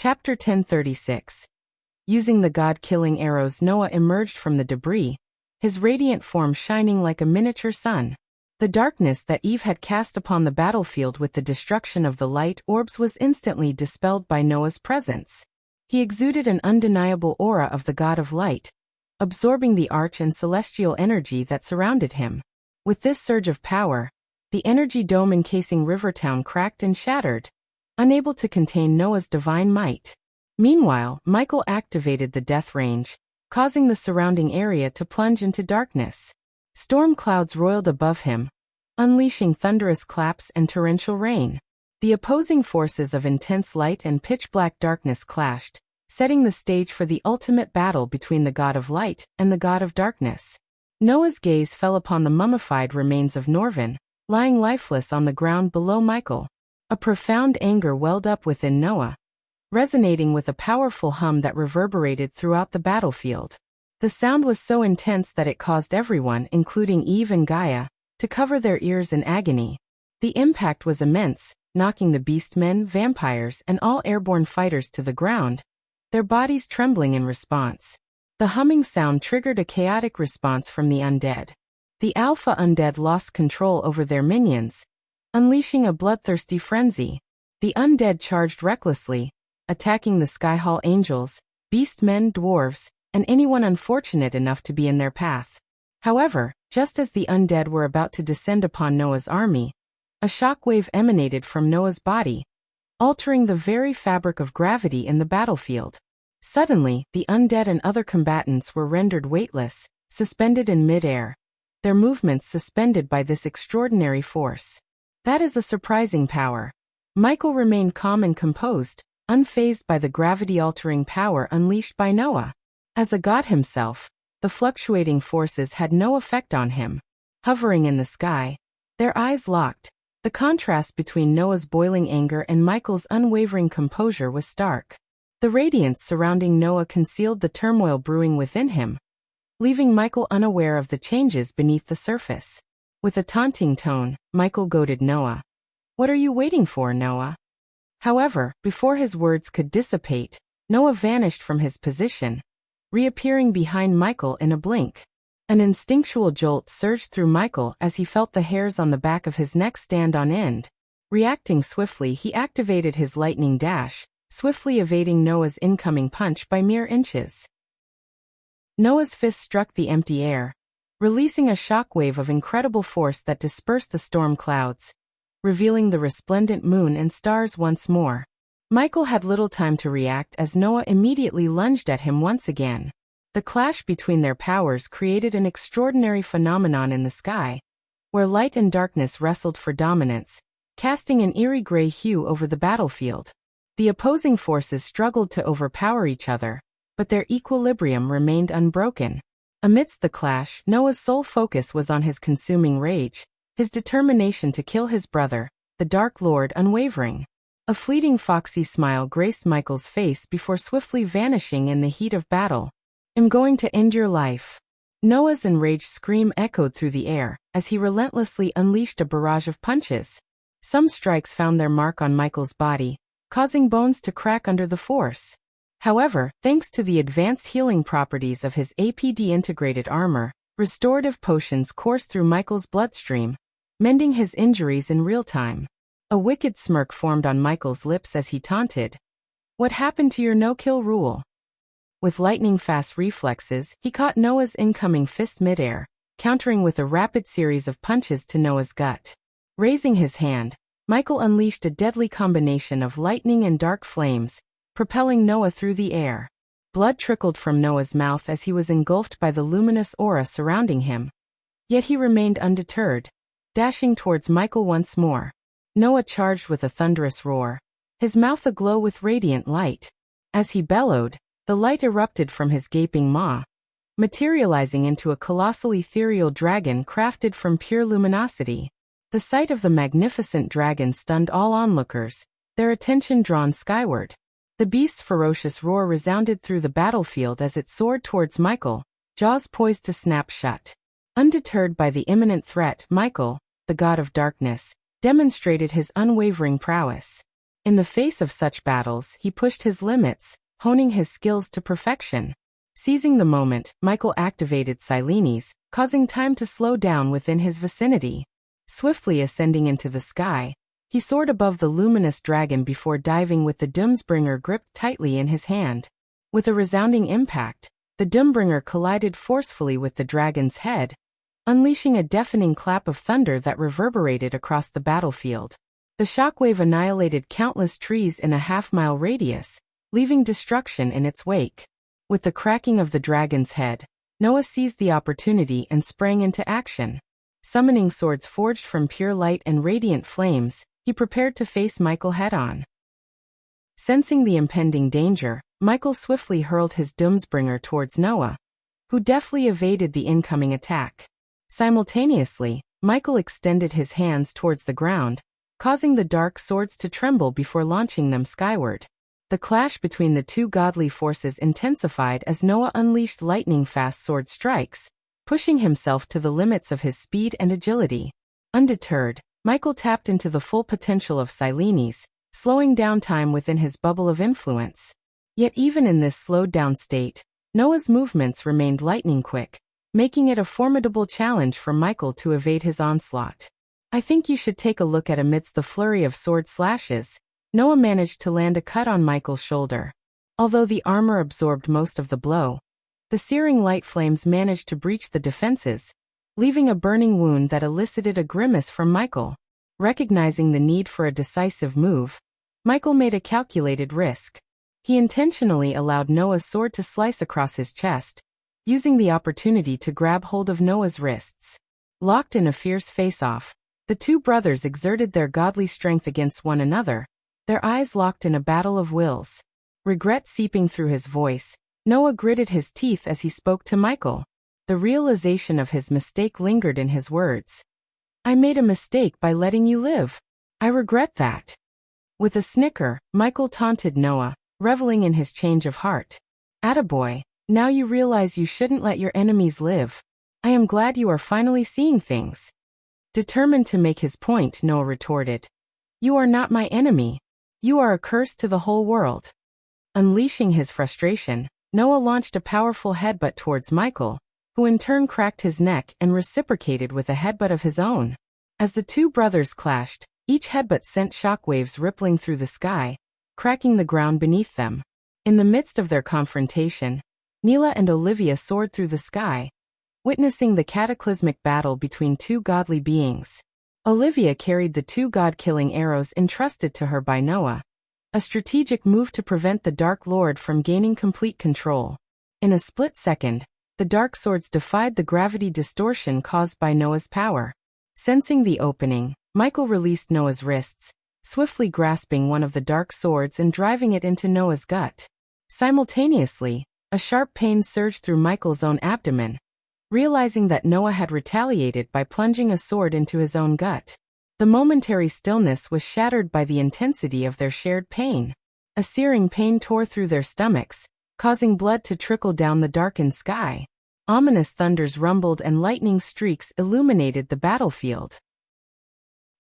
Chapter 1036. Using the god-killing arrows, Noah emerged from the debris, his radiant form shining like a miniature sun. The darkness that Eve had cast upon the battlefield with the destruction of the light orbs was instantly dispelled by Noah's presence. He exuded an undeniable aura of the god of light, absorbing the arch and celestial energy that surrounded him. With this surge of power, the energy dome encasing Rivertown cracked and shattered, unable to contain Noah's divine might. Meanwhile, Michael activated the death range, causing the surrounding area to plunge into darkness. Storm clouds roiled above him, unleashing thunderous claps and torrential rain. The opposing forces of intense light and pitch-black darkness clashed, setting the stage for the ultimate battle between the god of light and the god of darkness. Noah's gaze fell upon the mummified remains of Norvin, lying lifeless on the ground below Michael. A profound anger welled up within Noah, resonating with a powerful hum that reverberated throughout the battlefield. The sound was so intense that it caused everyone, including Eve and Gaia, to cover their ears in agony. The impact was immense, knocking the beastmen, vampires, and all airborne fighters to the ground, their bodies trembling in response. The humming sound triggered a chaotic response from the undead. The alpha undead lost control over their minions, unleashing a bloodthirsty frenzy. The undead charged recklessly, attacking the Skyhall angels, beastmen, dwarves, and anyone unfortunate enough to be in their path. However, just as the undead were about to descend upon Noah's army, a shockwave emanated from Noah's body, altering the very fabric of gravity in the battlefield. Suddenly, the undead and other combatants were rendered weightless, suspended in midair, their movements suspended by this extraordinary force. That is a surprising power. Michael remained calm and composed, unfazed by the gravity-altering power unleashed by Noah. As a god himself, the fluctuating forces had no effect on him. Hovering in the sky, their eyes locked. The contrast between Noah's boiling anger and Michael's unwavering composure was stark. The radiance surrounding Noah concealed the turmoil brewing within him, leaving Michael unaware of the changes beneath the surface. With a taunting tone, Michael goaded Noah. "What are you waiting for, Noah?" However, before his words could dissipate, Noah vanished from his position, reappearing behind Michael in a blink. An instinctual jolt surged through Michael as he felt the hairs on the back of his neck stand on end. Reacting swiftly, he activated his lightning dash, swiftly evading Noah's incoming punch by mere inches. Noah's fist struck the empty air, releasing a shockwave of incredible force that dispersed the storm clouds, revealing the resplendent moon and stars once more. Michael had little time to react as Noah immediately lunged at him once again. The clash between their powers created an extraordinary phenomenon in the sky, where light and darkness wrestled for dominance, casting an eerie gray hue over the battlefield. The opposing forces struggled to overpower each other, but their equilibrium remained unbroken. Amidst the clash, Noah's sole focus was on his consuming rage, his determination to kill his brother, the Dark Lord, unwavering. A fleeting foxy smile graced Michael's face before swiftly vanishing in the heat of battle. "I'm going to end your life." Noah's enraged scream echoed through the air as he relentlessly unleashed a barrage of punches. Some strikes found their mark on Michael's body, causing bones to crack under the force. However, thanks to the advanced healing properties of his APD-integrated armor, restorative potions coursed through Michael's bloodstream, mending his injuries in real time. A wicked smirk formed on Michael's lips as he taunted, "What happened to your no-kill rule?" With lightning-fast reflexes, he caught Noah's incoming fist midair, countering with a rapid series of punches to Noah's gut. Raising his hand, Michael unleashed a deadly combination of lightning and dark flames, propelling Noah through the air. Blood trickled from Noah's mouth as he was engulfed by the luminous aura surrounding him. Yet he remained undeterred, dashing towards Michael once more. Noah charged with a thunderous roar, his mouth aglow with radiant light. As he bellowed, the light erupted from his gaping maw, materializing into a colossal ethereal dragon crafted from pure luminosity. The sight of the magnificent dragon stunned all onlookers, their attention drawn skyward. The beast's ferocious roar resounded through the battlefield as it soared towards Michael, jaws poised to snap shut. Undeterred by the imminent threat, Michael, the god of darkness, demonstrated his unwavering prowess. In the face of such battles, he pushed his limits, honing his skills to perfection. Seizing the moment, Michael activated Silenes, causing time to slow down within his vicinity. Swiftly ascending into the sky, he soared above the luminous dragon before diving with the Doomsbringer gripped tightly in his hand. With a resounding impact, the Doombringer collided forcefully with the dragon's head, unleashing a deafening clap of thunder that reverberated across the battlefield. The shockwave annihilated countless trees in a half-mile radius, leaving destruction in its wake. With the cracking of the dragon's head, Noah seized the opportunity and sprang into action. Summoning swords forged from pure light and radiant flames, he prepared to face Michael head-on. Sensing the impending danger, Michael swiftly hurled his Doomsbringer towards Noah, who deftly evaded the incoming attack. Simultaneously, Michael extended his hands towards the ground, causing the dark swords to tremble before launching them skyward. The clash between the two godly forces intensified as Noah unleashed lightning-fast sword strikes, pushing himself to the limits of his speed and agility. Undeterred, Michael tapped into the full potential of Silenes, slowing down time within his bubble of influence. Yet even in this slowed-down state, Noah's movements remained lightning-quick, making it a formidable challenge for Michael to evade his onslaught. "I think you should take a look at." Amidst the flurry of sword slashes, Noah managed to land a cut on Michael's shoulder. Although the armor absorbed most of the blow, the searing light flames managed to breach the defenses, leaving a burning wound that elicited a grimace from Michael. Recognizing the need for a decisive move, Michael made a calculated risk. He intentionally allowed Noah's sword to slice across his chest, using the opportunity to grab hold of Noah's wrists. Locked in a fierce face-off, the two brothers exerted their godly strength against one another, their eyes locked in a battle of wills. Regret seeping through his voice, Noah gritted his teeth as he spoke to Michael. The realization of his mistake lingered in his words. "I made a mistake by letting you live. I regret that." With a snicker, Michael taunted Noah, reveling in his change of heart. "Attaboy, now you realize you shouldn't let your enemies live. I am glad you are finally seeing things." Determined to make his point, Noah retorted, "You are not my enemy. You are a curse to the whole world." Unleashing his frustration, Noah launched a powerful headbutt towards Michael, who in turn cracked his neck and reciprocated with a headbutt of his own. As the two brothers clashed, each headbutt sent shockwaves rippling through the sky, cracking the ground beneath them. In the midst of their confrontation, Neela and Olivia soared through the sky, witnessing the cataclysmic battle between two godly beings. Olivia carried the two god-killing arrows entrusted to her by Noah, a strategic move to prevent the Dark Lord from gaining complete control. In a split second, the dark swords defied the gravity distortion caused by Noah's power. Sensing the opening, Michael released Noah's wrists, swiftly grasping one of the dark swords and driving it into Noah's gut. Simultaneously, a sharp pain surged through Michael's own abdomen, realizing that Noah had retaliated by plunging a sword into his own gut. The momentary stillness was shattered by the intensity of their shared pain. A searing pain tore through their stomachs, causing blood to trickle down the darkened sky. Ominous thunders rumbled and lightning streaks illuminated the battlefield.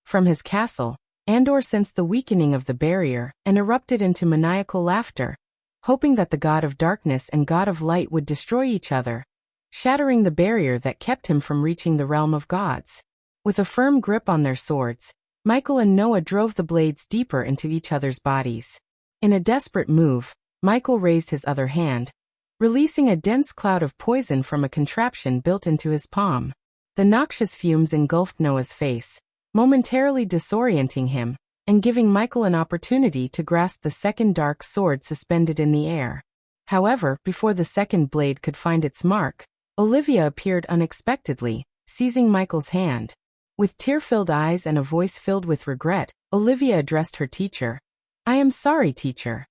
From his castle, Andor sensed the weakening of the barrier and erupted into maniacal laughter, hoping that the god of darkness and god of light would destroy each other, shattering the barrier that kept him from reaching the realm of gods. With a firm grip on their swords, Michael and Noah drove the blades deeper into each other's bodies. In a desperate move, Michael raised his other hand, releasing a dense cloud of poison from a contraption built into his palm. The noxious fumes engulfed Noah's face, momentarily disorienting him, and giving Michael an opportunity to grasp the second dark sword suspended in the air. However, before the second blade could find its mark, Olivia appeared unexpectedly, seizing Michael's hand. With tear-filled eyes and a voice filled with regret, Olivia addressed her teacher. "I am sorry, teacher."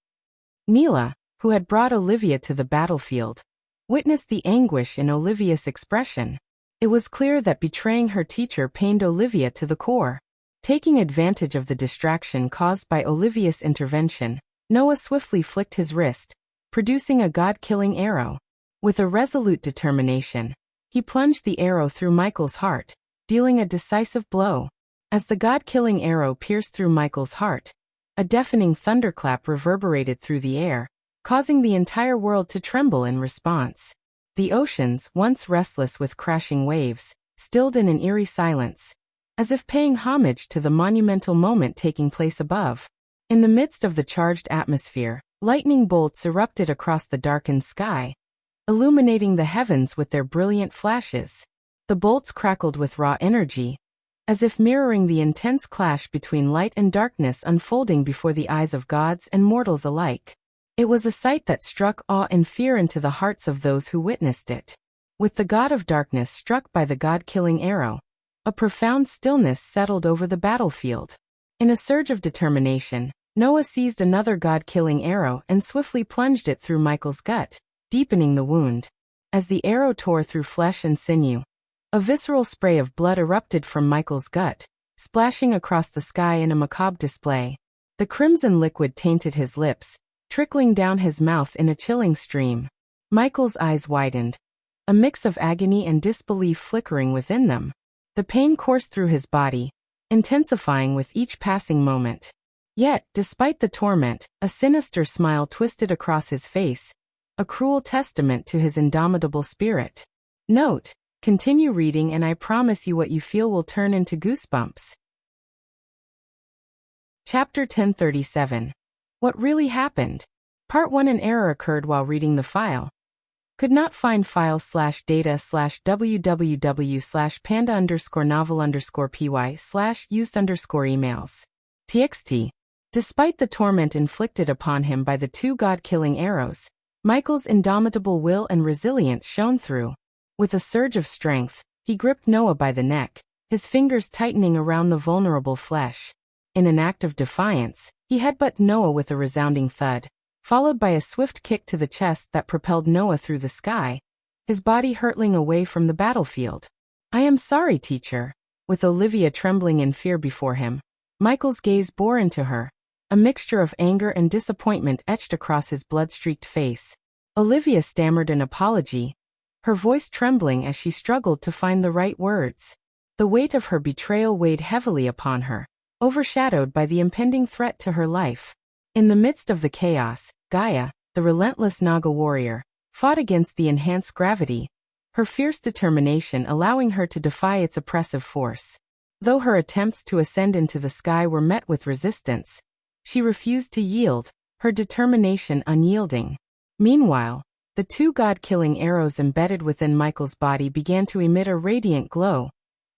Neela, who had brought Olivia to the battlefield, witnessed the anguish in Olivia's expression. It was clear that betraying her teacher pained Olivia to the core. Taking advantage of the distraction caused by Olivia's intervention, Noah swiftly flicked his wrist, producing a god-killing arrow. With a resolute determination, he plunged the arrow through Michael's heart, dealing a decisive blow. As the god-killing arrow pierced through Michael's heart, A deafening thunderclap reverberated through the air, causing the entire world to tremble in response. The oceans, once restless with crashing waves, stilled in an eerie silence, as if paying homage to the monumental moment taking place above. In the midst of the charged atmosphere, lightning bolts erupted across the darkened sky, illuminating the heavens with their brilliant flashes. The bolts crackled with raw energy, as if mirroring the intense clash between light and darkness unfolding before the eyes of gods and mortals alike. It was a sight that struck awe and fear into the hearts of those who witnessed it. With the god of darkness struck by the god-killing arrow, a profound stillness settled over the battlefield. In a surge of determination, Noah seized another god-killing arrow and swiftly plunged it through Michael's gut, deepening the wound. As the arrow tore through flesh and sinew, a visceral spray of blood erupted from Michael's gut, splashing across the sky in a macabre display. The crimson liquid tainted his lips, trickling down his mouth in a chilling stream. Michael's eyes widened, a mix of agony and disbelief flickering within them. The pain coursed through his body, intensifying with each passing moment. Yet, despite the torment, a sinister smile twisted across his face, a cruel testament to his indomitable spirit. Note: continue reading and I promise you what you feel will turn into goosebumps. Chapter 1037. What really happened? Part 1. An error occurred while reading the file. Could not find file/data/www/panda_novel_py/used_emails. txt. Despite the torment inflicted upon him by the two god-killing arrows, Michael's indomitable will and resilience shone through. With a surge of strength, he gripped Noah by the neck, his fingers tightening around the vulnerable flesh. In an act of defiance, he headbutted Noah with a resounding thud, followed by a swift kick to the chest that propelled Noah through the sky, his body hurtling away from the battlefield. "I am sorry, teacher." With Olivia trembling in fear before him, Michael's gaze bore into her. A mixture of anger and disappointment etched across his blood-streaked face. Olivia stammered an apology, her voice trembling as she struggled to find the right words. The weight of her betrayal weighed heavily upon her, overshadowed by the impending threat to her life. In the midst of the chaos, Gaia, the relentless Naga warrior, fought against the enhanced gravity, her fierce determination allowing her to defy its oppressive force. Though her attempts to ascend into the sky were met with resistance, she refused to yield, her determination unyielding. Meanwhile, the two god-killing arrows embedded within Michael's body began to emit a radiant glow,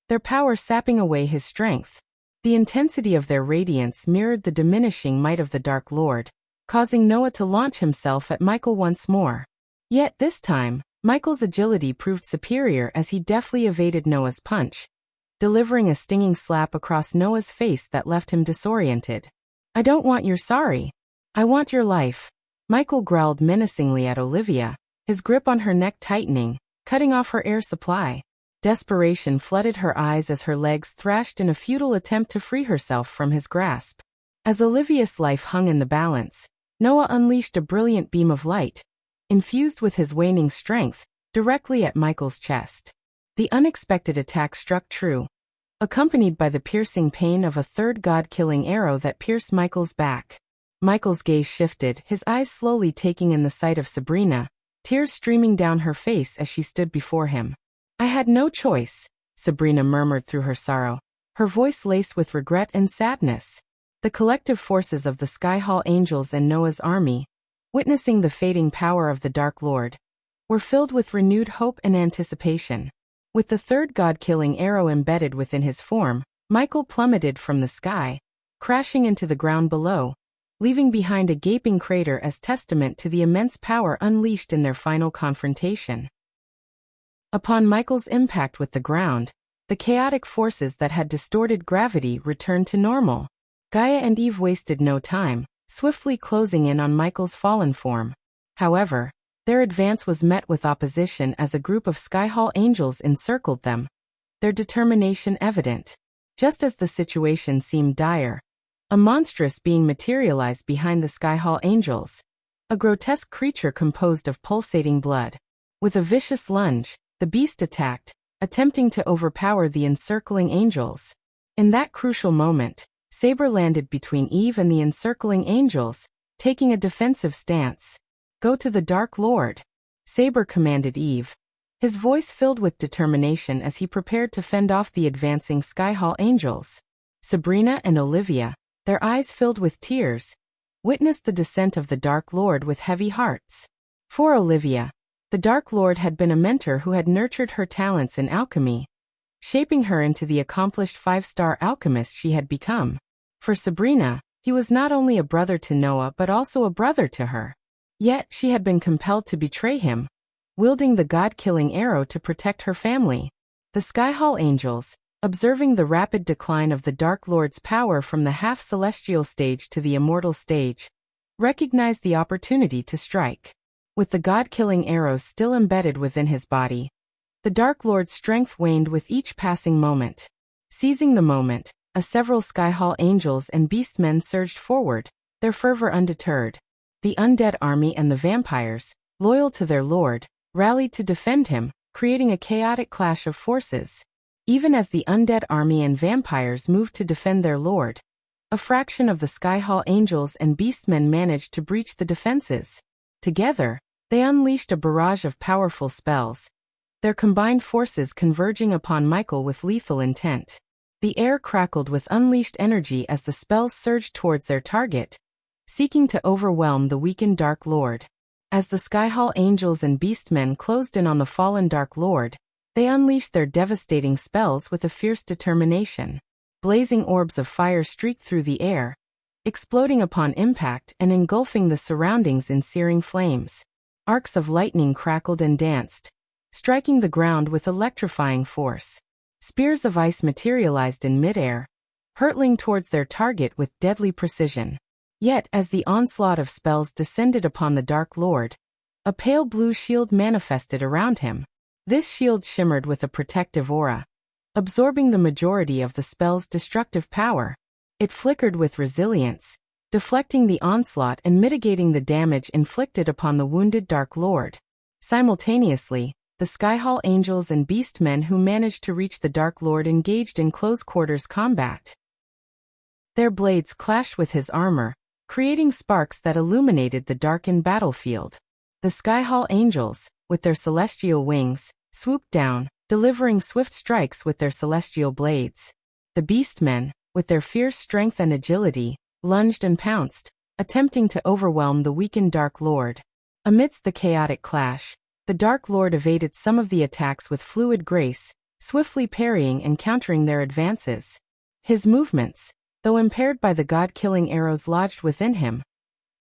their power sapping away his strength. The intensity of their radiance mirrored the diminishing might of the Dark Lord, causing Noah to launch himself at Michael once more. Yet this time, Michael's agility proved superior as he deftly evaded Noah's punch, delivering a stinging slap across Noah's face that left him disoriented. "I don't want your sorry. I want your life." Michael growled menacingly at Olivia, his grip on her neck tightening, cutting off her air supply. Desperation flooded her eyes as her legs thrashed in a futile attempt to free herself from his grasp. As Olivia's life hung in the balance, Noah unleashed a brilliant beam of light, infused with his waning strength, directly at Michael's chest. The unexpected attack struck true, accompanied by the piercing pain of a third god-killing arrow that pierced Michael's back. Michael's gaze shifted, his eyes slowly taking in the sight of Sabrina, tears streaming down her face as she stood before him. "I had no choice," Sabrina murmured through her sorrow, her voice laced with regret and sadness. The collective forces of the Skyhall Angels and Noah's army, witnessing the fading power of the Dark Lord, were filled with renewed hope and anticipation. With the third god-killing arrow embedded within his form, Michael plummeted from the sky, crashing into the ground below, leaving behind a gaping crater as testament to the immense power unleashed in their final confrontation. Upon Michael's impact with the ground, the chaotic forces that had distorted gravity returned to normal. Gaia and Eve wasted no time, swiftly closing in on Michael's fallen form. However, their advance was met with opposition as a group of Skyhall Angels encircled them, their determination evident. Just as the situation seemed dire, a monstrous being materialized behind the Skyhall Angels, a grotesque creature composed of pulsating blood. With a vicious lunge, the beast attacked, attempting to overpower the encircling angels. In that crucial moment, saber landed between Eve and the encircling angels, taking a defensive stance. "Go to the Dark Lord," Saber commanded Eve, his voice filled with determination as he prepared to fend off the advancing Skyhall angels. Sabrina and Olivia, their eyes filled with tears, witnessed the descent of the Dark Lord with heavy hearts. For Olivia, the Dark Lord had been a mentor who had nurtured her talents in alchemy, shaping her into the accomplished 5-star alchemist she had become. For Sabrina, he was not only a brother to Noah but also a brother to her. Yet she had been compelled to betray him, wielding the God-killing arrow to protect her family. The Skyhall angels, observing the rapid decline of the Dark Lord's power from the half-celestial stage to the immortal stage, recognized the opportunity to strike. With the God-killing arrows still embedded within his body, the Dark Lord's strength waned with each passing moment. Seizing the moment, several Skyhall angels and beastmen surged forward, their fervor undeterred. The undead army and the vampires, loyal to their lord, rallied to defend him, creating a chaotic clash of forces. Even as the undead army and vampires moved to defend their lord, a fraction of the Skyhall angels and beastmen managed to breach the defenses. Together, they unleashed a barrage of powerful spells, their combined forces converging upon Michael with lethal intent. The air crackled with unleashed energy as the spells surged towards their target, seeking to overwhelm the weakened Dark Lord. As the Skyhall angels and beastmen closed in on the fallen Dark Lord, they unleashed their devastating spells with a fierce determination. Blazing orbs of fire streaked through the air, exploding upon impact and engulfing the surroundings in searing flames. Arcs of lightning crackled and danced, striking the ground with electrifying force. Spears of ice materialized in midair, hurtling towards their target with deadly precision. Yet as the onslaught of spells descended upon the Dark Lord, a pale blue shield manifested around him. This shield shimmered with a protective aura, absorbing the majority of the spell's destructive power. It flickered with resilience, deflecting the onslaught and mitigating the damage inflicted upon the wounded Dark Lord. Simultaneously, the Skyhall angels and beastmen who managed to reach the Dark Lord engaged in close-quarters combat. Their blades clashed with his armor, creating sparks that illuminated the darkened battlefield. The Skyhall angels, with their celestial wings, swooped down, delivering swift strikes with their celestial blades. The beastmen, with their fierce strength and agility, lunged and pounced, attempting to overwhelm the weakened Dark Lord. Amidst the chaotic clash, the Dark Lord evaded some of the attacks with fluid grace, swiftly parrying and countering their advances. His movements, though impaired by the God-killing arrows lodged within him,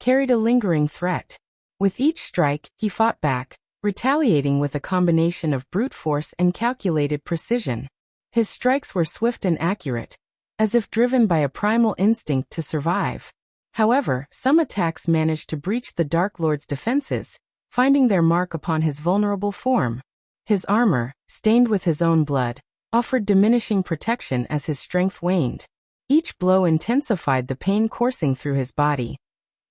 carried a lingering threat. With each strike, he fought back, retaliating with a combination of brute force and calculated precision. His strikes were swift and accurate, as if driven by a primal instinct to survive. However, some attacks managed to breach the Dark Lord's defenses, finding their mark upon his vulnerable form. His armor, stained with his own blood, offered diminishing protection as his strength waned. Each blow intensified the pain coursing through his body,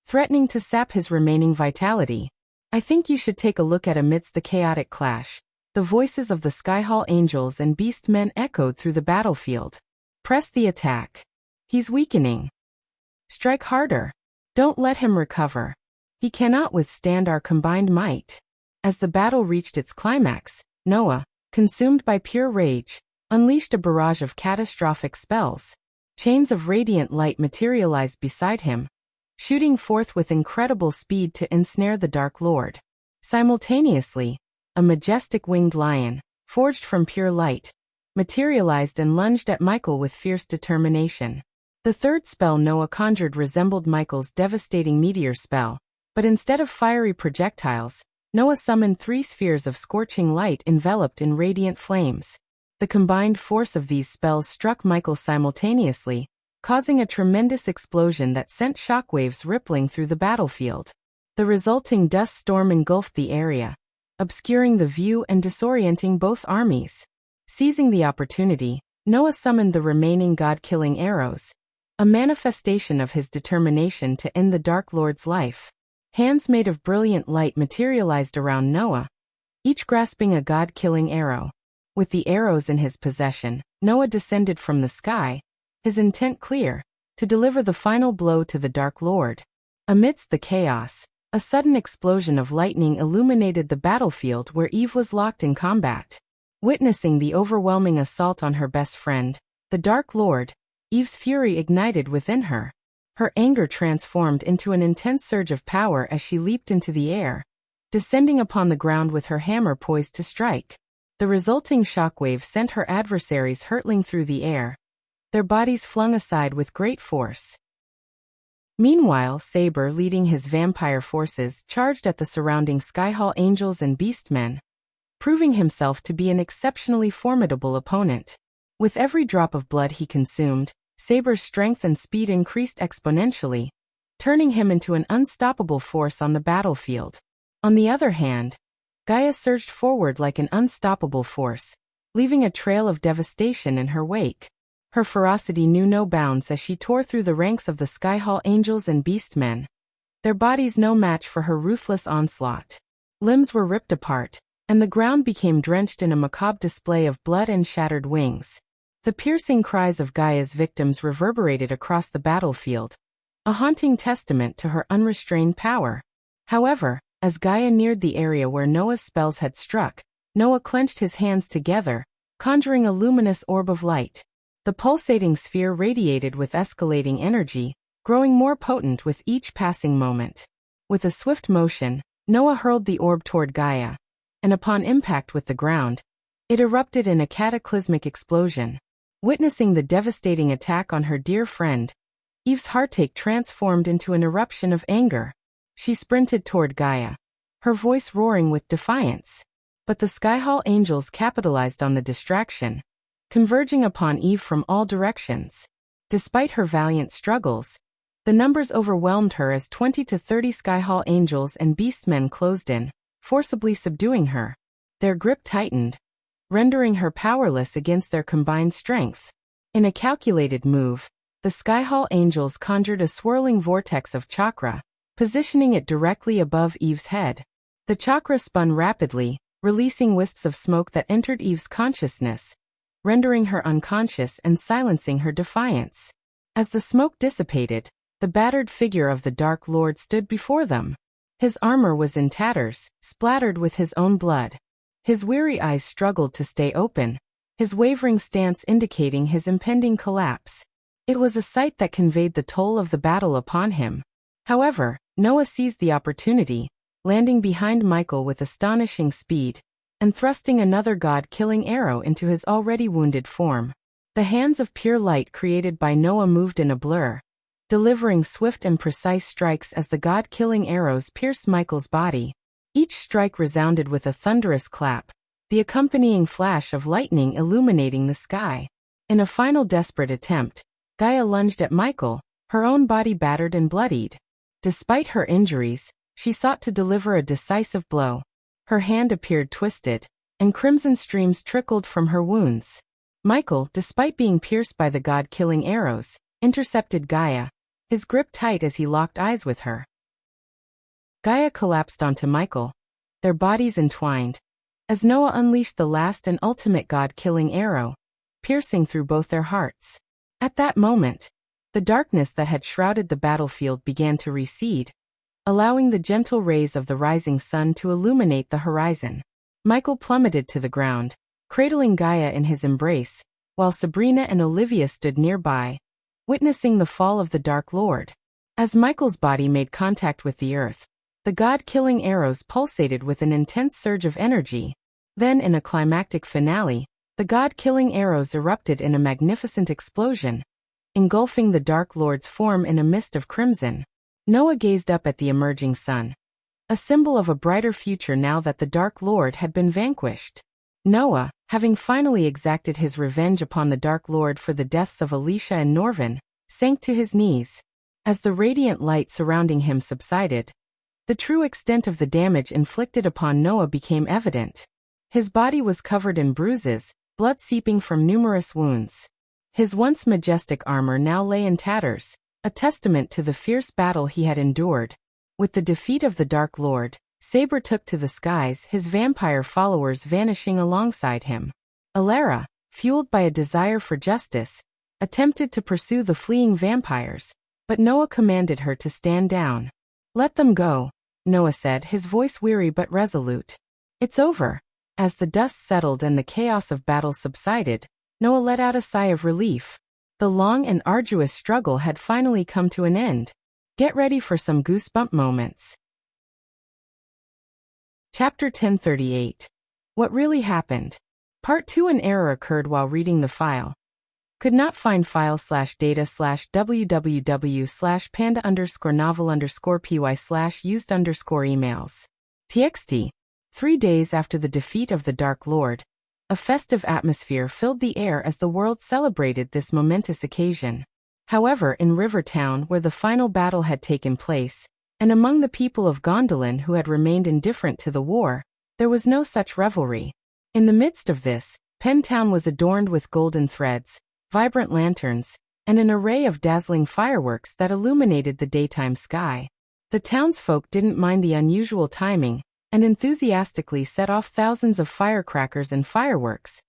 threatening to sap his remaining vitality. "I think you should take a look at." Amidst the chaotic clash, the voices of the Skyhall angels and beastmen echoed through the battlefield. "Press the attack. He's weakening. Strike harder. Don't let him recover. He cannot withstand our combined might." As the battle reached its climax, Noah, consumed by pure rage, unleashed a barrage of catastrophic spells. Chains of radiant light materialized beside him, shooting forth with incredible speed to ensnare the Dark Lord. Simultaneously, a majestic winged lion, forged from pure light, materialized and lunged at Michael with fierce determination. The third spell Noah conjured resembled Michael's devastating meteor spell, but instead of fiery projectiles, Noah summoned 3 spheres of scorching light enveloped in radiant flames. The combined force of these spells struck Michael simultaneously, causing a tremendous explosion that sent shockwaves rippling through the battlefield. The resulting dust storm engulfed the area, obscuring the view and disorienting both armies. Seizing the opportunity, Noah summoned the remaining God-killing arrows, a manifestation of his determination to end the Dark Lord's life. Hands made of brilliant light materialized around Noah, each grasping a God-killing arrow. With the arrows in his possession, Noah descended from the sky, his intent clear, to deliver the final blow to the Dark Lord. Amidst the chaos, a sudden explosion of lightning illuminated the battlefield where Eve was locked in combat. Witnessing the overwhelming assault on her best friend, the Dark Lord, Eve's fury ignited within her. Her anger transformed into an intense surge of power as she leaped into the air, descending upon the ground with her hammer poised to strike. The resulting shockwave sent her adversaries hurtling through the air, their bodies flung aside with great force. Meanwhile, Saber, leading his vampire forces, charged at the surrounding Skyhall angels and beastmen, proving himself to be an exceptionally formidable opponent. With every drop of blood he consumed, Saber's strength and speed increased exponentially, turning him into an unstoppable force on the battlefield. On the other hand, Gaia surged forward like an unstoppable force, leaving a trail of devastation in her wake. Her ferocity knew no bounds as she tore through the ranks of the Skyhall angels and beastmen, their bodies no match for her ruthless onslaught. Limbs were ripped apart, and the ground became drenched in a macabre display of blood and shattered wings. The piercing cries of Gaia's victims reverberated across the battlefield, a haunting testament to her unrestrained power. However, as Gaia neared the area where Noah's spells had struck, Noah clenched his hands together, conjuring a luminous orb of light. The pulsating sphere radiated with escalating energy, growing more potent with each passing moment. With a swift motion, Noah hurled the orb toward Gaia, and upon impact with the ground, it erupted in a cataclysmic explosion. Witnessing the devastating attack on her dear friend, Eve's heartache transformed into an eruption of anger. She sprinted toward Gaia, her voice roaring with defiance. But the Skyhall angels capitalized on the distraction, converging upon Eve from all directions. Despite her valiant struggles, the numbers overwhelmed her as 20 to 30 Skyhall angels and beastmen closed in, forcibly subduing her. Their grip tightened, rendering her powerless against their combined strength. In a calculated move, the Skyhall angels conjured a swirling vortex of chakra, positioning it directly above Eve's head. The chakra spun rapidly, releasing wisps of smoke that entered Eve's consciousness, rendering her unconscious and silencing her defiance. As the smoke dissipated, the battered figure of the Dark Lord stood before them. His armor was in tatters, splattered with his own blood. His weary eyes struggled to stay open, his wavering stance indicating his impending collapse. It was a sight that conveyed the toll of the battle upon him. However, Noah seized the opportunity, landing behind Michael with astonishing speed, and thrusting another god-killing arrow into his already wounded form. The hands of pure light created by Noah moved in a blur, delivering swift and precise strikes as the god-killing arrows pierced Michael's body. Each strike resounded with a thunderous clap, the accompanying flash of lightning illuminating the sky. In a final desperate attempt, Gaia lunged at Michael, her own body battered and bloodied. Despite her injuries, she sought to deliver a decisive blow. Her hand appeared twisted, and crimson streams trickled from her wounds. Michael, despite being pierced by the god-killing arrows, intercepted Gaia, his grip tight as he locked eyes with her. Gaia collapsed onto Michael, their bodies entwined, as Noah unleashed the last and ultimate god-killing arrow, piercing through both their hearts. At that moment, the darkness that had shrouded the battlefield began to recede, allowing the gentle rays of the rising sun to illuminate the horizon. Michael plummeted to the ground, cradling Gaia in his embrace, while Sabrina and Olivia stood nearby, witnessing the fall of the Dark Lord. As Michael's body made contact with the earth, the god-killing arrows pulsated with an intense surge of energy. Then, in a climactic finale, the god-killing arrows erupted in a magnificent explosion, engulfing the Dark Lord's form in a mist of crimson. Noah gazed up at the emerging sun, a symbol of a brighter future now that the Dark Lord had been vanquished. Noah, having finally exacted his revenge upon the Dark Lord for the deaths of Alicia and Norvin, sank to his knees. As the radiant light surrounding him subsided, the true extent of the damage inflicted upon Noah became evident. His body was covered in bruises, blood seeping from numerous wounds. His once majestic armor now lay in tatters, a testament to the fierce battle he had endured. With the defeat of the Dark Lord, Saber took to the skies, his vampire followers vanishing alongside him. Alara, fueled by a desire for justice, attempted to pursue the fleeing vampires, but Noah commanded her to stand down. "Let them go," Noah said, his voice weary but resolute. "It's over." As the dust settled and the chaos of battle subsided, Noah let out a sigh of relief. The long and arduous struggle had finally come to an end. Get ready for some goosebump moments. Chapter 1038. What really happened? Part 2. An error occurred while reading the file. Could not find file/data/www/panda_novel_py/used_emails. TXT. 3 days after the defeat of the Dark Lord, a festive atmosphere filled the air as the world celebrated this momentous occasion. However, in Rivertown, where the final battle had taken place, and among the people of Gondolin who had remained indifferent to the war, there was no such revelry. In the midst of this, Pentown was adorned with golden threads, vibrant lanterns, and an array of dazzling fireworks that illuminated the daytime sky. The townsfolk didn't mind the unusual timing, and enthusiastically set off thousands of firecrackers and fireworks,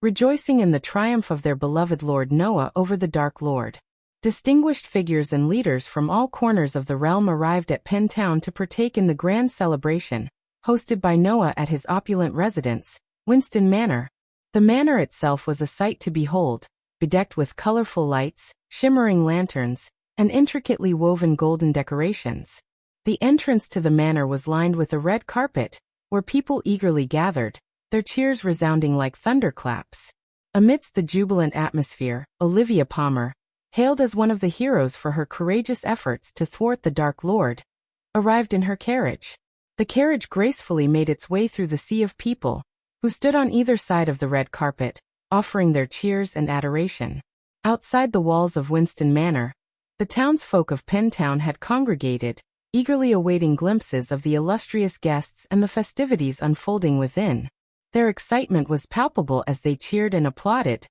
rejoicing in the triumph of their beloved Lord Noah over the Dark Lord. Distinguished figures and leaders from all corners of the realm arrived at Pentown to partake in the grand celebration, hosted by Noah at his opulent residence, Winston Manor. The manor itself was a sight to behold, bedecked with colorful lights, shimmering lanterns, and intricately woven golden decorations. The entrance to the manor was lined with a red carpet, where people eagerly gathered, their cheers resounding like thunderclaps. Amidst the jubilant atmosphere, Olivia Palmer, hailed as one of the heroes for her courageous efforts to thwart the Dark Lord, arrived in her carriage. The carriage gracefully made its way through the sea of people, who stood on either side of the red carpet, offering their cheers and adoration. Outside the walls of Winston Manor, the townsfolk of Pentown had congregated, eagerly awaiting glimpses of the illustrious guests and the festivities unfolding within. Their excitement was palpable as they cheered and applauded,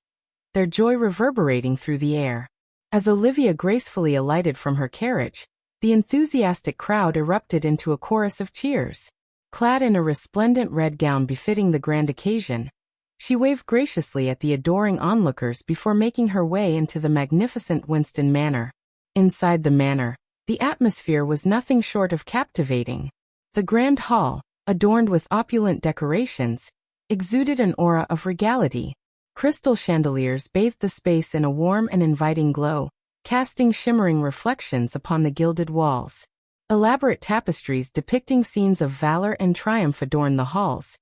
their joy reverberating through the air. As Olivia gracefully alighted from her carriage, the enthusiastic crowd erupted into a chorus of cheers. Clad in a resplendent red gown befitting the grand occasion, she waved graciously at the adoring onlookers before making her way into the magnificent Winston Manor. Inside the manor, the atmosphere was nothing short of captivating. The grand hall, adorned with opulent decorations, exuded an aura of regality. Crystal chandeliers bathed the space in a warm and inviting glow, casting shimmering reflections upon the gilded walls. Elaborate tapestries depicting scenes of valor and triumph adorned the halls,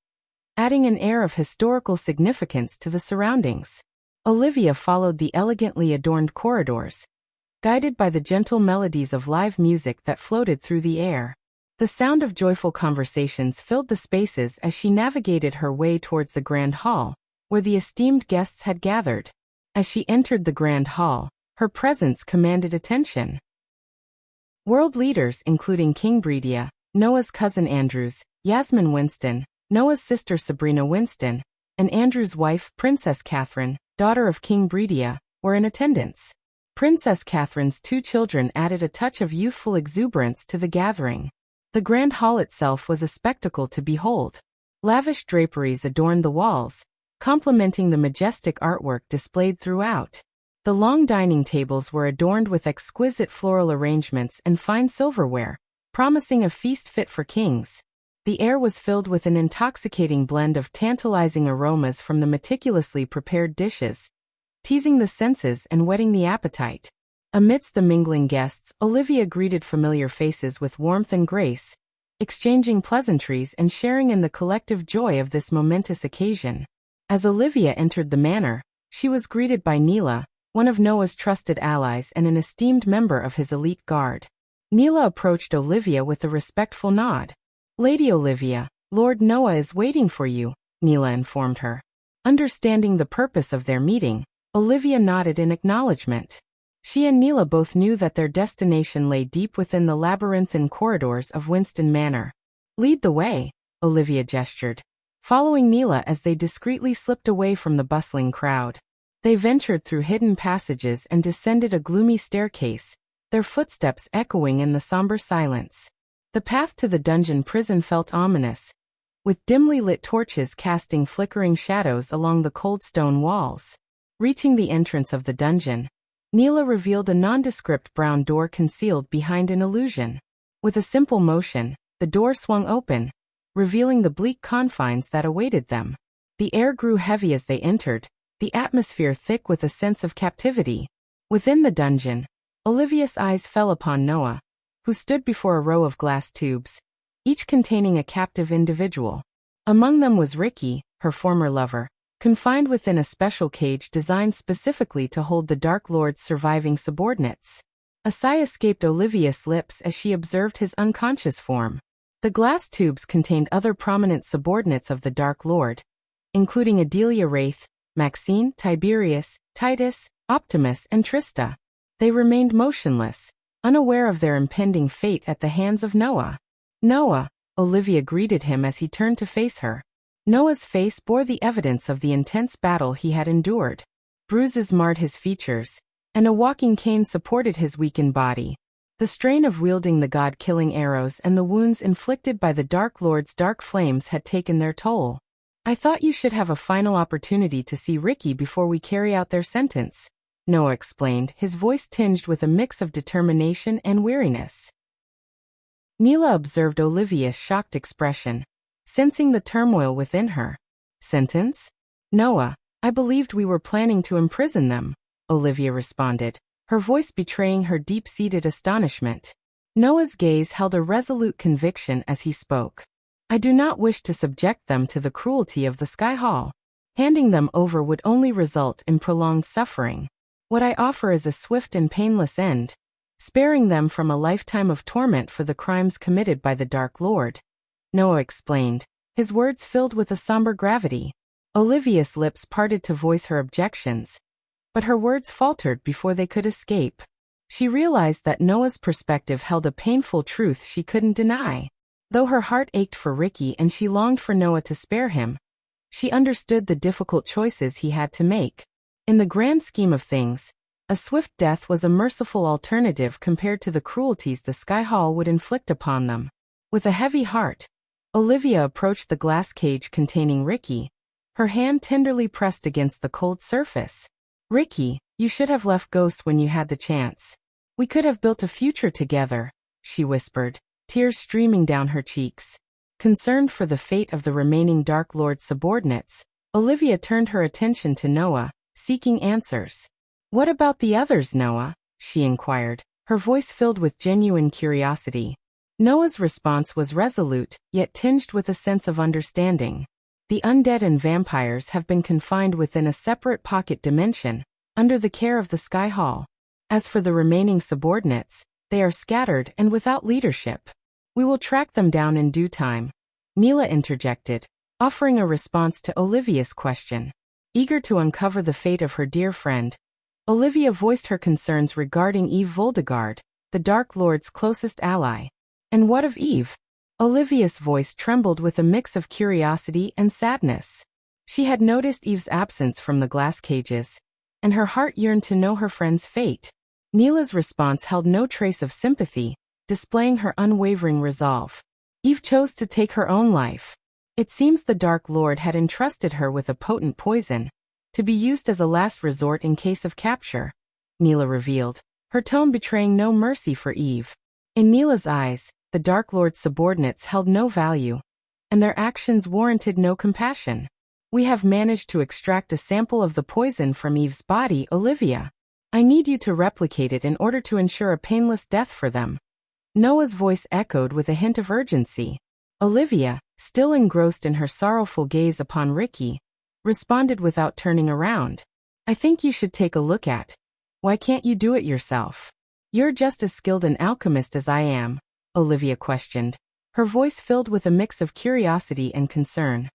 adding an air of historical significance to the surroundings. Olivia followed the elegantly adorned corridors, guided by the gentle melodies of live music that floated through the air. The sound of joyful conversations filled the spaces as she navigated her way towards the grand hall, where the esteemed guests had gathered. As she entered the grand hall, her presence commanded attention. World leaders including King Bredia, Noah's cousin Andrews, Yasmin Winston, Noah's sister Sabrina Winston, and Andrew's wife Princess Catherine, daughter of King Bredia, were in attendance. Princess Catherine's 2 children added a touch of youthful exuberance to the gathering. The grand hall itself was a spectacle to behold. Lavish draperies adorned the walls, complementing the majestic artwork displayed throughout. The long dining tables were adorned with exquisite floral arrangements and fine silverware, promising a feast fit for kings. The air was filled with an intoxicating blend of tantalizing aromas from the meticulously prepared dishes, teasing the senses and whetting the appetite. Amidst the mingling guests, Olivia greeted familiar faces with warmth and grace, exchanging pleasantries and sharing in the collective joy of this momentous occasion. As Olivia entered the manor, she was greeted by Neela, one of Noah's trusted allies and an esteemed member of his elite guard. Neela approached Olivia with a respectful nod. "Lady Olivia, Lord Noah is waiting for you," Neela informed her. Understanding the purpose of their meeting, Olivia nodded in acknowledgement. She and Neela both knew that their destination lay deep within the labyrinthine corridors of Winston Manor. "Lead the way," Olivia gestured, following Neela as they discreetly slipped away from the bustling crowd. They ventured through hidden passages and descended a gloomy staircase, their footsteps echoing in the somber silence. The path to the dungeon prison felt ominous, with dimly lit torches casting flickering shadows along the cold stone walls. Reaching the entrance of the dungeon, Neela revealed a nondescript brown door concealed behind an illusion. With a simple motion, the door swung open, revealing the bleak confines that awaited them. The air grew heavy as they entered, the atmosphere thick with a sense of captivity. Within the dungeon, Olivia's eyes fell upon Noah, who stood before a row of glass tubes, each containing a captive individual. Among them was Ricky, her former lover, confined within a special cage designed specifically to hold the Dark Lord's surviving subordinates. A sigh escaped Olivia's lips as she observed his unconscious form. The glass tubes contained other prominent subordinates of the Dark Lord, including Adelia Wraith, Maxine, Tiberius, Titus, Optimus, and Trista. They remained motionless, unaware of their impending fate at the hands of Noah. Noah, Olivia greeted him as he turned to face her. Noah's face bore the evidence of the intense battle he had endured. Bruises marred his features, and a walking cane supported his weakened body. The strain of wielding the god-killing arrows and the wounds inflicted by the Dark Lord's dark flames had taken their toll. I thought you should have a final opportunity to see Ricky before we carry out their sentence, Noah explained, his voice tinged with a mix of determination and weariness. Neela observed Olivia's shocked expression, sensing the turmoil within her. Sentence? Noah, I believed we were planning to imprison them, Olivia responded, her voice betraying her deep-seated astonishment. Noah's gaze held a resolute conviction as he spoke. I do not wish to subject them to the cruelty of the Sky Hall. Handing them over would only result in prolonged suffering. What I offer is a swift and painless end, sparing them from a lifetime of torment for the crimes committed by the Dark Lord, Noah explained, his words filled with a somber gravity. Olivia's lips parted to voice her objections, but her words faltered before they could escape. She realized that Noah's perspective held a painful truth she couldn't deny. Though her heart ached for Ricky and she longed for Noah to spare him, she understood the difficult choices he had to make. In the grand scheme of things, a swift death was a merciful alternative compared to the cruelties the Sky Hall would inflict upon them. With a heavy heart, Olivia approached the glass cage containing Ricky, her hand tenderly pressed against the cold surface. Ricky, you should have left Ghost when you had the chance. We could have built a future together, she whispered, tears streaming down her cheeks. Concerned for the fate of the remaining Dark Lord subordinates, Olivia turned her attention to Noah, seeking answers. What about the others, Noah? She inquired, her voice filled with genuine curiosity. Noah's response was resolute, yet tinged with a sense of understanding. The undead and vampires have been confined within a separate pocket dimension, under the care of the Sky Hall. As for the remaining subordinates, they are scattered and without leadership. We will track them down in due time, Neela interjected, offering a response to Olivia's question. Eager to uncover the fate of her dear friend, Olivia voiced her concerns regarding Eve Voldegard, the Dark Lord's closest ally. And what of Eve? Olivia's voice trembled with a mix of curiosity and sadness. She had noticed Eve's absence from the glass cages, and her heart yearned to know her friend's fate. Neela's response held no trace of sympathy, displaying her unwavering resolve. Eve chose to take her own life. It seems the Dark Lord had entrusted her with a potent poison, to be used as a last resort in case of capture, Neela revealed, her tone betraying no mercy for Eve. In Neela's eyes, the Dark Lord's subordinates held no value, and their actions warranted no compassion. We have managed to extract a sample of the poison from Eve's body, Olivia. I need you to replicate it in order to ensure a painless death for them. Noah's voice echoed with a hint of urgency. Olivia, still engrossed in her sorrowful gaze upon Ricky, responded without turning around. I think you should take a look at. Why can't you do it yourself? You're just as skilled an alchemist as I am, Olivia questioned, her voice filled with a mix of curiosity and concern.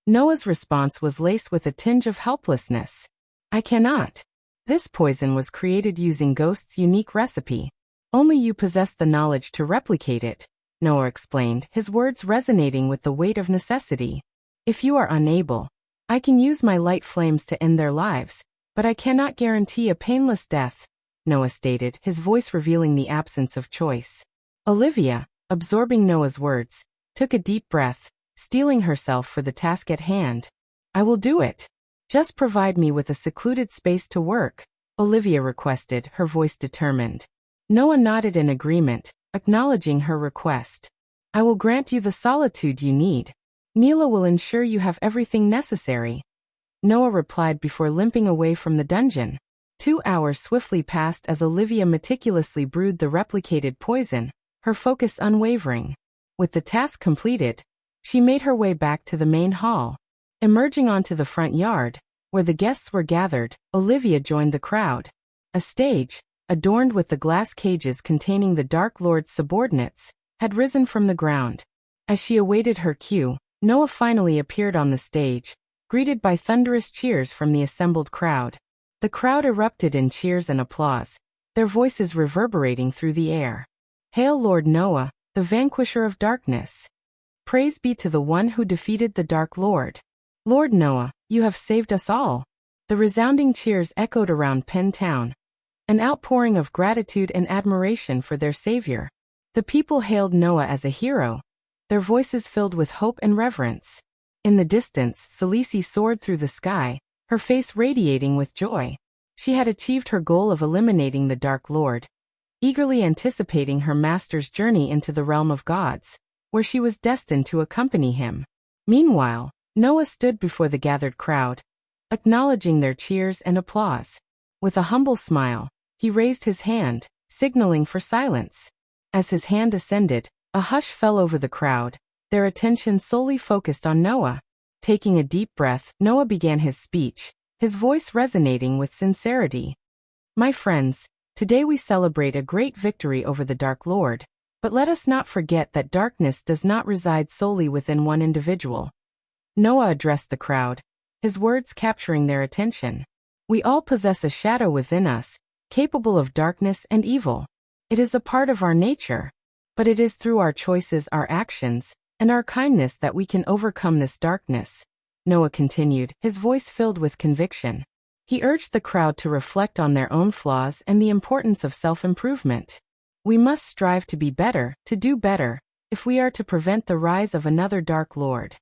Noah's response was laced with a tinge of helplessness. I cannot. This poison was created using Ghost's unique recipe. Only you possess the knowledge to replicate it, Noah explained, his words resonating with the weight of necessity. If you are unable, I can use my light flames to end their lives, but I cannot guarantee a painless death, Noah stated, his voice revealing the absence of choice. Olivia, absorbing Noah's words, took a deep breath, steeling herself for the task at hand. I will do it. Just provide me with a secluded space to work, Olivia requested, her voice determined. Noah nodded in agreement, acknowledging her request. I will grant you the solitude you need. Neela will ensure you have everything necessary, Noah replied before limping away from the dungeon. 2 hours swiftly passed as Olivia meticulously brewed the replicated poison, her focus unwavering. With the task completed, she made her way back to the main hall. Emerging onto the front yard, where the guests were gathered, Olivia joined the crowd. A stage, adorned with the glass cages containing the Dark Lord's subordinates, had risen from the ground. As she awaited her cue, Noah finally appeared on the stage, greeted by thunderous cheers from the assembled crowd. The crowd erupted in cheers and applause, their voices reverberating through the air. Hail Lord Noah, the vanquisher of darkness. Praise be to the one who defeated the Dark Lord. Lord Noah, you have saved us all. The resounding cheers echoed around Penn Town, an outpouring of gratitude and admiration for their savior. The people hailed Noah as a hero, their voices filled with hope and reverence. In the distance, Selisi soared through the sky, her face radiating with joy. She had achieved her goal of eliminating the Dark Lord, eagerly anticipating her master's journey into the realm of gods, where she was destined to accompany him. Meanwhile, Noah stood before the gathered crowd, acknowledging their cheers and applause. With a humble smile, he raised his hand, signaling for silence. As his hand ascended, a hush fell over the crowd, their attention solely focused on Noah. Taking a deep breath, Noah began his speech, his voice resonating with sincerity. My friends, today we celebrate a great victory over the Dark Lord, but let us not forget that darkness does not reside solely within one individual. Noah addressed the crowd, his words capturing their attention. We all possess a shadow within us, capable of darkness and evil. It is a part of our nature, but it is through our choices, our actions, and our kindness that we can overcome this darkness. Noah continued, his voice filled with conviction. He urged the crowd to reflect on their own flaws and the importance of self-improvement. We must strive to be better, to do better, if we are to prevent the rise of another Dark Lord.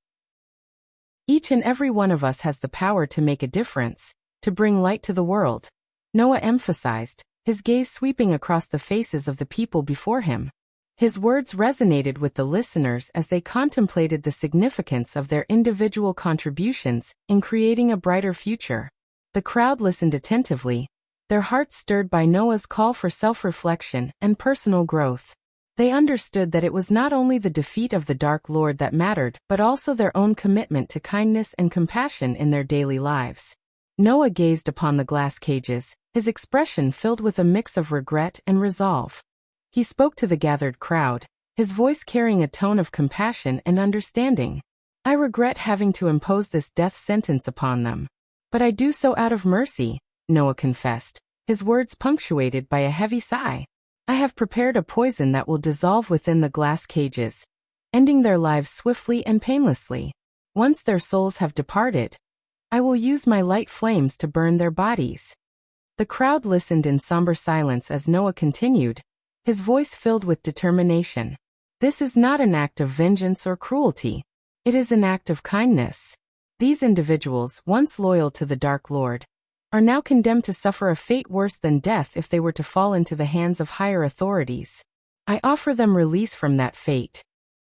Each and every one of us has the power to make a difference, to bring light to the world, Noah emphasized, his gaze sweeping across the faces of the people before him. His words resonated with the listeners as they contemplated the significance of their individual contributions in creating a brighter future. The crowd listened attentively, their hearts stirred by Noah's call for self-reflection and personal growth. They understood that it was not only the defeat of the Dark Lord that mattered, but also their own commitment to kindness and compassion in their daily lives. Noah gazed upon the glass cages, his expression filled with a mix of regret and resolve. He spoke to the gathered crowd, his voice carrying a tone of compassion and understanding. I regret having to impose this death sentence upon them. But I do so out of mercy, Noah confessed, his words punctuated by a heavy sigh. I have prepared a poison that will dissolve within the glass cages, ending their lives swiftly and painlessly. Once their souls have departed, I will use my light flames to burn their bodies. The crowd listened in somber silence as Noah continued, his voice filled with determination. This is not an act of vengeance or cruelty. It is an act of kindness. These individuals, once loyal to the Dark Lord, are now condemned to suffer a fate worse than death if they were to fall into the hands of higher authorities. I offer them release from that fate.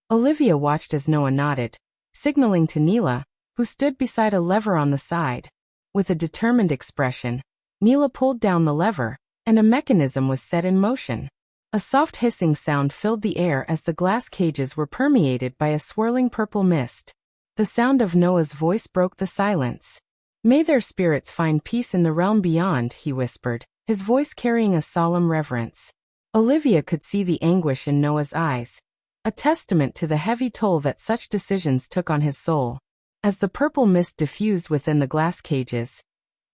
Olivia watched as Noah nodded, signaling to Neela, who stood beside a lever on the side. With a determined expression, Neela pulled down the lever, and a mechanism was set in motion. A soft hissing sound filled the air as the glass cages were permeated by a swirling purple mist. The sound of Noah's voice broke the silence. May their spirits find peace in the realm beyond, he whispered, his voice carrying a solemn reverence. Olivia could see the anguish in Noah's eyes, a testament to the heavy toll that such decisions took on his soul. As the purple mist diffused within the glass cages,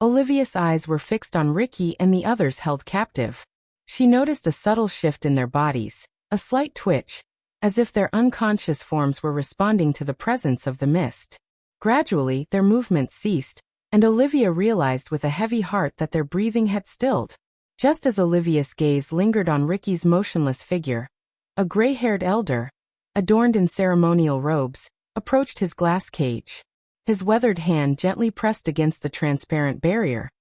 Olivia's eyes were fixed on Ricky and the others held captive. She noticed a subtle shift in their bodies, a slight twitch, as if their unconscious forms were responding to the presence of the mist. Gradually, their movements ceased, and Olivia realized with a heavy heart that their breathing had stilled. Just as Olivia's gaze lingered on Ricky's motionless figure, a gray-haired elder, adorned in ceremonial robes, approached his glass cage. His weathered hand gently pressed against the transparent barrier,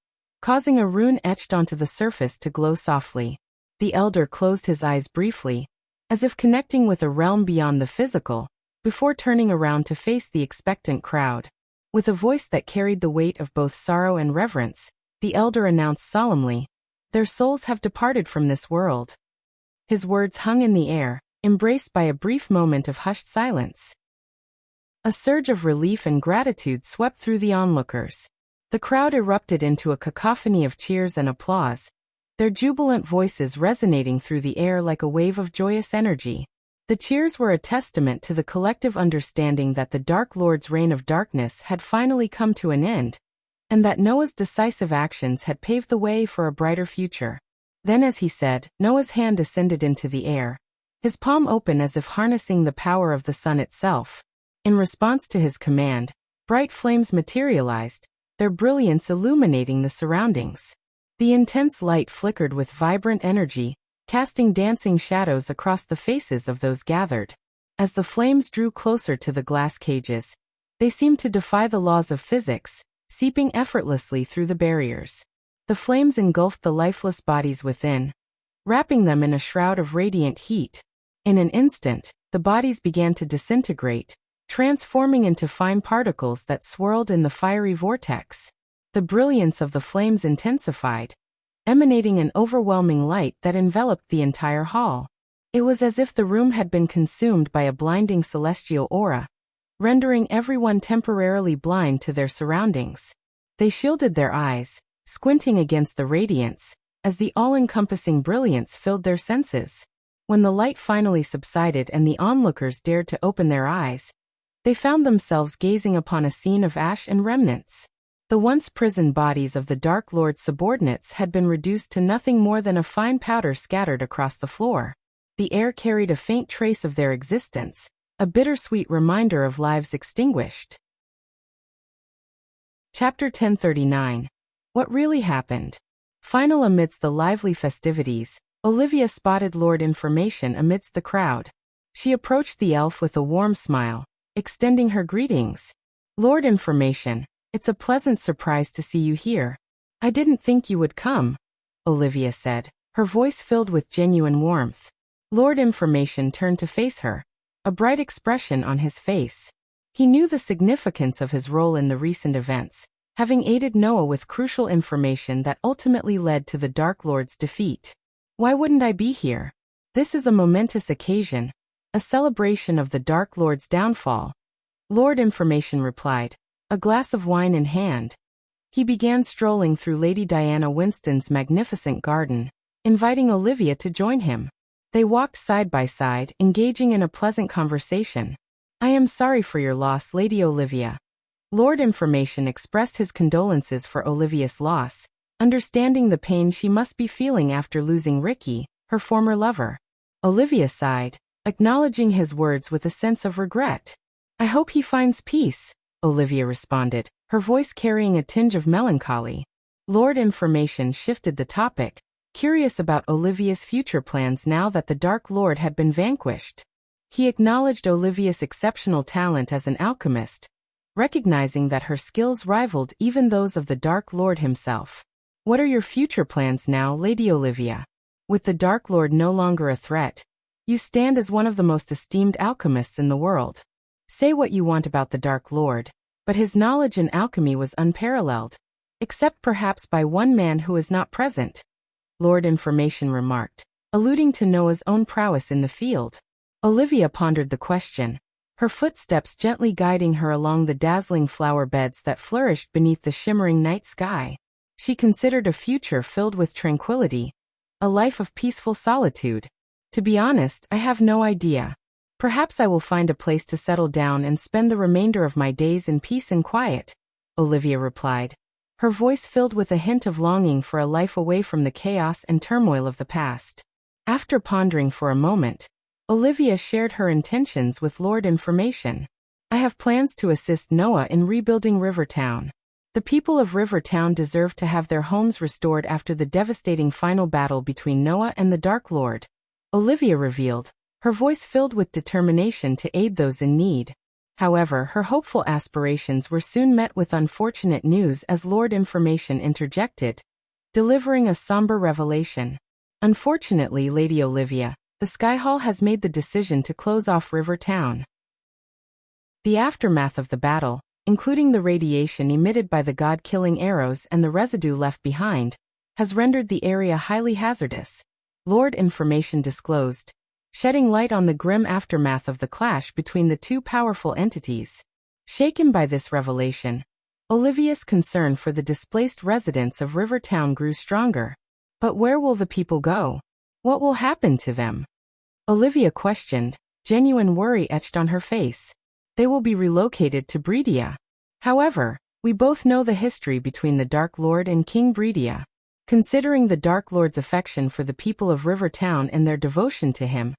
causing a rune etched onto the surface to glow softly. The elder closed his eyes briefly, as if connecting with a realm beyond the physical, before turning around to face the expectant crowd. With a voice that carried the weight of both sorrow and reverence, the elder announced solemnly, "Their souls have departed from this world." His words hung in the air, embraced by a brief moment of hushed silence. A surge of relief and gratitude swept through the onlookers. The crowd erupted into a cacophony of cheers and applause, their jubilant voices resonating through the air like a wave of joyous energy. The cheers were a testament to the collective understanding that the Dark Lord's reign of darkness had finally come to an end, and that Noah's decisive actions had paved the way for a brighter future. Then, as he said, Noah's hand ascended into the air, his palm open as if harnessing the power of the sun itself. In response to his command, bright flames materialized, their brilliance illuminating the surroundings. The intense light flickered with vibrant energy, casting dancing shadows across the faces of those gathered. As the flames drew closer to the glass cages, they seemed to defy the laws of physics, seeping effortlessly through the barriers. The flames engulfed the lifeless bodies within, wrapping them in a shroud of radiant heat. In an instant, the bodies began to disintegrate, transforming into fine particles that swirled in the fiery vortex. The brilliance of the flames intensified, emanating an overwhelming light that enveloped the entire hall. It was as if the room had been consumed by a blinding celestial aura, rendering everyone temporarily blind to their surroundings. They shielded their eyes, squinting against the radiance, as the all-encompassing brilliance filled their senses. When the light finally subsided and the onlookers dared to open their eyes, they found themselves gazing upon a scene of ash and remnants. The once prisoned bodies of the Dark Lord's subordinates had been reduced to nothing more than a fine powder scattered across the floor. The air carried a faint trace of their existence, a bittersweet reminder of lives extinguished. Chapter 1039. What really happened? Final. Amidst the lively festivities, Olivia spotted Lord Information amidst the crowd. She approached the elf with a warm smile, extending her greetings. "Lord Information, it's a pleasant surprise to see you here. I didn't think you would come," Olivia said, her voice filled with genuine warmth. Lord Information turned to face her, a bright expression on his face. He knew the significance of his role in the recent events, having aided Noah with crucial information that ultimately led to the Dark Lord's defeat. "Why wouldn't I be here? This is a momentous occasion, a celebration of the Dark Lord's downfall," Lord Information replied, a glass of wine in hand. He began strolling through Lady Diana Winston's magnificent garden, inviting Olivia to join him. They walked side by side, engaging in a pleasant conversation. "I am sorry for your loss, Lady Olivia." Lord Information expressed his condolences for Olivia's loss, understanding the pain she must be feeling after losing Ricky, her former lover. Olivia sighed, acknowledging his words with a sense of regret. "I hope he finds peace," Olivia responded, her voice carrying a tinge of melancholy. Lord Information shifted the topic, curious about Olivia's future plans now that the Dark Lord had been vanquished. He acknowledged Olivia's exceptional talent as an alchemist, recognizing that her skills rivaled even those of the Dark Lord himself. "What are your future plans now, Lady Olivia? With the Dark Lord no longer a threat, you stand as one of the most esteemed alchemists in the world. Say what you want about the Dark Lord, but his knowledge in alchemy was unparalleled, except perhaps by one man who is not present," Lord Information remarked, alluding to Noah's own prowess in the field. Olivia pondered the question, her footsteps gently guiding her along the dazzling flower beds that flourished beneath the shimmering night sky. She considered a future filled with tranquility, a life of peaceful solitude. "To be honest, I have no idea. Perhaps I will find a place to settle down and spend the remainder of my days in peace and quiet," Olivia replied, her voice filled with a hint of longing for a life away from the chaos and turmoil of the past. After pondering for a moment, Olivia shared her intentions with Lord Information. "I have plans to assist Noah in rebuilding Rivertown. The people of Rivertown deserve to have their homes restored after the devastating final battle between Noah and the Dark Lord," Olivia revealed, her voice filled with determination to aid those in need. However, her hopeful aspirations were soon met with unfortunate news as Lord Information interjected, delivering a somber revelation. Unfortunately, Lady Olivia, the Sky Hall has made the decision to close off River Town. The aftermath of the battle, including the radiation emitted by the god-killing arrows and the residue left behind, has rendered the area highly hazardous, Lord Information disclosed, shedding light on the grim aftermath of the clash between the two powerful entities. Shaken by this revelation, Olivia's concern for the displaced residents of River Town grew stronger. But where will the people go? What will happen to them? Olivia questioned, genuine worry etched on her face. They will be relocated to Breedia. However, we both know the history between the Dark Lord and King Breedia. Considering the Dark Lord's affection for the people of River Town and their devotion to him,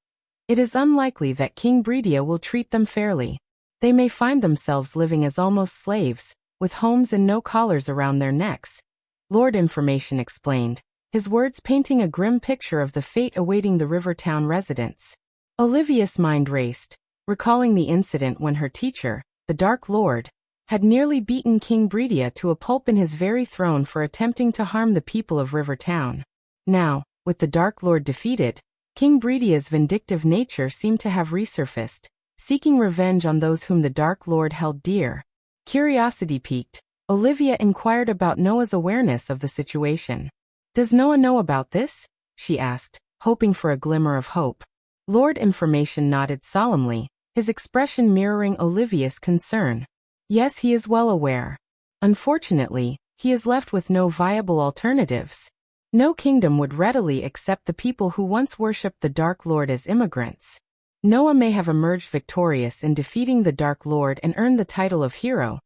it is unlikely that King Breedia will treat them fairly. They may find themselves living as almost slaves, with homes and no collars around their necks, Lord Information explained, his words painting a grim picture of the fate awaiting the River Town residents. Olivia's mind raced, recalling the incident when her teacher, the Dark Lord, had nearly beaten King Breedia to a pulp in his very throne for attempting to harm the people of River Town. Now, with the Dark Lord defeated, King Breedia's vindictive nature seemed to have resurfaced, seeking revenge on those whom the Dark Lord held dear. Curiosity piqued, Olivia inquired about Noah's awareness of the situation. "Does Noah know about this?" she asked, hoping for a glimmer of hope. Lord Information nodded solemnly, his expression mirroring Olivia's concern. Yes, he is well aware. Unfortunately, he is left with no viable alternatives. No kingdom would readily accept the people who once worshipped the Dark Lord as immigrants. Noah may have emerged victorious in defeating the Dark Lord and earned the title of hero,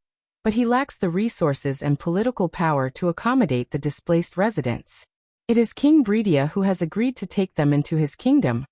but he lacks the resources and political power to accommodate the displaced residents. It is King Breedia who has agreed to take them into his kingdom,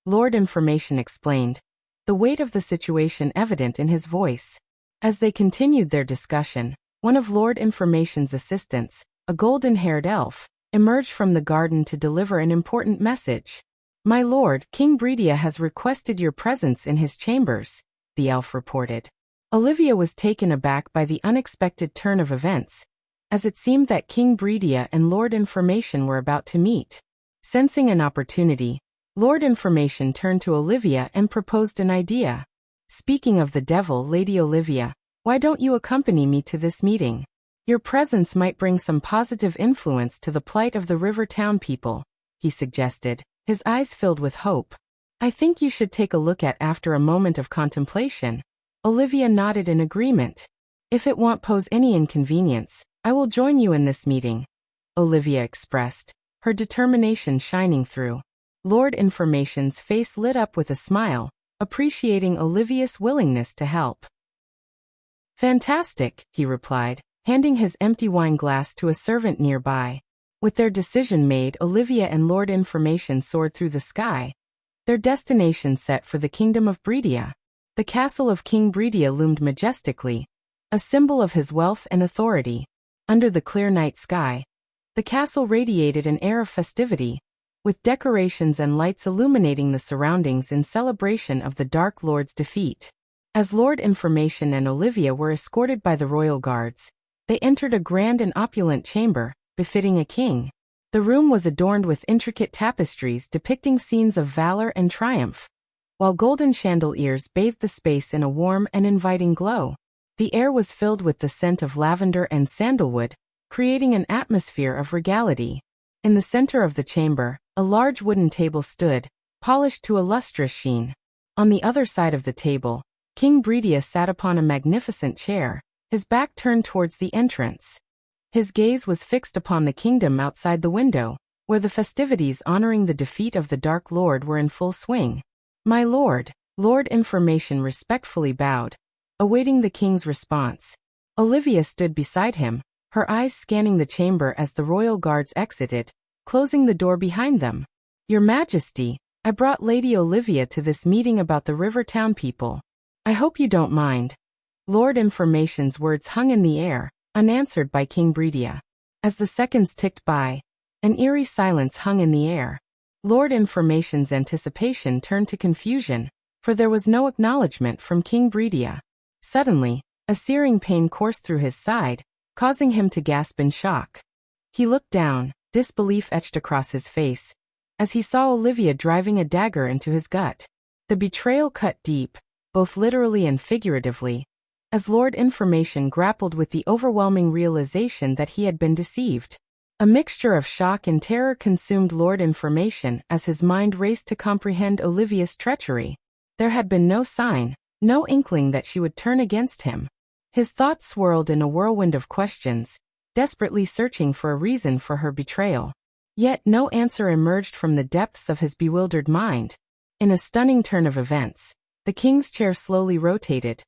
Lord Information explained, the weight of the situation evident in his voice. As they continued their discussion, one of Lord Information's assistants, a golden-haired elf, emerged from the garden to deliver an important message. "My lord, King Breedia has requested your presence in his chambers," the elf reported. Olivia was taken aback by the unexpected turn of events, as it seemed that King Breedia and Lord Information were about to meet. Sensing an opportunity, Lord Information turned to Olivia and proposed an idea. "Speaking of the devil, Lady Olivia, why don't you accompany me to this meeting? Your presence might bring some positive influence to the plight of the River Town people," he suggested, his eyes filled with hope. "I think you should take a look at." After a moment of contemplation, Olivia nodded in agreement. "If it won't pose any inconvenience, I will join you in this meeting," Olivia expressed, her determination shining through. Lord Information's face lit up with a smile, appreciating Olivia's willingness to help. "Fantastic," he replied, handing his empty wine glass to a servant nearby. With their decision made, Olivia and Lord Information soared through the sky, their destination set for the kingdom of Breedia. The castle of King Breedia loomed majestically, a symbol of his wealth and authority. Under the clear night sky, the castle radiated an air of festivity, with decorations and lights illuminating the surroundings in celebration of the Dark Lord's defeat. As Lord Information and Olivia were escorted by the royal guards, they entered a grand and opulent chamber, befitting a king. The room was adorned with intricate tapestries depicting scenes of valor and triumph, while golden chandeliers bathed the space in a warm and inviting glow. The air was filled with the scent of lavender and sandalwood, creating an atmosphere of regality. In the center of the chamber, a large wooden table stood, polished to a lustrous sheen. On the other side of the table, King Breedia sat upon a magnificent chair, his back turned towards the entrance. His gaze was fixed upon the kingdom outside the window, where the festivities honoring the defeat of the Dark Lord were in full swing. "My lord," Lord Information respectfully bowed, awaiting the king's response. Olivia stood beside him, her eyes scanning the chamber as the royal guards exited, closing the door behind them. "Your Majesty, I brought Lady Olivia to this meeting about the River Town people. I hope you don't mind." Lord Information's words hung in the air, unanswered by King Breedia. As the seconds ticked by, an eerie silence hung in the air. Lord Information's anticipation turned to confusion, for there was no acknowledgement from King Breedia. Suddenly, a searing pain coursed through his side, causing him to gasp in shock. He looked down, disbelief etched across his face, as he saw Olivia driving a dagger into his gut. The betrayal cut deep, both literally and figuratively, as Lord Information grappled with the overwhelming realization that he had been deceived. A mixture of shock and terror consumed Lord Information as his mind raced to comprehend Olivia's treachery. There had been no sign, no inkling that she would turn against him. His thoughts swirled in a whirlwind of questions, desperately searching for a reason for her betrayal. Yet no answer emerged from the depths of his bewildered mind. In a stunning turn of events, the king's chair slowly rotated,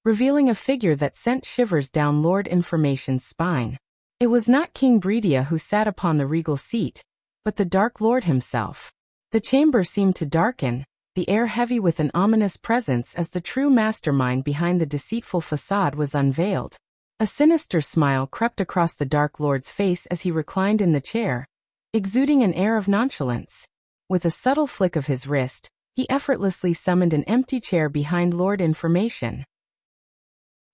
revealing a figure that sent shivers down Lord Information's spine. It was not King Breedia who sat upon the regal seat, but the Dark Lord himself. The chamber seemed to darken, the air heavy with an ominous presence as the true mastermind behind the deceitful facade was unveiled. A sinister smile crept across the Dark Lord's face as he reclined in the chair, exuding an air of nonchalance. With a subtle flick of his wrist, he effortlessly summoned an empty chair behind Lord Information.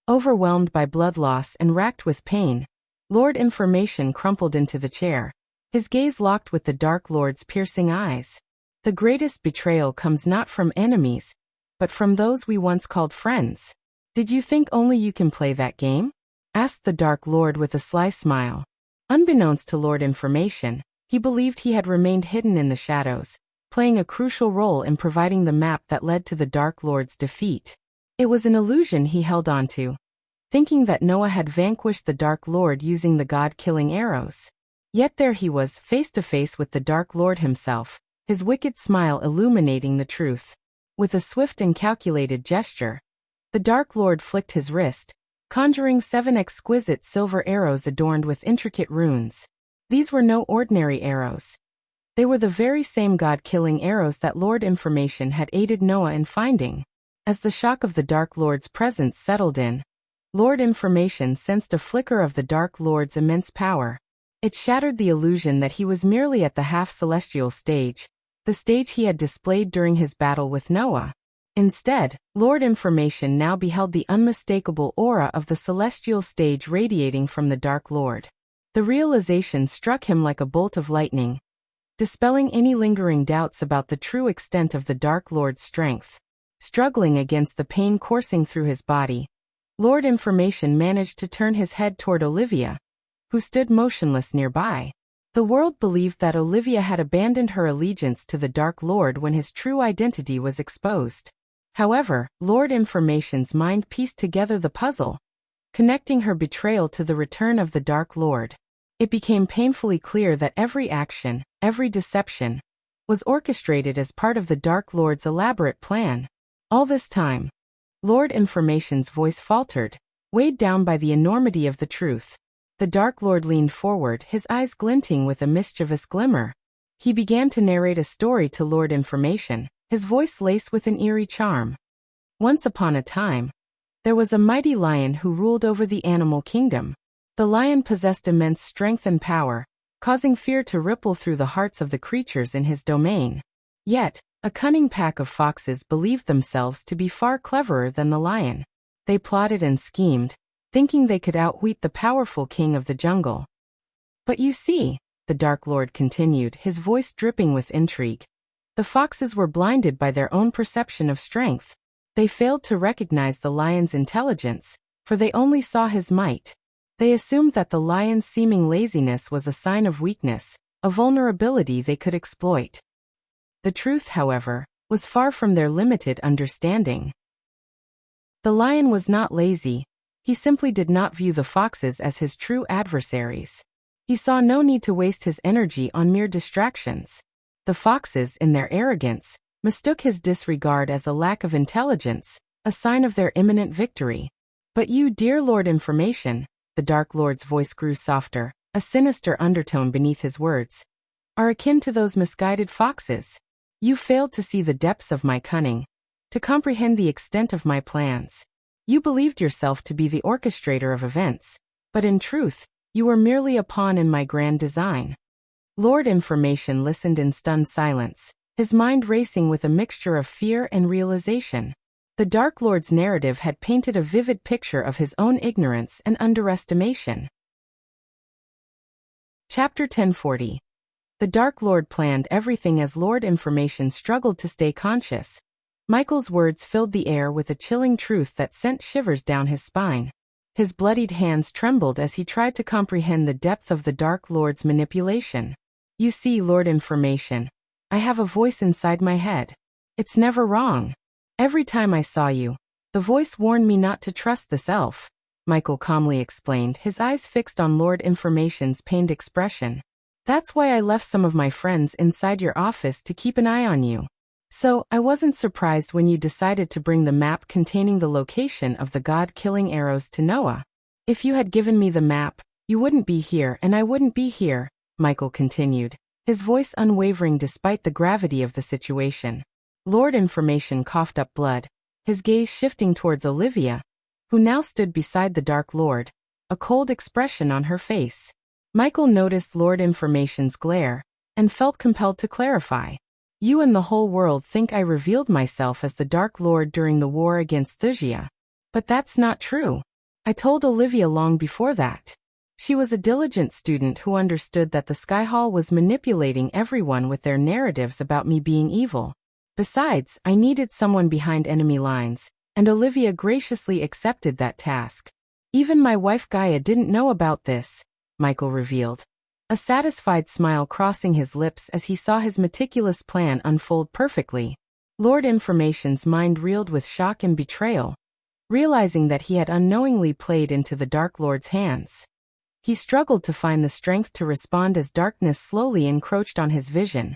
Overwhelmed by blood loss and racked with pain, Lord Information crumpled into the chair, his gaze locked with the Dark Lord's piercing eyes. The greatest betrayal comes not from enemies, but from those we once called friends. Did you think only you can play that game? Asked the Dark Lord with a sly smile. Unbeknownst to Lord Information, he believed he had remained hidden in the shadows, playing a crucial role in providing the map that led to the Dark Lord's defeat. It was an illusion he held on to, thinking that Noah had vanquished the Dark Lord using the god-killing arrows. Yet there he was, face to face with the Dark Lord himself, his wicked smile illuminating the truth. With a swift and calculated gesture, the Dark Lord flicked his wrist, conjuring 7 exquisite silver arrows adorned with intricate runes. These were no ordinary arrows. They were the very same god-killing arrows that Lord Information had aided Noah in finding. As the shock of the Dark Lord's presence settled in, Lord Information sensed a flicker of the Dark Lord's immense power. It shattered the illusion that he was merely at the half-celestial stage, the stage he had displayed during his battle with Noah. Instead, Lord Information now beheld the unmistakable aura of the celestial stage radiating from the Dark Lord. The realization struck him like a bolt of lightning, dispelling any lingering doubts about the true extent of the Dark Lord's strength. Struggling against the pain coursing through his body, Lord Information managed to turn his head toward Olivia, who stood motionless nearby. The world believed that Olivia had abandoned her allegiance to the Dark Lord when his true identity was exposed. However, Lord Information's mind pieced together the puzzle, connecting her betrayal to the return of the Dark Lord. It became painfully clear that every action, every deception, was orchestrated as part of the Dark Lord's elaborate plan. All this time, Lord Information's voice faltered, weighed down by the enormity of the truth. The Dark Lord leaned forward, his eyes glinting with a mischievous glimmer. He began to narrate a story to Lord Information, his voice laced with an eerie charm. Once upon a time, there was a mighty lion who ruled over the animal kingdom. The lion possessed immense strength and power, causing fear to ripple through the hearts of the creatures in his domain. Yet, a cunning pack of foxes believed themselves to be far cleverer than the lion. They plotted and schemed, thinking they could outwit the powerful king of the jungle. But you see, the Dark Lord continued, his voice dripping with intrigue, the foxes were blinded by their own perception of strength. They failed to recognize the lion's intelligence, for they only saw his might. They assumed that the lion's seeming laziness was a sign of weakness, a vulnerability they could exploit. The truth, however, was far from their limited understanding. The lion was not lazy. He simply did not view the foxes as his true adversaries. He saw no need to waste his energy on mere distractions. The foxes, in their arrogance, mistook his disregard as a lack of intelligence, a sign of their imminent victory. But you, dear Lord Information, the Dark Lord's voice grew softer, a sinister undertone beneath his words, are akin to those misguided foxes. You failed to see the depths of my cunning, to comprehend the extent of my plans. You believed yourself to be the orchestrator of events, but in truth, you were merely a pawn in my grand design. Lord Information listened in stunned silence, his mind racing with a mixture of fear and realization. The Dark Lord's narrative had painted a vivid picture of his own ignorance and underestimation. Chapter 1040. The Dark Lord planned everything as Lord Information struggled to stay conscious. Michael's words filled the air with a chilling truth that sent shivers down his spine. His bloodied hands trembled as he tried to comprehend the depth of the Dark Lord's manipulation. You see, Lord Information, I have a voice inside my head. It's never wrong. Every time I saw you, the voice warned me not to trust this elf, Michael calmly explained, his eyes fixed on Lord Information's pained expression. That's why I left some of my friends inside your office to keep an eye on you. So, I wasn't surprised when you decided to bring the map containing the location of the god-killing arrows to Noah. If you had given me the map, you wouldn't be here and I wouldn't be here, Michael continued, his voice unwavering despite the gravity of the situation. Lord Information coughed up blood, his gaze shifting towards Olivia, who now stood beside the Dark Lord, a cold expression on her face. Michael noticed Lord Information's glare, and felt compelled to clarify. You and the whole world think I revealed myself as the Dark Lord during the war against Thusia. But that's not true. I told Olivia long before that. She was a diligent student who understood that the Skyhall was manipulating everyone with their narratives about me being evil. Besides, I needed someone behind enemy lines, and Olivia graciously accepted that task. Even my wife Gaia didn't know about this, Michael revealed, a satisfied smile crossing his lips as he saw his meticulous plan unfold perfectly. Lord Information's mind reeled with shock and betrayal, realizing that he had unknowingly played into the Dark Lord's hands. He struggled to find the strength to respond as darkness slowly encroached on his vision,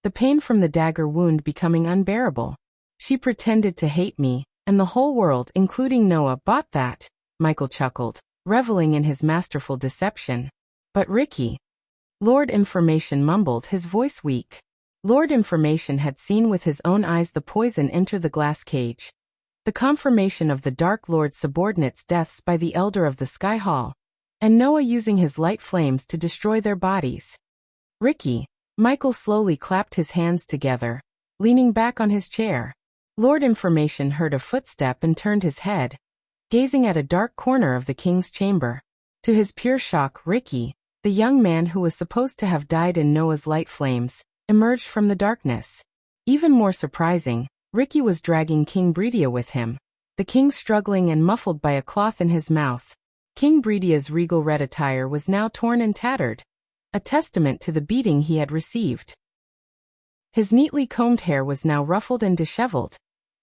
the pain from the dagger wound becoming unbearable. She pretended to hate me, and the whole world, including Noah, bought that, Michael chuckled, reveling in his masterful deception. But Ricky, Lord Information mumbled, his voice weak. Lord Information had seen with his own eyes the poison enter the glass cage. The confirmation of the Dark Lord's subordinates' deaths by the Elder of the Sky Hall, and Noah using his light flames to destroy their bodies. Ricky, Michael slowly clapped his hands together, leaning back on his chair. Lord Information heard a footstep and turned his head, gazing at a dark corner of the king's chamber. To his pure shock, Ricky, the young man who was supposed to have died in Noah's light flames, emerged from the darkness. Even more surprising, Ricky was dragging King Breedia with him, the king struggling and muffled by a cloth in his mouth. King Breedia's regal red attire was now torn and tattered, a testament to the beating he had received. His neatly combed hair was now ruffled and disheveled,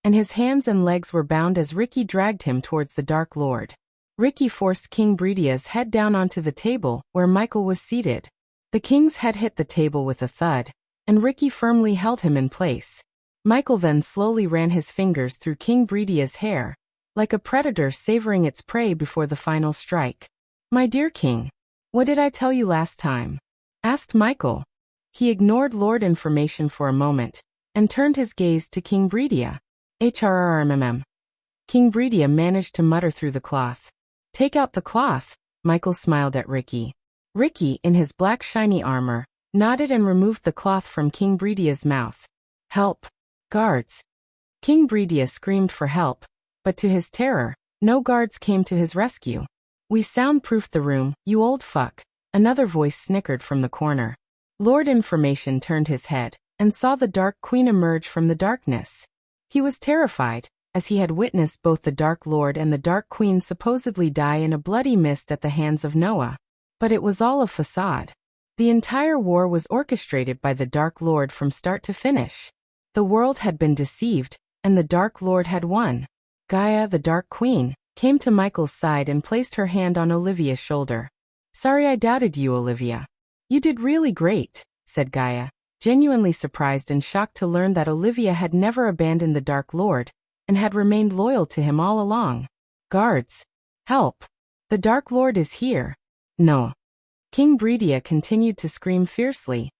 and his hands and legs were bound as Ricky dragged him towards the Dark Lord. Ricky forced King Breedia's head down onto the table where Michael was seated. The king's head hit the table with a thud, and Ricky firmly held him in place. Michael then slowly ran his fingers through King Breedia's hair, like a predator savoring its prey before the final strike. My dear king, what did I tell you last time? Asked Michael. He ignored Lord Information for a moment, and turned his gaze to King Breedia. HRRMMM. King Breedia managed to mutter through the cloth. Take out the cloth, Michael smiled at Ricky. Ricky, in his black shiny armor, nodded and removed the cloth from King Breedia's mouth. Help! Guards! King Breedia screamed for help, but to his terror, no guards came to his rescue. We soundproofed the room, you old fuck, another voice snickered from the corner. Lord Information turned his head, and saw the Dark Queen emerge from the darkness. He was terrified, as he had witnessed both the Dark Lord and the Dark Queen supposedly die in a bloody mist at the hands of Noah. But it was all a facade. The entire war was orchestrated by the Dark Lord from start to finish. The world had been deceived, and the Dark Lord had won. Gaia, the Dark Queen, came to Michael's side and placed her hand on Olivia's shoulder. Sorry I doubted you, Olivia. You did really great, said Gaia, genuinely surprised and shocked to learn that Olivia had never abandoned the Dark Lord, and had remained loyal to him all along. Guards! Help! The Dark Lord is here. No. King Breedia continued to scream fiercely,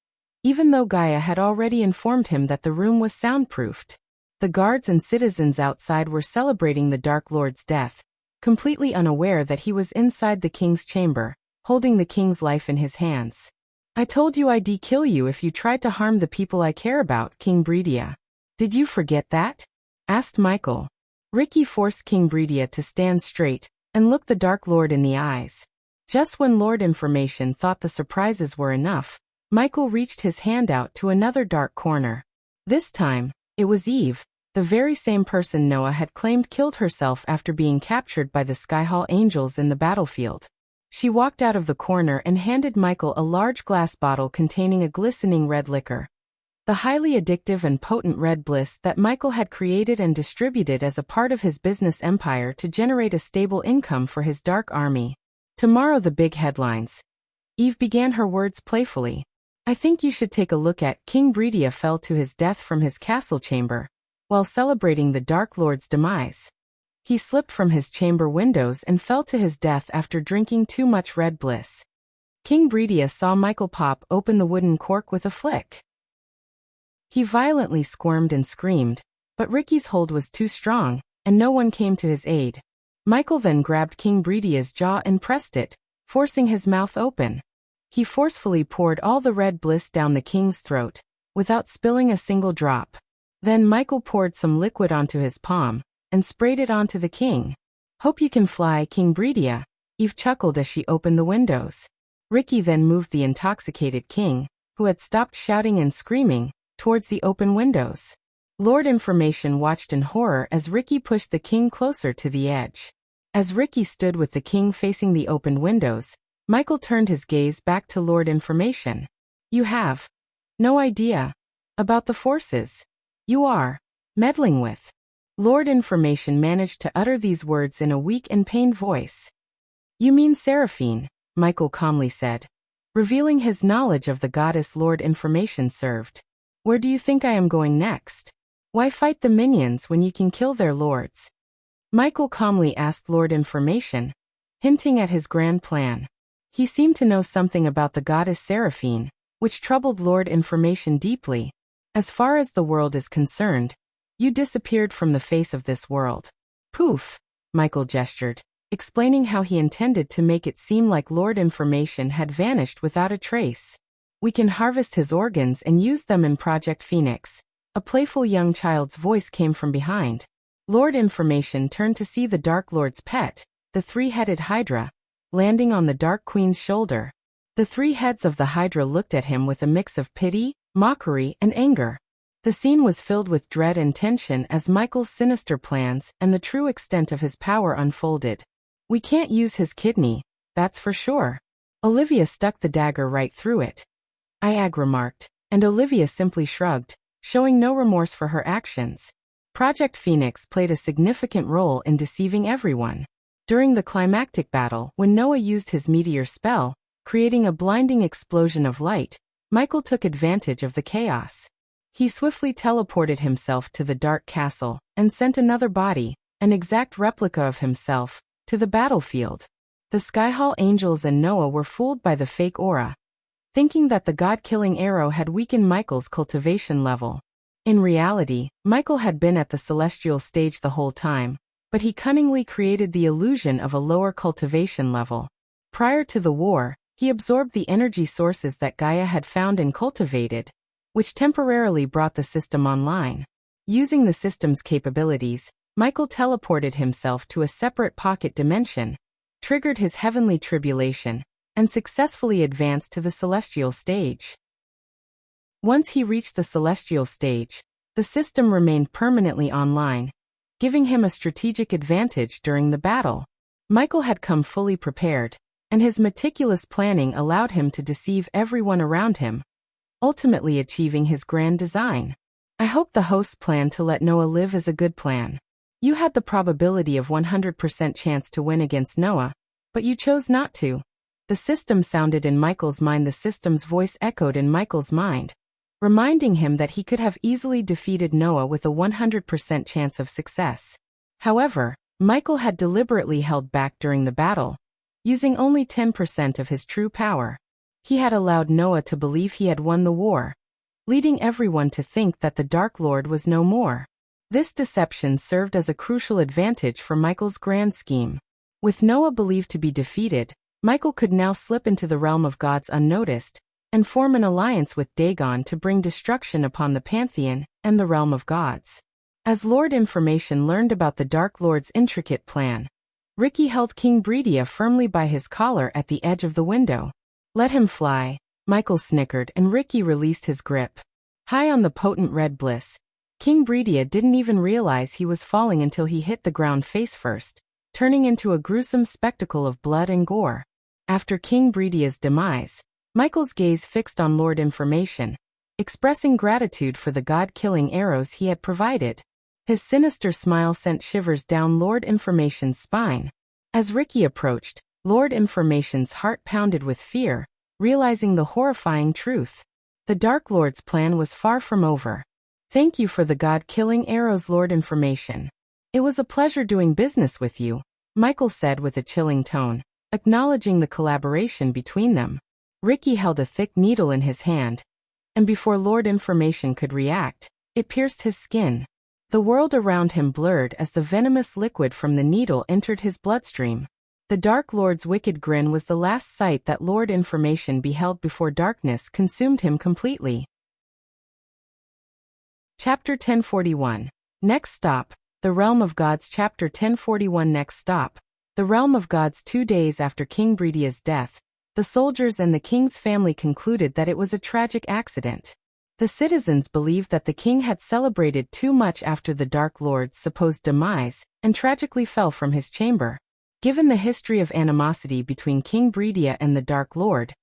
even though Gaia had already informed him that the room was soundproofed. The guards and citizens outside were celebrating the Dark Lord's death, completely unaware that he was inside the king's chamber, holding the king's life in his hands. I told you I'd kill you if you tried to harm the people I care about, King Breedia. Did you forget that? Asked Michael. Ricky forced King Bredia to stand straight and look the Dark Lord in the eyes. Just when Lord Information thought the surprises were enough, Michael reached his hand out to another dark corner. This time, it was Eve, the very same person Noah had claimed killed herself after being captured by the Skyhall Angels in the battlefield. She walked out of the corner and handed Michael a large glass bottle containing a glistening red liquor. The highly addictive and potent red bliss that Michael had created and distributed as a part of his business empire to generate a stable income for his dark army. Tomorrow the big headlines. Eve began her words playfully. I think you should take a look at King Bredia fell to his death from his castle chamber, while celebrating the Dark Lord's demise. He slipped from his chamber windows and fell to his death after drinking too much red bliss. King Bredia saw Michael pop open the wooden cork with a flick. He violently squirmed and screamed, but Ricky's hold was too strong, and no one came to his aid. Michael then grabbed King Bredia's jaw and pressed it, forcing his mouth open. He forcefully poured all the red bliss down the king's throat, without spilling a single drop. Then Michael poured some liquid onto his palm, and sprayed it onto the king. Hope you can fly, King Bredia, Eve chuckled as she opened the windows. Ricky then moved the intoxicated king, who had stopped shouting and screaming, towards the open windows. Lord Information watched in horror as Ricky pushed the king closer to the edge. As Ricky stood with the king facing the opened windows, Michael turned his gaze back to Lord Information. You have no idea about the forces you are meddling with. Lord Information managed to utter these words in a weak and pained voice. You mean Seraphine, Michael calmly said, revealing his knowledge of the goddess Lord Information served. Where do you think I am going next? Why fight the minions when you can kill their lords? Michael calmly asked Lord Information, hinting at his grand plan. He seemed to know something about the goddess Seraphine, which troubled Lord Information deeply. As far as the world is concerned, you disappeared from the face of this world. Poof, Michael gestured, explaining how he intended to make it seem like Lord Information had vanished without a trace. We can harvest his organs and use them in Project Phoenix. A playful young child's voice came from behind. Lord Information turned to see the Dark Lord's pet, the three-headed Hydra, landing on the Dark Queen's shoulder. The three heads of the Hydra looked at him with a mix of pity, mockery, and anger. The scene was filled with dread and tension as Michael's sinister plans and the true extent of his power unfolded. We can't use his kidney, that's for sure. Olivia stuck the dagger right through it. Iag remarked, and Olivia simply shrugged, showing no remorse for her actions. Project Phoenix played a significant role in deceiving everyone. During the climactic battle, when Noah used his meteor spell, creating a blinding explosion of light, Michael took advantage of the chaos. He swiftly teleported himself to the Dark Castle and sent another body, an exact replica of himself, to the battlefield. The Skyhall Angels and Noah were fooled by the fake aura, thinking that the god-killing arrow had weakened Michael's cultivation level. In reality, Michael had been at the celestial stage the whole time, but he cunningly created the illusion of a lower cultivation level. Prior to the war, he absorbed the energy sources that Gaia had found and cultivated, which temporarily brought the system online. Using the system's capabilities, Michael teleported himself to a separate pocket dimension, triggered his heavenly tribulation, and successfully advanced to the celestial stage. Once he reached the celestial stage, the system remained permanently online, giving him a strategic advantage during the battle. Michael had come fully prepared, and his meticulous planning allowed him to deceive everyone around him, ultimately achieving his grand design. I hope the host's plan to let Noah live is a good plan. You had the probability of 100% chance to win against Noah, but you chose not to. The system sounded in Michael's mind. The system's voice echoed in Michael's mind, reminding him that he could have easily defeated Noah with a 100% chance of success. However, Michael had deliberately held back during the battle, using only 10% of his true power. He had allowed Noah to believe he had won the war, leading everyone to think that the Dark Lord was no more. This deception served as a crucial advantage for Michael's grand scheme. With Noah believed to be defeated, Michael could now slip into the realm of gods unnoticed, and form an alliance with Dagon to bring destruction upon the pantheon and the realm of gods. As Lord Information learned about the Dark Lord's intricate plan, Ricky held King Breedia firmly by his collar at the edge of the window. "Let him fly," Michael snickered, and Ricky released his grip. High on the potent red bliss, King Breedia didn't even realize he was falling until he hit the ground face first, turning into a gruesome spectacle of blood and gore. After King Breedia's demise, Michael's gaze fixed on Lord Information, expressing gratitude for the god-killing arrows he had provided. His sinister smile sent shivers down Lord Information's spine. As Ricky approached, Lord Information's heart pounded with fear, realizing the horrifying truth. The Dark Lord's plan was far from over. "Thank you for the god-killing arrows, Lord Information. It was a pleasure doing business with you," Michael said with a chilling tone, acknowledging the collaboration between them. Ricky held a thick needle in his hand, and before Lord Information could react, it pierced his skin. The world around him blurred as the venomous liquid from the needle entered his bloodstream. The Dark Lord's wicked grin was the last sight that Lord Information beheld before darkness consumed him completely. Chapter 1041. Next Stop, The Realm of Gods. Chapter 1041. Next Stop, The Realm of Gods. 2 days after King Breedia's death, the soldiers and the king's family concluded that it was a tragic accident. The citizens believed that the king had celebrated too much after the Dark Lord's supposed demise, and tragically fell from his chamber. Given the history of animosity between King Breedia and the Dark Lord,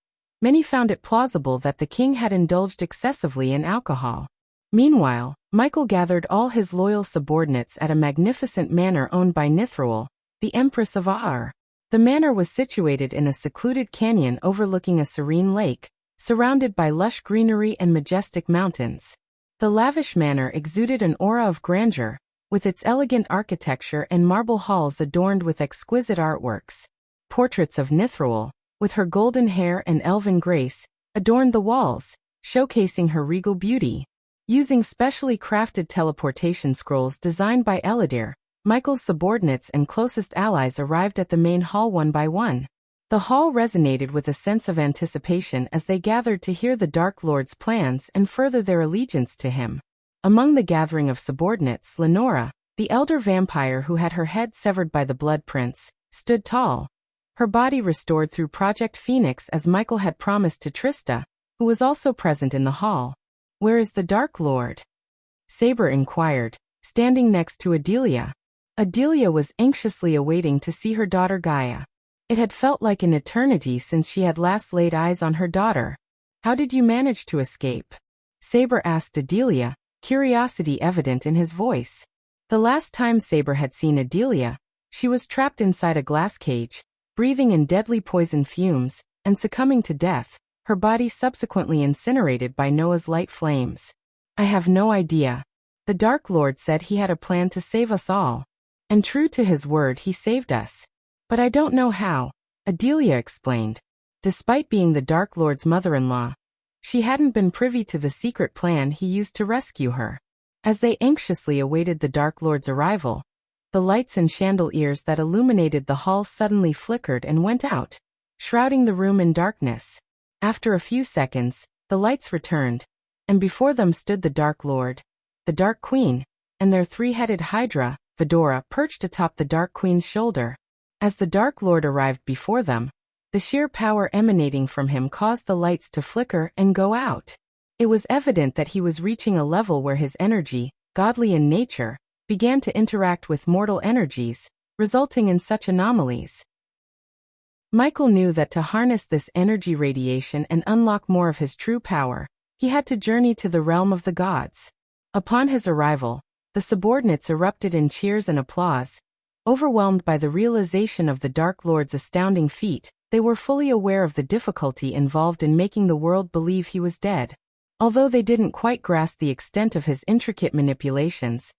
many found it plausible that the king had indulged excessively in alcohol. Meanwhile, Michael gathered all his loyal subordinates at a magnificent manor owned by Nithruel, the Empress of Aar. The manor was situated in a secluded canyon overlooking a serene lake, surrounded by lush greenery and majestic mountains. The lavish manor exuded an aura of grandeur, with its elegant architecture and marble halls adorned with exquisite artworks. Portraits of Nithruel, with her golden hair and elven grace, adorned the walls, showcasing her regal beauty. Using specially crafted teleportation scrolls designed by Eladir, Michael's subordinates and closest allies arrived at the main hall one by one. The hall resonated with a sense of anticipation as they gathered to hear the Dark Lord's plans and further their allegiance to him. Among the gathering of subordinates, Lenora, the elder vampire who had her head severed by the Blood Prince, stood tall. Her body restored through Project Phoenix as Michael had promised to Trista, who was also present in the hall. "Where is the Dark Lord?" Saber inquired, standing next to Adelia. Adelia was anxiously awaiting to see her daughter Gaia. It had felt like an eternity since she had last laid eyes on her daughter. "How did you manage to escape?" Saber asked Adelia, curiosity evident in his voice. The last time Saber had seen Adelia, she was trapped inside a glass cage, breathing in deadly poison fumes, and succumbing to death, her body subsequently incinerated by Noah's light flames. "I have no idea. The Dark Lord said he had a plan to save us all. And true to his word, he saved us. But I don't know how," Adelia explained. Despite being the Dark Lord's mother-in-law, she hadn't been privy to the secret plan he used to rescue her. As they anxiously awaited the Dark Lord's arrival, the lights and chandeliers that illuminated the hall suddenly flickered and went out, shrouding the room in darkness. After a few seconds, the lights returned, and before them stood the Dark Lord, the Dark Queen, and their three-headed Hydra, Fedora, perched atop the Dark Queen's shoulder. As the Dark Lord arrived before them, the sheer power emanating from him caused the lights to flicker and go out. It was evident that he was reaching a level where his energy, godly in nature, began to interact with mortal energies, resulting in such anomalies. Michael knew that to harness this energy radiation and unlock more of his true power, he had to journey to the realm of the gods. Upon his arrival, the subordinates erupted in cheers and applause. Overwhelmed by the realization of the Dark Lord's astounding feat, they were fully aware of the difficulty involved in making the world believe he was dead. Although they didn't quite grasp the extent of his intricate manipulations,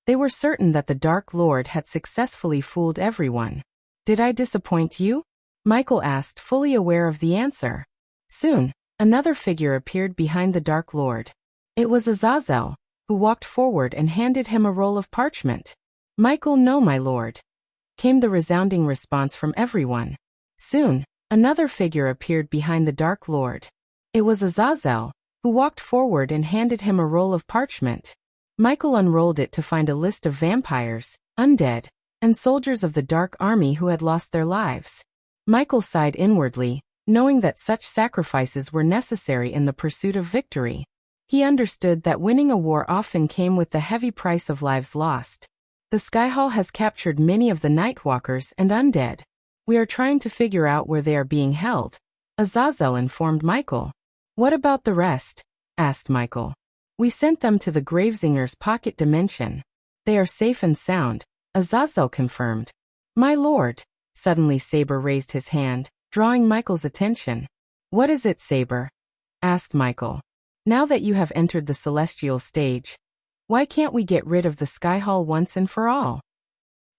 they were certain that the Dark Lord had successfully fooled everyone. "Did I disappoint you?" Michael asked, fully aware of the answer. Soon, another figure appeared behind the Dark Lord. It was Azazel, who walked forward and handed him a roll of parchment. "Michael, no, my lord," came the resounding response from everyone. Soon, another figure appeared behind the Dark Lord. It was Azazel, who walked forward and handed him a roll of parchment. Michael unrolled it to find a list of vampires, undead, and soldiers of the Dark Army who had lost their lives. Michael sighed inwardly, knowing that such sacrifices were necessary in the pursuit of victory. He understood that winning a war often came with the heavy price of lives lost. The Skyhall has captured many of the Nightwalkers and undead. We are trying to figure out where they are being held, Azazel informed Michael. What about the rest? Asked Michael. We sent them to the Gravesinger's pocket dimension. They are safe and sound, Azazel confirmed. My lord. Suddenly Saber raised his hand, drawing Michael's attention. What is it, Saber? Asked Michael. Now that you have entered the celestial stage, why can't we get rid of the Skyhall once and for all?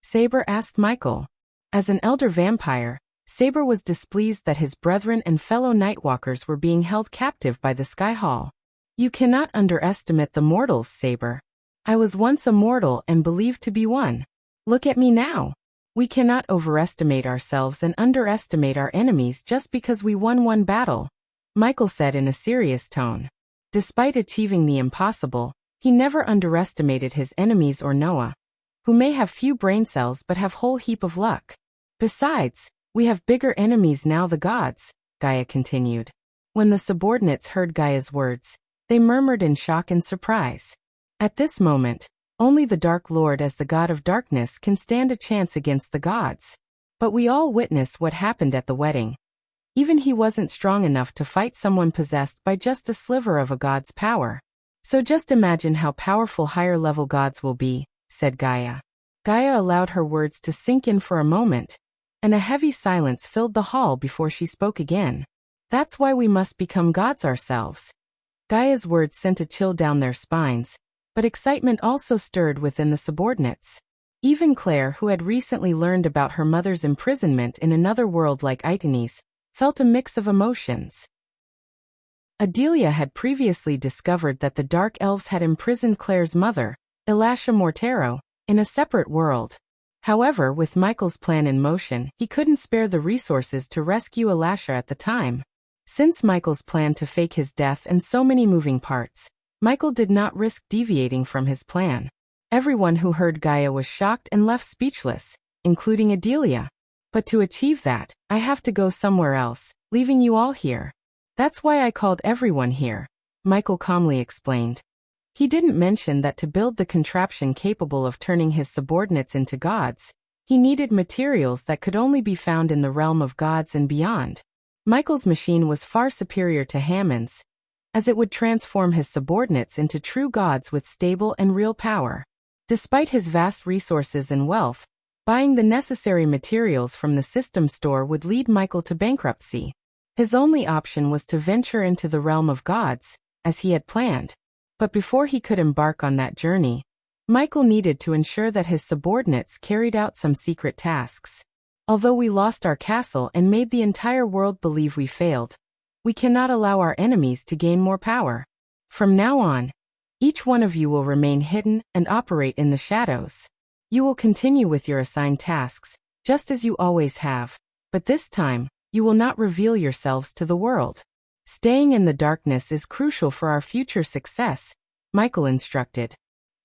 Saber asked Michael. As an elder vampire, Saber was displeased that his brethren and fellow Nightwalkers were being held captive by the Skyhall. You cannot underestimate the mortals, Saber. I was once a mortal and believed to be one. Look at me now. We cannot overestimate ourselves and underestimate our enemies just because we won one battle, Michael said in a serious tone. Despite achieving the impossible, he never underestimated his enemies or Noah, who may have few brain cells but have whole heap of luck. Besides, we have bigger enemies now, the gods, Gaia continued. When the subordinates heard Gaia's words, they murmured in shock and surprise. At this moment, only the Dark Lord as the God of Darkness can stand a chance against the gods. But we all witnessed what happened at the wedding. Even he wasn't strong enough to fight someone possessed by just a sliver of a god's power. So just imagine how powerful higher-level gods will be, said Gaia. Gaia allowed her words to sink in for a moment, and a heavy silence filled the hall before she spoke again. That's why we must become gods ourselves. Gaia's words sent a chill down their spines, but excitement also stirred within the subordinates. Even Claire, who had recently learned about her mother's imprisonment in another world like Itanes, felt a mix of emotions. Adelia had previously discovered that the Dark Elves had imprisoned Claire's mother, Elasha Mortero, in a separate world. However, with Michael's plan in motion, he couldn't spare the resources to rescue Elasha at the time. Since Michael's plan to fake his death and so many moving parts, Michael did not risk deviating from his plan. Everyone who heard Gaia was shocked and left speechless, including Adelia. But to achieve that, I have to go somewhere else, leaving you all here. That's why I called everyone here, Michael calmly explained. He didn't mention that to build the contraption capable of turning his subordinates into gods, he needed materials that could only be found in the realm of gods and beyond. Michael's machine was far superior to Hammond's, as it would transform his subordinates into true gods with stable and real power. Despite his vast resources and wealth, buying the necessary materials from the system store would lead Michael to bankruptcy. His only option was to venture into the realm of gods, as he had planned. But before he could embark on that journey, Michael needed to ensure that his subordinates carried out some secret tasks. Although we lost our castle and made the entire world believe we failed, we cannot allow our enemies to gain more power. From now on, each one of you will remain hidden and operate in the shadows. You will continue with your assigned tasks, just as you always have, but this time, you will not reveal yourselves to the world. Staying in the darkness is crucial for our future success, Michael instructed.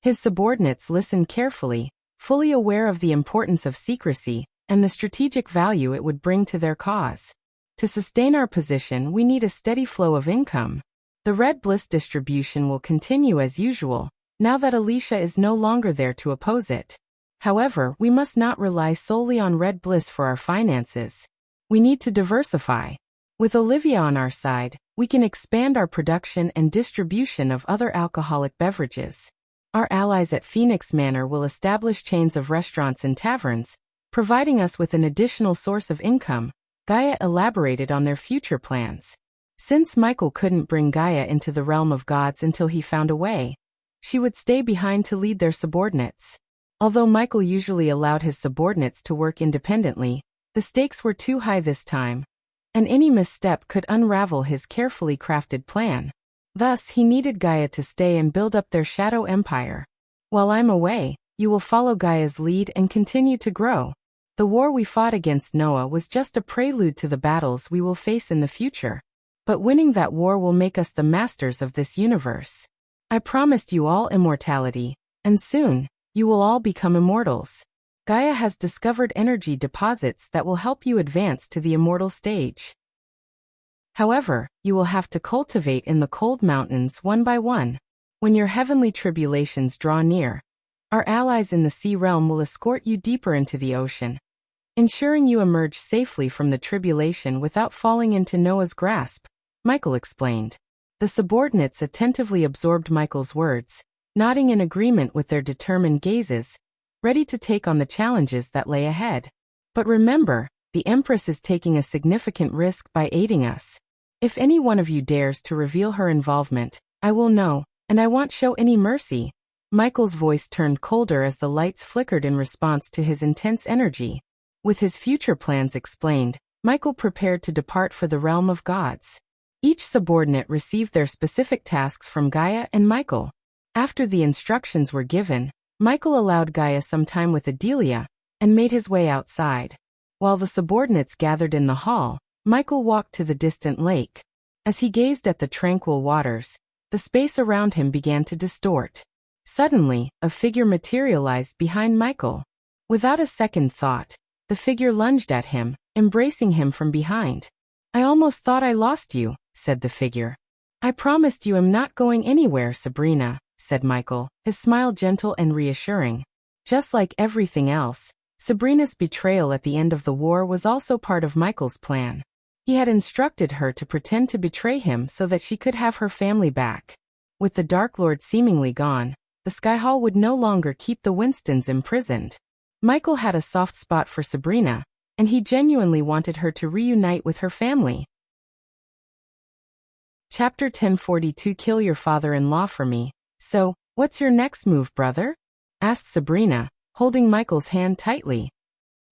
His subordinates listened carefully, fully aware of the importance of secrecy and the strategic value it would bring to their cause. To sustain our position, we need a steady flow of income. The Red Bliss distribution will continue as usual, now that Alicia is no longer there to oppose it. However, we must not rely solely on Red Bliss for our finances. We need to diversify. With Olivia on our side, we can expand our production and distribution of other alcoholic beverages. Our allies at Phoenix Manor will establish chains of restaurants and taverns, providing us with an additional source of income. Gaia elaborated on their future plans. Since Michael couldn't bring Gaia into the realm of gods until he found a way, she would stay behind to lead their subordinates. Although Michael usually allowed his subordinates to work independently, the stakes were too high this time, and any misstep could unravel his carefully crafted plan. Thus, he needed Gaia to stay and build up their shadow empire. While I'm away, you will follow Gaia's lead and continue to grow. The war we fought against Noah was just a prelude to the battles we will face in the future. But winning that war will make us the masters of this universe. I promised you all immortality, and soon, you will all become immortals. Gaia has discovered energy deposits that will help you advance to the immortal stage. However, you will have to cultivate in the cold mountains one by one. When your heavenly tribulations draw near, our allies in the sea realm will escort you deeper into the ocean, ensuring you emerge safely from the tribulation without falling into Noah's grasp, Michael explained. The subordinates attentively absorbed Michael's words, nodding in agreement with their determined gazes, ready to take on the challenges that lay ahead. But remember, the Empress is taking a significant risk by aiding us. If any one of you dares to reveal her involvement, I will know, and I won't show any mercy. Michael's voice turned colder as the lights flickered in response to his intense energy. With his future plans explained, Michael prepared to depart for the realm of gods. Each subordinate received their specific tasks from Gaia and Michael. After the instructions were given, Michael allowed Gaia some time with Adelia, and made his way outside. While the subordinates gathered in the hall, Michael walked to the distant lake. As he gazed at the tranquil waters, the space around him began to distort. Suddenly, a figure materialized behind Michael. Without a second thought, the figure lunged at him, embracing him from behind. I almost thought I lost you, said the figure. I promised you I'm not going anywhere, Sabrina, said Michael, his smile gentle and reassuring. Just like everything else, Sabrina's betrayal at the end of the war was also part of Michael's plan. He had instructed her to pretend to betray him so that she could have her family back. With the Dark Lord seemingly gone, the Sky Hall would no longer keep the Winstons imprisoned. Michael had a soft spot for Sabrina, and he genuinely wanted her to reunite with her family. Chapter 1042 Kill your father-in-law for me. So, what's your next move, brother? Asked Sabrina, holding Michael's hand tightly.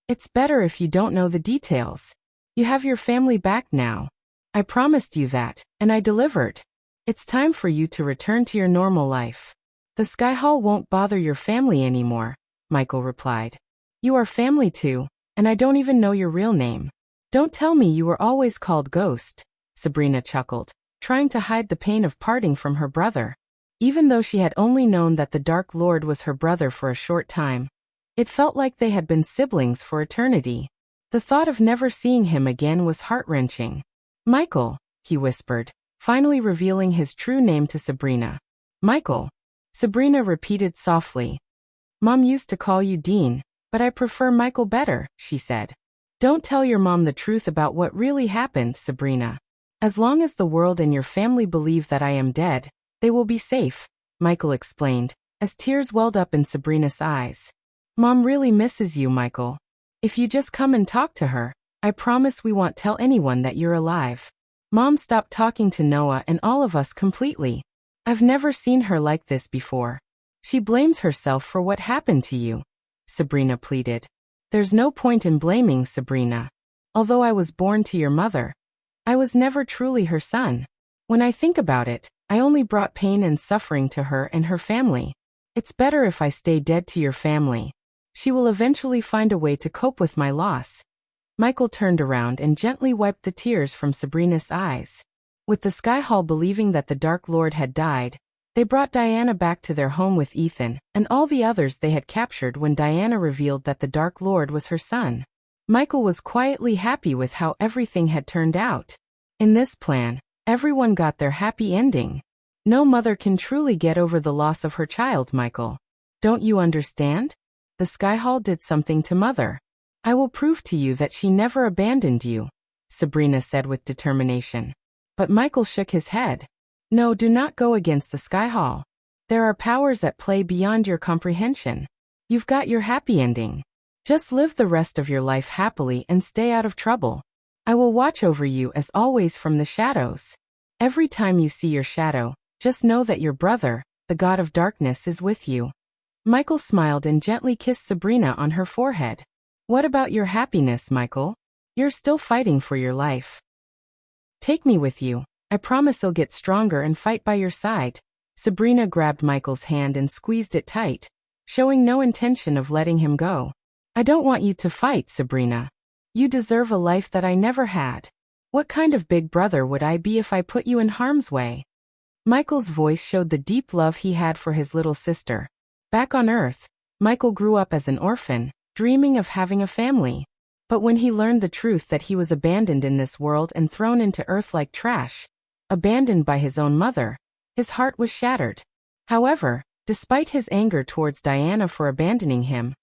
It's better if you don't know the details. You have your family back now. I promised you that, and I delivered. It's time for you to return to your normal life. The Sky Hall won't bother your family anymore, Michael replied. You are family too, and I don't even know your real name. Don't tell me you were always called Ghost, Sabrina chuckled, trying to hide the pain of parting from her brother. Even though she had only known that the Dark Lord was her brother for a short time, it felt like they had been siblings for eternity. The thought of never seeing him again was heart-wrenching. Michael, he whispered, finally revealing his true name to Sabrina. Michael. Sabrina repeated softly. Mom used to call you Dean, but I prefer Michael better, she said. Don't tell your mom the truth about what really happened, Sabrina. As long as the world and your family believe that I am dead, they will be safe, Michael explained, as tears welled up in Sabrina's eyes. Mom really misses you, Michael. If you just come and talk to her, I promise we won't tell anyone that you're alive. Mom stopped talking to Noah and all of us completely. I've never seen her like this before. She blames herself for what happened to you, Sabrina pleaded. There's no point in blaming Sabrina. Although I was born to your mother, I was never truly her son. When I think about it, I only brought pain and suffering to her and her family. It's better if I stay dead to your family. She will eventually find a way to cope with my loss. Michael turned around and gently wiped the tears from Sabrina's eyes. With the Sky Hall believing that the Dark Lord had died, they brought Diana back to their home with Ethan and all the others they had captured when Diana revealed that the Dark Lord was her son. Michael was quietly happy with how everything had turned out. In this plan, everyone got their happy ending. No mother can truly get over the loss of her child, Michael. Don't you understand? The Sky Hall did something to Mother. I will prove to you that she never abandoned you, Sabrina said with determination. But Michael shook his head. No, do not go against the Sky Hall. There are powers at play beyond your comprehension. You've got your happy ending. Just live the rest of your life happily and stay out of trouble. I will watch over you as always from the shadows. Every time you see your shadow, just know that your brother, the God of Darkness, is with you. Michael smiled and gently kissed Sabrina on her forehead. What about your happiness, Michael? You're still fighting for your life. Take me with you. I promise I'll get stronger and fight by your side. Sabrina grabbed Michael's hand and squeezed it tight, showing no intention of letting him go. I don't want you to fight, Sabrina. You deserve a life that I never had. What kind of big brother would I be if I put you in harm's way? Michael's voice showed the deep love he had for his little sister. Back on Earth, Michael grew up as an orphan, dreaming of having a family. But when he learned the truth that he was abandoned in this world and thrown into Earth like trash, abandoned by his own mother, his heart was shattered. However, despite his anger towards Diana for abandoning him,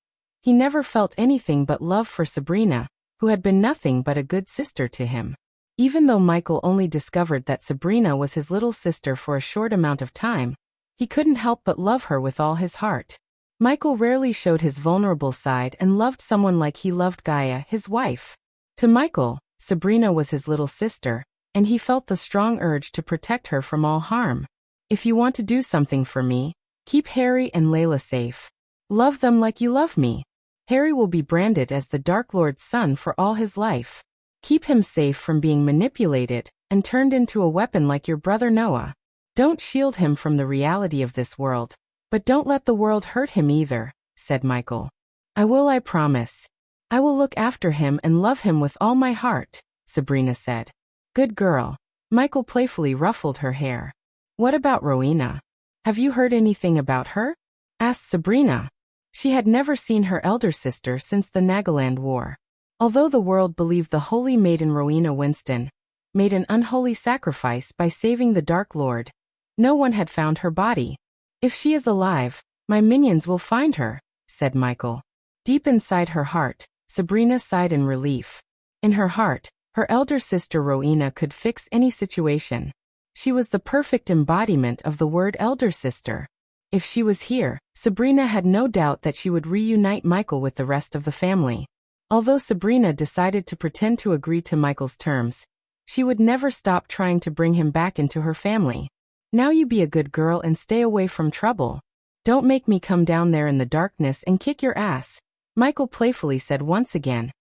he never felt anything but love for Sabrina, who had been nothing but a good sister to him. Even though Michael only discovered that Sabrina was his little sister for a short amount of time, he couldn't help but love her with all his heart. Michael rarely showed his vulnerable side and loved someone like he loved Gaia, his wife. To Michael, Sabrina was his little sister, and he felt the strong urge to protect her from all harm. If you want to do something for me, keep Harry and Layla safe. Love them like you love me. Harry will be branded as the Dark Lord's son for all his life. Keep him safe from being manipulated and turned into a weapon like your brother Noah. Don't shield him from the reality of this world. But don't let the world hurt him either, said Michael. I will, I promise. I will look after him and love him with all my heart, Sabrina said. Good girl. Michael playfully ruffled her hair. What about Rowena? Have you heard anything about her? Asked Sabrina. She had never seen her elder sister since the Nagaland War. Although the world believed the holy maiden Rowena Winston made an unholy sacrifice by saving the Dark Lord, no one had found her body. If she is alive, my minions will find her, said Michael. Deep inside her heart, Sabrina sighed in relief. In her heart, her elder sister Rowena could fix any situation. She was the perfect embodiment of the word elder sister. If she was here, Sabrina had no doubt that she would reunite Michael with the rest of the family. Although Sabrina decided to pretend to agree to Michael's terms, she would never stop trying to bring him back into her family. Now you be a good girl and stay away from trouble. Don't make me come down there in the darkness and kick your ass, Michael playfully said once again,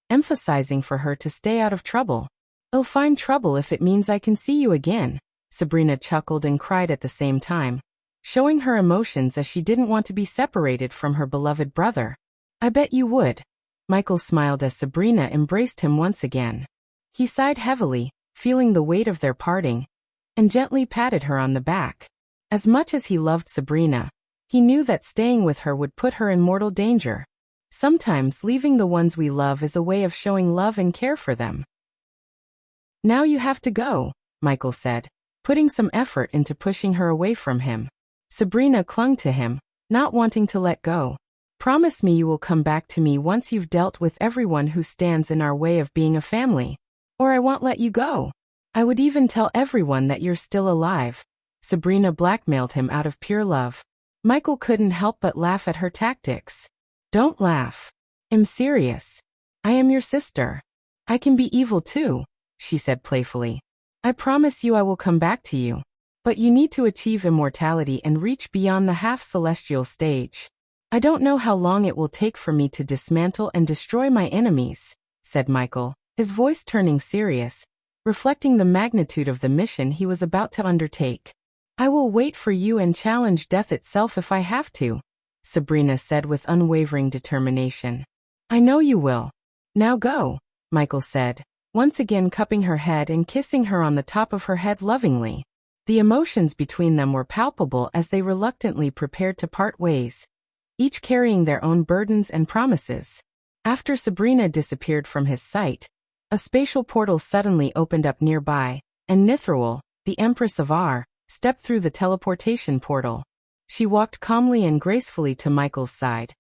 emphasizing for her to stay out of trouble. I'll find trouble if it means I can see you again, Sabrina chuckled and cried at the same time, showing her emotions as she didn't want to be separated from her beloved brother. I bet you would. Michael smiled as Sabrina embraced him once again. He sighed heavily, feeling the weight of their parting, and gently patted her on the back. As much as he loved Sabrina, he knew that staying with her would put her in mortal danger. Sometimes leaving the ones we love is a way of showing love and care for them. Now you have to go, Michael said, putting some effort into pushing her away from him. Sabrina clung to him, not wanting to let go. Promise me you will come back to me once you've dealt with everyone who stands in our way of being a family, or I won't let you go. I would even tell everyone that you're still alive. Sabrina blackmailed him out of pure love. Michael couldn't help but laugh at her tactics. Don't laugh. I'm serious. I am your sister. I can be evil too, she said playfully. I promise you I will come back to you. But you need to achieve immortality and reach beyond the half-celestial stage. I don't know how long it will take for me to dismantle and destroy my enemies, said Michael, his voice turning serious, reflecting the magnitude of the mission he was about to undertake. I will wait for you and challenge death itself if I have to, Sabrina said with unwavering determination. I know you will. Now go, Michael said, once again cupping her head and kissing her on the top of her head lovingly. The emotions between them were palpable as they reluctantly prepared to part ways, each carrying their own burdens and promises. After Sabrina disappeared from his sight, a spatial portal suddenly opened up nearby, and Nithruel, the Empress of Ar, stepped through the teleportation portal. She walked calmly and gracefully to Michael's side,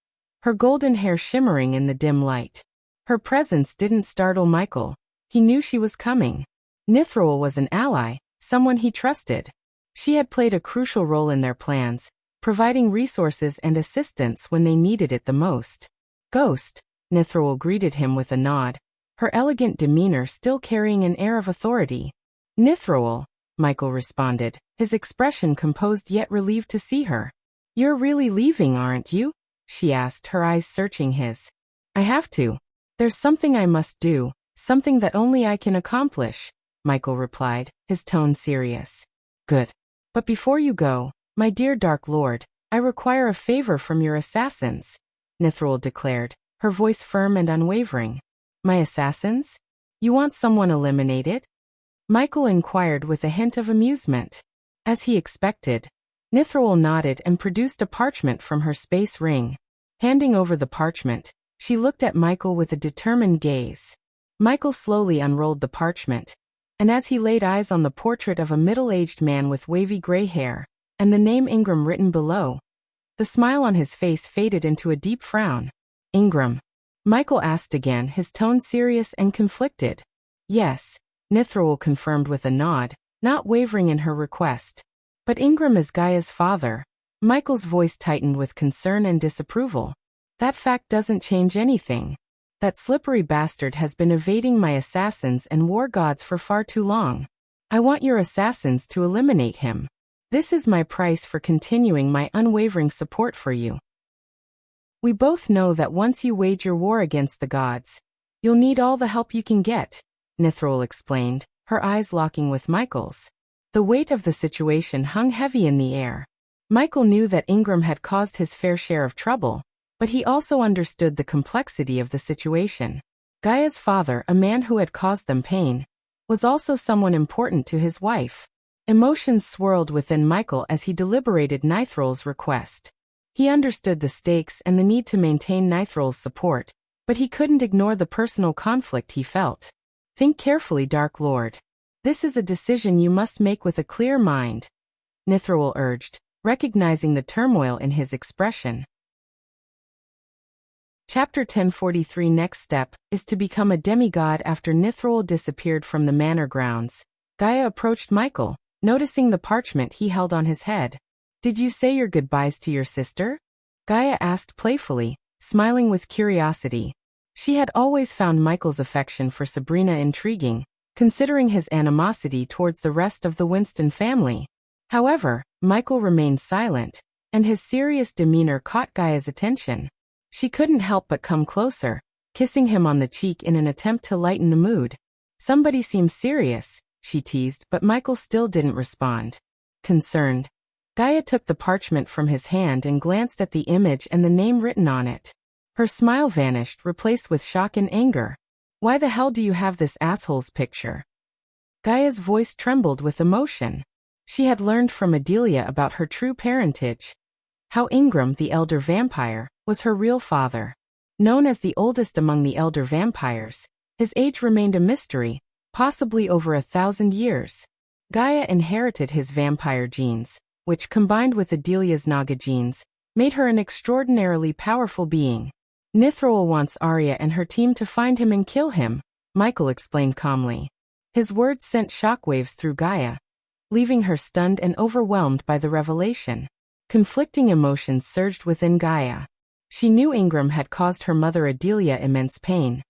her golden hair shimmering in the dim light. Her presence didn't startle Michael. He knew she was coming. Nithruel was an ally, someone he trusted. She had played a crucial role in their plans, providing resources and assistance when they needed it the most. Ghost, Nithruel greeted him with a nod, her elegant demeanor still carrying an air of authority. Nithruel, Michael responded, his expression composed yet relieved to see her. You're really leaving, aren't you? She asked, her eyes searching his. I have to. There's something I must do, something that only I can accomplish, Michael replied, his tone serious. Good. But before you go, my dear Dark Lord, I require a favor from your assassins, Nithruel declared, her voice firm and unwavering. My assassins? You want someone eliminated? Michael inquired with a hint of amusement. As he expected, Nithral nodded and produced a parchment from her space ring. Handing over the parchment, she looked at Michael with a determined gaze. Michael slowly unrolled the parchment, and as he laid eyes on the portrait of a middle-aged man with wavy gray hair, and the name Ingram written below, the smile on his face faded into a deep frown. Ingram? Michael asked again, his tone serious and conflicted. Yes, Nithral confirmed with a nod, not wavering in her request. But Ingram is Gaia's father. Michael's voice tightened with concern and disapproval. That fact doesn't change anything. That slippery bastard has been evading my assassins and war gods for far too long. I want your assassins to eliminate him. This is my price for continuing my unwavering support for you. We both know that once you wage your war against the gods, you'll need all the help you can get, Nithral explained, her eyes locking with Michael's. The weight of the situation hung heavy in the air. Michael knew that Ingram had caused his fair share of trouble, but he also understood the complexity of the situation. Gaia's father, a man who had caused them pain, was also someone important to his wife. Emotions swirled within Michael as he deliberated Nithral's request. He understood the stakes and the need to maintain Nithral's support, but he couldn't ignore the personal conflict he felt. Think carefully, Dark Lord. This is a decision you must make with a clear mind, Nithral urged, recognizing the turmoil in his expression. Chapter 1043. Next step is to become a demigod. After Nithral disappeared from the manor grounds, Gaia approached Michael, noticing the parchment he held on his head. Did you say your goodbyes to your sister? Gaia asked playfully, smiling with curiosity. She had always found Michael's affection for Sabrina intriguing, considering his animosity towards the rest of the Winston family. However, Michael remained silent, and his serious demeanor caught Gaia's attention. She couldn't help but come closer, kissing him on the cheek in an attempt to lighten the mood. Somebody seems serious, she teased, but Michael still didn't respond. Concerned, Gaia took the parchment from his hand and glanced at the image and the name written on it. Her smile vanished, replaced with shock and anger. Why the hell do you have this asshole's picture? Gaia's voice trembled with emotion. She had learned from Adelia about her true parentage. How Ingram, the elder vampire, was her real father. Known as the oldest among the elder vampires, his age remained a mystery, possibly over 1,000 years. Gaia inherited his vampire genes, which combined with Adelia's Naga genes, made her an extraordinarily powerful being. Nithral wants Arya and her team to find him and kill him, Michael explained calmly. His words sent shockwaves through Gaia, leaving her stunned and overwhelmed by the revelation. Conflicting emotions surged within Gaia. She knew Ingram had caused her mother Adelia immense pain,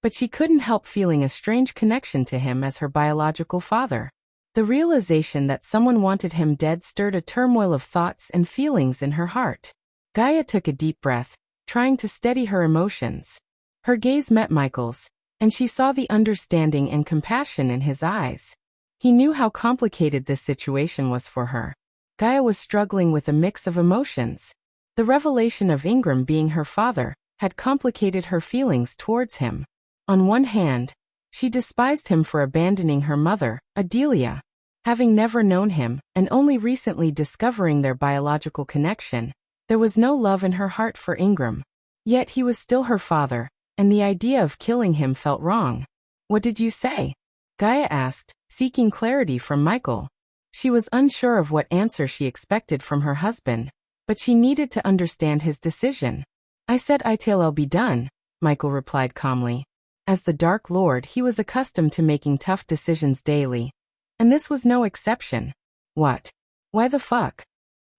but she couldn't help feeling a strange connection to him as her biological father. The realization that someone wanted him dead stirred a turmoil of thoughts and feelings in her heart. Gaia took a deep breath, trying to steady her emotions. Her gaze met Michael's, and she saw the understanding and compassion in his eyes. He knew how complicated this situation was for her. Gaia was struggling with a mix of emotions. The revelation of Ingram being her father had complicated her feelings towards him. On one hand, she despised him for abandoning her mother, Adelia. Having never known him, and only recently discovering their biological connection, there was no love in her heart for Ingram. Yet he was still her father, and the idea of killing him felt wrong. What did you say? Gaia asked, seeking clarity from Michael. She was unsure of what answer she expected from her husband, but she needed to understand his decision. I said I'll be done, Michael replied calmly. As the Dark Lord, he was accustomed to making tough decisions daily, and this was no exception. What? Why the fuck?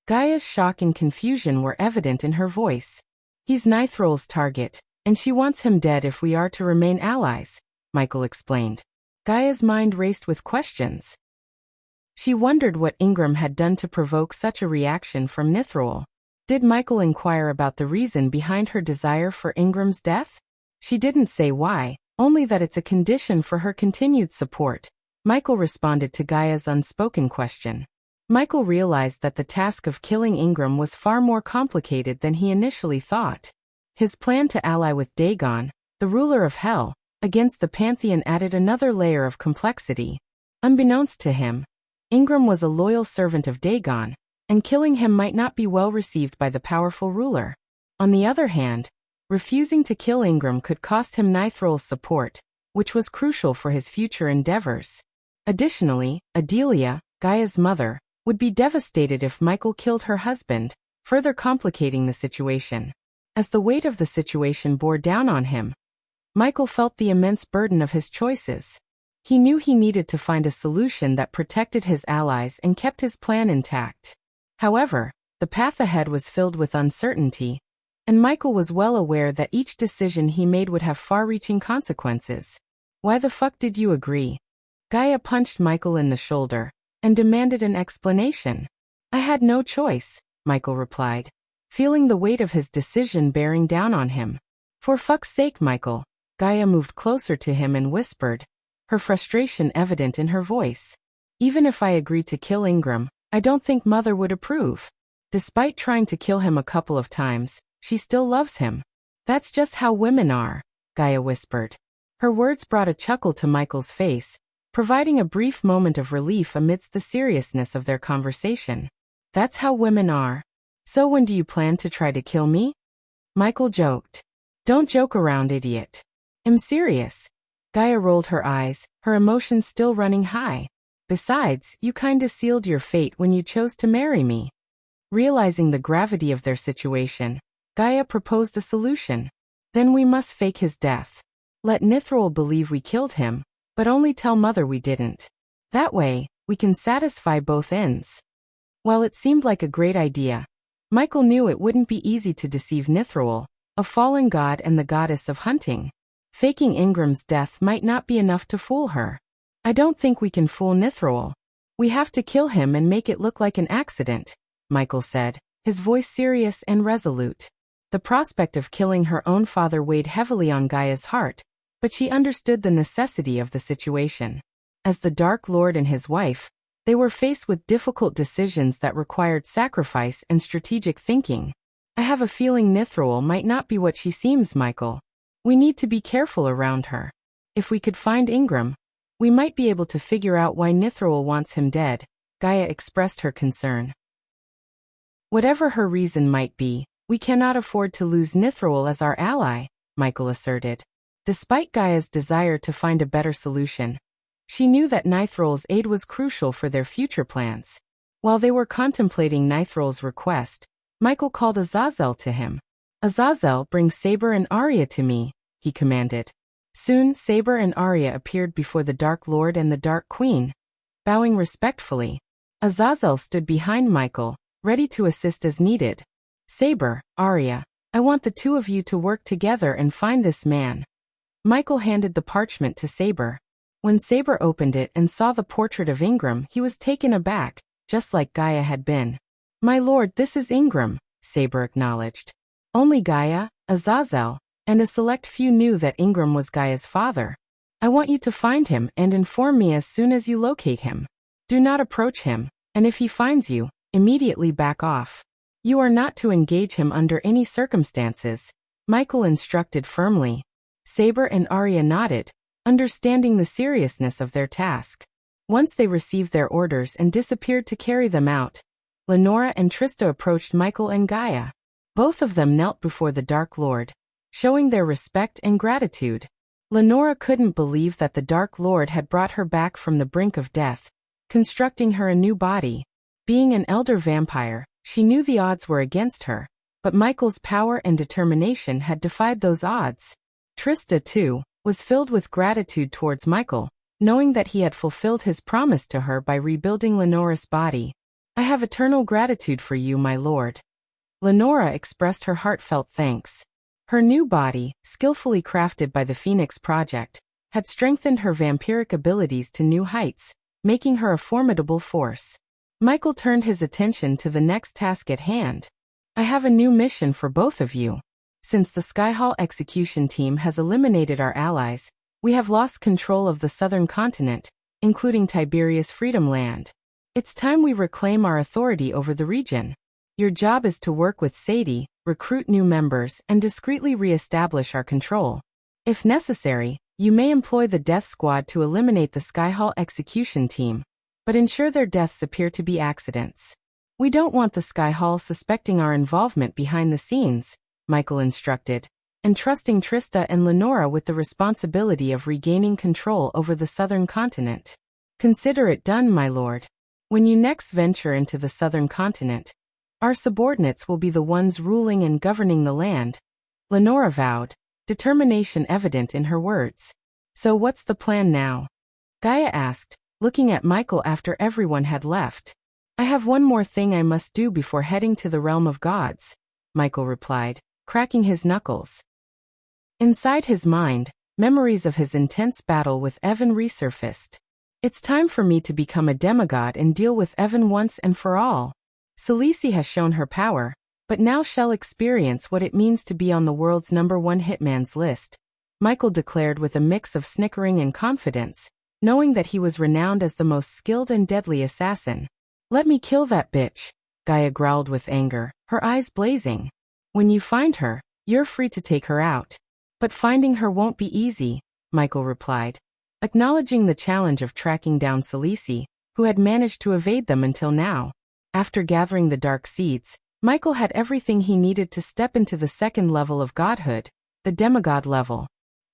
Gaia's shock and confusion were evident in her voice. He's Nithral's target, and she wants him dead if we are to remain allies, Michael explained. Gaia's mind raced with questions. She wondered what Ingram had done to provoke such a reaction from Nithral. Did Michael inquire about the reason behind her desire for Ingram's death? She didn't say why, only that it's a condition for her continued support. Michael responded to Gaia's unspoken question. Michael realized that the task of killing Ingram was far more complicated than he initially thought. His plan to ally with Dagon, the ruler of Hell, against the Pantheon added another layer of complexity. Unbeknownst to him, Ingram was a loyal servant of Dagon, and killing him might not be well received by the powerful ruler. On the other hand, refusing to kill Ingram could cost him Nithrol's support, which was crucial for his future endeavors. Additionally, Adelia, Gaia's mother, would be devastated if Michael killed her husband, further complicating the situation. As the weight of the situation bore down on him, Michael felt the immense burden of his choices. He knew he needed to find a solution that protected his allies and kept his plan intact. However, the path ahead was filled with uncertainty, and Michael was well aware that each decision he made would have far-reaching consequences. "Why the fuck did you agree?" Gaia punched Michael in the shoulder and demanded an explanation. "I had no choice," Michael replied, feeling the weight of his decision bearing down on him. "For fuck's sake, Michael." Gaia moved closer to him and whispered, her frustration evident in her voice. "Even if I agreed to kill Ingram, I don't think Mother would approve. Despite trying to kill him a couple of times, she still loves him." "That's just how women are," Gaia whispered. Her words brought a chuckle to Michael's face, providing a brief moment of relief amidst the seriousness of their conversation. "That's how women are. So when do you plan to try to kill me?" Michael joked. "Don't joke around, idiot. I'm serious." Gaia rolled her eyes, her emotions still running high. "Besides, you kinda sealed your fate when you chose to marry me." Realizing the gravity of their situation, Gaia proposed a solution. "Then we must fake his death. Let Nithrol believe we killed him, but only tell Mother we didn't. That way, we can satisfy both ends." While it seemed like a great idea, Michael knew it wouldn't be easy to deceive Nithrol, a fallen god and the goddess of hunting. Faking Ingram's death might not be enough to fool her. "I don't think we can fool Nithrol. We have to kill him and make it look like an accident," Michael said, his voice serious and resolute. The prospect of killing her own father weighed heavily on Gaia's heart, but she understood the necessity of the situation. As the Dark Lord and his wife, they were faced with difficult decisions that required sacrifice and strategic thinking. "I have a feeling Nithrol might not be what she seems, Michael. We need to be careful around her. If we could find Ingram, we might be able to figure out why Nithrol wants him dead," Gaia expressed her concern. "Whatever her reason might be, we cannot afford to lose Nithrol as our ally," Michael asserted. Despite Gaia's desire to find a better solution, she knew that Nithrol's aid was crucial for their future plans. While they were contemplating Nithrol's request, Michael called Azazel to him. "Azazel, bring Saber and Arya to me," he commanded. Soon, Saber and Arya appeared before the Dark Lord and the Dark Queen. Bowing respectfully, Azazel stood behind Michael, ready to assist as needed. "Saber, Arya, I want the two of you to work together and find this man." Michael handed the parchment to Saber. When Saber opened it and saw the portrait of Ingram, he was taken aback, just like Gaia had been. "My lord, this is Ingram," Saber acknowledged. Only Gaia, Azazel, and a select few knew that Ingram was Gaia's father. "I want you to find him and inform me as soon as you locate him. Do not approach him, and if he finds you, immediately back off. You are not to engage him under any circumstances," Michael instructed firmly. Saber and Arya nodded, understanding the seriousness of their task. Once they received their orders and disappeared to carry them out, Lenora and Trista approached Michael and Gaia. Both of them knelt before the Dark Lord, showing their respect and gratitude. Lenora couldn't believe that the Dark Lord had brought her back from the brink of death, constructing her a new body. Being an elder vampire, she knew the odds were against her, but Michael's power and determination had defied those odds. Trista, too, was filled with gratitude towards Michael, knowing that he had fulfilled his promise to her by rebuilding Lenora's body. "I have eternal gratitude for you, my lord." Lenora expressed her heartfelt thanks. Her new body, skillfully crafted by the Phoenix Project, had strengthened her vampiric abilities to new heights, making her a formidable force. Michael turned his attention to the next task at hand. "I have a new mission for both of you. Since the Skyhall execution team has eliminated our allies, we have lost control of the southern continent, including Tiberia's Freedom Land. It's time we reclaim our authority over the region. Your job is to work with Sadie, recruit new members, and discreetly re-establish our control. If necessary, you may employ the Death Squad to eliminate the Skyhall execution team. but ensure their deaths appear to be accidents. We don't want the Sky Hall suspecting our involvement behind the scenes, Michael instructed, entrusting Trista and Lenora with the responsibility of regaining control over the southern continent. Consider it done, my lord. When you next venture into the southern continent, our subordinates will be the ones ruling and governing the land, Lenora vowed, determination evident in her words. So what's the plan now? Gaia asked, looking at Michael after everyone had left. I have one more thing I must do before heading to the realm of gods, Michael replied, cracking his knuckles. Inside his mind, memories of his intense battle with Evan resurfaced. It's time for me to become a demigod and deal with Evan once and for all. Khaleesi has shown her power, but now shall experience what it means to be on the world's #1 hitman's list, Michael declared with a mix of snickering and confidence, knowing that he was renowned as the most skilled and deadly assassin. Let me kill that bitch, Gaia growled with anger, her eyes blazing. When you find her, you're free to take her out. But finding her won't be easy, Michael replied, acknowledging the challenge of tracking down Khaleesi, who had managed to evade them until now. After gathering the dark seeds, Michael had everything he needed to step into the second level of godhood, the demigod level.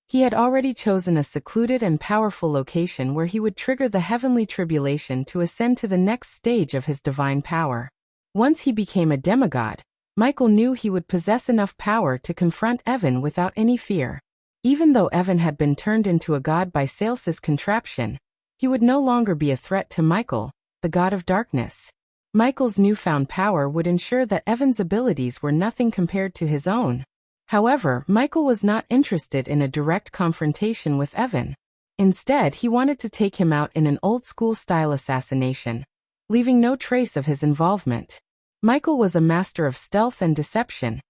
He had already chosen a secluded and powerful location where he would trigger the heavenly tribulation to ascend to the next stage of his divine power. Once he became a demigod, Michael knew he would possess enough power to confront Evan without any fear. Even though Evan had been turned into a god by Sales's contraption, he would no longer be a threat to Michael, the god of darkness. Michael's newfound power would ensure that Evan's abilities were nothing compared to his own. However, Michael was not interested in a direct confrontation with Evan. Instead, he wanted to take him out in an old-school style assassination, leaving no trace of his involvement. Michael was a master of stealth and deception,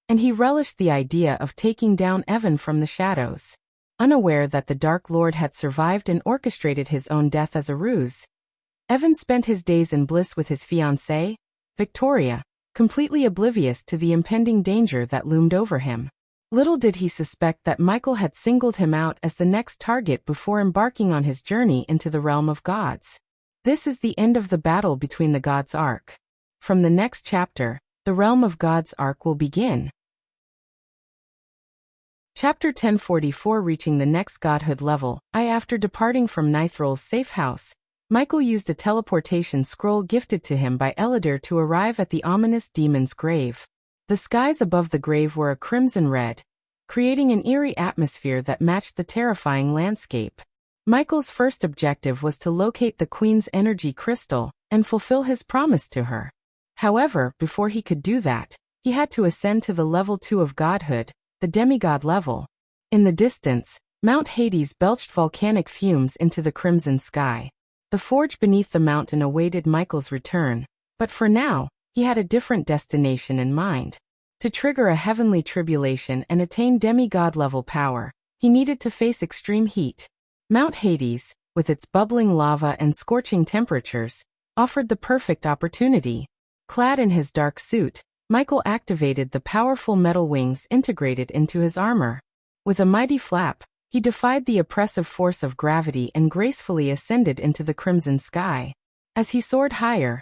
and he relished the idea of taking down Evan from the shadows. Unaware that the Dark Lord had survived and orchestrated his own death as a ruse, Evan spent his days in bliss with his fiancée, Victoria, completely oblivious to the impending danger that loomed over him. Little did he suspect that Michael had singled him out as the next target before embarking on his journey into the realm of gods. This is the end of the battle between the gods arc. From the next chapter, the realm of gods arc will begin. Chapter 1044 Reaching the next godhood level. After departing from Nithral's safe house, Michael used a teleportation scroll gifted to him by Elidar to arrive at the ominous demon's grave. The skies above the grave were a crimson red, creating an eerie atmosphere that matched the terrifying landscape. Michael's first objective was to locate the Queen's energy crystal and fulfill his promise to her. However, before he could do that, he had to ascend to the level 2 of godhood, the demigod level. In the distance, Mount Hades belched volcanic fumes into the crimson sky. The forge beneath the mountain awaited Michael's return, but for now, he had a different destination in mind. To trigger a heavenly tribulation and attain demigod-level power, he needed to face extreme heat. Mount Hades, with its bubbling lava and scorching temperatures, offered the perfect opportunity. Clad in his dark suit, Michael activated the powerful metal wings integrated into his armor. With a mighty flap, he defied the oppressive force of gravity and gracefully ascended into the crimson sky. As he soared higher,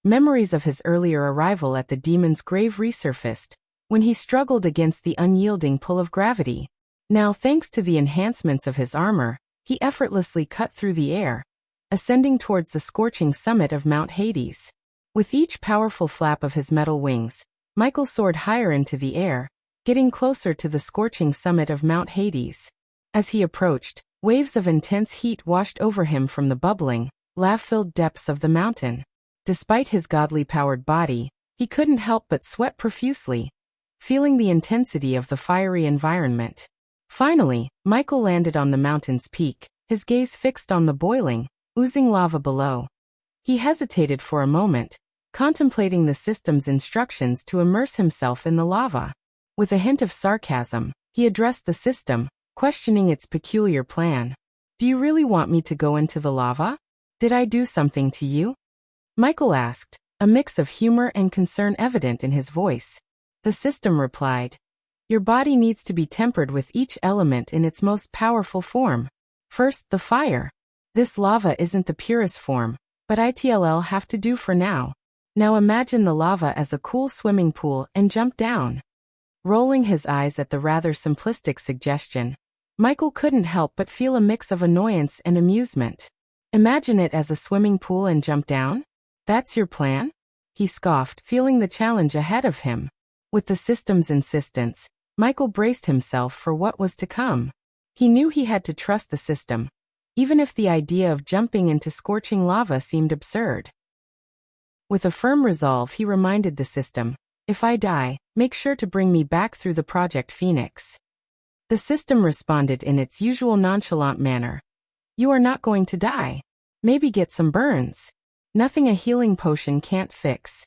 memories of his earlier arrival at the demon's grave resurfaced, when he struggled against the unyielding pull of gravity. Now, thanks to the enhancements of his armor, he effortlessly cut through the air, ascending towards the scorching summit of Mount Hades. With each powerful flap of his metal wings, Michael soared higher into the air, getting closer to the scorching summit of Mount Hades. As he approached, waves of intense heat washed over him from the bubbling, lava-filled depths of the mountain. Despite his godly-powered body, he couldn't help but sweat profusely, feeling the intensity of the fiery environment. Finally, Michael landed on the mountain's peak, his gaze fixed on the boiling, oozing lava below. He hesitated for a moment, contemplating the system's instructions to immerse himself in the lava. With a hint of sarcasm, he addressed the system, questioning its peculiar plan. "Do you really want me to go into the lava? Did I do something to you?" Michael asked, a mix of humor and concern evident in his voice. The system replied, "Your body needs to be tempered with each element in its most powerful form. First, the fire. This lava isn't the purest form, but it'll have to do for now. Now imagine the lava as a cool swimming pool and jump down. Rolling his eyes at the rather simplistic suggestion, Michael couldn't help but feel a mix of annoyance and amusement. Imagine it as a swimming pool and jump down? That's your plan? He scoffed, feeling the challenge ahead of him. With the system's insistence, Michael braced himself for what was to come. He knew he had to trust the system, even if the idea of jumping into scorching lava seemed absurd. With a firm resolve, he reminded the system, "If I die, make sure to bring me back through the Project Phoenix." The system responded in its usual nonchalant manner. "You are not going to die. Maybe get some burns. Nothing a healing potion can't fix."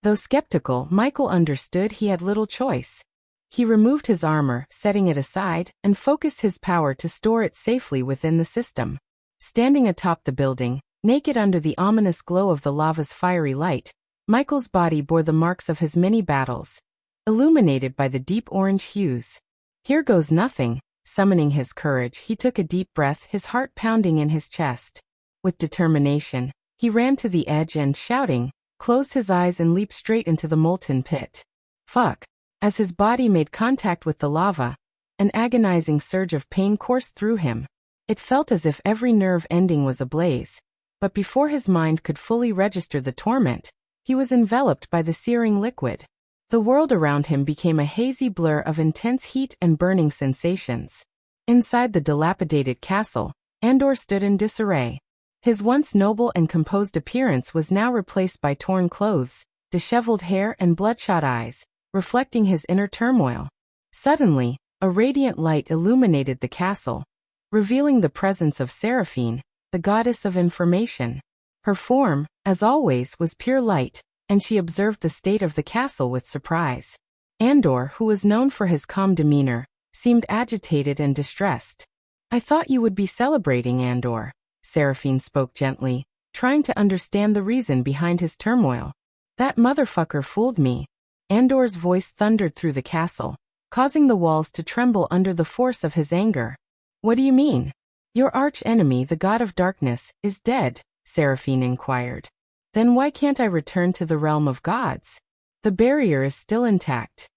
Though skeptical, Michael understood he had little choice. He removed his armor, setting it aside, and focused his power to store it safely within the system. Standing atop the building, naked under the ominous glow of the lava's fiery light, Michael's body bore the marks of his many battles, illuminated by the deep orange hues. Here goes nothing. Summoning his courage, he took a deep breath, his heart pounding in his chest. With determination, he ran to the edge and, shouting, closed his eyes and leaped straight into the molten pit. Fuck! As his body made contact with the lava, an agonizing surge of pain coursed through him. It felt as if every nerve ending was ablaze, but before his mind could fully register the torment, he was enveloped by the searing liquid. The world around him became a hazy blur of intense heat and burning sensations. Inside the dilapidated castle, Andor stood in disarray. His once noble and composed appearance was now replaced by torn clothes, disheveled hair and bloodshot eyes, reflecting his inner turmoil. Suddenly, a radiant light illuminated the castle, revealing the presence of Seraphine, the goddess of information. Her form, as always, was pure light, and she observed the state of the castle with surprise. Andor, who was known for his calm demeanor, seemed agitated and distressed. "I thought you would be celebrating, Andor," Seraphine spoke gently, trying to understand the reason behind his turmoil. "That motherfucker fooled me." Andor's voice thundered through the castle, causing the walls to tremble under the force of his anger. "What do you mean? Your arch-enemy, the god of darkness, is dead?" Seraphine inquired. "Then why can't I return to the realm of gods? The barrier is still intact."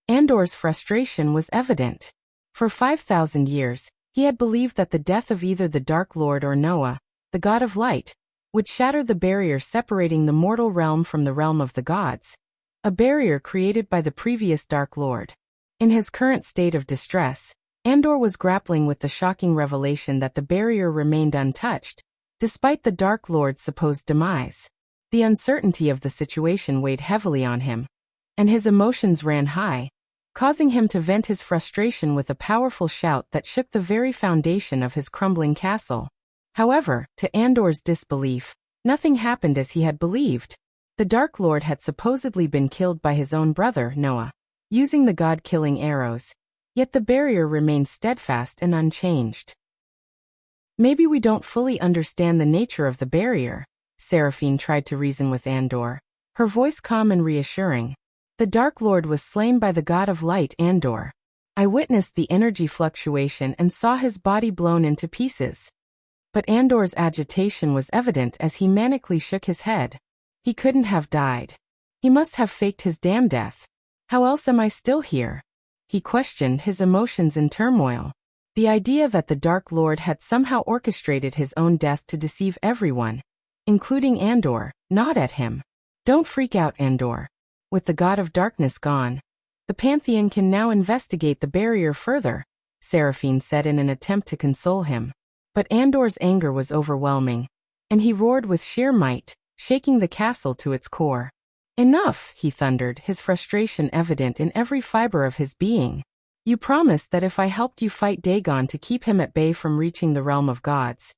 Andor's frustration was evident. For 5,000 years, he had believed that the death of either the Dark Lord or Noah, the god of light, would shatter the barrier separating the mortal realm from the realm of the gods, a barrier created by the previous Dark Lord. In his current state of distress, Andor was grappling with the shocking revelation that the barrier remained untouched, despite the Dark Lord's supposed demise. The uncertainty of the situation weighed heavily on him, and his emotions ran high, causing him to vent his frustration with a powerful shout that shook the very foundation of his crumbling castle. However, to Andor's disbelief, nothing happened as he had believed. The Dark Lord had supposedly been killed by his own brother, Noah, using the god-killing arrows, yet the barrier remained steadfast and unchanged. "Maybe we don't fully understand the nature of the barrier," Seraphine tried to reason with Andor, her voice calm and reassuring. "The Dark Lord was slain by the god of light, Andor. I witnessed the energy fluctuation and saw his body blown into pieces." But Andor's agitation was evident as he manically shook his head. "He couldn't have died. He must have faked his damn death. How else am I still here?" He questioned, his emotions in turmoil. The idea that the Dark Lord had somehow orchestrated his own death to deceive everyone, including Andor, gnawed at him. "Don't freak out, Andor. With the god of darkness gone, the Pantheon can now investigate the barrier further," Seraphine said in an attempt to console him. But Andor's anger was overwhelming, and he roared with sheer might, shaking the castle to its core. "Enough," he thundered, his frustration evident in every fiber of his being. "You promised that if I helped you fight Dagon to keep him at bay from reaching the realm of gods,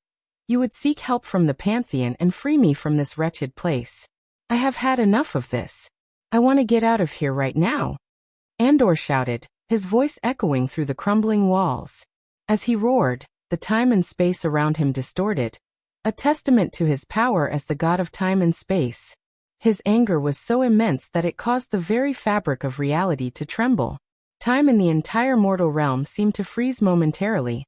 you would seek help from the Pantheon and free me from this wretched place. I have had enough of this. I want to get out of here right now." Andor shouted, his voice echoing through the crumbling walls. As he roared, the time and space around him distorted, a testament to his power as the god of time and space. His anger was so immense that it caused the very fabric of reality to tremble. Time in the entire mortal realm seemed to freeze momentarily,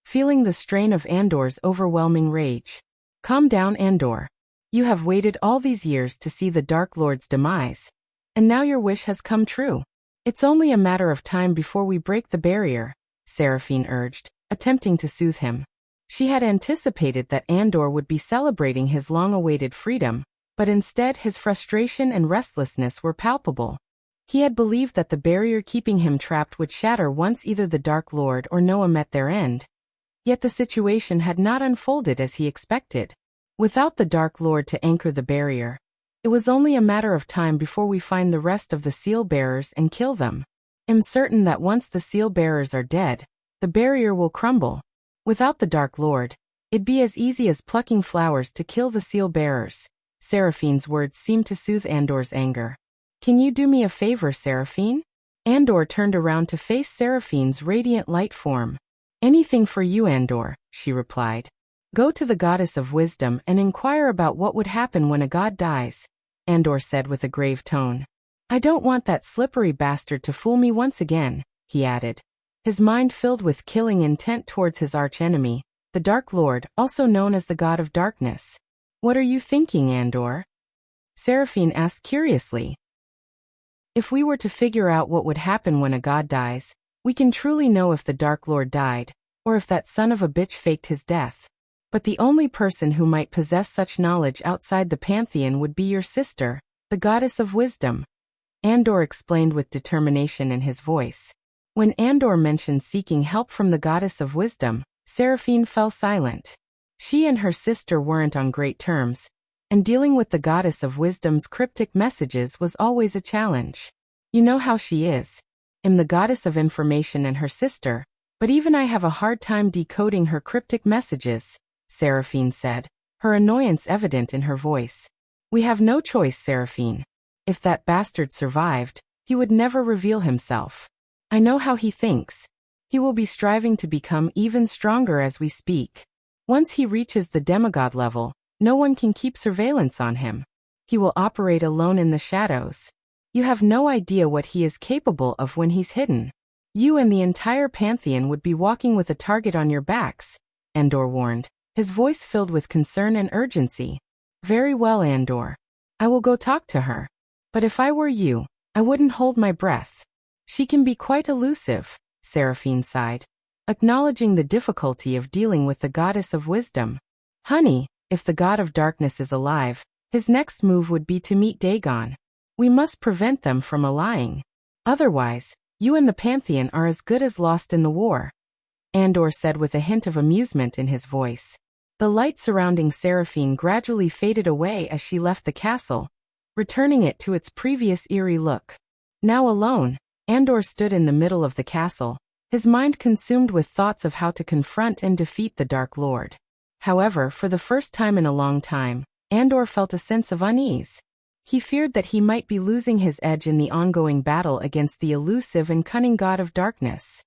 feeling the strain of Andor's overwhelming rage. "Calm down, Andor. You have waited all these years to see the Dark Lord's demise, and now your wish has come true. It's only a matter of time before we break the barrier, Seraphine urged, attempting to soothe him. She had anticipated that Andor would be celebrating his long-awaited freedom, but instead his frustration and restlessness were palpable. He had believed that the barrier keeping him trapped would shatter once either the Dark Lord or Noah met their end. Yet the situation had not unfolded as he expected. Without the Dark Lord to anchor the barrier, it was only a matter of time before we find the rest of the seal-bearers and kill them. I'm certain that once the seal-bearers are dead, the barrier will crumble. Without the Dark Lord, it'd be as easy as plucking flowers to kill the seal-bearers. Seraphine's words seemed to soothe Andor's anger. Can you do me a favor, Seraphine? Andor turned around to face Seraphine's radiant light form. Anything for you, Andor, she replied. Go to the goddess of wisdom and inquire about what would happen when a god dies, Andor said with a grave tone. I don't want that slippery bastard to fool me once again, he added, his mind filled with killing intent towards his archenemy, the Dark Lord, also known as the God of Darkness. What are you thinking, Andor? Seraphine asked curiously. If we were to figure out what would happen when a god dies, we can truly know if the Dark Lord died, or if that son of a bitch faked his death. But the only person who might possess such knowledge outside the pantheon would be your sister, the goddess of wisdom, Andor explained with determination in his voice. When Andor mentioned seeking help from the goddess of wisdom, Seraphine fell silent. She and her sister weren't on great terms, and dealing with the goddess of wisdom's cryptic messages was always a challenge. You know how she is. I'm the goddess of information and her sister, but even I have a hard time decoding her cryptic messages, Seraphine said, her annoyance evident in her voice. We have no choice, Seraphine. If that bastard survived, he would never reveal himself. I know how he thinks. He will be striving to become even stronger as we speak. Once he reaches the demigod level, no one can keep surveillance on him. He will operate alone in the shadows. You have no idea what he is capable of when he's hidden. You and the entire pantheon would be walking with a target on your backs, Andor warned, his voice filled with concern and urgency. Very well, Andor. I will go talk to her. But if I were you, I wouldn't hold my breath. She can be quite elusive, Seraphine sighed, acknowledging the difficulty of dealing with the goddess of wisdom. Honey, if the god of darkness is alive, his next move would be to meet Dagon. We must prevent them from allying. Otherwise, you and the pantheon are as good as lost in the war, Andor said with a hint of amusement in his voice. The light surrounding Seraphine gradually faded away as she left the castle, returning it to its previous eerie look. Now alone, Andor stood in the middle of the castle, his mind consumed with thoughts of how to confront and defeat the Dark Lord. However, for the first time in a long time, Andor felt a sense of unease. He feared that he might be losing his edge in the ongoing battle against the elusive and cunning god of darkness.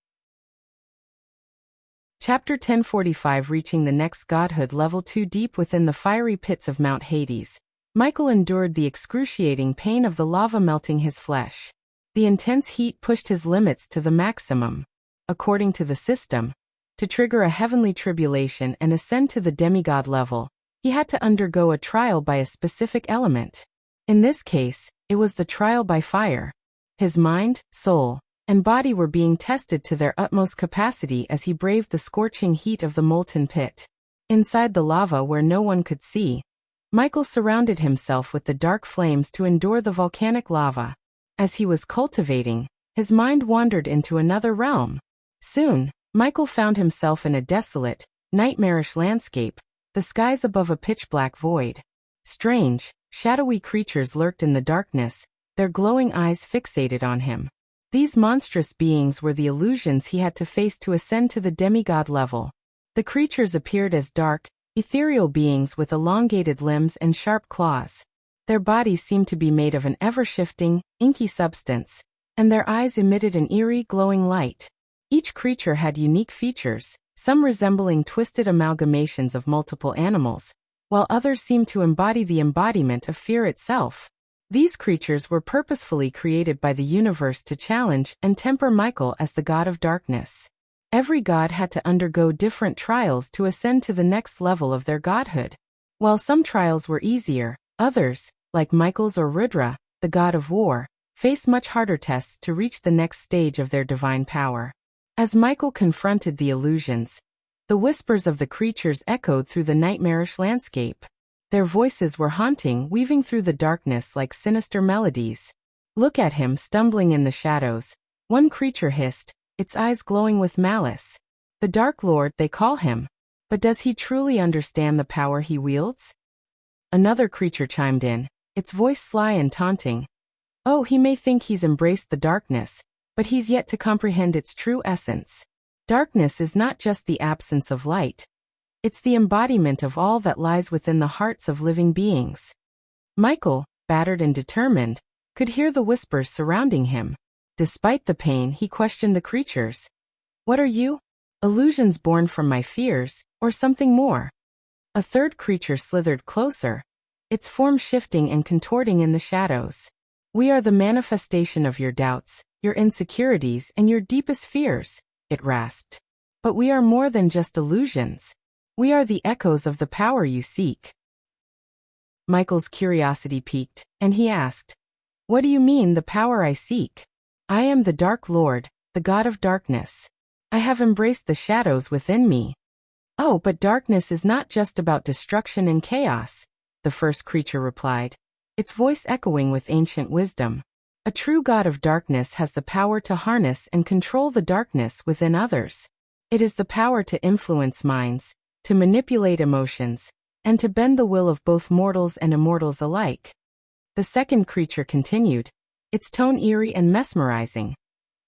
Chapter 1045. Reaching the next godhood level. Too deep within the fiery pits of Mount Hades, Michael endured the excruciating pain of the lava melting his flesh. The intense heat pushed his limits to the maximum. According to the system, to trigger a heavenly tribulation and ascend to the demigod level, he had to undergo a trial by a specific element. In this case, it was the trial by fire. His mind, soul, and body were being tested to their utmost capacity as he braved the scorching heat of the molten pit. Inside the lava where no one could see, Michael surrounded himself with the dark flames to endure the volcanic lava. As he was cultivating, his mind wandered into another realm. Soon, Michael found himself in a desolate, nightmarish landscape, the skies above a pitch-black void. Strange, shadowy creatures lurked in the darkness, their glowing eyes fixated on him. These monstrous beings were the illusions he had to face to ascend to the demigod level. The creatures appeared as dark, ethereal beings with elongated limbs and sharp claws. Their bodies seemed to be made of an ever-shifting, inky substance, and their eyes emitted an eerie, glowing light. Each creature had unique features, some resembling twisted amalgamations of multiple animals, while others seemed to embody the embodiment of fear itself. These creatures were purposefully created by the universe to challenge and temper Michael as the god of darkness. Every god had to undergo different trials to ascend to the next level of their godhood. While some trials were easier, others, like Michael's or Rudra, the god of war, faced much harder tests to reach the next stage of their divine power. As Michael confronted the illusions, the whispers of the creatures echoed through the nightmarish landscape. Their voices were haunting, weaving through the darkness like sinister melodies. "Look at him stumbling in the shadows," one creature hissed, its eyes glowing with malice. "The Dark Lord, they call him. But does he truly understand the power he wields?" Another creature chimed in, its voice sly and taunting. "Oh, he may think he's embraced the darkness, but he's yet to comprehend its true essence. Darkness is not just the absence of light. It's the embodiment of all that lies within the hearts of living beings." Michael, battered and determined, could hear the whispers surrounding him. Despite the pain, he questioned the creatures. "What are you? Illusions born from my fears, or something more?" A third creature slithered closer, its form shifting and contorting in the shadows. "We are the manifestation of your doubts, your insecurities, and your deepest fears," it rasped. "But we are more than just illusions. We are the echoes of the power you seek." Michael's curiosity piqued, and he asked, "What do you mean, the power I seek?" "I am the Dark Lord, the god of darkness. I have embraced the shadows within me." "Oh, but darkness is not just about destruction and chaos," the first creature replied, its voice echoing with ancient wisdom. "A true god of darkness has the power to harness and control the darkness within others. It is the power to influence minds, to manipulate emotions, and to bend the will of both mortals and immortals alike." The second creature continued, its tone eerie and mesmerizing.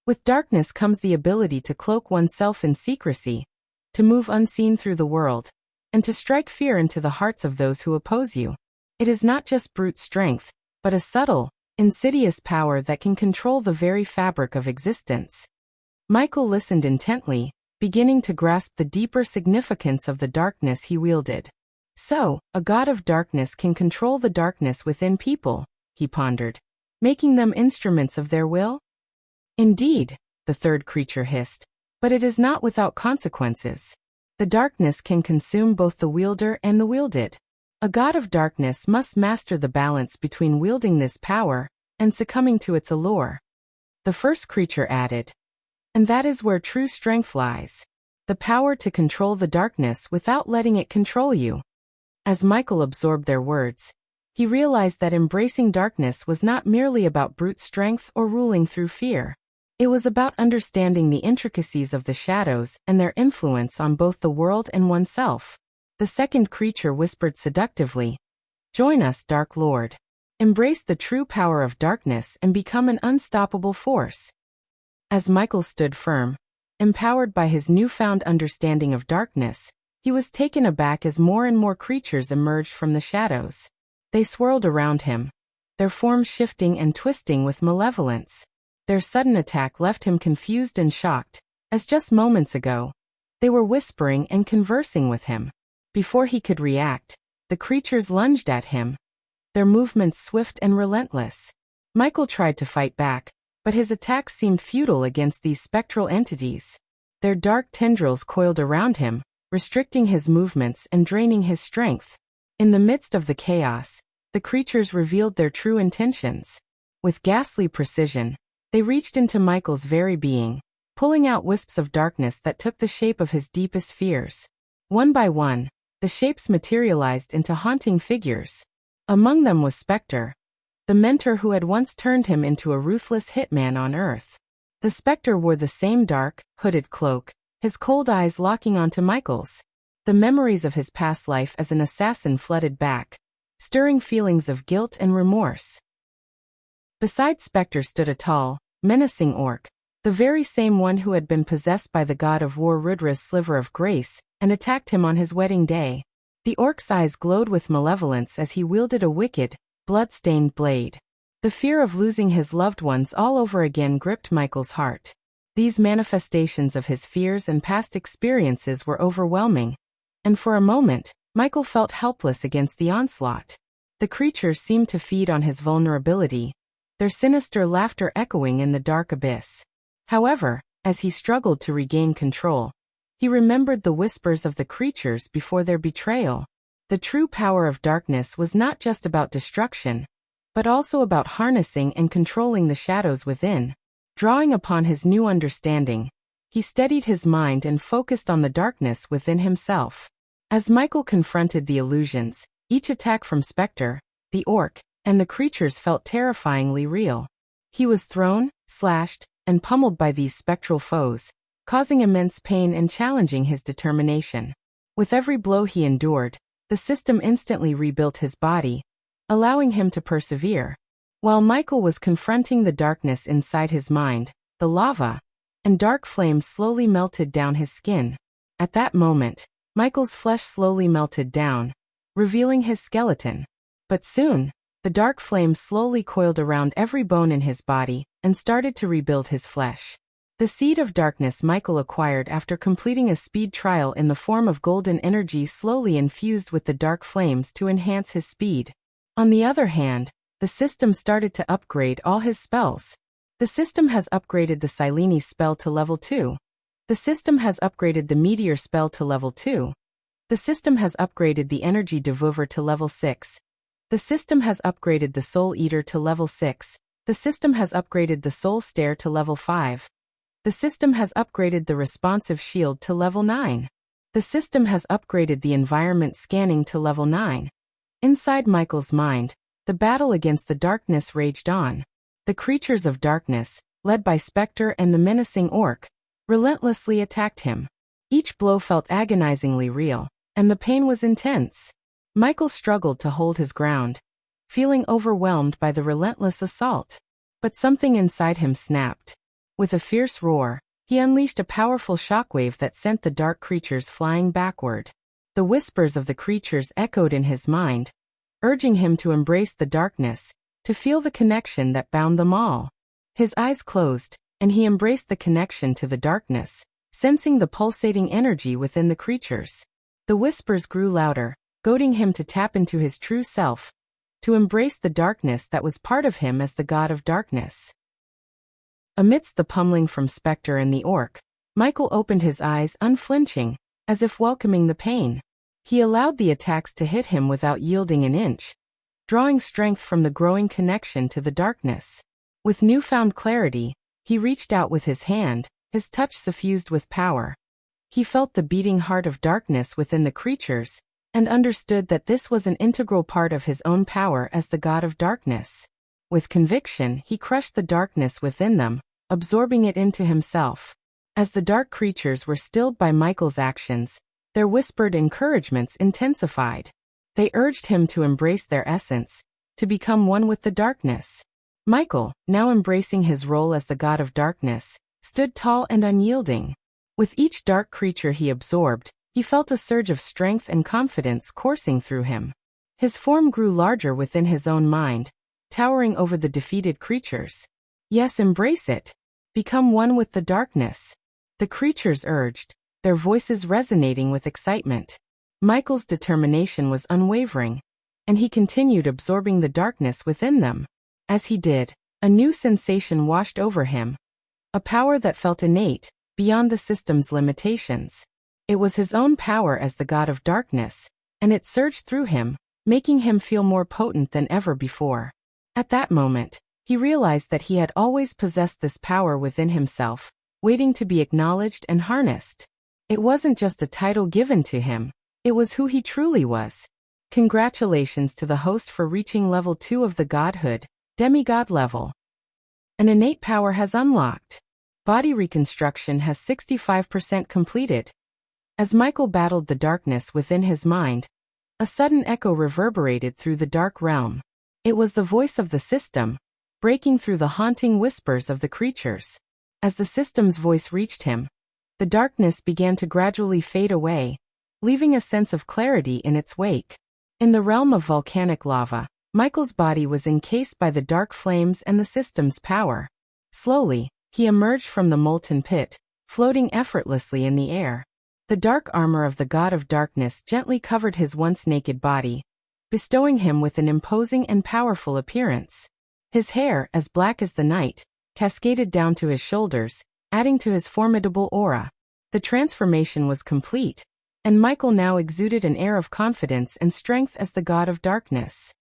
"With darkness comes the ability to cloak oneself in secrecy, to move unseen through the world, and to strike fear into the hearts of those who oppose you. It is not just brute strength, but a subtle, insidious power that can control the very fabric of existence." Michael listened intently, beginning to grasp the deeper significance of the darkness he wielded. "So, a god of darkness can control the darkness within people," he pondered, "making them instruments of their will?" "Indeed," the third creature hissed, "but it is not without consequences. The darkness can consume both the wielder and the wielded. A god of darkness must master the balance between wielding this power and succumbing to its allure." The first creature added, "And that is where true strength lies. The power to control the darkness without letting it control you." As Michael absorbed their words, he realized that embracing darkness was not merely about brute strength or ruling through fear. It was about understanding the intricacies of the shadows and their influence on both the world and oneself. The second creature whispered seductively, "Join us, Dark Lord. Embrace the true power of darkness and become an unstoppable force." As Michael stood firm, empowered by his newfound understanding of darkness, he was taken aback as more and more creatures emerged from the shadows. They swirled around him, their forms shifting and twisting with malevolence. Their sudden attack left him confused and shocked, as just moments ago, they were whispering and conversing with him. Before he could react, the creatures lunged at him, their movements swift and relentless. Michael tried to fight back, but his attacks seemed futile against these spectral entities. Their dark tendrils coiled around him, restricting his movements and draining his strength. In the midst of the chaos, the creatures revealed their true intentions. With ghastly precision, they reached into Michael's very being, pulling out wisps of darkness that took the shape of his deepest fears. One by one, the shapes materialized into haunting figures. Among them was Spectre, the mentor who had once turned him into a ruthless hitman on Earth. The Spectre wore the same dark, hooded cloak, his cold eyes locking onto Michael's. The memories of his past life as an assassin flooded back, stirring feelings of guilt and remorse. Beside Spectre stood a tall, menacing orc, the very same one who had been possessed by the god of war Rudra's sliver of grace, and attacked him on his wedding day. The orc's eyes glowed with malevolence as he wielded a wicked, blood-stained blade. The fear of losing his loved ones all over again gripped Michael's heart. These manifestations of his fears and past experiences were overwhelming, and for a moment, Michael felt helpless against the onslaught. The creatures seemed to feed on his vulnerability, their sinister laughter echoing in the dark abyss. However, as he struggled to regain control, he remembered the whispers of the creatures before their betrayal. The true power of darkness was not just about destruction, but also about harnessing and controlling the shadows within. Drawing upon his new understanding, he steadied his mind and focused on the darkness within himself. As Michael confronted the illusions, each attack from Spectre, the orc, and the creatures felt terrifyingly real. He was thrown, slashed, and pummeled by these spectral foes, causing immense pain and challenging his determination. With every blow he endured, the system instantly rebuilt his body, allowing him to persevere. While Michael was confronting the darkness inside his mind, the lava and dark flames slowly melted down his skin. At that moment, Michael's flesh slowly melted down, revealing his skeleton. But soon, the dark flame slowly coiled around every bone in his body and started to rebuild his flesh. The seed of darkness Michael acquired after completing a speed trial in the form of golden energy slowly infused with the dark flames to enhance his speed. On the other hand, the system started to upgrade all his spells. The system has upgraded the Silene spell to level 2. The system has upgraded the Meteor spell to level 2. The system has upgraded the Energy Devover to level 6. The system has upgraded the Soul Eater to level 6. The system has upgraded the Soul Stare to level 5. The system has upgraded the Responsive Shield to level 9. The system has upgraded the Environment Scanning to level 9. Inside Michael's mind, the battle against the darkness raged on. The creatures of darkness, led by Spectre and the menacing orc, relentlessly attacked him. Each blow felt agonizingly real, and the pain was intense. Michael struggled to hold his ground, feeling overwhelmed by the relentless assault. But something inside him snapped. With a fierce roar, he unleashed a powerful shockwave that sent the dark creatures flying backward. The whispers of the creatures echoed in his mind, urging him to embrace the darkness, to feel the connection that bound them all. His eyes closed, and he embraced the connection to the darkness, sensing the pulsating energy within the creatures. The whispers grew louder, goading him to tap into his true self, to embrace the darkness that was part of him as the god of darkness. Amidst the pummeling from Spectre and the orc, Michael opened his eyes unflinching, as if welcoming the pain. He allowed the attacks to hit him without yielding an inch, drawing strength from the growing connection to the darkness. With newfound clarity, he reached out with his hand, his touch suffused with power. He felt the beating heart of darkness within the creatures, and understood that this was an integral part of his own power as the god of darkness. With conviction, he crushed the darkness within them, absorbing it into himself. As the dark creatures were stilled by Michael's actions, their whispered encouragements intensified. They urged him to embrace their essence, to become one with the darkness. Michael, now embracing his role as the god of darkness, stood tall and unyielding. With each dark creature he absorbed, he felt a surge of strength and confidence coursing through him. His form grew larger within his own mind, towering over the defeated creatures. Yes, embrace it. Become one with the darkness. The creatures urged, their voices resonating with excitement. Michael's determination was unwavering, and he continued absorbing the darkness within them. As he did, a new sensation washed over him, a power that felt innate, beyond the system's limitations. It was his own power as the god of darkness, and it surged through him, making him feel more potent than ever before. At that moment, he realized that he had always possessed this power within himself, waiting to be acknowledged and harnessed. It wasn't just a title given to him, it was who he truly was. Congratulations to the host for reaching level 2 of the godhood, demigod level. An innate power has unlocked. Body reconstruction has 65% completed. As Michael battled the darkness within his mind, a sudden echo reverberated through the dark realm. It was the voice of the system, breaking through the haunting whispers of the creatures. As the system's voice reached him, the darkness began to gradually fade away, leaving a sense of clarity in its wake. In the realm of volcanic lava, Michael's body was encased by the dark flames and the system's power. Slowly, he emerged from the molten pit, floating effortlessly in the air. The dark armor of the god of darkness gently covered his once naked body, bestowing him with an imposing and powerful appearance. His hair, as black as the night, cascaded down to his shoulders, adding to his formidable aura. The transformation was complete, and Michael now exuded an air of confidence and strength as the god of darkness.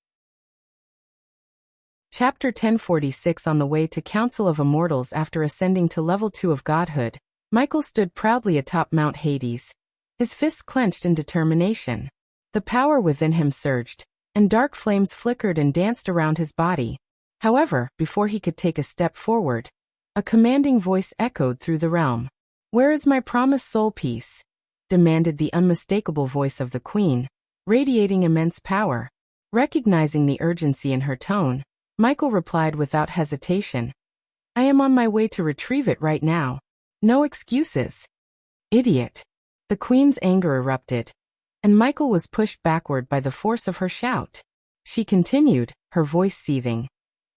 Chapter 1046. On the way to Council of Immortals. After ascending to level 2 of godhood, Michael stood proudly atop Mount Hades, his fists clenched in determination. The power within him surged, and dark flames flickered and danced around his body. However, before he could take a step forward, a commanding voice echoed through the realm. "Where is my promised soul piece?" demanded the unmistakable voice of the queen, radiating immense power. Recognizing the urgency in her tone, Michael replied without hesitation, "I am on my way to retrieve it right now. No excuses." "Idiot." The queen's anger erupted, and Michael was pushed backward by the force of her shout. She continued, her voice seething.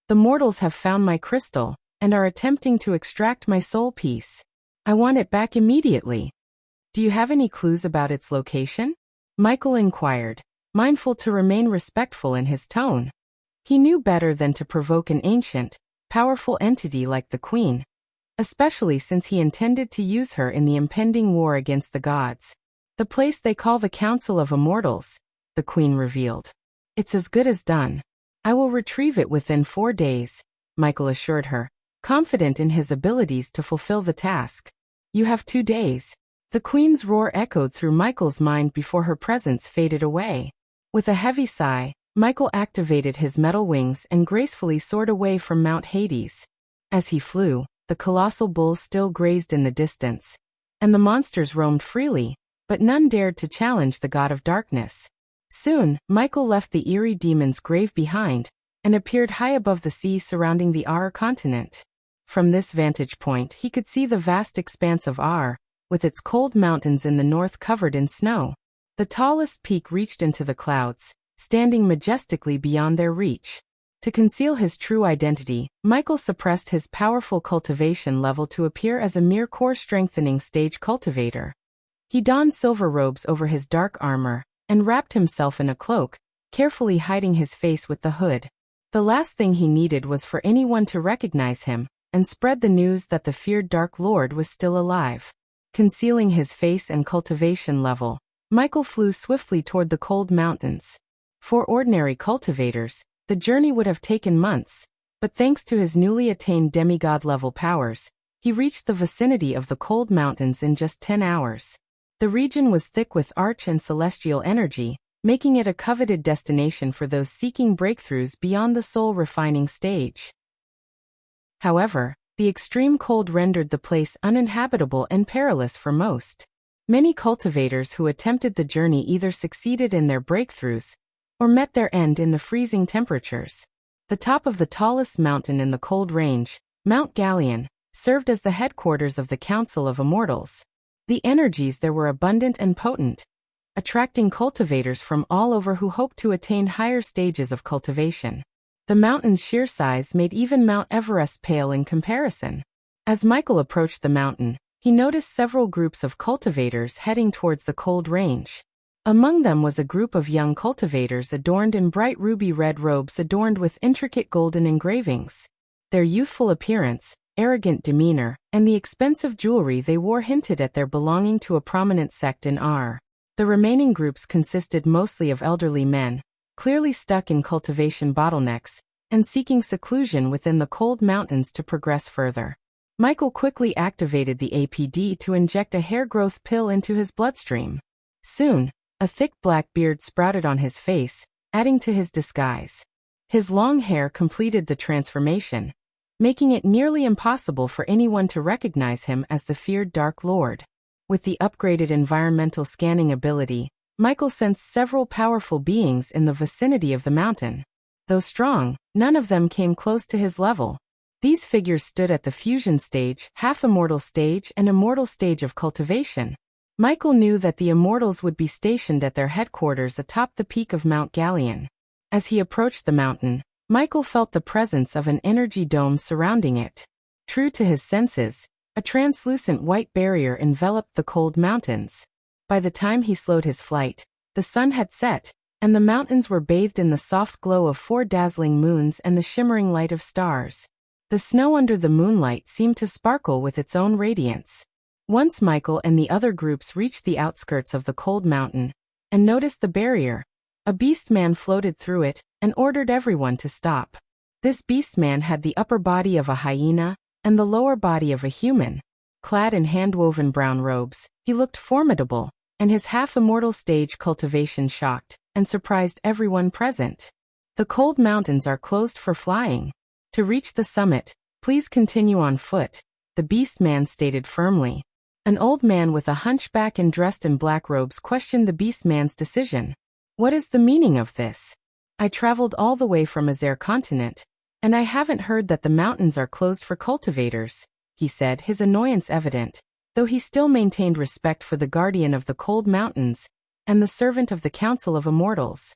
"The mortals have found my crystal, and are attempting to extract my soul piece. I want it back immediately. Do you have any clues about its location?" Michael inquired, mindful to remain respectful in his tone. He knew better than to provoke an ancient, powerful entity like the queen, especially since he intended to use her in the impending war against the gods. "The place they call the Council of Immortals," the queen revealed. "It's as good as done. I will retrieve it within 4 days," Michael assured her, confident in his abilities to fulfill the task. "You have 2 days." The queen's roar echoed through Michael's mind before her presence faded away. With a heavy sigh, Michael activated his metal wings and gracefully soared away from Mount Hades. As he flew, the colossal bulls still grazed in the distance, and the monsters roamed freely, but none dared to challenge the god of darkness. Soon, Michael left the eerie demon's grave behind, and appeared high above the sea surrounding the Ar continent. From this vantage point he could see the vast expanse of Ar, with its cold mountains in the north covered in snow. The tallest peak reached into the clouds, standing majestically beyond their reach. To conceal his true identity, Michael suppressed his powerful cultivation level to appear as a mere core-strengthening stage cultivator. He donned silver robes over his dark armor, and wrapped himself in a cloak, carefully hiding his face with the hood. The last thing he needed was for anyone to recognize him, and spread the news that the feared Dark Lord was still alive. Concealing his face and cultivation level, Michael flew swiftly toward the cold mountains. For ordinary cultivators, the journey would have taken months, but thanks to his newly attained demigod-level powers, he reached the vicinity of the cold mountains in just 10 hours. The region was thick with arch and celestial energy, making it a coveted destination for those seeking breakthroughs beyond the soul-refining stage. However, the extreme cold rendered the place uninhabitable and perilous for most. Many cultivators who attempted the journey either succeeded in their breakthroughs, or met their end in the freezing temperatures. The top of the tallest mountain in the cold range, Mount Galleon, served as the headquarters of the Council of Immortals. The energies there were abundant and potent, attracting cultivators from all over who hoped to attain higher stages of cultivation. The mountain's sheer size made even Mount Everest pale in comparison. As Michael approached the mountain, he noticed several groups of cultivators heading towards the cold range. Among them was a group of young cultivators adorned in bright ruby-red robes adorned with intricate golden engravings. Their youthful appearance, arrogant demeanor, and the expensive jewelry they wore hinted at their belonging to a prominent sect in Ar. The remaining groups consisted mostly of elderly men, clearly stuck in cultivation bottlenecks, and seeking seclusion within the cold mountains to progress further. Michael quickly activated the APD to inject a hair growth pill into his bloodstream. Soon, a thick black beard sprouted on his face, adding to his disguise. His long hair completed the transformation, making it nearly impossible for anyone to recognize him as the feared Dark Lord. With the upgraded environmental scanning ability, Michael sensed several powerful beings in the vicinity of the mountain. Though strong, none of them came close to his level. These figures stood at the fusion stage, half-immortal stage, and immortal stage of cultivation. Michael knew that the Immortals would be stationed at their headquarters atop the peak of Mount Galleon. As he approached the mountain, Michael felt the presence of an energy dome surrounding it. True to his senses, a translucent white barrier enveloped the cold mountains. By the time he slowed his flight, the sun had set, and the mountains were bathed in the soft glow of 4 dazzling moons and the shimmering light of stars. The snow under the moonlight seemed to sparkle with its own radiance. Once Michael and the other groups reached the outskirts of the cold mountain and noticed the barrier, a beast man floated through it and ordered everyone to stop. This beast man had the upper body of a hyena and the lower body of a human. Clad in hand-woven brown robes, he looked formidable, and his half-immortal stage cultivation shocked and surprised everyone present. The cold mountains are closed for flying. To reach the summit, please continue on foot, the beast man stated firmly. An old man with a hunchback and dressed in black robes questioned the beast man's decision. What is the meaning of this? I traveled all the way from Azare continent, and I haven't heard that the mountains are closed for cultivators, he said, his annoyance evident, though he still maintained respect for the guardian of the cold mountains and the servant of the Council of Immortals.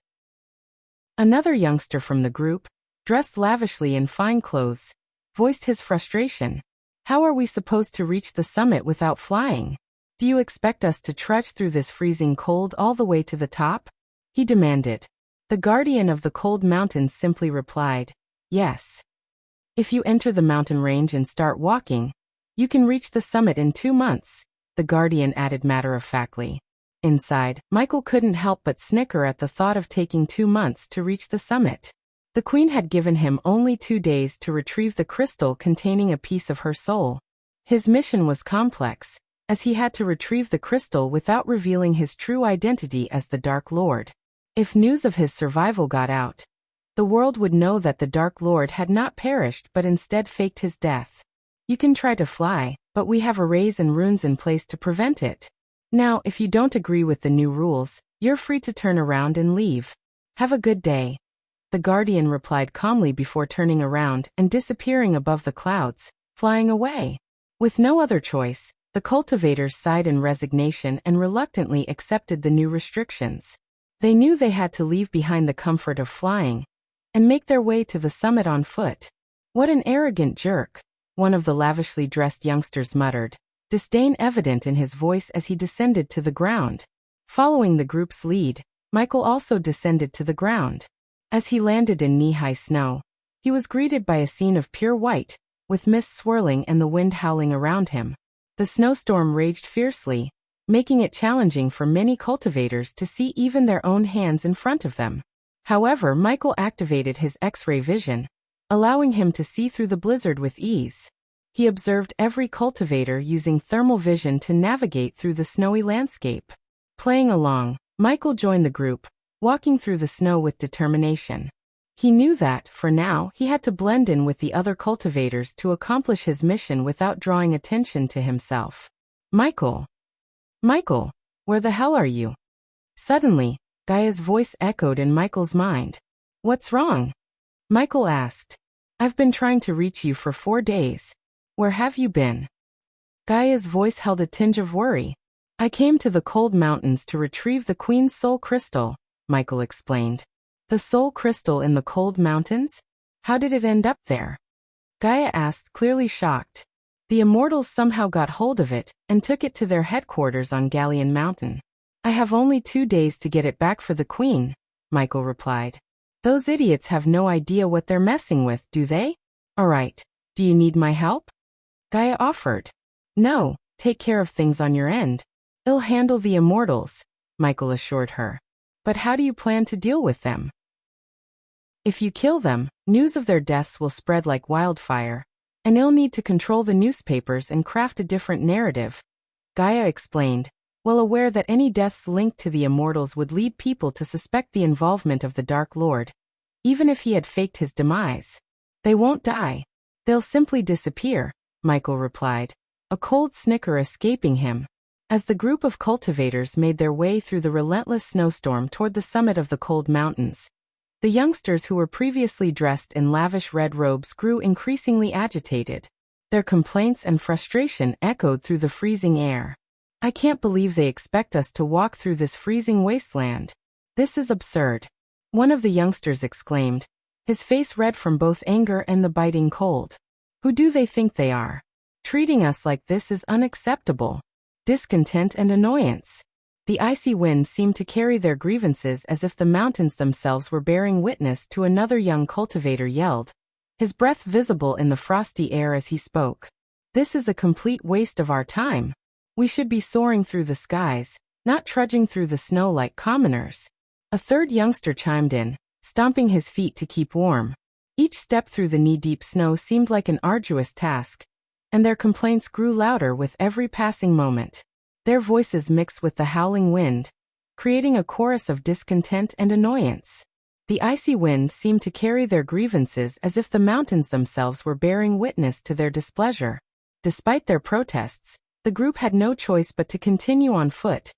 Another youngster from the group, dressed lavishly in fine clothes, voiced his frustration. How are we supposed to reach the summit without flying? Do you expect us to trudge through this freezing cold all the way to the top? He demanded. The guardian of the cold mountains simply replied, yes. If you enter the mountain range and start walking, you can reach the summit in 2 months, the guardian added matter-of-factly. Inside, Michael couldn't help but snicker at the thought of taking 2 months to reach the summit. The queen had given him only 2 days to retrieve the crystal containing a piece of her soul. His mission was complex, as he had to retrieve the crystal without revealing his true identity as the Dark Lord. If news of his survival got out, the world would know that the Dark Lord had not perished but instead faked his death. You can try to fly, but we have arrays and runes in place to prevent it. Now, if you don't agree with the new rules, you're free to turn around and leave. Have a good day. The guardian replied calmly before turning around and disappearing above the clouds, flying away. With no other choice, the cultivators sighed in resignation and reluctantly accepted the new restrictions. They knew they had to leave behind the comfort of flying and make their way to the summit on foot. What an arrogant jerk, one of the lavishly dressed youngsters muttered, disdain evident in his voice as he descended to the ground. Following the group's lead, Michael also descended to the ground. As he landed in knee-high snow, he was greeted by a scene of pure white, with mist swirling and the wind howling around him. The snowstorm raged fiercely, making it challenging for many cultivators to see even their own hands in front of them. However, Michael activated his X-ray vision, allowing him to see through the blizzard with ease. He observed every cultivator using thermal vision to navigate through the snowy landscape. Playing along, Michael joined the group, walking through the snow with determination. He knew that, for now, he had to blend in with the other cultivators to accomplish his mission without drawing attention to himself. Michael! Michael! Where the hell are you? Suddenly, Gaia's voice echoed in Michael's mind. What's wrong? Michael asked. I've been trying to reach you for 4 days. Where have you been? Gaia's voice held a tinge of worry. I came to the cold mountains to retrieve the Queen's soul crystal, Michael explained. The soul crystal in the cold mountains? How did it end up there? Gaia asked, clearly shocked. The immortals somehow got hold of it and took it to their headquarters on Galleon Mountain. I have only 2 days to get it back for the Queen, Michael replied. Those idiots have no idea what they're messing with, do they? All right, do you need my help? Gaia offered. No, take care of things on your end. I'll handle the immortals, Michael assured her. But how do you plan to deal with them? If you kill them, news of their deaths will spread like wildfire, and I'll need to control the newspapers and craft a different narrative, Gaia explained, well aware that any deaths linked to the immortals would lead people to suspect the involvement of the Dark Lord, even if he had faked his demise. They won't die. They'll simply disappear, Michael replied, a cold snicker escaping him. As the group of cultivators made their way through the relentless snowstorm toward the summit of the cold mountains, the youngsters who were previously dressed in lavish red robes grew increasingly agitated. Their complaints and frustration echoed through the freezing air. I can't believe they expect us to walk through this freezing wasteland. This is absurd. One of the youngsters exclaimed, his face red from both anger and the biting cold. Who do they think they are? Treating us like this is unacceptable. Discontent and annoyance. The icy wind seemed to carry their grievances as if the mountains themselves were bearing witness to. Another young cultivator yelled, his breath visible in the frosty air as he spoke. This is a complete waste of our time. We should be soaring through the skies, not trudging through the snow like commoners. A third youngster chimed in, stomping his feet to keep warm. Each step through the knee-deep snow seemed like an arduous task, and their complaints grew louder with every passing moment. Their voices mixed with the howling wind, creating a chorus of discontent and annoyance. The icy wind seemed to carry their grievances as if the mountains themselves were bearing witness to their displeasure. Despite their protests, the group had no choice but to continue on foot,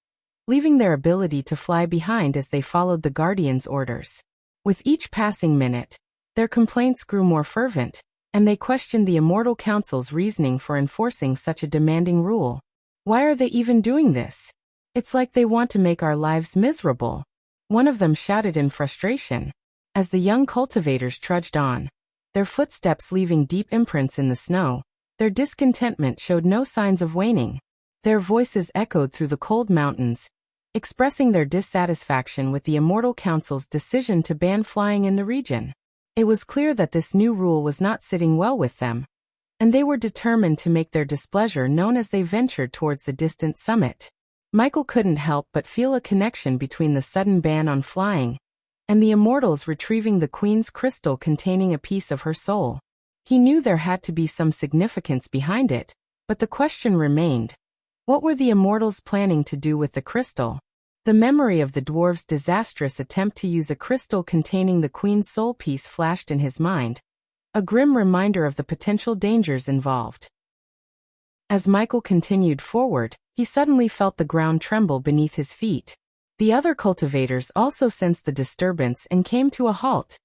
leaving their ability to fly behind as they followed the Guardian's orders. With each passing minute, their complaints grew more fervent, and they questioned the Immortal Council's reasoning for enforcing such a demanding rule. Why are they even doing this? It's like they want to make our lives miserable. One of them shouted in frustration. As the young cultivators trudged on, their footsteps leaving deep imprints in the snow, their discontentment showed no signs of waning. Their voices echoed through the cold mountains, expressing their dissatisfaction with the Immortal Council's decision to ban flying in the region. It was clear that this new rule was not sitting well with them, and they were determined to make their displeasure known as they ventured towards the distant summit. Michael couldn't help but feel a connection between the sudden ban on flying and the Immortals retrieving the Queen's crystal containing a piece of her soul. He knew there had to be some significance behind it, but the question remained. What were the Immortals planning to do with the crystal? The memory of the dwarves' disastrous attempt to use a crystal containing the Queen's soul piece flashed in his mind, a grim reminder of the potential dangers involved. As Michael continued forward, he suddenly felt the ground tremble beneath his feet. The other cultivators also sensed the disturbance and came to a halt,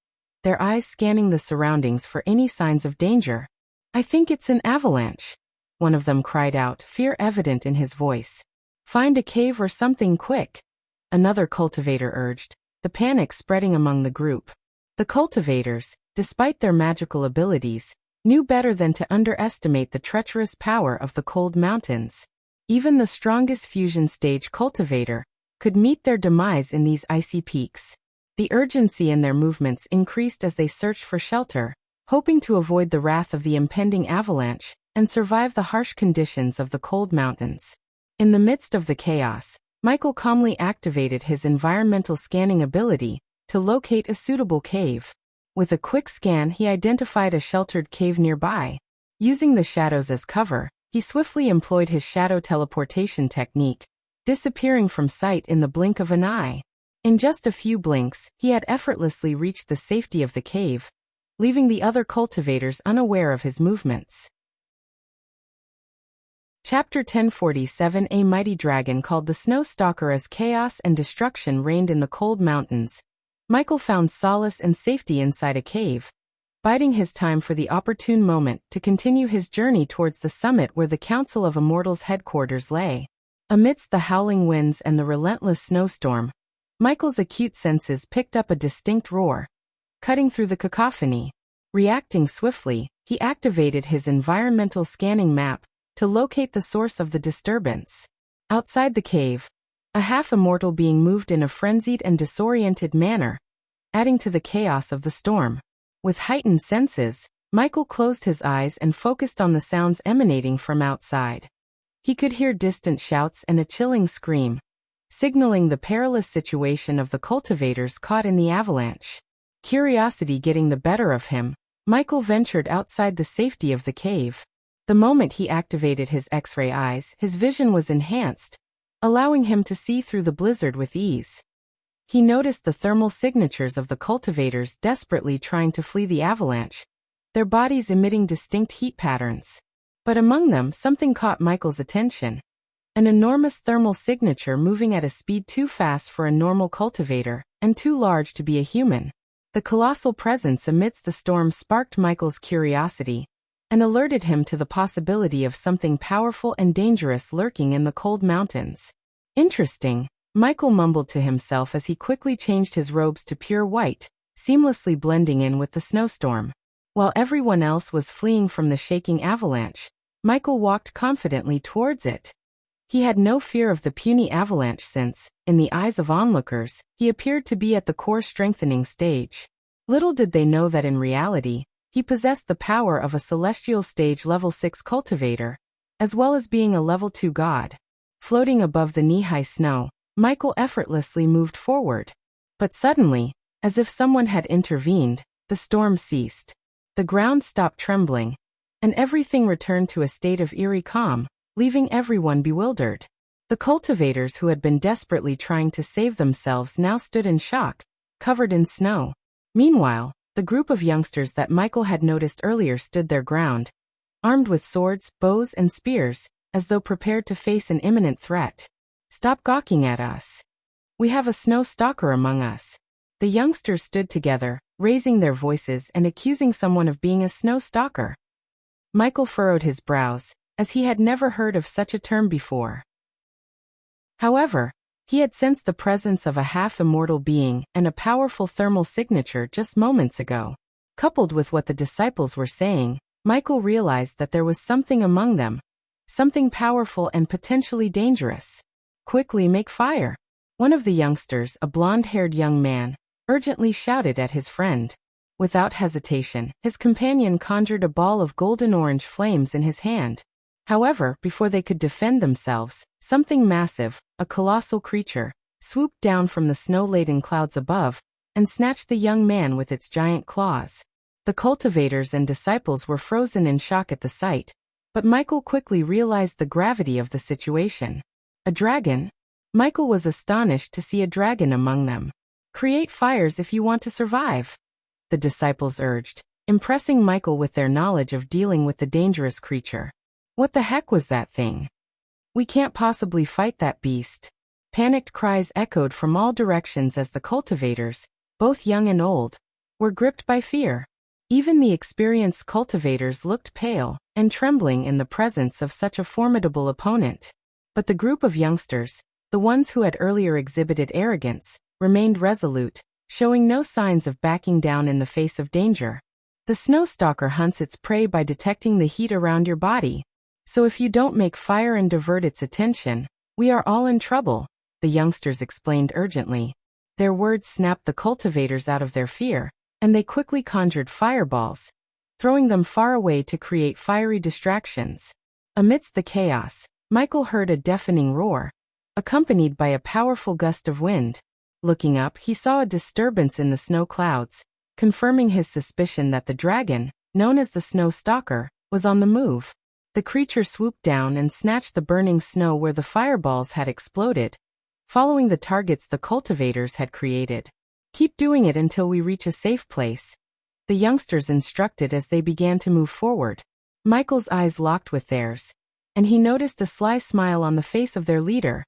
their eyes scanning the surroundings for any signs of danger. "I think it's an avalanche," one of them cried out, fear evident in his voice. "Find a cave or something quick," another cultivator urged, the panic spreading among the group. The cultivators, despite their magical abilities, knew better than to underestimate the treacherous power of the cold mountains. Even the strongest fusion stage cultivator could meet their demise in these icy peaks. The urgency in their movements increased as they searched for shelter, hoping to avoid the wrath of the impending avalanche and survive the harsh conditions of the cold mountains. In the midst of the chaos, Michael calmly activated his environmental scanning ability to locate a suitable cave. With a quick scan, he identified a sheltered cave nearby. Using the shadows as cover, he swiftly employed his shadow teleportation technique, disappearing from sight in the blink of an eye. In just a few blinks, he had effortlessly reached the safety of the cave, leaving the other cultivators unaware of his movements. Chapter 1047. A mighty dragon called the Snow Stalker. As chaos and destruction reigned in the cold mountains, Michael found solace and safety inside a cave, biding his time for the opportune moment to continue his journey towards the summit where the Council of Immortals' headquarters lay. Amidst the howling winds and the relentless snowstorm, Michael's acute senses picked up a distinct roar, cutting through the cacophony. Reacting swiftly, he activated his environmental scanning map to locate the source of the disturbance. Outside the cave, a half-immortal being moved in a frenzied and disoriented manner, adding to the chaos of the storm. With heightened senses, Michael closed his eyes and focused on the sounds emanating from outside. He could hear distant shouts and a chilling scream, signaling the perilous situation of the cultivators caught in the avalanche. Curiosity getting the better of him, Michael ventured outside the safety of the cave. The moment he activated his X-ray eyes, his vision was enhanced, allowing him to see through the blizzard with ease. He noticed the thermal signatures of the cultivators desperately trying to flee the avalanche, their bodies emitting distinct heat patterns. But among them, something caught Michael's attention. An enormous thermal signature moving at a speed too fast for a normal cultivator, and too large to be a human. The colossal presence amidst the storm sparked Michael's curiosity, and alerted him to the possibility of something powerful and dangerous lurking in the cold mountains. Interesting, Michael mumbled to himself as he quickly changed his robes to pure white, seamlessly blending in with the snowstorm. While everyone else was fleeing from the shaking avalanche, Michael walked confidently towards it. He had no fear of the puny avalanche since, in the eyes of onlookers, he appeared to be at the core strengthening stage. Little did they know that in reality, he possessed the power of a celestial stage level 6 cultivator, as well as being a level 2 god. Floating above the knee-high snow, Michael effortlessly moved forward. But suddenly, as if someone had intervened, the storm ceased. The ground stopped trembling, and everything returned to a state of eerie calm, leaving everyone bewildered. The cultivators who had been desperately trying to save themselves now stood in shock, covered in snow. Meanwhile, the group of youngsters that Michael had noticed earlier stood their ground, armed with swords, bows, and spears, as though prepared to face an imminent threat. "Stop gawking at us. We have a snow stalker among us." The youngsters stood together, raising their voices and accusing someone of being a snow stalker. Michael furrowed his brows, as he had never heard of such a term before. However, he had sensed the presence of a half-immortal being and a powerful thermal signature just moments ago. Coupled with what the disciples were saying, Michael realized that there was something among them, something powerful and potentially dangerous. "Quickly make fire!" One of the youngsters, a blonde-haired young man, urgently shouted at his friend. Without hesitation, his companion conjured a ball of golden-orange flames in his hand. However, before they could defend themselves, something massive, a colossal creature, swooped down from the snow-laden clouds above and snatched the young man with its giant claws. The cultivators and disciples were frozen in shock at the sight, but Michael quickly realized the gravity of the situation. A dragon? Michael was astonished to see a dragon among them. "Create fires if you want to survive," the disciples urged, impressing Michael with their knowledge of dealing with the dangerous creature. "What the heck was that thing? We can't possibly fight that beast." Panicked cries echoed from all directions as the cultivators, both young and old, were gripped by fear. Even the experienced cultivators looked pale and trembling in the presence of such a formidable opponent. But the group of youngsters, the ones who had earlier exhibited arrogance, remained resolute, showing no signs of backing down in the face of danger. "The snow stalker hunts its prey by detecting the heat around your body. So if you don't make fire and divert its attention, we are all in trouble," the youngsters explained urgently. Their words snapped the cultivators out of their fear, and they quickly conjured fireballs, throwing them far away to create fiery distractions. Amidst the chaos, Michael heard a deafening roar, accompanied by a powerful gust of wind. Looking up, he saw a disturbance in the snow clouds, confirming his suspicion that the dragon, known as the snow stalker, was on the move. The creature swooped down and snatched the burning snow where the fireballs had exploded, following the targets the cultivators had created. "Keep doing it until we reach a safe place," the youngsters instructed as they began to move forward. Michael's eyes locked with theirs, and he noticed a sly smile on the face of their leader,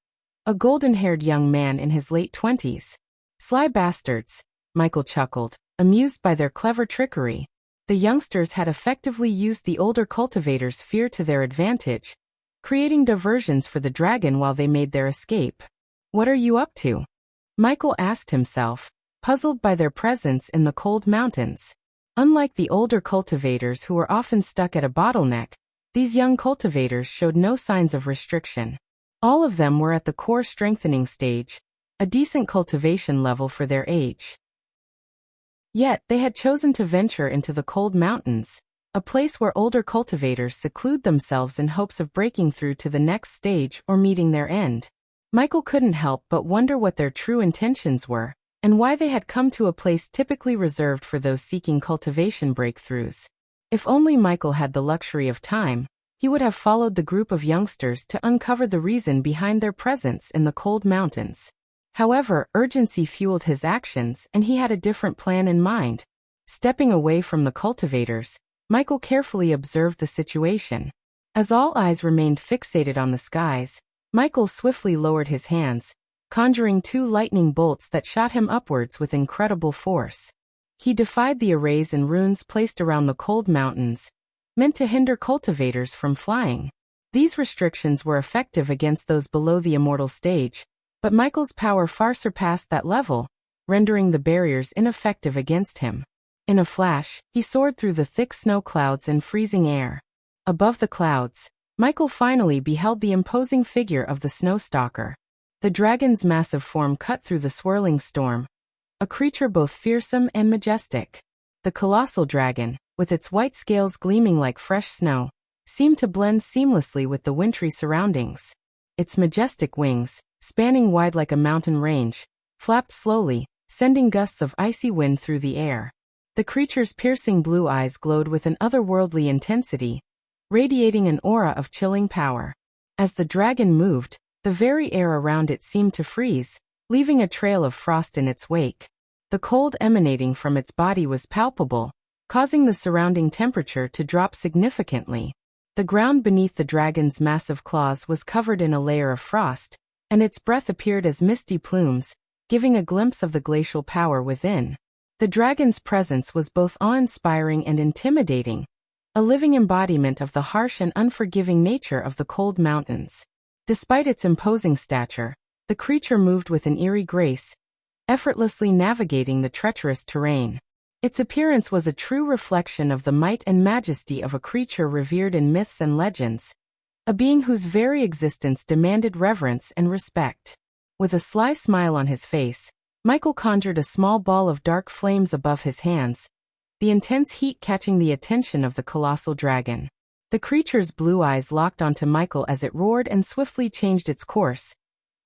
a golden-haired young man in his late 20s. "Sly bastards," Michael chuckled, amused by their clever trickery. The youngsters had effectively used the older cultivators' fear to their advantage, creating diversions for the dragon while they made their escape. "What are you up to?" Michael asked himself, puzzled by their presence in the cold mountains. Unlike the older cultivators who were often stuck at a bottleneck, these young cultivators showed no signs of restriction. All of them were at the core strengthening stage, a decent cultivation level for their age. Yet, they had chosen to venture into the cold mountains, a place where older cultivators seclude themselves in hopes of breaking through to the next stage or meeting their end. Michael couldn't help but wonder what their true intentions were, and why they had come to a place typically reserved for those seeking cultivation breakthroughs. If only Michael had the luxury of time, he would have followed the group of youngsters to uncover the reason behind their presence in the cold mountains. However, urgency fueled his actions and he had a different plan in mind. Stepping away from the cultivators, Michael carefully observed the situation. As all eyes remained fixated on the skies, Michael swiftly lowered his hands, conjuring 2 lightning bolts that shot him upwards with incredible force. He defied the arrays and runes placed around the cold mountains, meant to hinder cultivators from flying. These restrictions were effective against those below the immortal stage, but Michael's power far surpassed that level, rendering the barriers ineffective against him. In a flash, he soared through the thick snow clouds and freezing air. Above the clouds, Michael finally beheld the imposing figure of the snow stalker. The dragon's massive form cut through the swirling storm, a creature both fearsome and majestic. The colossal dragon, with its white scales gleaming like fresh snow, seemed to blend seamlessly with the wintry surroundings. its majestic wings, spanning wide like a mountain range, flapped slowly, sending gusts of icy wind through the air. The creature's piercing blue eyes glowed with an otherworldly intensity, radiating an aura of chilling power. As the dragon moved, the very air around it seemed to freeze, leaving a trail of frost in its wake. The cold emanating from its body was palpable, causing the surrounding temperature to drop significantly. The ground beneath the dragon's massive claws was covered in a layer of frost, and its breath appeared as misty plumes, giving a glimpse of the glacial power within. The dragon's presence was both awe-inspiring and intimidating, a living embodiment of the harsh and unforgiving nature of the cold mountains. Despite its imposing stature, the creature moved with an eerie grace, effortlessly navigating the treacherous terrain. Its appearance was a true reflection of the might and majesty of a creature revered in myths and legends, a being whose very existence demanded reverence and respect. With a sly smile on his face, Michael conjured a small ball of dark flames above his hands, the intense heat catching the attention of the colossal dragon. The creature's blue eyes locked onto Michael as it roared and swiftly changed its course,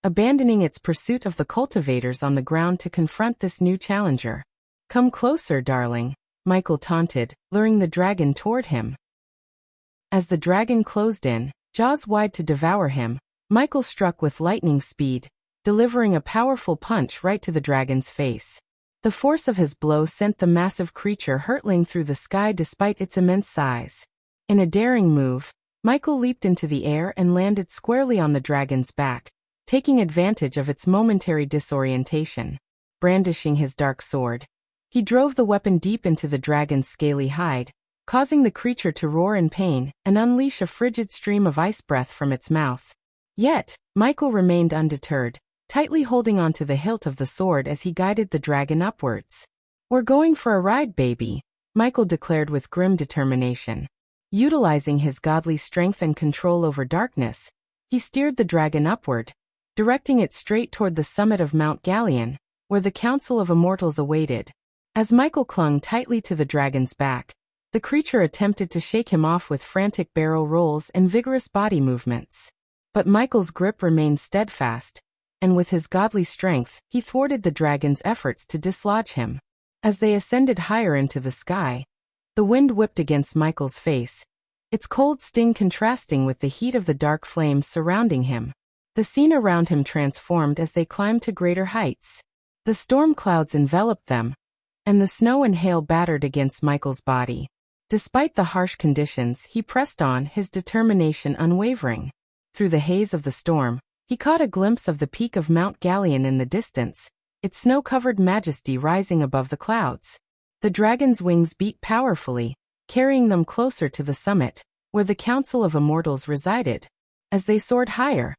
abandoning its pursuit of the cultivators on the ground to confront this new challenger. "Come closer, darling," Michael taunted, luring the dragon toward him. As the dragon closed in, jaws wide to devour him, Michael struck with lightning speed, delivering a powerful punch right to the dragon's face. The force of his blow sent the massive creature hurtling through the sky despite its immense size. In a daring move, Michael leaped into the air and landed squarely on the dragon's back, taking advantage of its momentary disorientation. Brandishing his dark sword, he drove the weapon deep into the dragon's scaly hide, causing the creature to roar in pain and unleash a frigid stream of ice breath from its mouth. Yet, Michael remained undeterred, tightly holding onto the hilt of the sword as he guided the dragon upwards. "We're going for a ride, baby," Michael declared with grim determination. Utilizing his godly strength and control over darkness, he steered the dragon upward, directing it straight toward the summit of Mount Galleon, where the Council of Immortals awaited. As Michael clung tightly to the dragon's back, the creature attempted to shake him off with frantic barrel rolls and vigorous body movements. But Michael's grip remained steadfast, and with his godly strength, he thwarted the dragon's efforts to dislodge him. As they ascended higher into the sky, the wind whipped against Michael's face, its cold sting contrasting with the heat of the dark flames surrounding him. The scene around him transformed as they climbed to greater heights. The storm clouds enveloped them, and the snow and hail battered against Michael's body. Despite the harsh conditions, he pressed on, his determination unwavering. Through the haze of the storm, he caught a glimpse of the peak of Mount Galleon in the distance, its snow-covered majesty rising above the clouds. The dragon's wings beat powerfully, carrying them closer to the summit, where the Council of Immortals resided. As they soared higher,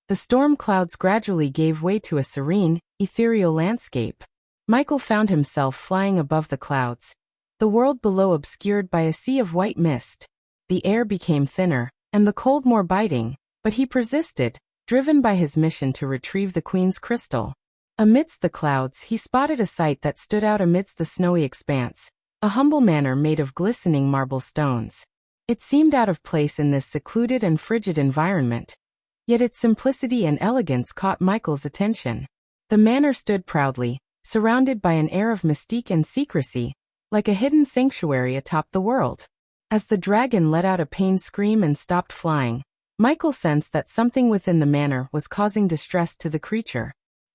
the storm clouds gradually gave way to a serene, ethereal landscape. Michael found himself flying above the clouds, the world below obscured by a sea of white mist. The air became thinner, and the cold more biting, but he persisted, driven by his mission to retrieve the Queen's crystal. Amidst the clouds, he spotted a sight that stood out amidst the snowy expanse, a humble manor made of glistening marble stones. It seemed out of place in this secluded and frigid environment, yet its simplicity and elegance caught Michael's attention. The manor stood proudly, surrounded by an air of mystique and secrecy, like a hidden sanctuary atop the world. As the dragon let out a pained scream and stopped flying, Michael sensed that something within the manor was causing distress to the creature.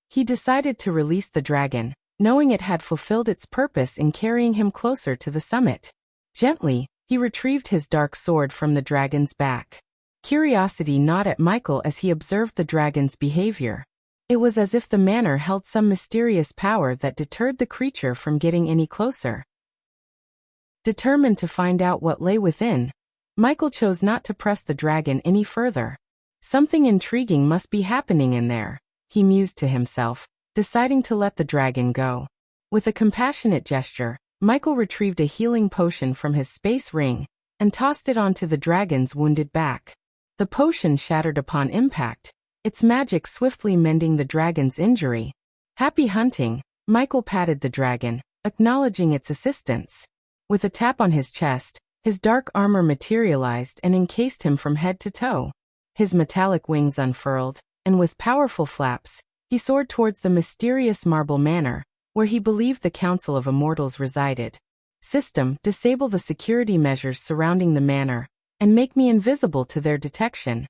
He decided to release the dragon, knowing it had fulfilled its purpose in carrying him closer to the summit. Gently, he retrieved his dark sword from the dragon's back. Curiosity gnawed at Michael as he observed the dragon's behavior. It was as if the manor held some mysterious power that deterred the creature from getting any closer. Determined to find out what lay within, Michael chose not to press the dragon any further. Something intriguing must be happening in there, he mused to himself, deciding to let the dragon go. With a compassionate gesture, Michael retrieved a healing potion from his space ring and tossed it onto the dragon's wounded back. The potion shattered upon impact, its magic swiftly mending the dragon's injury. Happy hunting, Michael patted the dragon, acknowledging its assistance. With a tap on his chest, his dark armor materialized and encased him from head to toe. His metallic wings unfurled, and with powerful flaps, he soared towards the mysterious marble manor, where he believed the Council of Immortals resided. System, disable the security measures surrounding the manor, and make me invisible to their detection,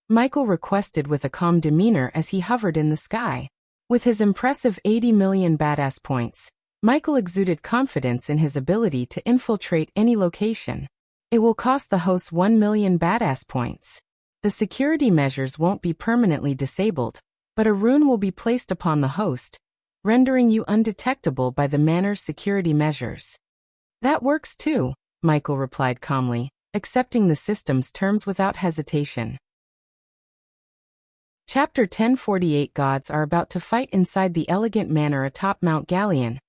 Michael requested with a calm demeanor as he hovered in the sky. With his impressive 80 million badass points, Michael exuded confidence in his ability to infiltrate any location. It will cost the host 1 million badass points. The security measures won't be permanently disabled, but a rune will be placed upon the host, rendering you undetectable by the manor's security measures. That works too, Michael replied calmly, accepting the system's terms without hesitation. Chapter 1048 Gods are about to fight inside the elegant manor atop Mount Galleon.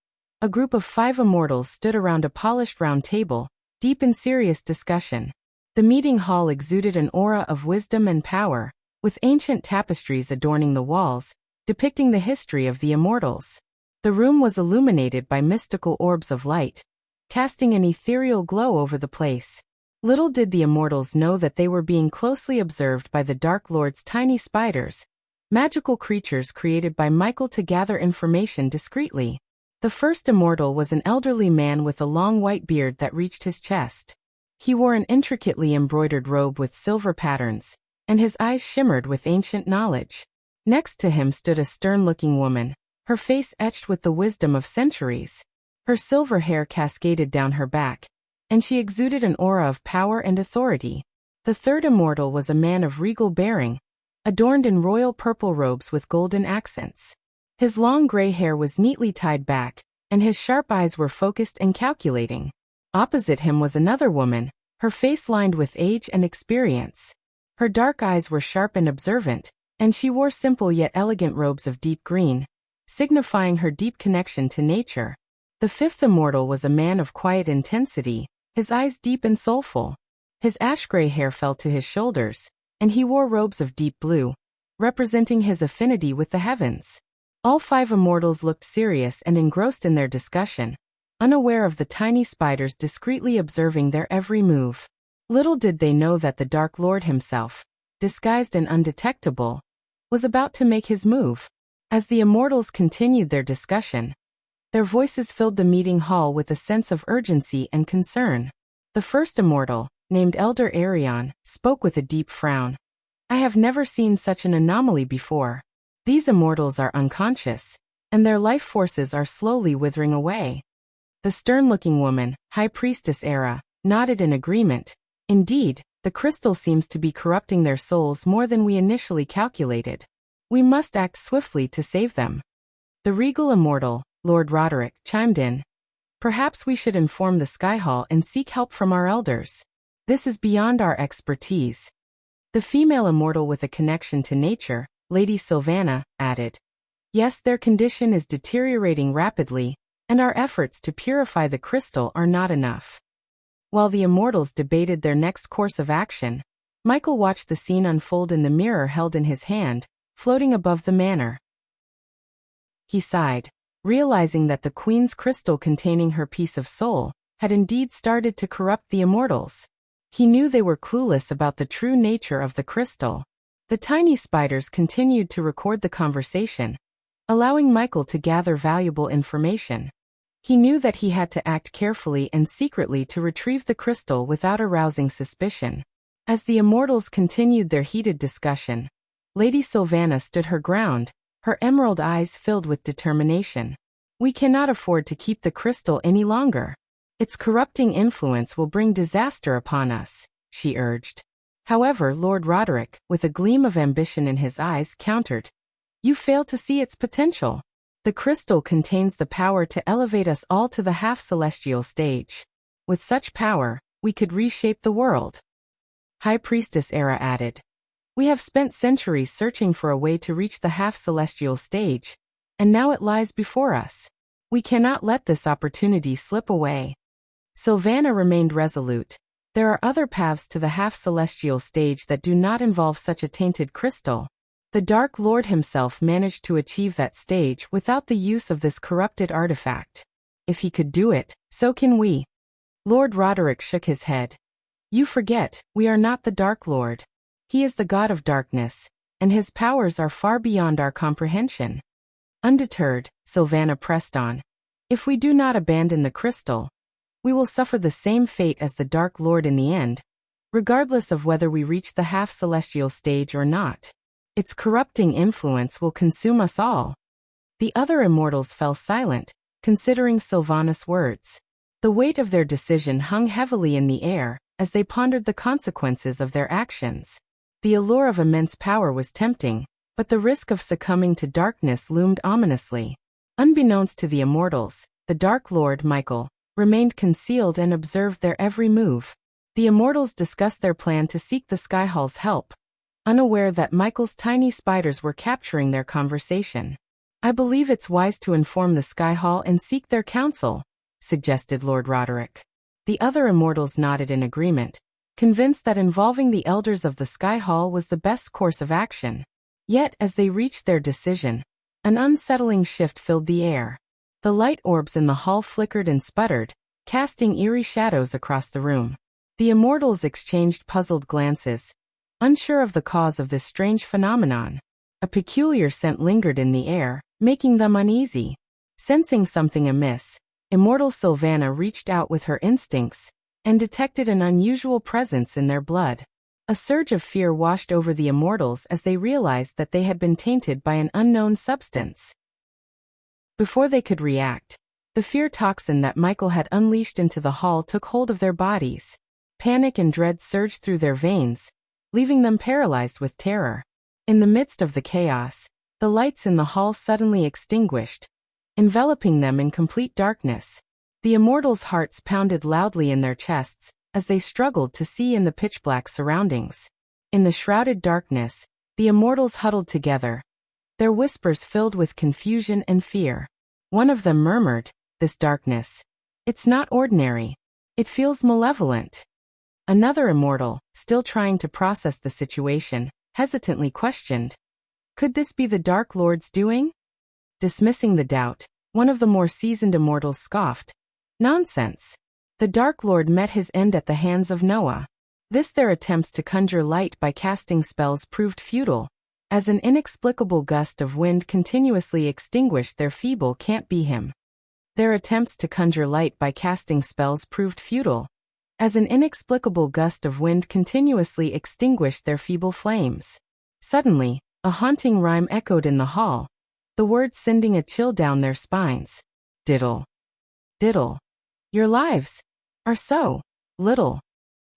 A group of 5 immortals stood around a polished round table, deep in serious discussion. The meeting hall exuded an aura of wisdom and power, with ancient tapestries adorning the walls, depicting the history of the immortals. The room was illuminated by mystical orbs of light, casting an ethereal glow over the place. Little did the immortals know that they were being closely observed by the Dark Lord's tiny spiders, magical creatures created by Michael to gather information discreetly. The first immortal was an elderly man with a long white beard that reached his chest. He wore an intricately embroidered robe with silver patterns, and his eyes shimmered with ancient knowledge. Next to him stood a stern-looking woman, her face etched with the wisdom of centuries. Her silver hair cascaded down her back, and she exuded an aura of power and authority. The third immortal was a man of regal bearing, adorned in royal purple robes with golden accents. His long gray hair was neatly tied back, and his sharp eyes were focused and calculating. Opposite him was another woman, her face lined with age and experience. Her dark eyes were sharp and observant, and she wore simple yet elegant robes of deep green, signifying her deep connection to nature. The fifth immortal was a man of quiet intensity, his eyes deep and soulful. His ash-gray hair fell to his shoulders, and he wore robes of deep blue, representing his affinity with the heavens. All 5 immortals looked serious and engrossed in their discussion, unaware of the tiny spiders discreetly observing their every move. Little did they know that the Dark Lord himself, disguised and undetectable, was about to make his move. As the immortals continued their discussion, their voices filled the meeting hall with a sense of urgency and concern. The first immortal, named Elder Arion, spoke with a deep frown. I have never seen such an anomaly before. These immortals are unconscious, and their life forces are slowly withering away. The stern-looking woman, High Priestess Era, nodded in agreement. Indeed, the crystal seems to be corrupting their souls more than we initially calculated. We must act swiftly to save them. The regal immortal, Lord Roderick, chimed in. Perhaps we should inform the Sky Hall and seek help from our elders. This is beyond our expertise. The female immortal with a connection to nature, Lady Sylvana, added. Yes, their condition is deteriorating rapidly, and our efforts to purify the crystal are not enough. While the immortals debated their next course of action, Michael watched the scene unfold in the mirror held in his hand, floating above the manor. He sighed, realizing that the Queen's crystal containing her piece of soul had indeed started to corrupt the immortals. He knew they were clueless about the true nature of the crystal. The tiny spiders continued to record the conversation, allowing Michael to gather valuable information. He knew that he had to act carefully and secretly to retrieve the crystal without arousing suspicion. As the immortals continued their heated discussion, Lady Sylvana stood her ground, her emerald eyes filled with determination. We cannot afford to keep the crystal any longer. Its corrupting influence will bring disaster upon us, she urged. However, Lord Roderick, with a gleam of ambition in his eyes, countered. You fail to see its potential. The crystal contains the power to elevate us all to the half-celestial stage. With such power, we could reshape the world. High Priestess Era added. We have spent centuries searching for a way to reach the half-celestial stage, and now it lies before us. We cannot let this opportunity slip away. Sylvana remained resolute. There are other paths to the half-celestial stage that do not involve such a tainted crystal. The Dark Lord himself managed to achieve that stage without the use of this corrupted artifact. If he could do it, so can we. Lord Roderick shook his head. You forget, we are not the Dark Lord. He is the god of darkness, and his powers are far beyond our comprehension. Undeterred, Sylvana pressed on. If we do not abandon the crystal, we will suffer the same fate as the Dark Lord in the end, regardless of whether we reach the half-celestial stage or not. Its corrupting influence will consume us all. The other immortals fell silent, considering Sylvana's words. The weight of their decision hung heavily in the air as they pondered the consequences of their actions. The allure of immense power was tempting, but the risk of succumbing to darkness loomed ominously. Unbeknownst to the immortals, the Dark Lord, Michael, remained concealed and observed their every move. The immortals discussed their plan to seek the Skyhall's help, unaware that Michael's tiny spiders were capturing their conversation. I believe it's wise to inform the Skyhall and seek their counsel, suggested Lord Roderick. The other immortals nodded in agreement, convinced that involving the elders of the Skyhall was the best course of action. Yet, as they reached their decision, an unsettling shift filled the air. The light orbs in the hall flickered and sputtered, casting eerie shadows across the room. The immortals exchanged puzzled glances, unsure of the cause of this strange phenomenon. A peculiar scent lingered in the air, making them uneasy. Sensing something amiss, immortal Sylvana reached out with her instincts and detected an unusual presence in their blood. A surge of fear washed over the immortals as they realized that they had been tainted by an unknown substance. Before they could react, the fear toxin that Michael had unleashed into the hall took hold of their bodies. Panic and dread surged through their veins, leaving them paralyzed with terror. In the midst of the chaos, the lights in the hall suddenly extinguished, enveloping them in complete darkness. The immortals' hearts pounded loudly in their chests as they struggled to see in the pitch-black surroundings. In the shrouded darkness, the immortals huddled together, their whispers filled with confusion and fear. One of them murmured, "This darkness. It's not ordinary. It feels malevolent." Another immortal, still trying to process the situation, hesitantly questioned, "Could this be the Dark Lord's doing?" Dismissing the doubt, one of the more seasoned immortals scoffed, "Nonsense. The Dark Lord met his end at the hands of Noah. Their attempts to conjure light by casting spells proved futile, as an inexplicable gust of wind continuously extinguished their feeble can't be him. Their attempts to conjure light by casting spells proved futile, as an inexplicable gust of wind continuously extinguished their feeble flames. Suddenly, a haunting rhyme echoed in the hall, the words sending a chill down their spines. "Diddle. Diddle. Your lives are so little."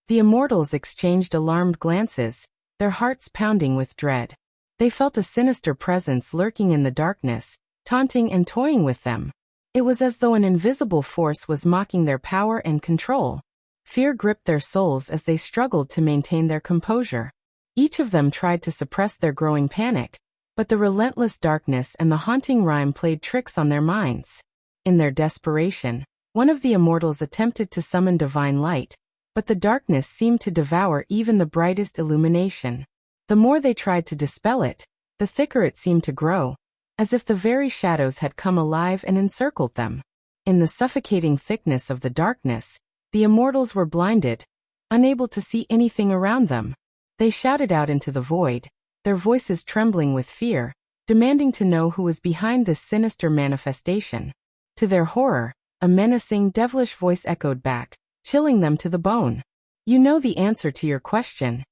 The immortals exchanged alarmed glances, their hearts pounding with dread. They felt a sinister presence lurking in the darkness, taunting and toying with them. It was as though an invisible force was mocking their power and control. Fear gripped their souls as they struggled to maintain their composure. Each of them tried to suppress their growing panic, but the relentless darkness and the haunting rhyme played tricks on their minds. In their desperation, one of the immortals attempted to summon divine light, but the darkness seemed to devour even the brightest illumination. The more they tried to dispel it, the thicker it seemed to grow, as if the very shadows had come alive and encircled them. In the suffocating thickness of the darkness, the immortals were blinded, unable to see anything around them. They shouted out into the void, their voices trembling with fear, demanding to know who was behind this sinister manifestation. To their horror, a menacing, devilish voice echoed back, chilling them to the bone. "You know the answer to your question,"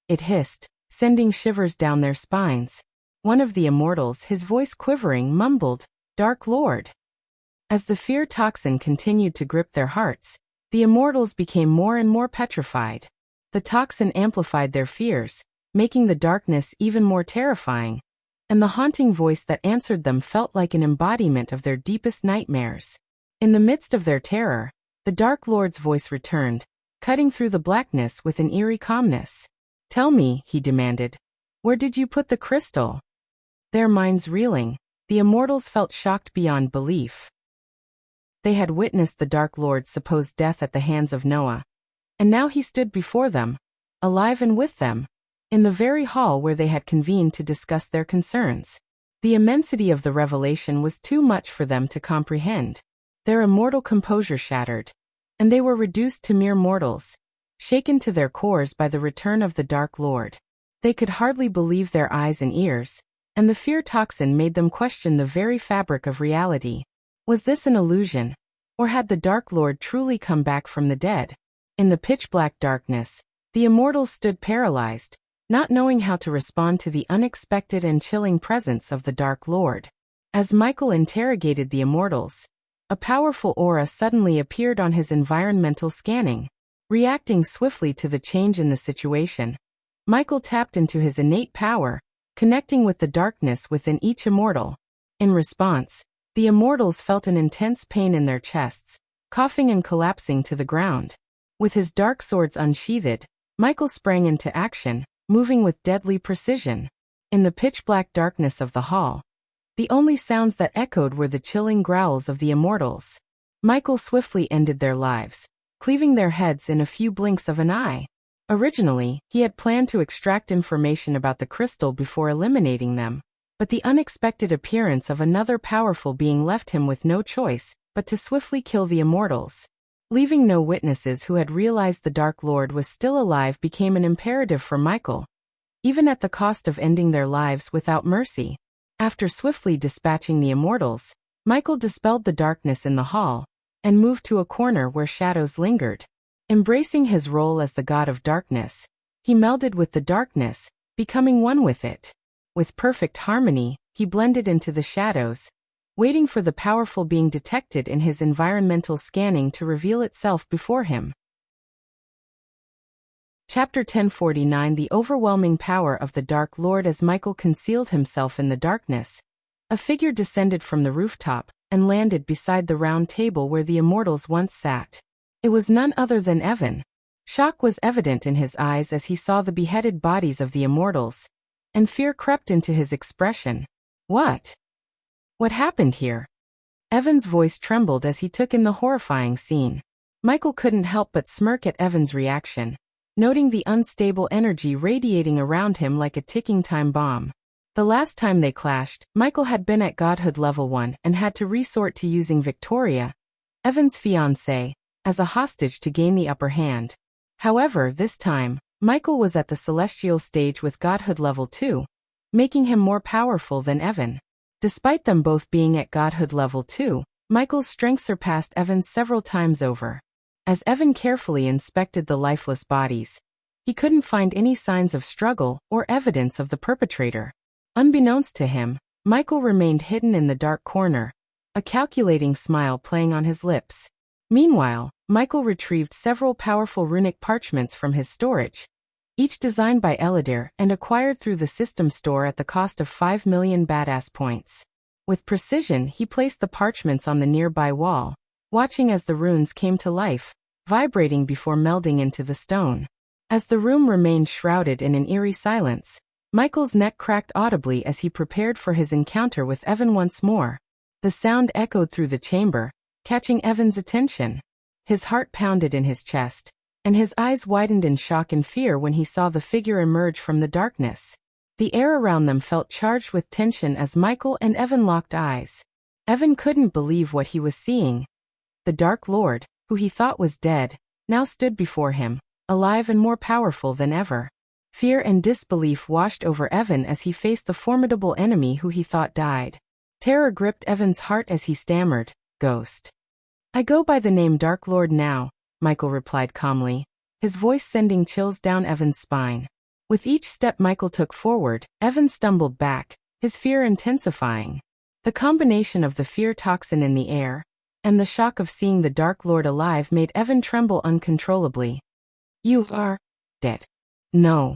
it hissed, sending shivers down their spines. One of the immortals, his voice quivering, mumbled, "Dark Lord." As the fear toxin continued to grip their hearts, the immortals became more and more petrified. The toxin amplified their fears, making the darkness even more terrifying, and the haunting voice that answered them felt like an embodiment of their deepest nightmares. In the midst of their terror, the Dark Lord's voice returned, cutting through the blackness with an eerie calmness. "Tell me," he demanded, "where did you put the crystal?" Their minds reeling, the immortals felt shocked beyond belief. They had witnessed the Dark Lord's supposed death at the hands of Noah, and now he stood before them, alive and with them, in the very hall where they had convened to discuss their concerns. The immensity of the revelation was too much for them to comprehend. Their immortal composure shattered, and they were reduced to mere mortals, shaken to their cores by the return of the Dark Lord. They could hardly believe their eyes and ears, and the fear toxin made them question the very fabric of reality. Was this an illusion? Or had the Dark Lord truly come back from the dead? In the pitch-black darkness, the immortals stood paralyzed, not knowing how to respond to the unexpected and chilling presence of the Dark Lord. As Michael interrogated the immortals, a powerful aura suddenly appeared on his environmental scanning. Reacting swiftly to the change in the situation, Michael tapped into his innate power, connecting with the darkness within each immortal. In response, the immortals felt an intense pain in their chests, coughing and collapsing to the ground. With his dark swords unsheathed, Michael sprang into action, moving with deadly precision. In the pitch-black darkness of the hall, the only sounds that echoed were the chilling growls of the immortals. Michael swiftly ended their lives, cleaving their heads in a few blinks of an eye. Originally, he had planned to extract information about the crystal before eliminating them, but the unexpected appearance of another powerful being left him with no choice but to swiftly kill the immortals. Leaving no witnesses who had realized the Dark Lord was still alive became an imperative for Michael, even at the cost of ending their lives without mercy. After swiftly dispatching the immortals, Michael dispelled the darkness in the hall and moved to a corner where shadows lingered. Embracing his role as the god of darkness, he melded with the darkness, becoming one with it. With perfect harmony, he blended into the shadows, waiting for the powerful being detected in his environmental scanning to reveal itself before him. Chapter 1049 The Overwhelming Power of the Dark Lord. As Michael concealed himself in the darkness, a figure descended from the rooftop and landed beside the round table where the immortals once sat. It was none other than Evan. Shock was evident in his eyes as he saw the beheaded bodies of the immortals, and fear crept into his expression. What happened here? Evan's voice trembled as he took in the horrifying scene. Michael couldn't help but smirk at Evan's reaction, noting the unstable energy radiating around him like a ticking time bomb. The last time they clashed, Michael had been at Godhood level 1 and had to resort to using Victoria, Evan's fiancée, as a hostage to gain the upper hand. However, this time, Michael was at the celestial stage with Godhood level 2, making him more powerful than Evan. Despite them both being at Godhood level 2, Michael's strength surpassed Evan's several times over. As Evan carefully inspected the lifeless bodies, he couldn't find any signs of struggle or evidence of the perpetrator. Unbeknownst to him, Michael remained hidden in the dark corner, a calculating smile playing on his lips. Meanwhile, Michael retrieved several powerful runic parchments from his storage, each designed by Eladir and acquired through the system store at the cost of 5 million badass points. With precision, he placed the parchments on the nearby wall, watching as the runes came to life, vibrating before melding into the stone. As the room remained shrouded in an eerie silence, Michael's neck cracked audibly as he prepared for his encounter with Evan once more. The sound echoed through the chamber, catching Evan's attention. His heart pounded in his chest, and his eyes widened in shock and fear when he saw the figure emerge from the darkness. The air around them felt charged with tension as Michael and Evan locked eyes. Evan couldn't believe what he was seeing. The Dark Lord, who he thought was dead, now stood before him, alive and more powerful than ever. Fear and disbelief washed over Evan as he faced the formidable enemy who he thought died. Terror gripped Evan's heart as he stammered, "Ghost." "I go by the name Dark Lord now," Michael replied calmly, his voice sending chills down Evan's spine. With each step Michael took forward, Evan stumbled back, his fear intensifying. The combination of the fear toxin in the air and the shock of seeing the Dark Lord alive made Evan tremble uncontrollably. "You are dead." "No."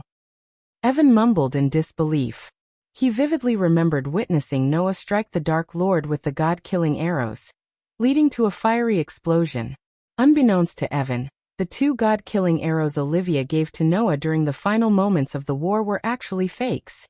Evan mumbled in disbelief. He vividly remembered witnessing Noah strike the Dark Lord with the god-killing arrows, leading to a fiery explosion. Unbeknownst to Evan, the 2 god-killing arrows Olivia gave to Noah during the final moments of the war were actually fakes.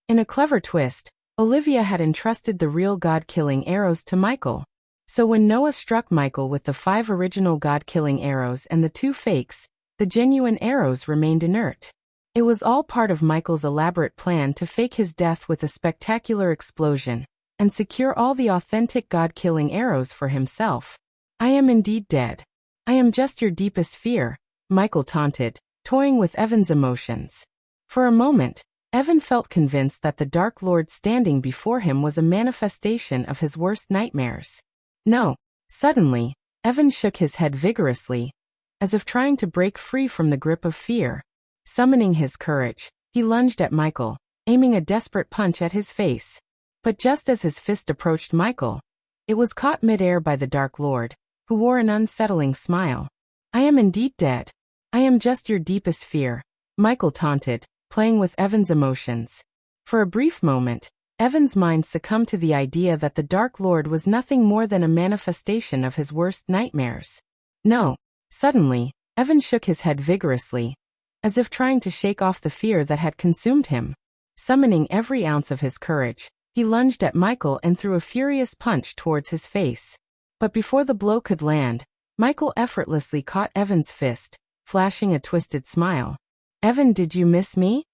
In a clever twist, Olivia had entrusted the real god-killing arrows to Michael. So when Noah struck Michael with the 5 original god-killing arrows and the 2 fakes, the genuine arrows remained inert. It was all part of Michael's elaborate plan to fake his death with a spectacular explosion and secure all the authentic god-killing arrows for himself. "I am indeed dead. I am just your deepest fear," Michael taunted, toying with Evan's emotions. For a moment, Evan felt convinced that the Dark Lord standing before him was a manifestation of his worst nightmares. No. Suddenly, Evan shook his head vigorously, as if trying to break free from the grip of fear. Summoning his courage, he lunged at Michael, aiming a desperate punch at his face. But just as his fist approached Michael, it was caught midair by the Dark Lord, who wore an unsettling smile. "I am indeed dead. I am just your deepest fear," Michael taunted, playing with Evan's emotions. For a brief moment, Evan's mind succumbed to the idea that the Dark Lord was nothing more than a manifestation of his worst nightmares. No. Suddenly, Evan shook his head vigorously, as if trying to shake off the fear that had consumed him. Summoning every ounce of his courage, he lunged at Michael and threw a furious punch towards his face. But before the blow could land, Michael effortlessly caught Evan's fist, flashing a twisted smile. "Evan, did you miss me?"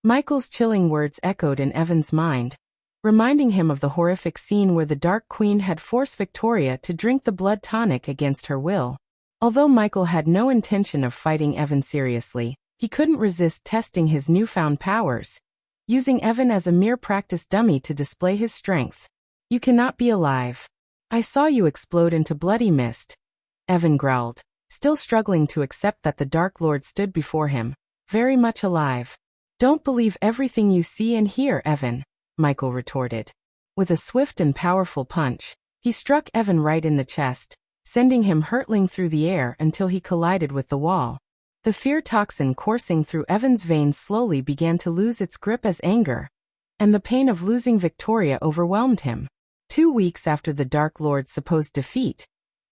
Michael's chilling words echoed in Evan's mind, reminding him of the horrific scene where the Dark Queen had forced Victoria to drink the blood tonic against her will. Although Michael had no intention of fighting Evan seriously, he couldn't resist testing his newfound powers, using Evan as a mere practice dummy to display his strength. "You cannot be alive. I saw you explode into bloody mist," Evan growled, still struggling to accept that the Dark Lord stood before him, very much alive. "Don't believe everything you see and hear, Evan," Michael retorted. With a swift and powerful punch, he struck Evan right in the chest, sending him hurtling through the air until he collided with the wall. The fear toxin coursing through Evan's veins slowly began to lose its grip as anger, and the pain of losing Victoria overwhelmed him. 2 weeks after the Dark Lord's supposed defeat,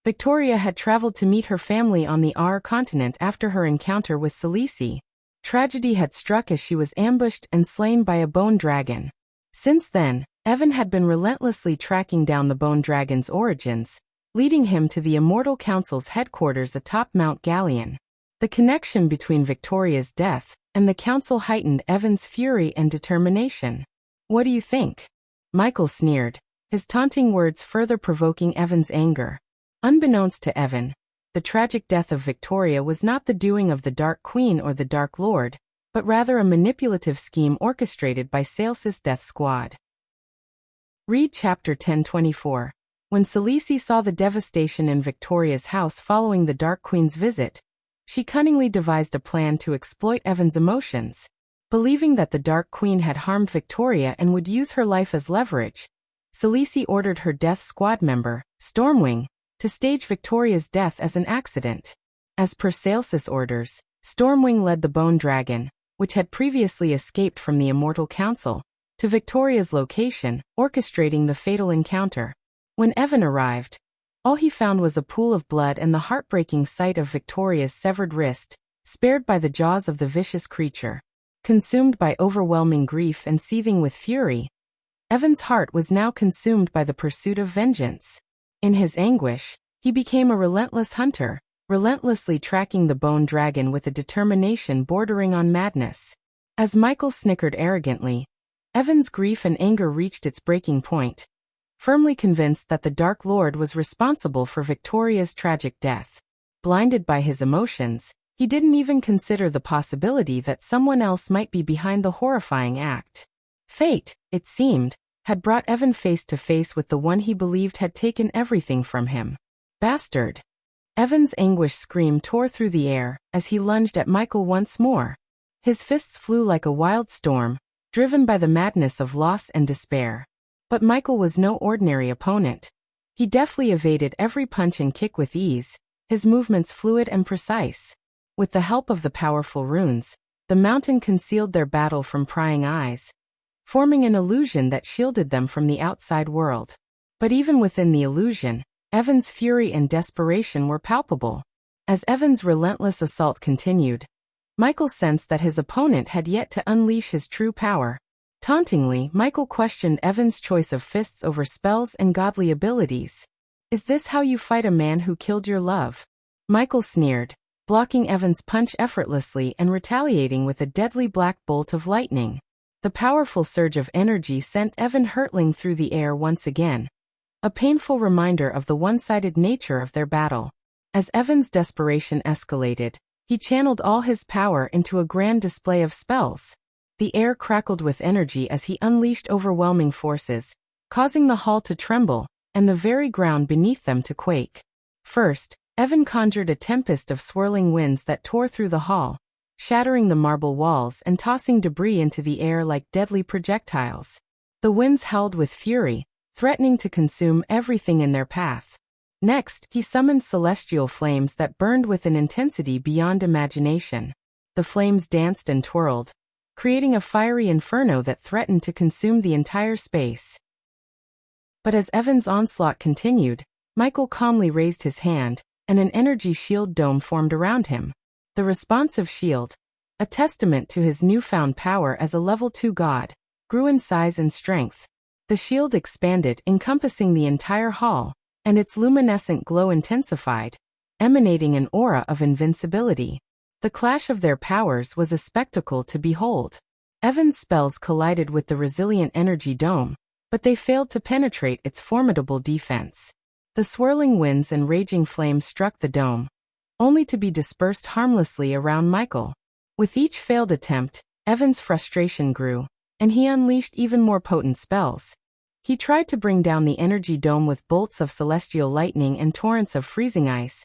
Victoria had traveled to meet her family on the R continent after her encounter with Khaleesi. Tragedy had struck as she was ambushed and slain by a bone dragon. Since then, Evan had been relentlessly tracking down the bone dragon's origins, leading him to the Immortal Council's headquarters atop Mount Galleon. The connection between Victoria's death and the council heightened Evan's fury and determination. "What do you think?" Michael sneered, his taunting words further provoking Evan's anger. Unbeknownst to Evan, the tragic death of Victoria was not the doing of the Dark Queen or the Dark Lord, but rather a manipulative scheme orchestrated by Sales's death squad. Read Chapter 1024. When Khaleesi saw the devastation in Victoria's house following the Dark Queen's visit, she cunningly devised a plan to exploit Evan's emotions. Believing that the Dark Queen had harmed Victoria and would use her life as leverage, Khaleesi ordered her death squad member, Stormwing, to stage Victoria's death as an accident. As per Sales's orders, Stormwing led the Bone Dragon, which had previously escaped from the Immortal Council, to Victoria's location, orchestrating the fatal encounter. When Evan arrived, all he found was a pool of blood and the heartbreaking sight of Victoria's severed wrist, spared by the jaws of the vicious creature. Consumed by overwhelming grief and seething with fury, Evan's heart was now consumed by the pursuit of vengeance. In his anguish, he became a relentless hunter, relentlessly tracking the bone dragon with a determination bordering on madness. As Michael snickered arrogantly, Evan's grief and anger reached its breaking point. Firmly convinced that the Dark Lord was responsible for Victoria's tragic death. Blinded by his emotions, he didn't even consider the possibility that someone else might be behind the horrifying act. Fate, it seemed, had brought Evan face to face with the one he believed had taken everything from him. "Bastard!" Evan's anguished scream tore through the air as he lunged at Michael once more. His fists flew like a wild storm, driven by the madness of loss and despair. But Michael was no ordinary opponent. He deftly evaded every punch and kick with ease, his movements fluid and precise. With the help of the powerful runes, the mountain concealed their battle from prying eyes, forming an illusion that shielded them from the outside world. But even within the illusion, Evan's fury and desperation were palpable. As Evan's relentless assault continued, Michael sensed that his opponent had yet to unleash his true power. Tauntingly, Michael questioned Evan's choice of fists over spells and godly abilities. "Is this how you fight a man who killed your love?" Michael sneered, blocking Evan's punch effortlessly and retaliating with a deadly black bolt of lightning. The powerful surge of energy sent Evan hurtling through the air once again, a painful reminder of the one-sided nature of their battle. As Evan's desperation escalated, He channeled all his power into a grand display of spells. The air crackled with energy as he unleashed overwhelming forces, causing the hall to tremble, and the very ground beneath them to quake. First, Evan conjured a tempest of swirling winds that tore through the hall, shattering the marble walls and tossing debris into the air like deadly projectiles. The winds howled with fury, threatening to consume everything in their path. Next, he summoned celestial flames that burned with an intensity beyond imagination. The flames danced and twirled, creating a fiery inferno that threatened to consume the entire space. But as Evan's onslaught continued, Michael calmly raised his hand, and an energy shield dome formed around him. The responsive shield, a testament to his newfound power as a level 2 god, grew in size and strength. The shield expanded, encompassing the entire hall, and its luminescent glow intensified, emanating an aura of invincibility. The clash of their powers was a spectacle to behold. Evan's spells collided with the resilient energy dome, but they failed to penetrate its formidable defense. The swirling winds and raging flames struck the dome, only to be dispersed harmlessly around Michael. With each failed attempt, Evan's frustration grew, and he unleashed even more potent spells. He tried to bring down the energy dome with bolts of celestial lightning and torrents of freezing ice,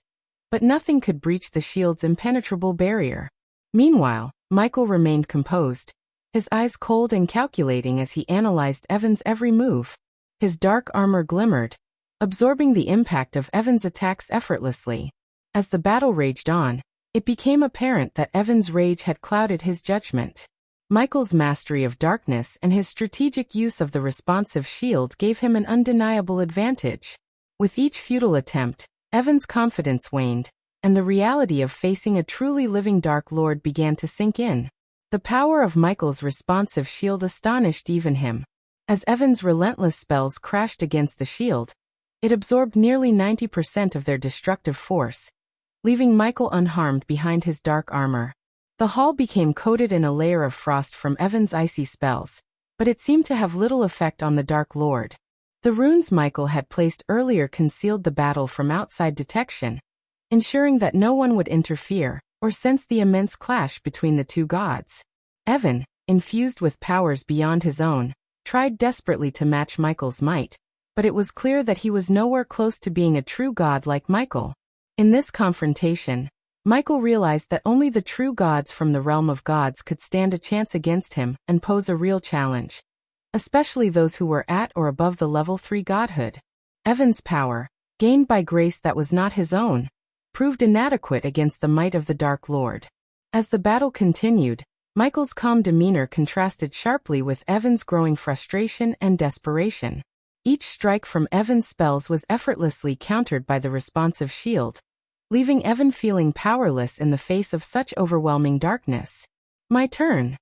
but nothing could breach the shield's impenetrable barrier. Meanwhile, Michael remained composed, his eyes cold and calculating as he analyzed Evan's every move. His dark armor glimmered, absorbing the impact of Evan's attacks effortlessly. As the battle raged on, it became apparent that Evan's rage had clouded his judgment. Michael's mastery of darkness and his strategic use of the responsive shield gave him an undeniable advantage. With each futile attempt, Evan's confidence waned, and the reality of facing a truly living Dark Lord began to sink in. The power of Michael's responsive shield astonished even him. As Evan's relentless spells crashed against the shield, it absorbed nearly 90% of their destructive force, leaving Michael unharmed behind his dark armor. The hall became coated in a layer of frost from Evan's icy spells, but it seemed to have little effect on the Dark Lord. The runes Michael had placed earlier concealed the battle from outside detection, ensuring that no one would interfere or sense the immense clash between the two gods. Evan, infused with powers beyond his own, tried desperately to match Michael's might, but it was clear that he was nowhere close to being a true god like Michael. In this confrontation, Michael realized that only the true gods from the realm of gods could stand a chance against him and pose a real challenge, especially those who were at or above the level 3 godhood. Evan's power, gained by grace that was not his own, proved inadequate against the might of the Dark Lord. As the battle continued, Michael's calm demeanor contrasted sharply with Evan's growing frustration and desperation. Each strike from Evan's spells was effortlessly countered by the responsive shield, leaving Evan feeling powerless in the face of such overwhelming darkness. "My turn."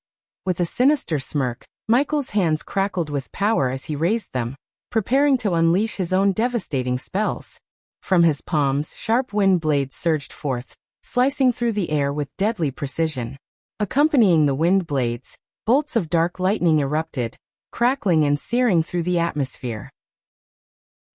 With a sinister smirk, Michael's hands crackled with power as he raised them, preparing to unleash his own devastating spells. From his palms, sharp wind blades surged forth, slicing through the air with deadly precision. Accompanying the wind blades, bolts of dark lightning erupted, crackling and searing through the atmosphere.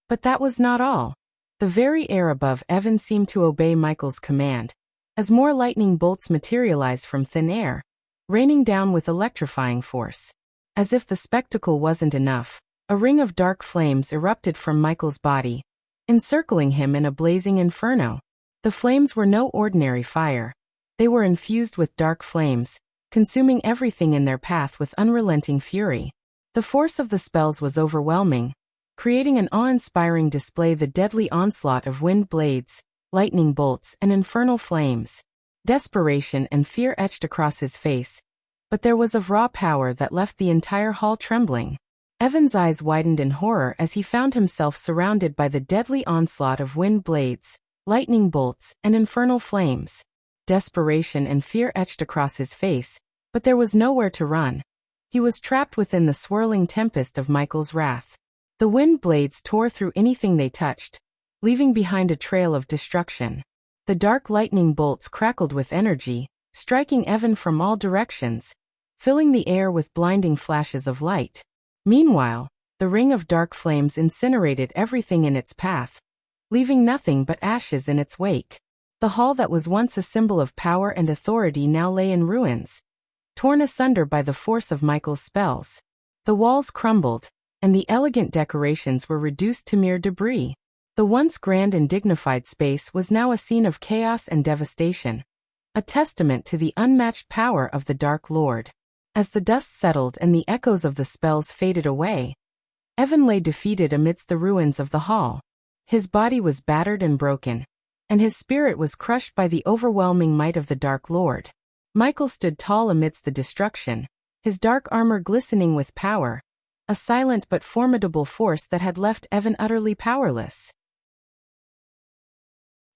But that was not all. The very air above Evan seemed to obey Michael's command, as more lightning bolts materialized from thin air, raining down with electrifying force. As if the spectacle wasn't enough, a ring of dark flames erupted from Michael's body, encircling him in a blazing inferno. The flames were no ordinary fire. They were infused with dark flames, consuming everything in their path with unrelenting fury. The force of the spells was overwhelming, creating an awe-inspiring display: the deadly onslaught of wind blades, lightning bolts, and infernal flames. Desperation and fear etched across his face, but there was a raw power that left the entire hall trembling. Evan's eyes widened in horror as he found himself surrounded by the deadly onslaught of wind blades, lightning bolts, and infernal flames. Desperation and fear etched across his face, but there was nowhere to run. He was trapped within the swirling tempest of Michael's wrath. The wind blades tore through anything they touched, leaving behind a trail of destruction. The dark lightning bolts crackled with energy, striking Evan from all directions, filling the air with blinding flashes of light. Meanwhile, the ring of dark flames incinerated everything in its path, leaving nothing but ashes in its wake. The hall that was once a symbol of power and authority now lay in ruins, torn asunder by the force of Michael's spells. The walls crumbled, and the elegant decorations were reduced to mere debris. The once grand and dignified space was now a scene of chaos and devastation, a testament to the unmatched power of the Dark Lord. As the dust settled and the echoes of the spells faded away, Evan lay defeated amidst the ruins of the hall. His body was battered and broken, and his spirit was crushed by the overwhelming might of the Dark Lord. Michael stood tall amidst the destruction, his dark armor glistening with power, a silent but formidable force that had left Evan utterly powerless.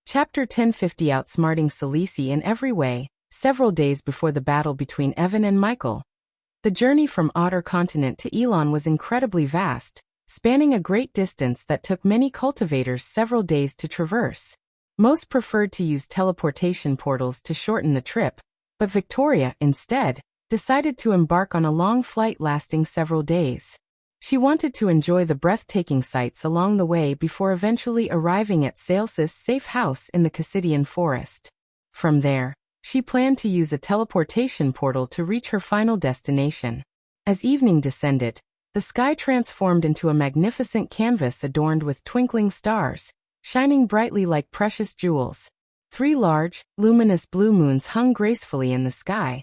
Chapter 1050 Outsmarting Selisi in every way. Several days before the battle between Evan and Michael, the journey from Otter Continent to Elon was incredibly vast, spanning a great distance that took many cultivators several days to traverse. Most preferred to use teleportation portals to shorten the trip, but Victoria, instead, decided to embark on a long flight lasting several days. She wanted to enjoy the breathtaking sights along the way before eventually arriving at Sales's safe house in the Cassidian forest. From there, she planned to use a teleportation portal to reach her final destination. As evening descended, the sky transformed into a magnificent canvas adorned with twinkling stars, shining brightly like precious jewels. 3 large, luminous blue moons hung gracefully in the sky,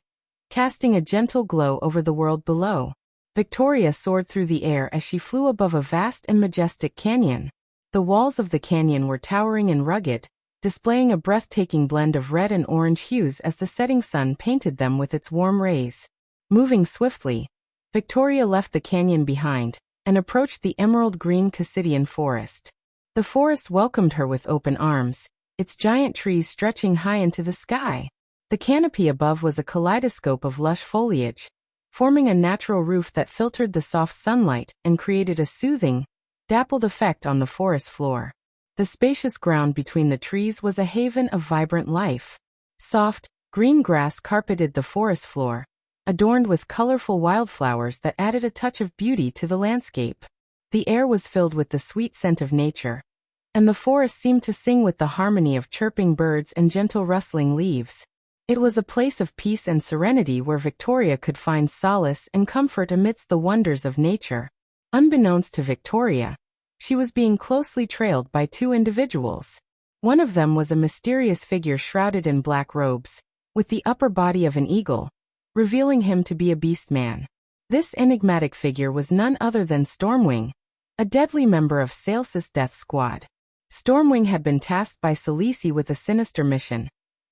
casting a gentle glow over the world below. Victoria soared through the air as she flew above a vast and majestic canyon. The walls of the canyon were towering and rugged, displaying a breathtaking blend of red and orange hues as the setting sun painted them with its warm rays. Moving swiftly, Victoria left the canyon behind and approached the emerald-green Cassidian forest. The forest welcomed her with open arms, its giant trees stretching high into the sky. The canopy above was a kaleidoscope of lush foliage, forming a natural roof that filtered the soft sunlight and created a soothing, dappled effect on the forest floor. The spacious ground between the trees was a haven of vibrant life. Soft, green grass carpeted the forest floor, adorned with colorful wildflowers that added a touch of beauty to the landscape. The air was filled with the sweet scent of nature, and the forest seemed to sing with the harmony of chirping birds and gentle rustling leaves. It was a place of peace and serenity where Victoria could find solace and comfort amidst the wonders of nature. Unbeknownst to Victoria, she was being closely trailed by 2 individuals. One of them was a mysterious figure shrouded in black robes, with the upper body of an eagle, revealing him to be a beast man. This enigmatic figure was none other than Stormwing, a deadly member of Sales's death squad. Stormwing had been tasked by Selisi with a sinister mission: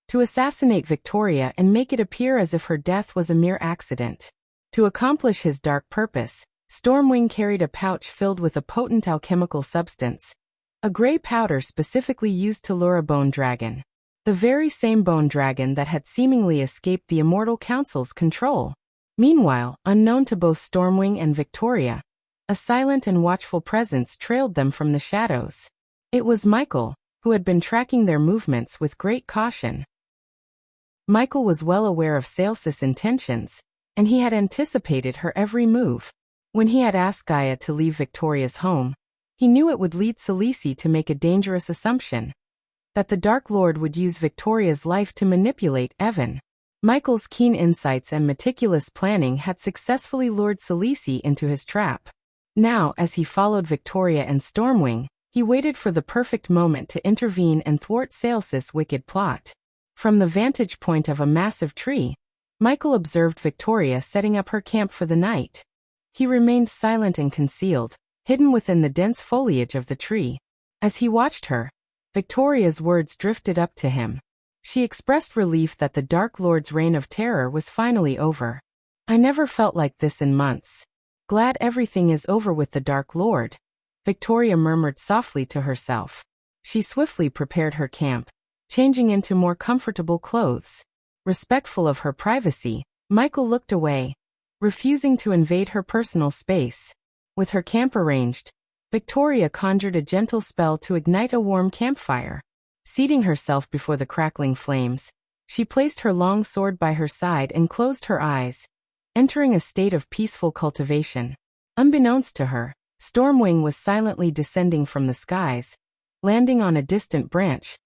to assassinate Victoria and make it appear as if her death was a mere accident. To accomplish his dark purpose, Stormwing carried a pouch filled with a potent alchemical substance, a gray powder specifically used to lure a bone dragon. The very same bone dragon that had seemingly escaped the Immortal Council's control. Meanwhile, unknown to both Stormwing and Victoria, a silent and watchful presence trailed them from the shadows. It was Michael, who had been tracking their movements with great caution. Michael was well aware of Sales's intentions, and he had anticipated her every move. When he had asked Gaia to leave Victoria's home, he knew it would lead Selisi to make a dangerous assumption: that the Dark Lord would use Victoria's life to manipulate Evan. Michael's keen insights and meticulous planning had successfully lured Selisi into his trap. Now, as he followed Victoria and Stormwing, he waited for the perfect moment to intervene and thwart Sales's wicked plot. From the vantage point of a massive tree, Michael observed Victoria setting up her camp for the night. He remained silent and concealed, hidden within the dense foliage of the tree. As he watched her, Victoria's words drifted up to him. She expressed relief that the Dark Lord's reign of terror was finally over. "I never felt like this in months. Glad everything is over with the Dark Lord," Victoria murmured softly to herself. She swiftly prepared her camp, changing into more comfortable clothes. Respectful of her privacy, Michael looked away, refusing to invade her personal space. With her camp arranged, Victoria conjured a gentle spell to ignite a warm campfire. Seating herself before the crackling flames, she placed her long sword by her side and closed her eyes, entering a state of peaceful cultivation. Unbeknownst to her, Stormwing was silently descending from the skies, landing on a distant branch,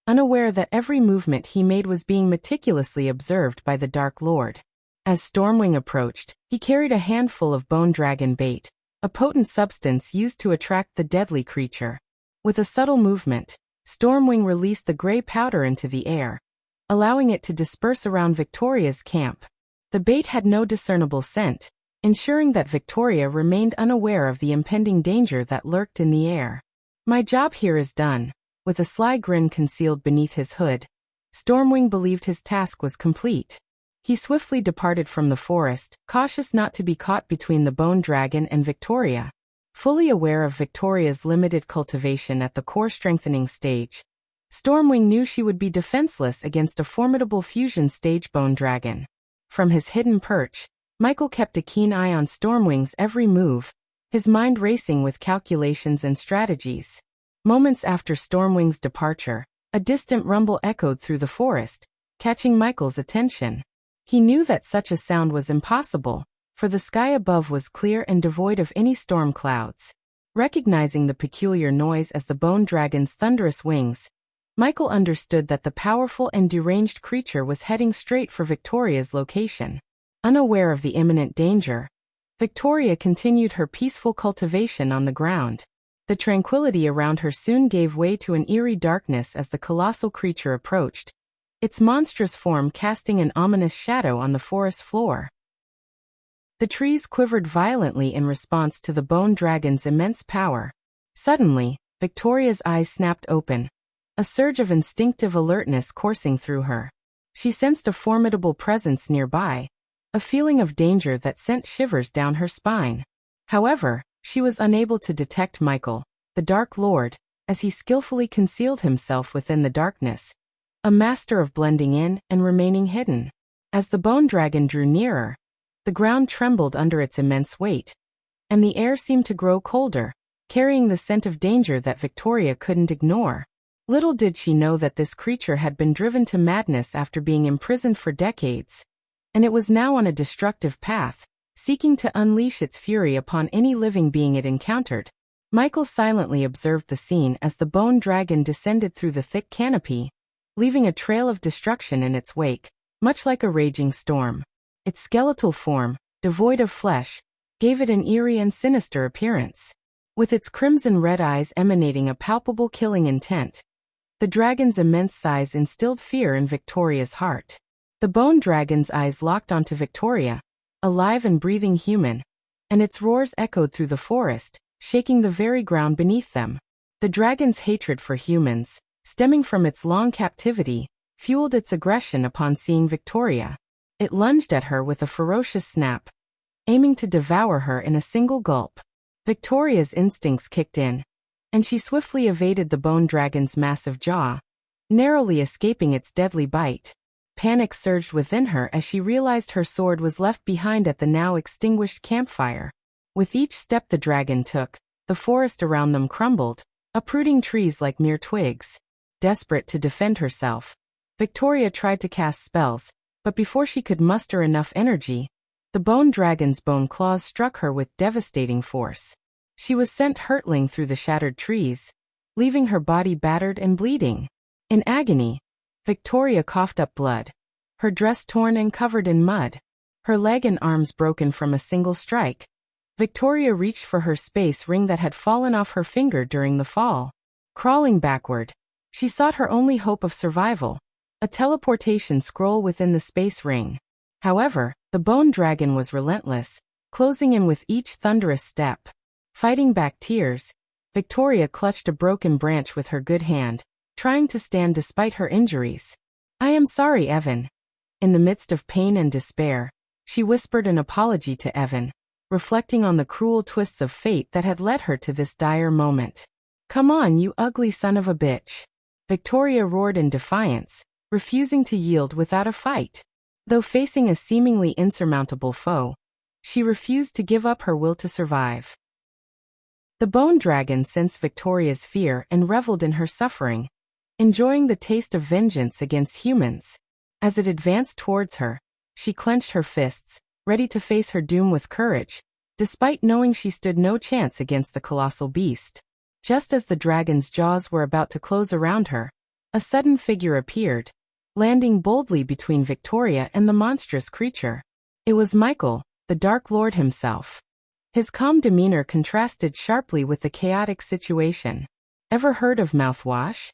unaware that every movement he made was being meticulously observed by the Dark Lord. As Stormwing approached, he carried a handful of bone dragon bait, a potent substance used to attract the deadly creature. With a subtle movement, Stormwing released the gray powder into the air, allowing it to disperse around Victoria's camp. The bait had no discernible scent, ensuring that Victoria remained unaware of the impending danger that lurked in the air. My job here is done. With a sly grin concealed beneath his hood, Stormwing believed his task was complete. He swiftly departed from the forest, cautious not to be caught between the bone dragon and Victoria. Fully aware of Victoria's limited cultivation at the core strengthening stage, Stormwing knew she would be defenseless against a formidable fusion stage bone dragon. From his hidden perch, Michael kept a keen eye on Stormwing's every move, his mind racing with calculations and strategies. Moments after Stormwing's departure, a distant rumble echoed through the forest, catching Michael's attention. He knew that such a sound was impossible, for the sky above was clear and devoid of any storm clouds. Recognizing the peculiar noise as the bone dragon's thunderous wings, Michael understood that the powerful and deranged creature was heading straight for Victoria's location. Unaware of the imminent danger, Victoria continued her peaceful cultivation on the ground. The tranquility around her soon gave way to an eerie darkness as the colossal creature approached, its monstrous form casting an ominous shadow on the forest floor. The trees quivered violently in response to the bone dragon's immense power. Suddenly, Victoria's eyes snapped open, a surge of instinctive alertness coursing through her. She sensed a formidable presence nearby, a feeling of danger that sent shivers down her spine. However, she was unable to detect Michael, the Dark Lord, as he skillfully concealed himself within the darkness, a master of blending in and remaining hidden. As the bone dragon drew nearer, the ground trembled under its immense weight, and the air seemed to grow colder, carrying the scent of danger that Victoria couldn't ignore. Little did she know that this creature had been driven to madness after being imprisoned for decades, and it was now on a destructive path, seeking to unleash its fury upon any living being it encountered. Michael silently observed the scene as the bone dragon descended through the thick canopy, leaving a trail of destruction in its wake, much like a raging storm. Its skeletal form, devoid of flesh, gave it an eerie and sinister appearance. With its crimson-red eyes emanating a palpable killing intent, the dragon's immense size instilled fear in Victoria's heart. The bone dragon's eyes locked onto Victoria, a live and breathing human, and its roars echoed through the forest, shaking the very ground beneath them. The dragon's hatred for humans, stemming from its long captivity, fueled its aggression upon seeing Victoria. It lunged at her with a ferocious snap, aiming to devour her in a single gulp. Victoria's instincts kicked in, and she swiftly evaded the bone dragon's massive jaw, narrowly escaping its deadly bite. Panic surged within her as she realized her sword was left behind at the now extinguished campfire. With each step the dragon took, the forest around them crumbled, uprooting trees like mere twigs. Desperate to defend herself, Victoria tried to cast spells, but before she could muster enough energy, the bone dragon's bone claws struck her with devastating force. She was sent hurtling through the shattered trees, leaving her body battered and bleeding. In agony, Victoria coughed up blood, her dress torn and covered in mud, her leg and arms broken from a single strike. Victoria reached for her space ring that had fallen off her finger during the fall. Crawling backward, she sought her only hope of survival, a teleportation scroll within the space ring. However, the bone dragon was relentless, closing in with each thunderous step. Fighting back tears, Victoria clutched a broken branch with her good hand, trying to stand despite her injuries. "I am sorry, Evan." In the midst of pain and despair, she whispered an apology to Evan, reflecting on the cruel twists of fate that had led her to this dire moment. "Come on, you ugly son of a bitch." Victoria roared in defiance, refusing to yield without a fight. Though facing a seemingly insurmountable foe, she refused to give up her will to survive. The bone dragon sensed Victoria's fear and reveled in her suffering, enjoying the taste of vengeance against humans. As it advanced towards her, she clenched her fists, ready to face her doom with courage, despite knowing she stood no chance against the colossal beast. Just as the dragon's jaws were about to close around her, A sudden figure appeared, landing boldly between Victoria and the monstrous creature. It was Michael, the Dark Lord himself. His calm demeanor contrasted sharply with the chaotic situation. "Ever heard of mouthwash?"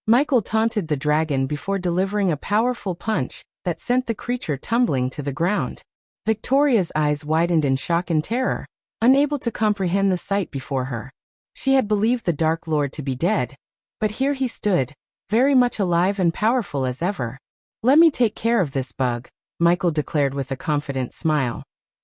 Michael taunted the dragon before delivering a powerful punch that sent the creature tumbling to the ground. Victoria's eyes widened in shock and terror, unable to comprehend the sight before her. She had believed the Dark Lord to be dead, but here he stood, very much alive and powerful as ever. "Let me take care of this bug," Michael declared with a confident smile,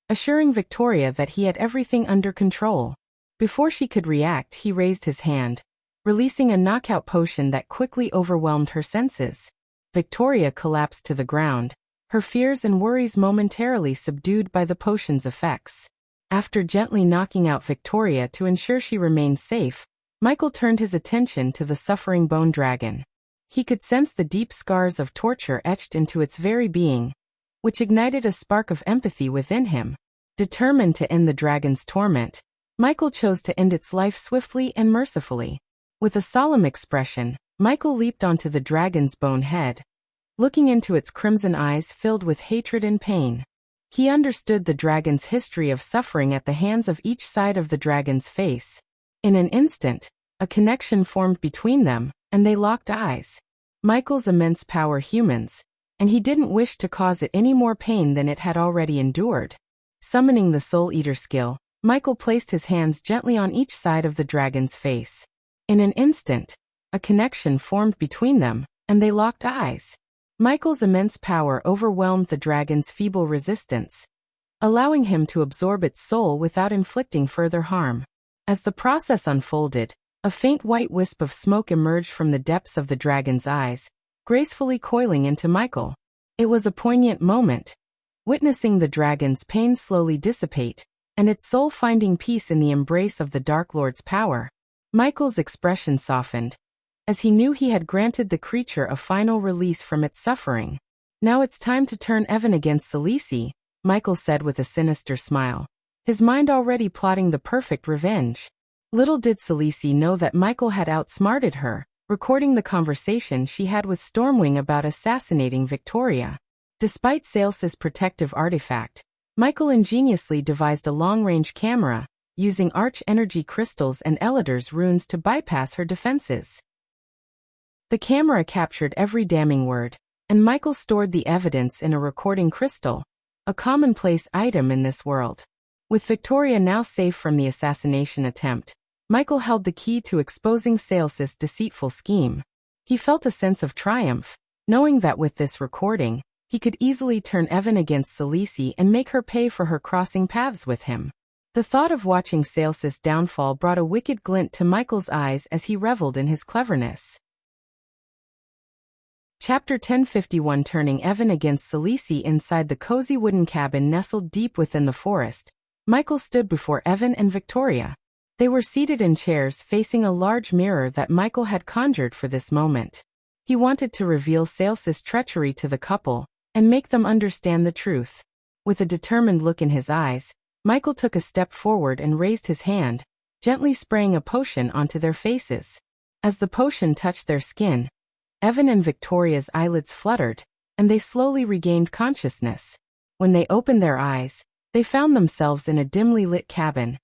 assuring Victoria that he had everything under control. Before she could react, he raised his hand, releasing a knockout potion that quickly overwhelmed her senses. Victoria collapsed to the ground, her fears and worries momentarily subdued by the potion's effects. After gently knocking out Victoria to ensure she remained safe, Michael turned his attention to the suffering bone dragon. He could sense the deep scars of torture etched into its very being, which ignited a spark of empathy within him. Determined to end the dragon's torment, Michael chose to end its life swiftly and mercifully. With a solemn expression, Michael leaped onto the dragon's bone head, looking into its crimson eyes filled with hatred and pain. He understood the dragon's history of suffering at the hands of each side of the dragon's face. In an instant, a connection formed between them, and they locked eyes. Michael's immense power humans, and he didn't wish to cause it any more pain than it had already endured. Summoning the Soul Eater skill, Michael placed his hands gently on each side of the dragon's face. In an instant, a connection formed between them, and they locked eyes. Michael's immense power overwhelmed the dragon's feeble resistance, allowing him to absorb its soul without inflicting further harm. As the process unfolded, a faint white wisp of smoke emerged from the depths of the dragon's eyes, gracefully coiling into Michael. It was a poignant moment, witnessing the dragon's pain slowly dissipate, and its soul finding peace in the embrace of the Dark Lord's power. Michael's expression softened, as he knew he had granted the creature a final release from its suffering. "Now it's time to turn Evan against Selisi," Michael said with a sinister smile, his mind already plotting the perfect revenge. Little did Selisi know that Michael had outsmarted her, recording the conversation she had with Stormwing about assassinating Victoria. Despite Sales's protective artifact, Michael ingeniously devised a long-range camera, using arch-energy crystals and Elidar's runes to bypass her defenses. The camera captured every damning word, and Michael stored the evidence in a recording crystal, a commonplace item in this world. With Victoria now safe from the assassination attempt, Michael held the key to exposing Sales's deceitful scheme. He felt a sense of triumph, knowing that with this recording, he could easily turn Evan against Selisi and make her pay for her crossing paths with him. The thought of watching Sales's downfall brought a wicked glint to Michael's eyes as he reveled in his cleverness. Chapter 1051 Turning Evan against Selisi. Inside the cozy wooden cabin nestled deep within the forest, Michael stood before Evan and Victoria. They were seated in chairs facing a large mirror that Michael had conjured for this moment. He wanted to reveal Sales's treachery to the couple and make them understand the truth. With a determined look in his eyes, Michael took a step forward and raised his hand, gently spraying a potion onto their faces. As the potion touched their skin, Evan and Victoria's eyelids fluttered, and they slowly regained consciousness. When they opened their eyes, they found themselves in a dimly lit cabin,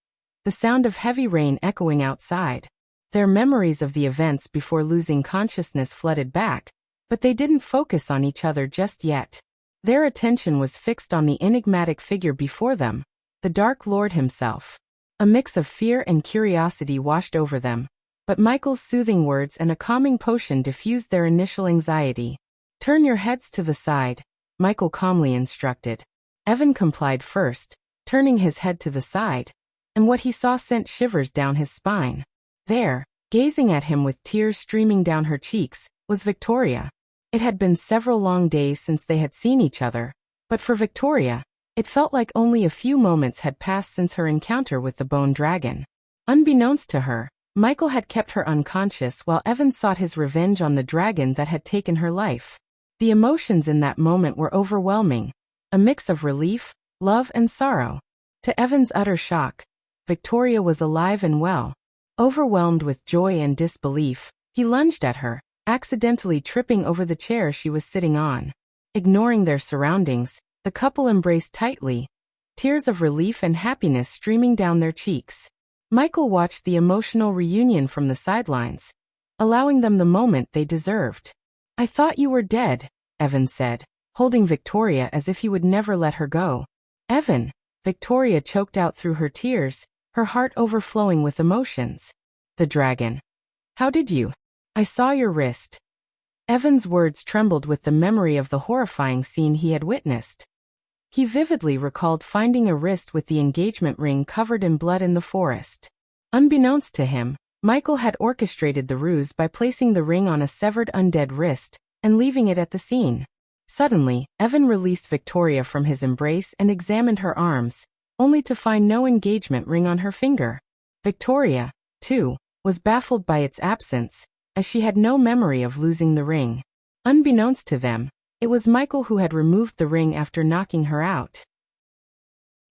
the sound of heavy rain echoing outside. Their memories of the events before losing consciousness flooded back, but they didn't focus on each other just yet. Their attention was fixed on the enigmatic figure before them, the Dark Lord himself. A mix of fear and curiosity washed over them, but Michael's soothing words and a calming potion diffused their initial anxiety. "Turn your heads to the side," Michael calmly instructed. Evan complied first, turning his head to the side, and what he saw sent shivers down his spine. There, gazing at him with tears streaming down her cheeks, was Victoria. It had been several long days since they had seen each other, but for Victoria, it felt like only a few moments had passed since her encounter with the bone dragon. Unbeknownst to her, Michael had kept her unconscious while Evan sought his revenge on the dragon that had taken her life. The emotions in that moment were overwhelming, a mix of relief, love, and sorrow. To Evan's utter shock, Victoria was alive and well. Overwhelmed with joy and disbelief, he lunged at her, accidentally tripping over the chair she was sitting on. Ignoring their surroundings, the couple embraced tightly, tears of relief and happiness streaming down their cheeks. Michael watched the emotional reunion from the sidelines, allowing them the moment they deserved. "I thought you were dead," Evan said, holding Victoria as if he would never let her go. "Evan," Victoria choked out through her tears, her heart overflowing with emotions. "The dragon. How did you? I saw your wrist." Evan's words trembled with the memory of the horrifying scene he had witnessed. He vividly recalled finding a wrist with the engagement ring covered in blood in the forest. Unbeknownst to him, Michael had orchestrated the ruse by placing the ring on a severed undead wrist and leaving it at the scene. Suddenly, Evan released Victoria from his embrace and examined her arms, only to find no engagement ring on her finger. Victoria, too, was baffled by its absence, as she had no memory of losing the ring. Unbeknownst to them, it was Michael who had removed the ring after knocking her out.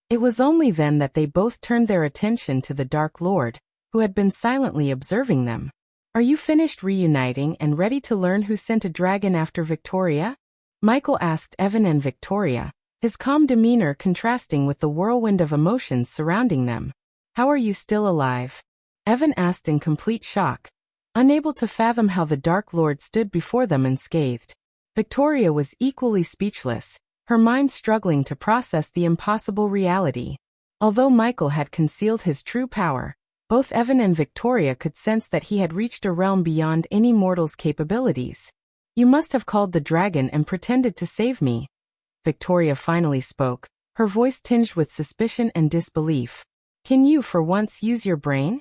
It was only then that they both turned their attention to the Dark Lord, who had been silently observing them. "Are you finished reuniting and ready to learn who sent a dragon after Victoria?" Michael asked Evan and Victoria, his calm demeanor contrasting with the whirlwind of emotions surrounding them. "How are you still alive?" Evan asked in complete shock, unable to fathom how the Dark Lord stood before them unscathed. Victoria was equally speechless, her mind struggling to process the impossible reality. Although Michael had concealed his true power, both Evan and Victoria could sense that he had reached a realm beyond any mortal's capabilities. "You must have called the dragon and pretended to save me," Victoria finally spoke, her voice tinged with suspicion and disbelief. "Can you for once use your brain?"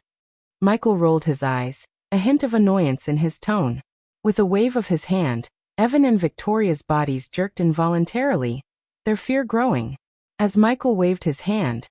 Michael rolled his eyes, a hint of annoyance in his tone. With a wave of his hand, Evan and Victoria's bodies jerked involuntarily, their fear growing. As Michael waved his hand,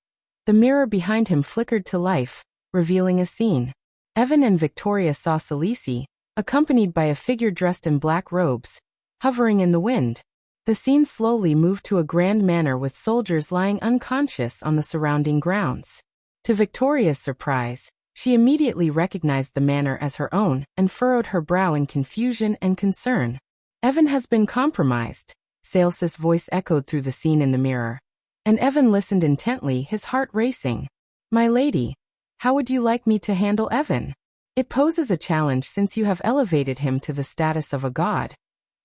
the mirror behind him flickered to life, revealing a scene. Evan and Victoria saw Celici, accompanied by a figure dressed in black robes, hovering in the wind. The scene slowly moved to a grand manner with soldiers lying unconscious on the surrounding grounds. To Victoria's surprise, she immediately recognized the manner as her own and furrowed her brow in confusion and concern. "Evan has been compromised," Sales's voice echoed through the scene in the mirror. And Evan listened intently, his heart racing. "My lady, how would you like me to handle Evan? It poses a challenge since you have elevated him to the status of a god,"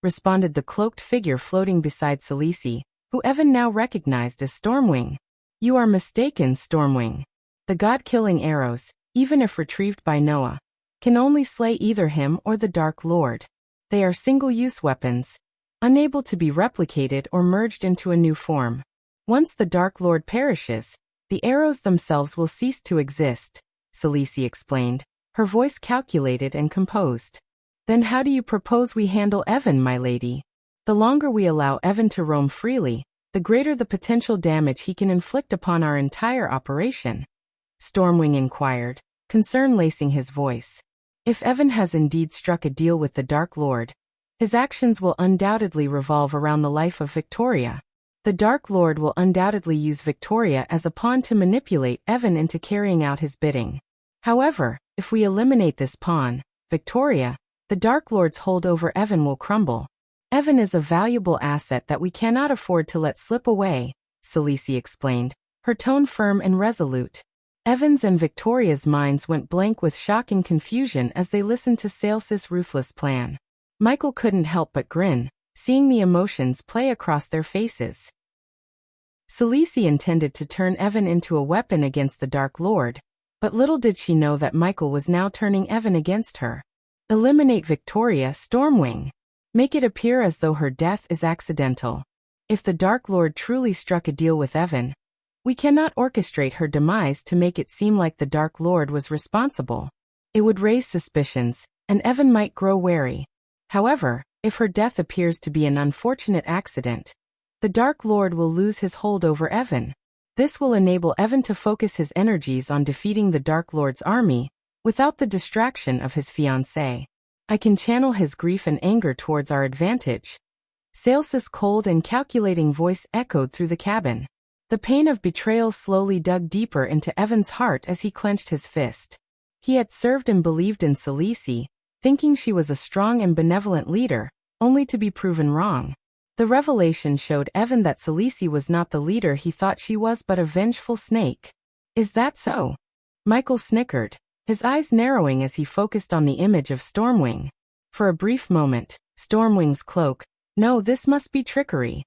responded the cloaked figure floating beside Celici, who Evan now recognized as Stormwing. "You are mistaken, Stormwing. The god-killing arrows, even if retrieved by Noah, can only slay either him or the Dark Lord. They are single-use weapons, unable to be replicated or merged into a new form. Once the Dark Lord perishes, the arrows themselves will cease to exist," Celici explained, her voice calculated and composed. "Then how do you propose we handle Evan, my lady? The longer we allow Evan to roam freely, the greater the potential damage he can inflict upon our entire operation," Stormwing inquired, concern lacing his voice. "If Evan has indeed struck a deal with the Dark Lord, his actions will undoubtedly revolve around the life of Victoria. The Dark Lord will undoubtedly use Victoria as a pawn to manipulate Evan into carrying out his bidding. However, if we eliminate this pawn, Victoria, the Dark Lord's hold over Evan will crumble. Evan is a valuable asset that we cannot afford to let slip away," Celici explained, her tone firm and resolute. Evan's and Victoria's minds went blank with shock and confusion as they listened to Sales's ruthless plan. Michael couldn't help but grin, seeing the emotions play across their faces. Celici intended to turn Evan into a weapon against the Dark Lord, but little did she know that Michael was now turning Evan against her. "Eliminate Victoria, Stormwing. Make it appear as though her death is accidental. If the Dark Lord truly struck a deal with Evan, we cannot orchestrate her demise to make it seem like the Dark Lord was responsible. It would raise suspicions, and Evan might grow wary. However, if her death appears to be an unfortunate accident, the Dark Lord will lose his hold over Evan. This will enable Evan to focus his energies on defeating the Dark Lord's army, without the distraction of his fiancée. I can channel his grief and anger towards our advantage." Sales's cold and calculating voice echoed through the cabin. The pain of betrayal slowly dug deeper into Evan's heart as he clenched his fist. He had served and believed in Celici, thinking she was a strong and benevolent leader, only to be proven wrong. The revelation showed Evan that Selisi was not the leader he thought she was but a vengeful snake. Is that so? Michael snickered, his eyes narrowing as he focused on the image of Stormwing. For a brief moment, Stormwing's cloak. No, this must be trickery.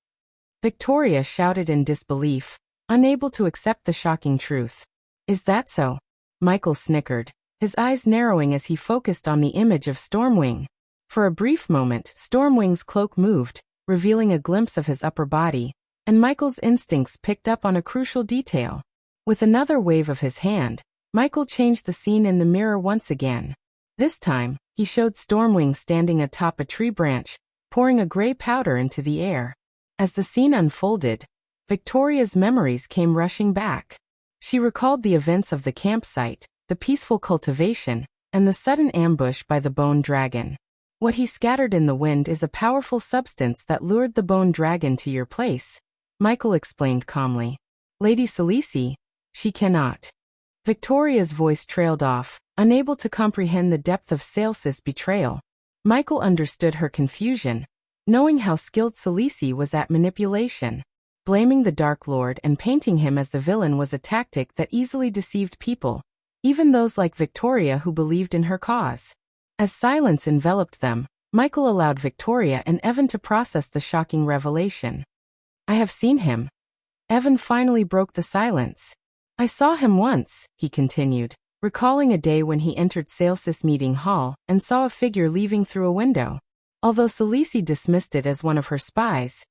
Victoria shouted in disbelief, unable to accept the shocking truth. Is that so? Michael snickered, his eyes narrowing as he focused on the image of Stormwing. For a brief moment, Stormwing's cloak moved, revealing a glimpse of his upper body, and Michael's instincts picked up on a crucial detail. With another wave of his hand, Michael changed the scene in the mirror once again. This time, he showed Stormwing standing atop a tree branch, pouring a gray powder into the air. As the scene unfolded, Victoria's memories came rushing back. She recalled the events of the campsite, the peaceful cultivation, and the sudden ambush by the bone dragon. What he scattered in the wind is a powerful substance that lured the bone dragon to your place, Michael explained calmly. Lady Selisi, she cannot. Victoria's voice trailed off, unable to comprehend the depth of Salesis' betrayal. Michael understood her confusion, knowing how skilled Selisi was at manipulation. Blaming the Dark Lord and painting him as the villain was a tactic that easily deceived people, even those like Victoria who believed in her cause. As silence enveloped them, Michael allowed Victoria and Evan to process the shocking revelation. I have seen him. Evan finally broke the silence. I saw him once, he continued, recalling a day when he entered Salesis meeting hall and saw a figure leaving through a window. Although Selisi dismissed it as one of her spies,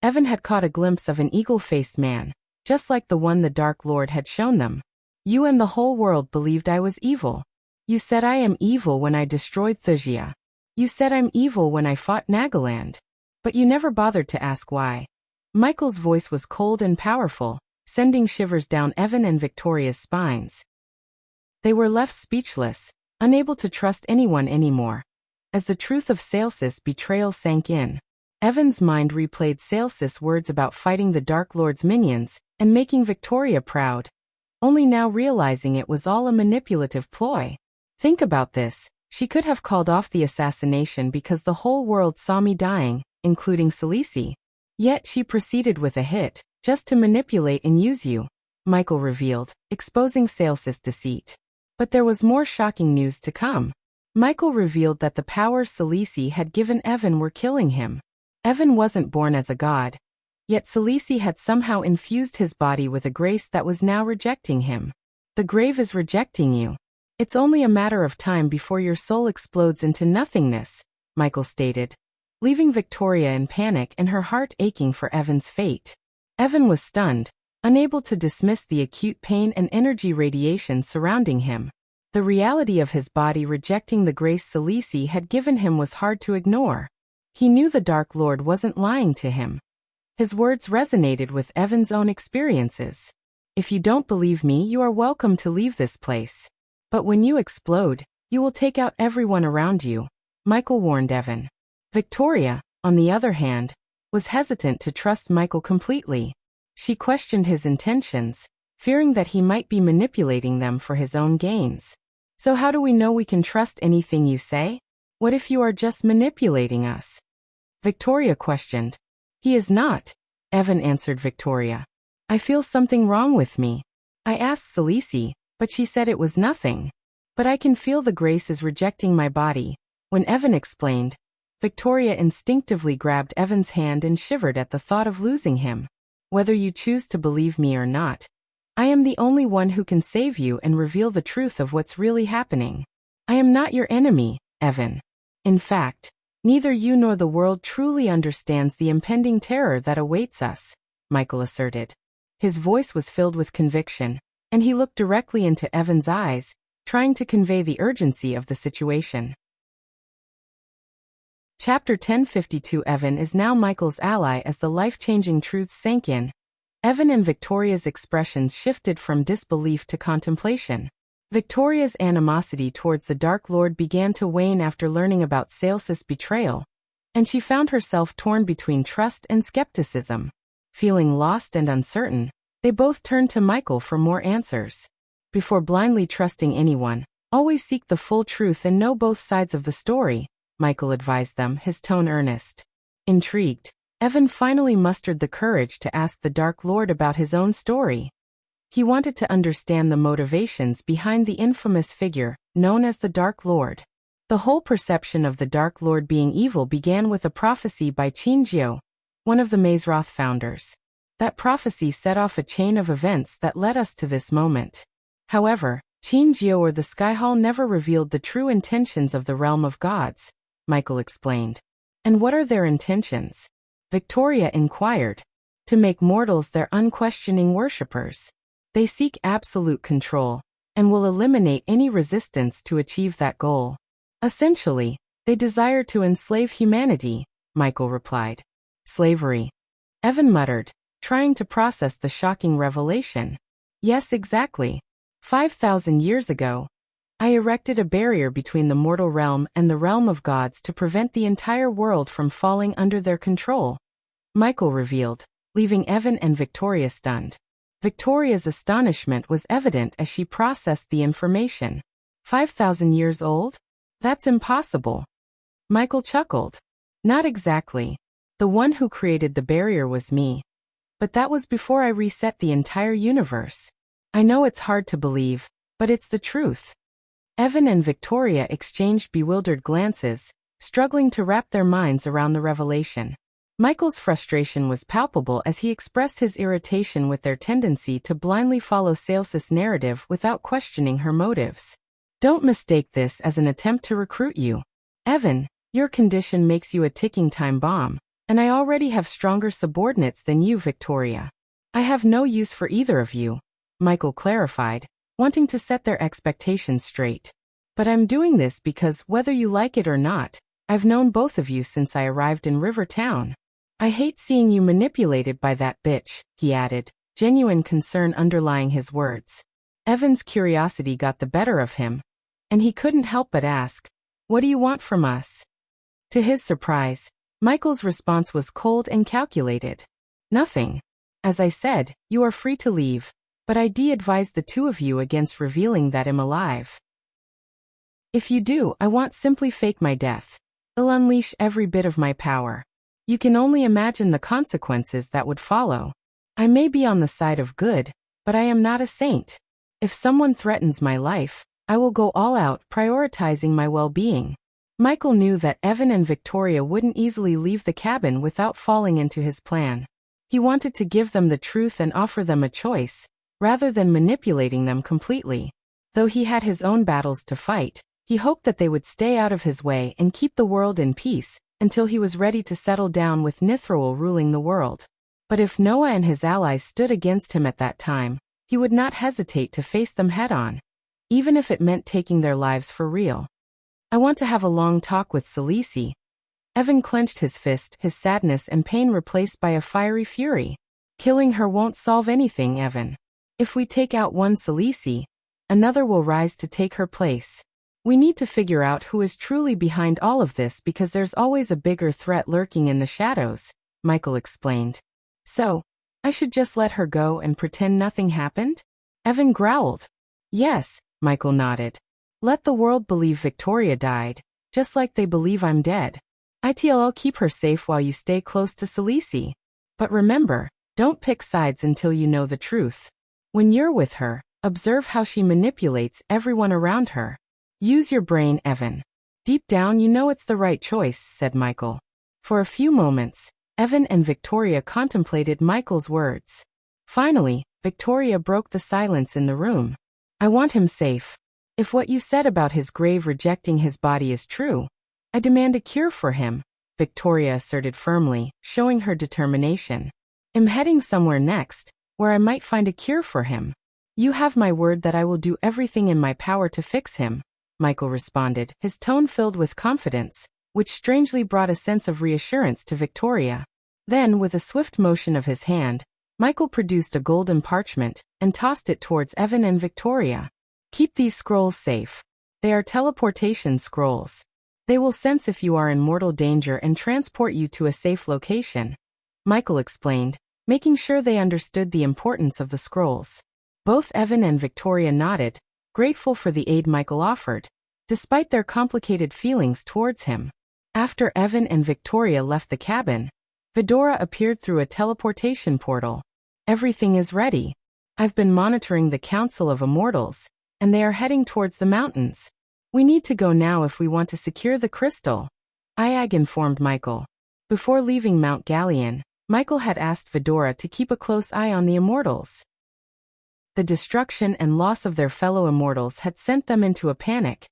Evan had caught a glimpse of an eagle-faced man, just like the one the Dark Lord had shown them. You and the whole world believed I was evil. You said I am evil when I destroyed Thusia. You said I'm evil when I fought Nagaland. But you never bothered to ask why. Michael's voice was cold and powerful, sending shivers down Evan and Victoria's spines. They were left speechless, unable to trust anyone anymore. As the truth of Salesis' betrayal sank in, Evan's mind replayed Salesis' words about fighting the Dark Lord's minions and making Victoria proud, only now realizing it was all a manipulative ploy. Think about this, she could have called off the assassination because the whole world saw me dying, including Selisi. Yet she proceeded with a hit, just to manipulate and use you, Michael revealed, exposing Salesis' deceit. But there was more shocking news to come. Michael revealed that the powers Selisi had given Evan were killing him. Evan wasn't born as a god, yet Selisi had somehow infused his body with a grace that was now rejecting him. The grave is rejecting you. It's only a matter of time before your soul explodes into nothingness, Michael stated, leaving Victoria in panic and her heart aching for Evan's fate. Evan was stunned, unable to dismiss the acute pain and energy radiation surrounding him. The reality of his body rejecting the grace Selisi had given him was hard to ignore. He knew the Dark Lord wasn't lying to him. His words resonated with Evan's own experiences. If you don't believe me, you are welcome to leave this place. But when you explode, you will take out everyone around you, Michael warned Evan. Victoria, on the other hand, was hesitant to trust Michael completely. She questioned his intentions, fearing that he might be manipulating them for his own gains. So how do we know we can trust anything you say? What if you are just manipulating us? Victoria questioned. He is not, Evan answered Victoria. I feel something wrong with me. I asked Selisi, but she said it was nothing. But I can feel the grace is rejecting my body. When Evan explained, Victoria instinctively grabbed Evan's hand and shivered at the thought of losing him. Whether you choose to believe me or not, I am the only one who can save you and reveal the truth of what's really happening. I am not your enemy, Evan. In fact, neither you nor the world truly understands the impending terror that awaits us, Michael asserted. His voice was filled with conviction, and he looked directly into Evan's eyes, trying to convey the urgency of the situation. Chapter 1052. Evan is now Michael's ally. As the life-changing truths sank in, Evan and Victoria's expressions shifted from disbelief to contemplation. Victoria's animosity towards the Dark Lord began to wane after learning about Salesis' betrayal, and she found herself torn between trust and skepticism. Feeling lost and uncertain, they both turned to Michael for more answers. Before blindly trusting anyone, Always seek the full truth and know both sides of the story, Michael advised them, his tone earnest. Intrigued, Evan finally mustered the courage to ask the Dark Lord about his own story. He wanted to understand the motivations behind the infamous figure, known as the Dark Lord. The whole perception of the Dark Lord being evil began with a prophecy by Qinjiu, one of the Mazroth founders. That prophecy set off a chain of events that led us to this moment. However, Qinjiu or the Sky Hall never revealed the true intentions of the realm of gods, Michael explained. And what are their intentions? Victoria inquired. To make mortals their unquestioning worshippers. They seek absolute control, and will eliminate any resistance to achieve that goal. Essentially, they desire to enslave humanity, Michael replied. Slavery. Evan muttered, trying to process the shocking revelation. Yes, exactly. 5,000 years ago, I erected a barrier between the mortal realm and the realm of gods to prevent the entire world from falling under their control, Michael revealed, leaving Evan and Victoria stunned. Victoria's astonishment was evident as she processed the information. 5,000 years old? That's impossible. Michael chuckled. Not exactly. The one who created the barrier was me. But that was before I reset the entire universe. I know it's hard to believe, but it's the truth. Evan and Victoria exchanged bewildered glances, struggling to wrap their minds around the revelation. Michael's frustration was palpable as he expressed his irritation with their tendency to blindly follow Sales's narrative without questioning her motives. Don't mistake this as an attempt to recruit you. Evan, your condition makes you a ticking time bomb, and I already have stronger subordinates than you, Victoria. I have no use for either of you, Michael clarified, wanting to set their expectations straight. But I'm doing this because, whether you like it or not, I've known both of you since I arrived in Rivertown. I hate seeing you manipulated by that bitch, he added, genuine concern underlying his words. Evan's curiosity got the better of him, and he couldn't help but ask, "What do you want from us?" To his surprise, Michael's response was cold and calculated. Nothing. As I said, you are free to leave, but I advise the two of you against revealing that I'm alive. If you do, I won't simply fake my death. I'll unleash every bit of my power. You can only imagine the consequences that would follow. I may be on the side of good, but I am not a saint. If someone threatens my life, I will go all out, prioritizing my well-being. Michael knew that Evan and Victoria wouldn't easily leave the cabin without falling into his plan. He wanted to give them the truth and offer them a choice, rather than manipulating them completely. Though he had his own battles to fight, he hoped that they would stay out of his way and keep the world in peace, until he was ready to settle down with Nithroel ruling the world. But if Noah and his allies stood against him at that time, he would not hesitate to face them head-on, even if it meant taking their lives for real. I want to have a long talk with Salisi. Evan clenched his fist, his sadness and pain replaced by a fiery fury. Killing her won't solve anything, Evan. If we take out one Salisi, another will rise to take her place. We need to figure out who is truly behind all of this because there's always a bigger threat lurking in the shadows, Michael explained. So, I should just let her go and pretend nothing happened? Evan growled. Yes, Michael nodded. Let the world believe Victoria died, just like they believe I'm dead. I'll keep her safe while you stay close to Salisi. But remember, don't pick sides until you know the truth. When you're with her, observe how she manipulates everyone around her. Use your brain, Evan. Deep down you know it's the right choice, said Michael. For a few moments, Evan and Victoria contemplated Michael's words. Finally, Victoria broke the silence in the room. I want him safe. If what you said about his grave rejecting his body is true, I demand a cure for him, Victoria asserted firmly, showing her determination. I'm heading somewhere next, where I might find a cure for him. You have my word that I will do everything in my power to fix him, Michael responded, his tone filled with confidence, which strangely brought a sense of reassurance to Victoria. Then, with a swift motion of his hand, Michael produced a golden parchment and tossed it towards Evan and Victoria. Keep these scrolls safe. They are teleportation scrolls. They will sense if you are in mortal danger and transport you to a safe location, Michael explained, making sure they understood the importance of the scrolls. Both Evan and Victoria nodded, grateful for the aid Michael offered, despite their complicated feelings towards him. After Evan and Victoria left the cabin, Vidora appeared through a teleportation portal. Everything is ready. I've been monitoring the Council of Immortals, and they are heading towards the mountains. We need to go now if we want to secure the crystal, Iag informed Michael. Before leaving Mount Galleon, Michael had asked Vidora to keep a close eye on the Immortals. The destruction and loss of their fellow Immortals had sent them into a panic,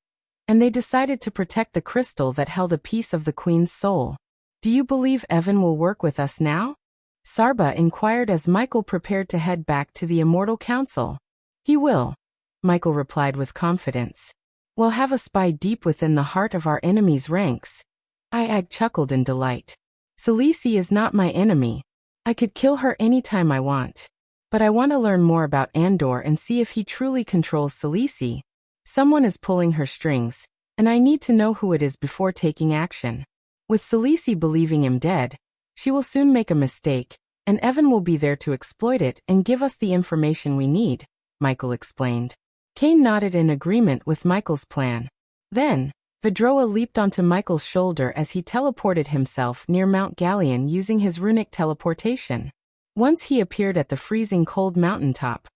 and they decided to protect the crystal that held a piece of the Queen's soul. Do you believe Evan will work with us now? Sarba inquired as Michael prepared to head back to the Immortal Council. He will, Michael replied with confidence. We'll have a spy deep within the heart of our enemy's ranks. Iag chuckled in delight. Selisi is not my enemy. I could kill her anytime I want. But I want to learn more about Andor and see if he truly controls Selisi. Someone is pulling her strings, and I need to know who it is before taking action. With Selisi believing him dead, she will soon make a mistake, and Evan will be there to exploit it and give us the information we need, Michael explained. Kane nodded in agreement with Michael's plan. Then, Vidroa leaped onto Michael's shoulder as he teleported himself near Mount Galleon using his runic teleportation. Once he appeared at the freezing cold mountaintop,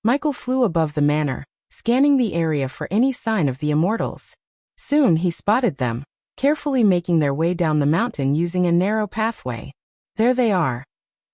Michael flew above the manor, scanning the area for any sign of the Immortals. Soon he spotted them, carefully making their way down the mountain using a narrow pathway. There they are,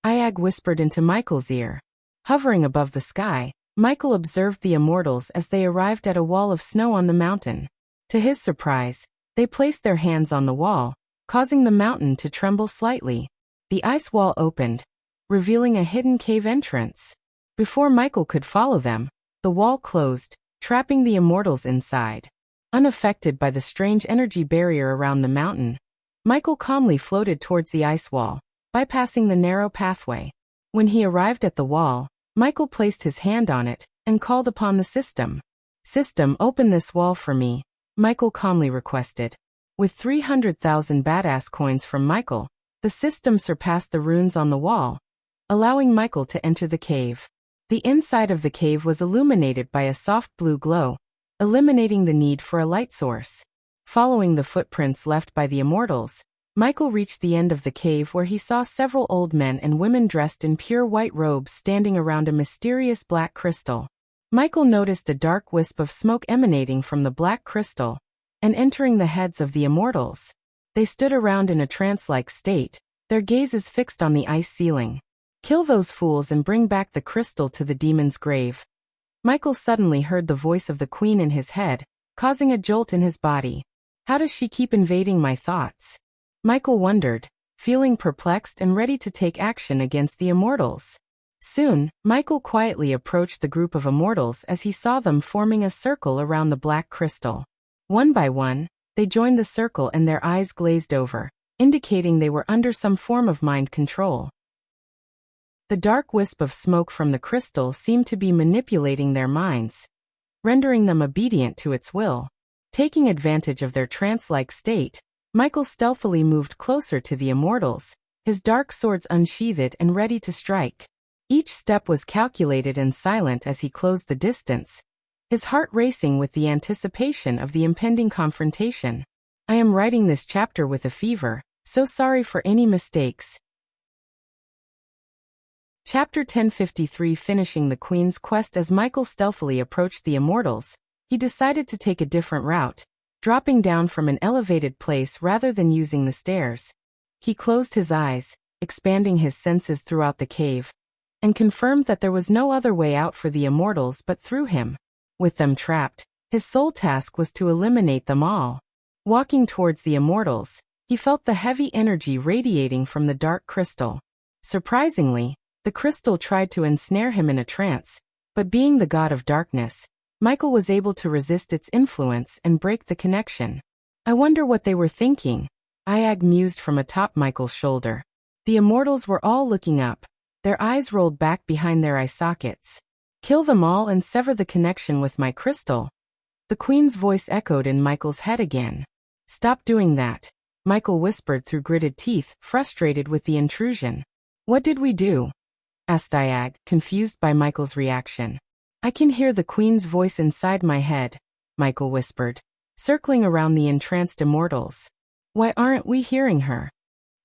Iag whispered into Michael's ear. Hovering above the sky, Michael observed the Immortals as they arrived at a wall of snow on the mountain. To his surprise, they placed their hands on the wall, causing the mountain to tremble slightly. The ice wall opened, revealing a hidden cave entrance. Before Michael could follow them, the wall closed, trapping the Immortals inside. Unaffected by the strange energy barrier around the mountain, Michael calmly floated towards the ice wall, bypassing the narrow pathway. When he arrived at the wall, Michael placed his hand on it and called upon the system. System, open this wall for me, Michael calmly requested. With 300,000 badass coins from Michael, the system surpassed the runes on the wall, allowing Michael to enter the cave. The inside of the cave was illuminated by a soft blue glow, eliminating the need for a light source. Following the footprints left by the Immortals, Michael reached the end of the cave where he saw several old men and women dressed in pure white robes standing around a mysterious black crystal. Michael noticed a dark wisp of smoke emanating from the black crystal and entering the heads of the Immortals. They stood around in a trance-like state, their gazes fixed on the ice ceiling. Kill those fools and bring back the crystal to the demon's grave. Michael suddenly heard the voice of the Queen in his head, causing a jolt in his body. How does she keep invading my thoughts? Michael wondered, feeling perplexed and ready to take action against the Immortals. Soon, Michael quietly approached the group of Immortals as he saw them forming a circle around the black crystal. One by one, they joined the circle and their eyes glazed over, indicating they were under some form of mind control. The dark wisp of smoke from the crystal seemed to be manipulating their minds, rendering them obedient to its will. Taking advantage of their trance-like state, Michael stealthily moved closer to the Immortals, his dark swords unsheathed and ready to strike. Each step was calculated and silent as he closed the distance, his heart racing with the anticipation of the impending confrontation. I am writing this chapter with a fever, so sorry for any mistakes. Chapter 1053. Finishing the Queen's quest. As Michael stealthily approached the Immortals, he decided to take a different route, dropping down from an elevated place rather than using the stairs. He closed his eyes, expanding his senses throughout the cave, and confirmed that there was no other way out for the Immortals but through him. With them trapped, his sole task was to eliminate them all. Walking towards the Immortals, he felt the heavy energy radiating from the dark crystal. Surprisingly, the crystal tried to ensnare him in a trance, but being the god of darkness, Michael was able to resist its influence and break the connection. I wonder what they were thinking, Iag mused from atop Michael's shoulder. The Immortals were all looking up, their eyes rolled back behind their eye sockets. Kill them all and sever the connection with my crystal. The Queen's voice echoed in Michael's head again. Stop doing that, Michael whispered through gritted teeth, frustrated with the intrusion. What did we do? Asked Iag, confused by Michael's reaction. I can hear the queen's voice inside my head, Michael whispered, circling around the entranced immortals. Why aren't we hearing her?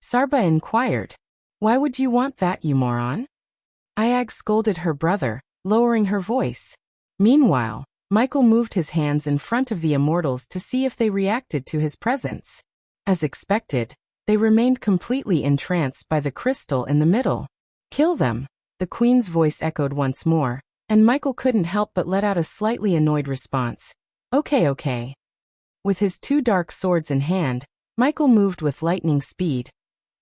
Sarba inquired. Why would you want that, you moron? Iag scolded her brother, lowering her voice. Meanwhile, Michael moved his hands in front of the immortals to see if they reacted to his presence. As expected, they remained completely entranced by the crystal in the middle. Kill them, the queen's voice echoed once more, and Michael couldn't help but let out a slightly annoyed response. Okay. With his 2 dark swords in hand, Michael moved with lightning speed,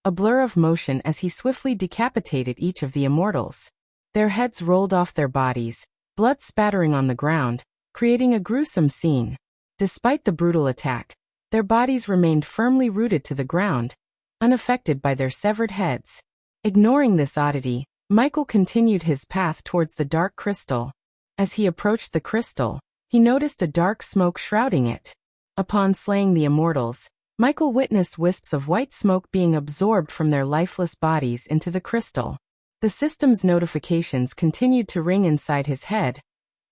a blur of motion as he swiftly decapitated each of the immortals. Their heads rolled off their bodies, blood spattering on the ground, creating a gruesome scene. Despite the brutal attack, their bodies remained firmly rooted to the ground, unaffected by their severed heads. Ignoring this oddity, Michael continued his path towards the dark crystal. As he approached the crystal, he noticed a dark smoke shrouding it. Upon slaying the immortals, Michael witnessed wisps of white smoke being absorbed from their lifeless bodies into the crystal. The system's notifications continued to ring inside his head,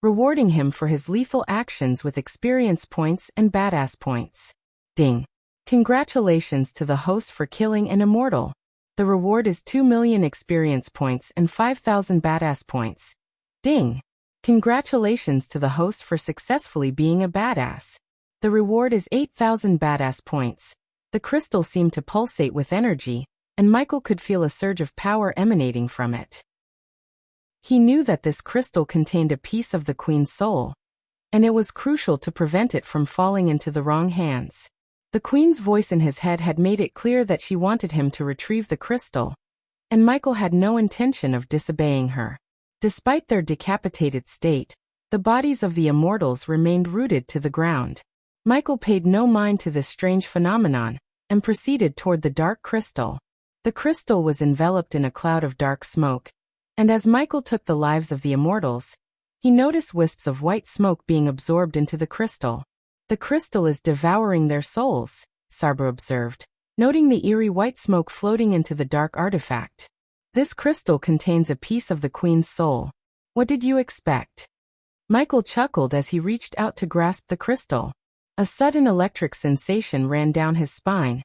rewarding him for his lethal actions with experience points and badass points. Ding! Congratulations to the host for killing an immortal. The reward is 2 million experience points and 5,000 badass points. Ding! Congratulations to the host for successfully being a badass. The reward is 8,000 badass points. The crystal seemed to pulsate with energy, and Michael could feel a surge of power emanating from it. He knew that this crystal contained a piece of the queen's soul, and it was crucial to prevent it from falling into the wrong hands. The queen's voice in his head had made it clear that she wanted him to retrieve the crystal, and Michael had no intention of disobeying her. Despite their decapitated state, the bodies of the immortals remained rooted to the ground. Michael paid no mind to this strange phenomenon, and proceeded toward the dark crystal. The crystal was enveloped in a cloud of dark smoke, and as Michael took the lives of the immortals, he noticed wisps of white smoke being absorbed into the crystal. The crystal is devouring their souls, Sarba observed, noting the eerie white smoke floating into the dark artifact. This crystal contains a piece of the queen's soul. What did you expect? Michael chuckled as he reached out to grasp the crystal. A sudden electric sensation ran down his spine,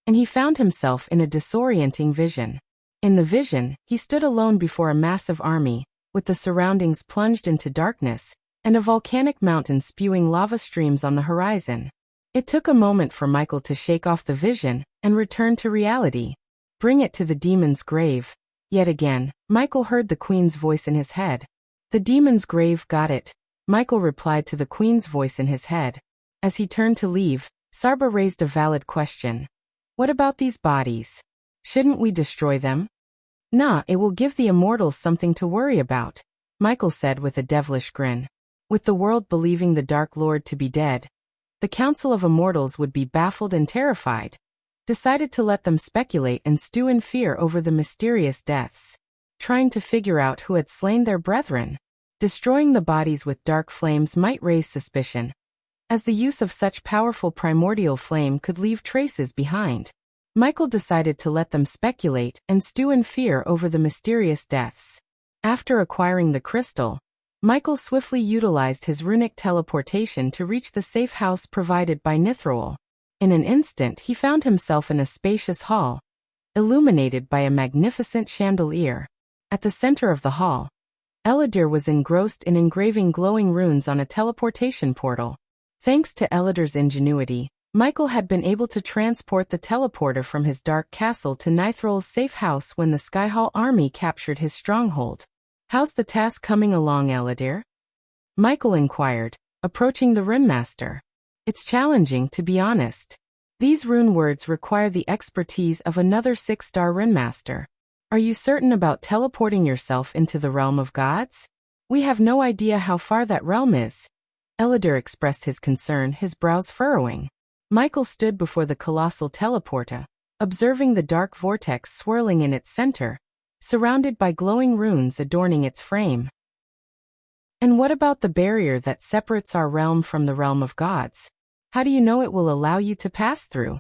and he found himself in a disorienting vision. In the vision, he stood alone before a massive army, with the surroundings plunged into darkness, and a volcanic mountain spewing lava streams on the horizon. It took a moment for Michael to shake off the vision and return to reality. Bring it to the demon's grave. Yet again, Michael heard the queen's voice in his head. The demon's grave, got it, Michael replied to the queen's voice in his head. As he turned to leave, Sarba raised a valid question. What about these bodies? Shouldn't we destroy them? Nah, it will give the immortals something to worry about, Michael said with a devilish grin. With the world believing the Dark Lord to be dead, the Council of Immortals would be baffled and terrified, decided to let them speculate and stew in fear over the mysterious deaths, trying to figure out who had slain their brethren. Destroying the bodies with dark flames might raise suspicion, as the use of such powerful primordial flame could leave traces behind. Michael decided to let them speculate and stew in fear over the mysterious deaths. After acquiring the crystal, Michael swiftly utilized his runic teleportation to reach the safe house provided by Nithroel. In an instant he found himself in a spacious hall, illuminated by a magnificent chandelier. At the center of the hall, Eladir was engrossed in engraving glowing runes on a teleportation portal. Thanks to Eladir's ingenuity, Michael had been able to transport the teleporter from his dark castle to Nithroel's safe house when the Skyhall army captured his stronghold. How's the task coming along, Eladir? Michael inquired, approaching the runemaster. It's challenging, to be honest. These rune words require the expertise of another 6-star runemaster. Are you certain about teleporting yourself into the realm of gods? We have no idea how far that realm is. Eladir expressed his concern, his brows furrowing. Michael stood before the colossal teleporter, observing the dark vortex swirling in its center, surrounded by glowing runes adorning its frame. And what about the barrier that separates our realm from the realm of gods? How do you know it will allow you to pass through?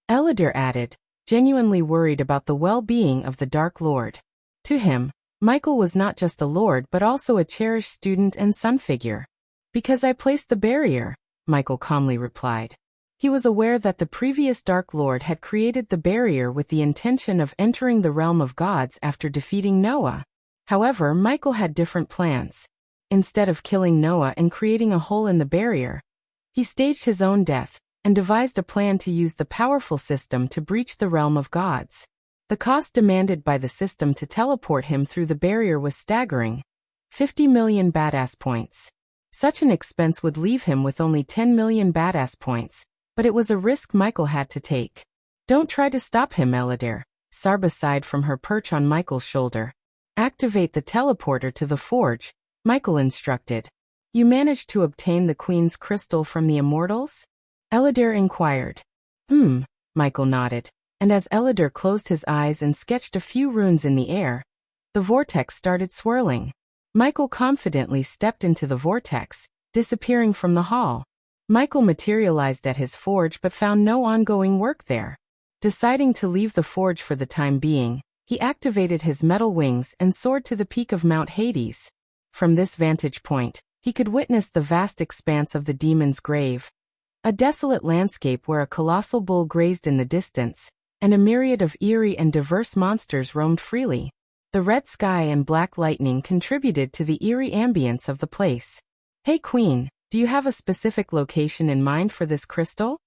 Eladir added, genuinely worried about the well-being of the Dark Lord. To him, Michael was not just a lord but also a cherished student and son figure. Because I placed the barrier, Michael calmly replied. He was aware that the previous Dark Lord had created the barrier with the intention of entering the realm of gods after defeating Noah. However, Michael had different plans. Instead of killing Noah and creating a hole in the barrier, he staged his own death and devised a plan to use the powerful system to breach the realm of gods. The cost demanded by the system to teleport him through the barrier was staggering: 50 million badass points. Such an expense would leave him with only 10 million badass points, but it was a risk Michael had to take. Don't try to stop him, Eladir, Sarba sighed from her perch on Michael's shoulder. Activate the teleporter to the forge, Michael instructed. You managed to obtain the Queen's crystal from the immortals? Eladir inquired. Michael nodded, and as Eladir closed his eyes and sketched a few runes in the air, the vortex started swirling. Michael confidently stepped into the vortex, disappearing from the hall. Michael materialized at his forge but found no ongoing work there. Deciding to leave the forge for the time being, he activated his metal wings and soared to the peak of Mount Hades. From this vantage point, he could witness the vast expanse of the demon's grave, a desolate landscape where a colossal bull grazed in the distance, and a myriad of eerie and diverse monsters roamed freely. The red sky and black lightning contributed to the eerie ambience of the place. Hey Queen, do you have a specific location in mind for this crystal?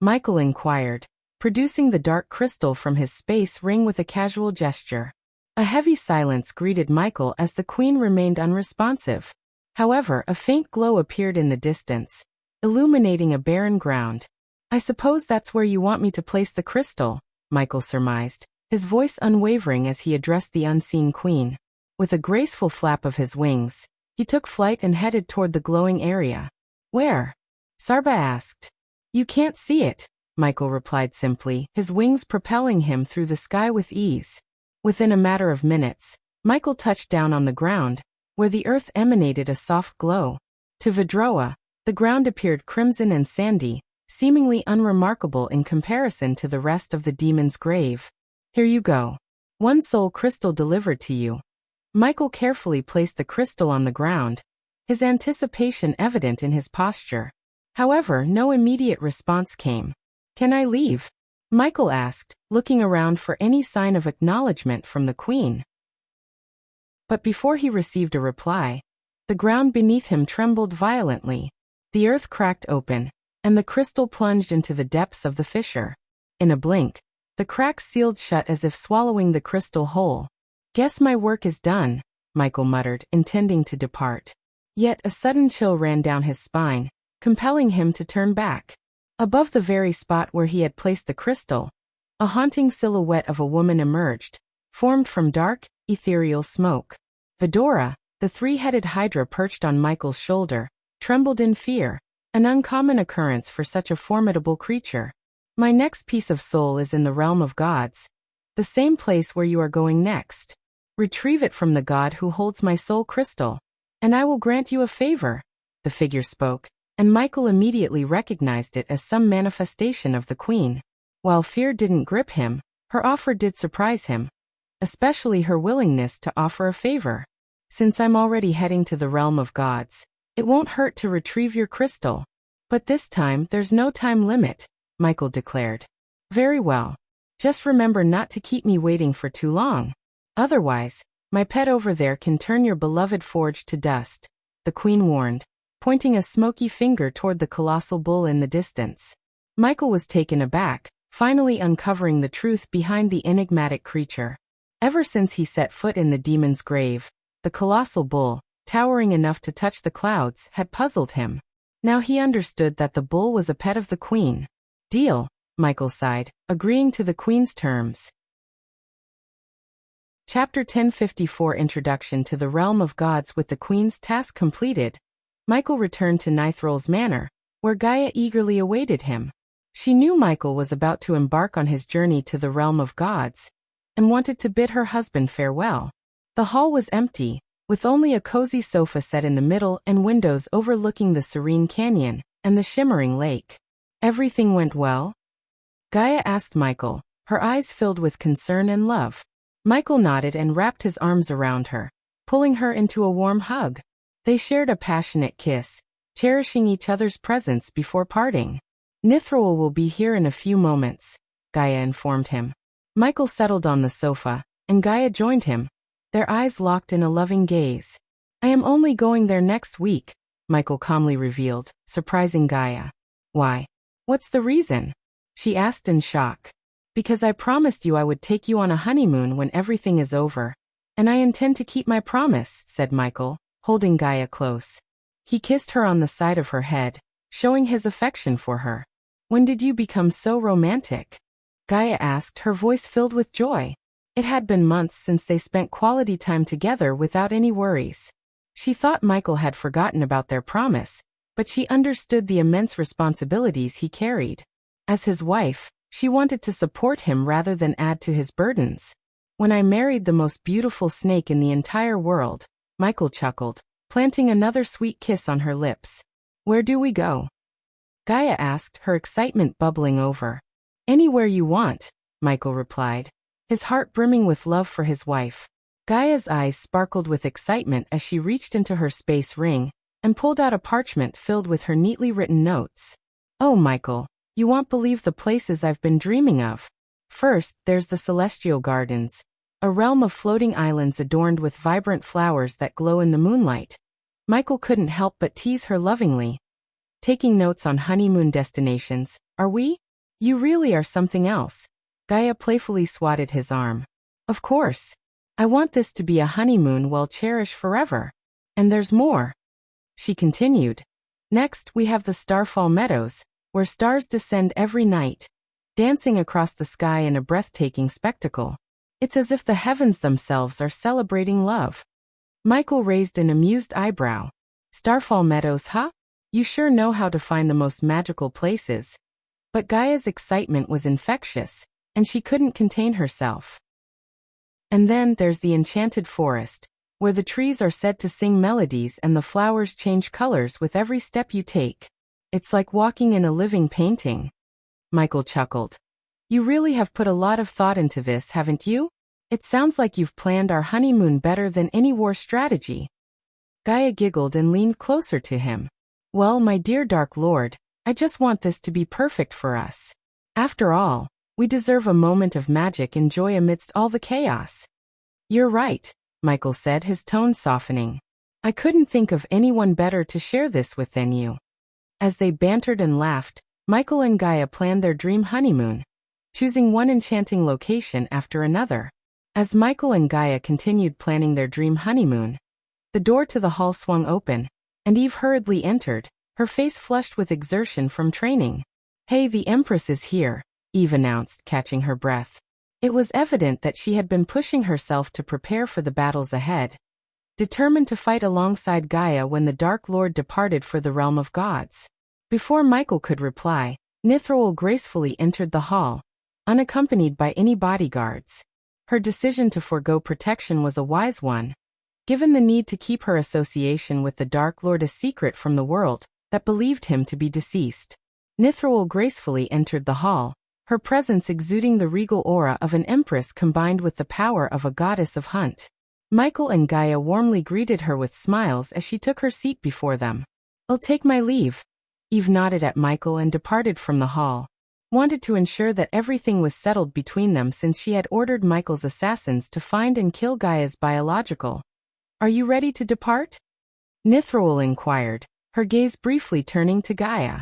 Michael inquired, producing the dark crystal from his space ring with a casual gesture. A heavy silence greeted Michael as the Queen remained unresponsive. However, a faint glow appeared in the distance, illuminating a barren ground. I suppose that's where you want me to place the crystal, Michael surmised, his voice unwavering as he addressed the unseen Queen. With a graceful flap of his wings, he took flight and headed toward the glowing area. Where? Sarba asked. You can't see it, Michael replied simply, his wings propelling him through the sky with ease. Within a matter of minutes, Michael touched down on the ground, where the earth emanated a soft glow. To Vidroa, the ground appeared crimson and sandy, seemingly unremarkable in comparison to the rest of the demon's grave. Here you go. One soul crystal delivered to you. Michael carefully placed the crystal on the ground, his anticipation evident in his posture. However, no immediate response came. Can I leave? Michael asked, looking around for any sign of acknowledgement from the Queen. But before he received a reply, the ground beneath him trembled violently. The earth cracked open, and the crystal plunged into the depths of the fissure. In a blink, the cracks sealed shut as if swallowing the crystal whole. Guess my work is done, Michael muttered, intending to depart. Yet a sudden chill ran down his spine, compelling him to turn back. Above the very spot where he had placed the crystal, a haunting silhouette of a woman emerged, formed from dark, ethereal smoke. Vidora, the three-headed hydra perched on Michael's shoulder, trembled in fear, an uncommon occurrence for such a formidable creature. My next piece of soul is in the realm of gods, the same place where you are going next. Retrieve it from the god who holds my soul crystal, and I will grant you a favor. The figure spoke, and Michael immediately recognized it as some manifestation of the Queen. While fear didn't grip him, her offer did surprise him, especially her willingness to offer a favor. Since I'm already heading to the realm of gods, it won't hurt to retrieve your crystal. But this time there's no time limit, Michael declared. Very well. Just remember not to keep me waiting for too long. Otherwise, my pet over there can turn your beloved forge to dust, the Queen warned, pointing a smoky finger toward the colossal bull in the distance. Michael was taken aback, finally uncovering the truth behind the enigmatic creature. Ever since he set foot in the demon's grave, the colossal bull, towering enough to touch the clouds, had puzzled him. Now he understood that the bull was a pet of the Queen. Deal, Michael sighed, agreeing to the Queen's terms. Chapter 1054 Introduction to the Realm of Gods. With the Queen's task completed, Michael returned to Nithrol's manor, where Gaia eagerly awaited him. She knew Michael was about to embark on his journey to the realm of gods, and wanted to bid her husband farewell. The hall was empty, with only a cozy sofa set in the middle and windows overlooking the serene canyon and the shimmering lake. Everything went well? Gaia asked Michael, her eyes filled with concern and love. Michael nodded and wrapped his arms around her, pulling her into a warm hug. They shared a passionate kiss, cherishing each other's presence before parting. Nithral will be here in a few moments, Gaia informed him. Michael settled on the sofa, and Gaia joined him, their eyes locked in a loving gaze. I am only going there next week, Michael calmly revealed, surprising Gaia. Why? What's the reason? She asked in shock. Because I promised you I would take you on a honeymoon when everything is over. And I intend to keep my promise, said Michael, holding Gaia close. He kissed her on the side of her head, showing his affection for her. When did you become so romantic? Gaia asked, her voice filled with joy. It had been months since they spent quality time together without any worries. She thought Michael had forgotten about their promise, but she understood the immense responsibilities he carried. As his wife, she wanted to support him rather than add to his burdens. When I married the most beautiful snake in the entire world, Michael chuckled, planting another sweet kiss on her lips. Where do we go? Gaia asked, her excitement bubbling over. Anywhere you want, Michael replied, his heart brimming with love for his wife. Gaia's eyes sparkled with excitement as she reached into her space ring and pulled out a parchment filled with her neatly written notes. Oh, Michael, you won't believe the places I've been dreaming of. First, there's the Celestial Gardens, a realm of floating islands adorned with vibrant flowers that glow in the moonlight. Michael couldn't help but tease her lovingly. Taking notes on honeymoon destinations, are we? You really are something else. Gaia playfully swatted his arm. Of course. I want this to be a honeymoon we'll cherish forever. And there's more. She continued. Next, we have the Starfall Meadows, where stars descend every night, dancing across the sky in a breathtaking spectacle. It's as if the heavens themselves are celebrating love. Michael raised an amused eyebrow. Starfall Meadows, huh? You sure know how to find the most magical places. But Gaia's excitement was infectious, and she couldn't contain herself. And then there's the Enchanted Forest, where the trees are said to sing melodies and the flowers change colors with every step you take. It's like walking in a living painting. Michael chuckled. You really have put a lot of thought into this, haven't you? It sounds like you've planned our honeymoon better than any war strategy. Gaia giggled and leaned closer to him. Well, my dear Dark Lord, I just want this to be perfect for us. After all, we deserve a moment of magic and joy amidst all the chaos. You're right, Michael said, his tone softening. I couldn't think of anyone better to share this with than you. As they bantered and laughed, Michael and Gaia planned their dream honeymoon, choosing one enchanting location after another. As Michael and Gaia continued planning their dream honeymoon, the door to the hall swung open, and Eve hurriedly entered, her face flushed with exertion from training. Hey, the Empress is here, Eve announced, catching her breath. It was evident that she had been pushing herself to prepare for the battles ahead, determined to fight alongside Gaia when the Dark Lord departed for the realm of gods. Before Michael could reply, Nithral gracefully entered the hall, unaccompanied by any bodyguards. Her decision to forego protection was a wise one, given the need to keep her association with the Dark Lord a secret from the world that believed him to be deceased. Nithral gracefully entered the hall, her presence exuding the regal aura of an empress combined with the power of a goddess of hunt. Michael and Gaia warmly greeted her with smiles as she took her seat before them. I'll take my leave. Eve nodded at Michael and departed from the hall. Wanted to ensure that everything was settled between them since she had ordered Michael's assassins to find and kill Gaia's biological. Are you ready to depart? Nithral inquired, her gaze briefly turning to Gaia.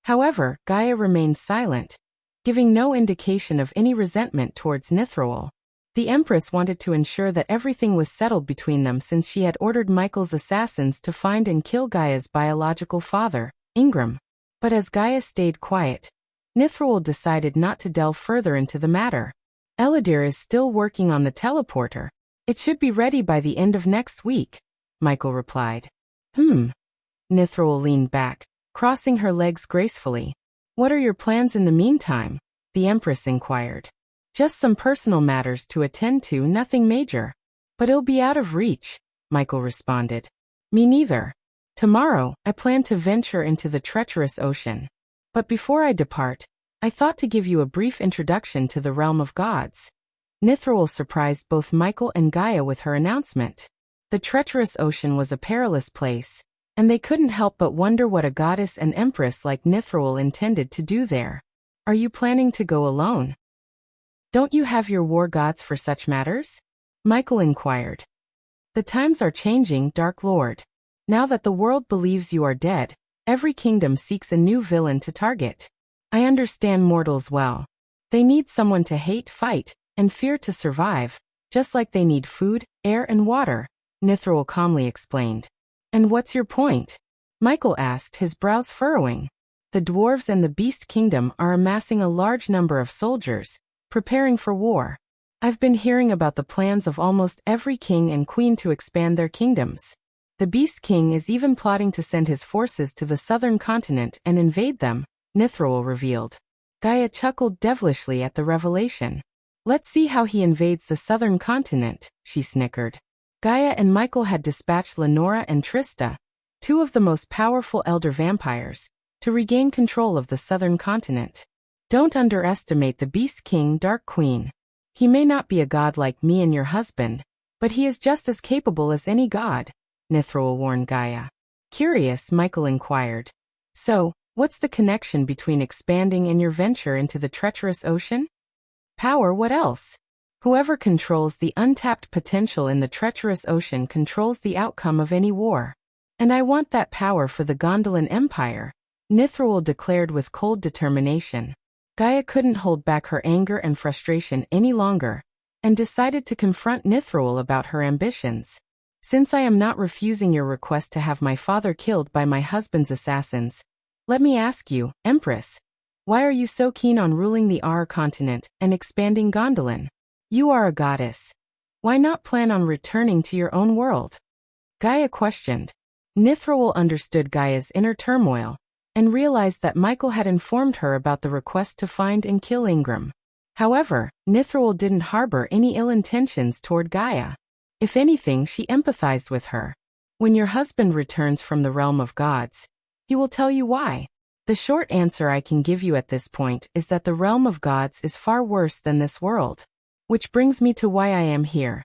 However, Gaia remained silent, giving no indication of any resentment towards Nithral. The Empress wanted to ensure that everything was settled between them since she had ordered Michael's assassins to find and kill Gaia's biological father, Ingram. But as Gaia stayed quiet, Nithral decided not to delve further into the matter. Eladir is still working on the teleporter. It should be ready by the end of next week, Michael replied. Nithral leaned back, crossing her legs gracefully. What are your plans in the meantime? The Empress inquired. Just some personal matters to attend to, nothing major. But it'll be out of reach, Michael responded. Me neither. Tomorrow, I plan to venture into the treacherous ocean. But before I depart, I thought to give you a brief introduction to the realm of gods. Nithral surprised both Michael and Gaia with her announcement. The treacherous ocean was a perilous place, and they couldn't help but wonder what a goddess and empress like Nithral intended to do there. Are you planning to go alone? Don't you have your war gods for such matters? Michael inquired. The times are changing, Dark Lord. Now that the world believes you are dead, every kingdom seeks a new villain to target. I understand mortals well. They need someone to hate, fight, and fear to survive, just like they need food, air, and water, Nithral calmly explained. And what's your point? Michael asked, his brows furrowing. The dwarves and the beast kingdom are amassing a large number of soldiers, preparing for war. I've been hearing about the plans of almost every king and queen to expand their kingdoms. The Beast King is even plotting to send his forces to the southern continent and invade them, Nithral revealed. Gaia chuckled devilishly at the revelation. Let's see how he invades the southern continent, she snickered. Gaia and Michael had dispatched Lenora and Trista, two of the most powerful elder vampires, to regain control of the southern continent. Don't underestimate the Beast King, Dark Queen. He may not be a god like me and your husband, but he is just as capable as any god, Nithral warned Gaia. Curious, Michael inquired. So, what's the connection between expanding and your venture into the treacherous ocean? Power, what else? Whoever controls the untapped potential in the treacherous ocean controls the outcome of any war. And I want that power for the Gondolin Empire, Nithral declared with cold determination. Gaia couldn't hold back her anger and frustration any longer, and decided to confront Nithral about her ambitions. Since I am not refusing your request to have my father killed by my husband's assassins, let me ask you, Empress, why are you so keen on ruling the Aur continent and expanding Gondolin? You are a goddess. Why not plan on returning to your own world? Gaia questioned. Nithral understood Gaia's inner turmoil, and realized that Michael had informed her about the request to find and kill Ingram. However, Nithral didn't harbor any ill intentions toward Gaia. If anything, she empathized with her. When your husband returns from the realm of gods, he will tell you why. The short answer I can give you at this point is that the realm of gods is far worse than this world. Which brings me to why I am here.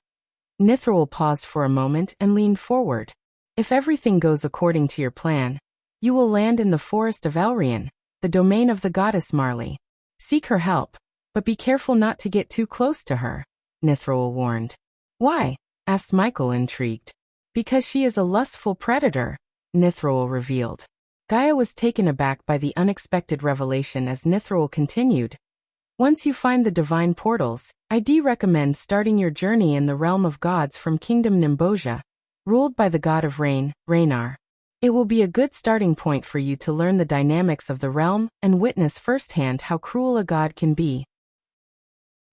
Nithral paused for a moment and leaned forward. If everything goes according to your plan, you will land in the forest of Elrian, the domain of the goddess Marley. Seek her help, but be careful not to get too close to her, Nithral warned. Why? Asked Michael, intrigued. Because she is a lustful predator, Nithral revealed. Gaia was taken aback by the unexpected revelation as Nithral continued. Once you find the divine portals, I do recommend starting your journey in the realm of gods from Kingdom Nimbosia, ruled by the god of rain, Raynar. It will be a good starting point for you to learn the dynamics of the realm and witness firsthand how cruel a god can be.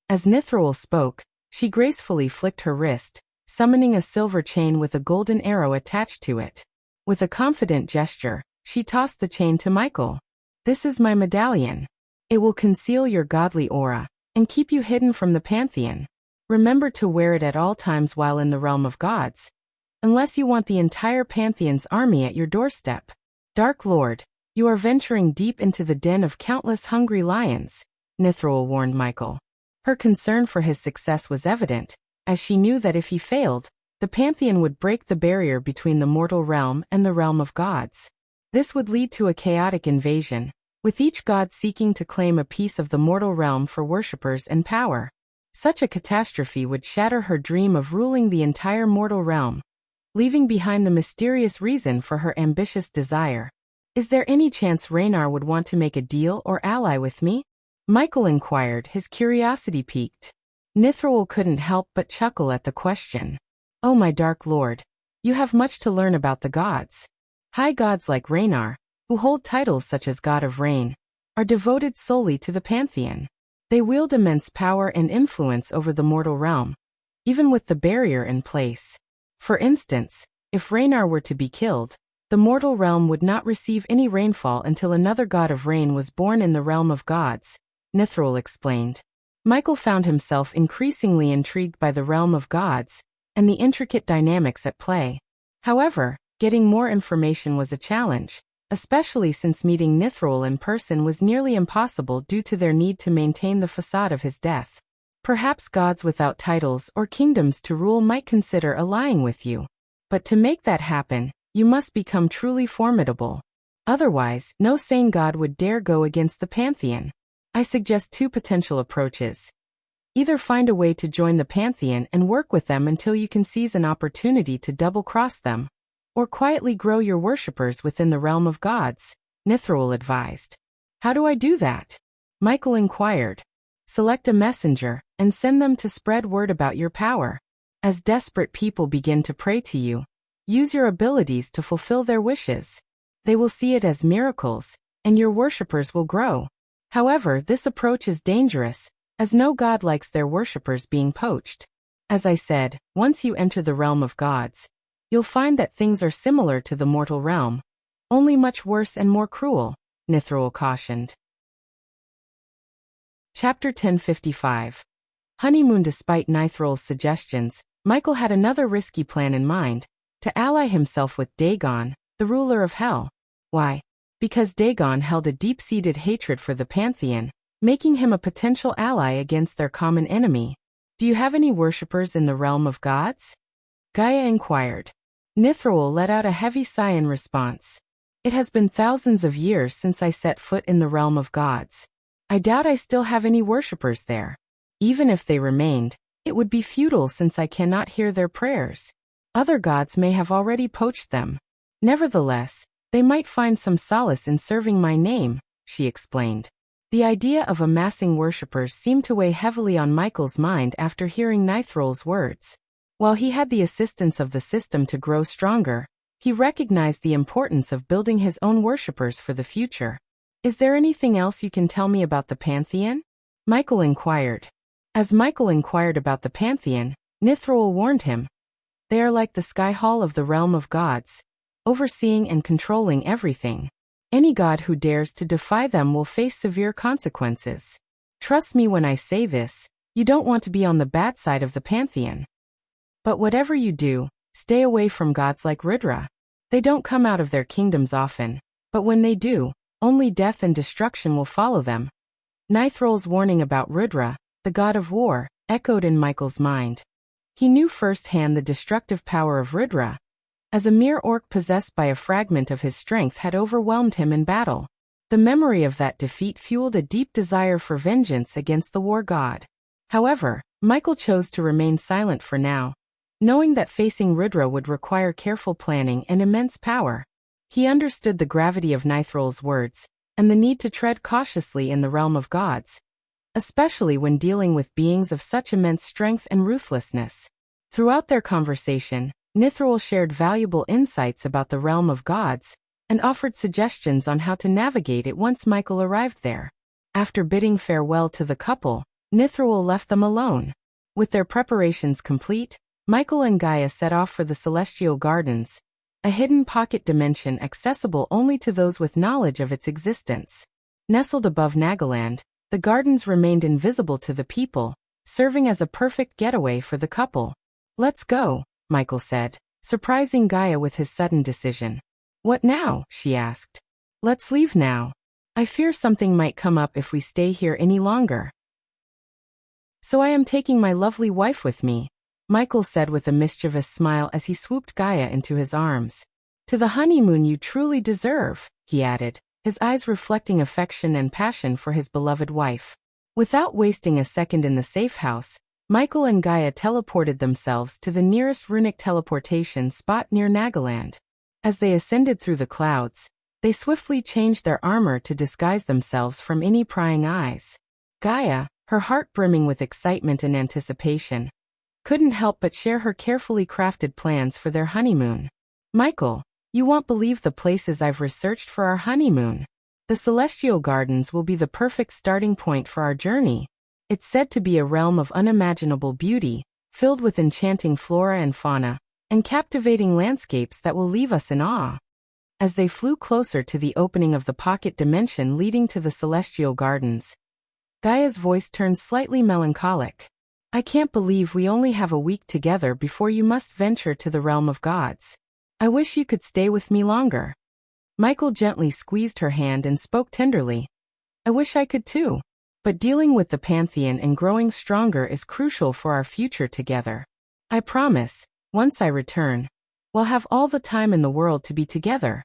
As Nithral spoke, she gracefully flicked her wrist, summoning a silver chain with a golden arrow attached to it. With a confident gesture, she tossed the chain to Michael. This is my medallion. It will conceal your godly aura and keep you hidden from the pantheon. Remember to wear it at all times while in the realm of gods, unless you want the entire pantheon's army at your doorstep. Dark Lord, you are venturing deep into the den of countless hungry lions, Nithral warned Michael. Her concern for his success was evident, as she knew that if he failed, the pantheon would break the barrier between the mortal realm and the realm of gods. This would lead to a chaotic invasion, with each god seeking to claim a piece of the mortal realm for worshippers and power. Such a catastrophe would shatter her dream of ruling the entire mortal realm, leaving behind the mysterious reason for her ambitious desire. Is there any chance Raynar would want to make a deal or ally with me? Michael inquired, his curiosity piqued. Nithral couldn't help but chuckle at the question. Oh my Dark Lord, you have much to learn about the gods. High gods like Raynar, who hold titles such as God of Rain, are devoted solely to the pantheon. They wield immense power and influence over the mortal realm, even with the barrier in place. For instance, if Raynar were to be killed, the mortal realm would not receive any rainfall until another god of rain was born in the realm of gods, Nithral explained. Michael found himself increasingly intrigued by the realm of gods and the intricate dynamics at play. However, getting more information was a challenge, especially since meeting Nithral in person was nearly impossible due to their need to maintain the facade of his death. Perhaps gods without titles or kingdoms to rule might consider allying with you. But to make that happen, you must become truly formidable. Otherwise, no sane god would dare go against the pantheon. I suggest two potential approaches. Either find a way to join the pantheon and work with them until you can seize an opportunity to double-cross them, or quietly grow your worshippers within the realm of gods, Nithral advised. How do I do that? Michael inquired. Select a messenger, and send them to spread word about your power. As desperate people begin to pray to you, use your abilities to fulfill their wishes. They will see it as miracles, and your worshippers will grow. However, this approach is dangerous, as no god likes their worshippers being poached. As I said, once you enter the realm of gods, you'll find that things are similar to the mortal realm, only much worse and more cruel, Nithral cautioned. Chapter 1055. Honeymoon. Despite Nithral's suggestions, Michael had another risky plan in mind, to ally himself with Dagon, the ruler of Hell. Why? Because Dagon held a deep-seated hatred for the pantheon, making him a potential ally against their common enemy. Do you have any worshippers in the realm of gods? Gaia inquired. Nithral let out a heavy sigh in response. It has been thousands of years since I set foot in the realm of gods. I doubt I still have any worshippers there. Even if they remained, it would be futile since I cannot hear their prayers. Other gods may have already poached them. Nevertheless, they might find some solace in serving my name, she explained. The idea of amassing worshippers seemed to weigh heavily on Michael's mind after hearing Nithral's words. While he had the assistance of the system to grow stronger, he recognized the importance of building his own worshippers for the future. Is there anything else you can tell me about the pantheon? Michael inquired. As Michael inquired about the pantheon, Nithral warned him. They are like the sky hall of the realm of gods, overseeing and controlling everything. Any god who dares to defy them will face severe consequences. Trust me when I say this, you don't want to be on the bad side of the pantheon. But whatever you do, stay away from gods like Rudra. They don't come out of their kingdoms often, but when they do, only death and destruction will follow them. Nithral's warning about Rudra, the god of war, echoed in Michael's mind. He knew firsthand the destructive power of Rudra, as a mere orc possessed by a fragment of his strength had overwhelmed him in battle. The memory of that defeat fueled a deep desire for vengeance against the war god. However, Michael chose to remain silent for now, knowing that facing Rudra would require careful planning and immense power. He understood the gravity of Nithral's words, and the need to tread cautiously in the realm of gods, especially when dealing with beings of such immense strength and ruthlessness. Throughout their conversation, Nithral shared valuable insights about the realm of gods, and offered suggestions on how to navigate it once Michael arrived there. After bidding farewell to the couple, Nithral left them alone. With their preparations complete, Michael and Gaia set off for the Celestial Gardens, a hidden pocket dimension accessible only to those with knowledge of its existence. Nestled above Nagaland, the gardens remained invisible to the people, serving as a perfect getaway for the couple. Let's go, Michael said, surprising Gaia with his sudden decision. What now? She asked. Let's leave now. I fear something might come up if we stay here any longer. So I am taking my lovely wife with me, Michael said with a mischievous smile as he swooped Gaia into his arms. To the honeymoon you truly deserve, he added, his eyes reflecting affection and passion for his beloved wife. Without wasting a second in the safe house, Michael and Gaia teleported themselves to the nearest runic teleportation spot near Nagaland. As they ascended through the clouds, they swiftly changed their armor to disguise themselves from any prying eyes. Gaia, her heart brimming with excitement and anticipation, couldn't help but share her carefully crafted plans for their honeymoon. Michael, you won't believe the places I've researched for our honeymoon. The Celestial Gardens will be the perfect starting point for our journey. It's said to be a realm of unimaginable beauty, filled with enchanting flora and fauna, and captivating landscapes that will leave us in awe. As they flew closer to the opening of the pocket dimension leading to the Celestial Gardens, Gaia's voice turned slightly melancholic. I can't believe we only have a week together before you must venture to the realm of gods. I wish you could stay with me longer. Michael gently squeezed her hand and spoke tenderly. I wish I could too. But dealing with the Pantheon and growing stronger is crucial for our future together. I promise, once I return, we'll have all the time in the world to be together."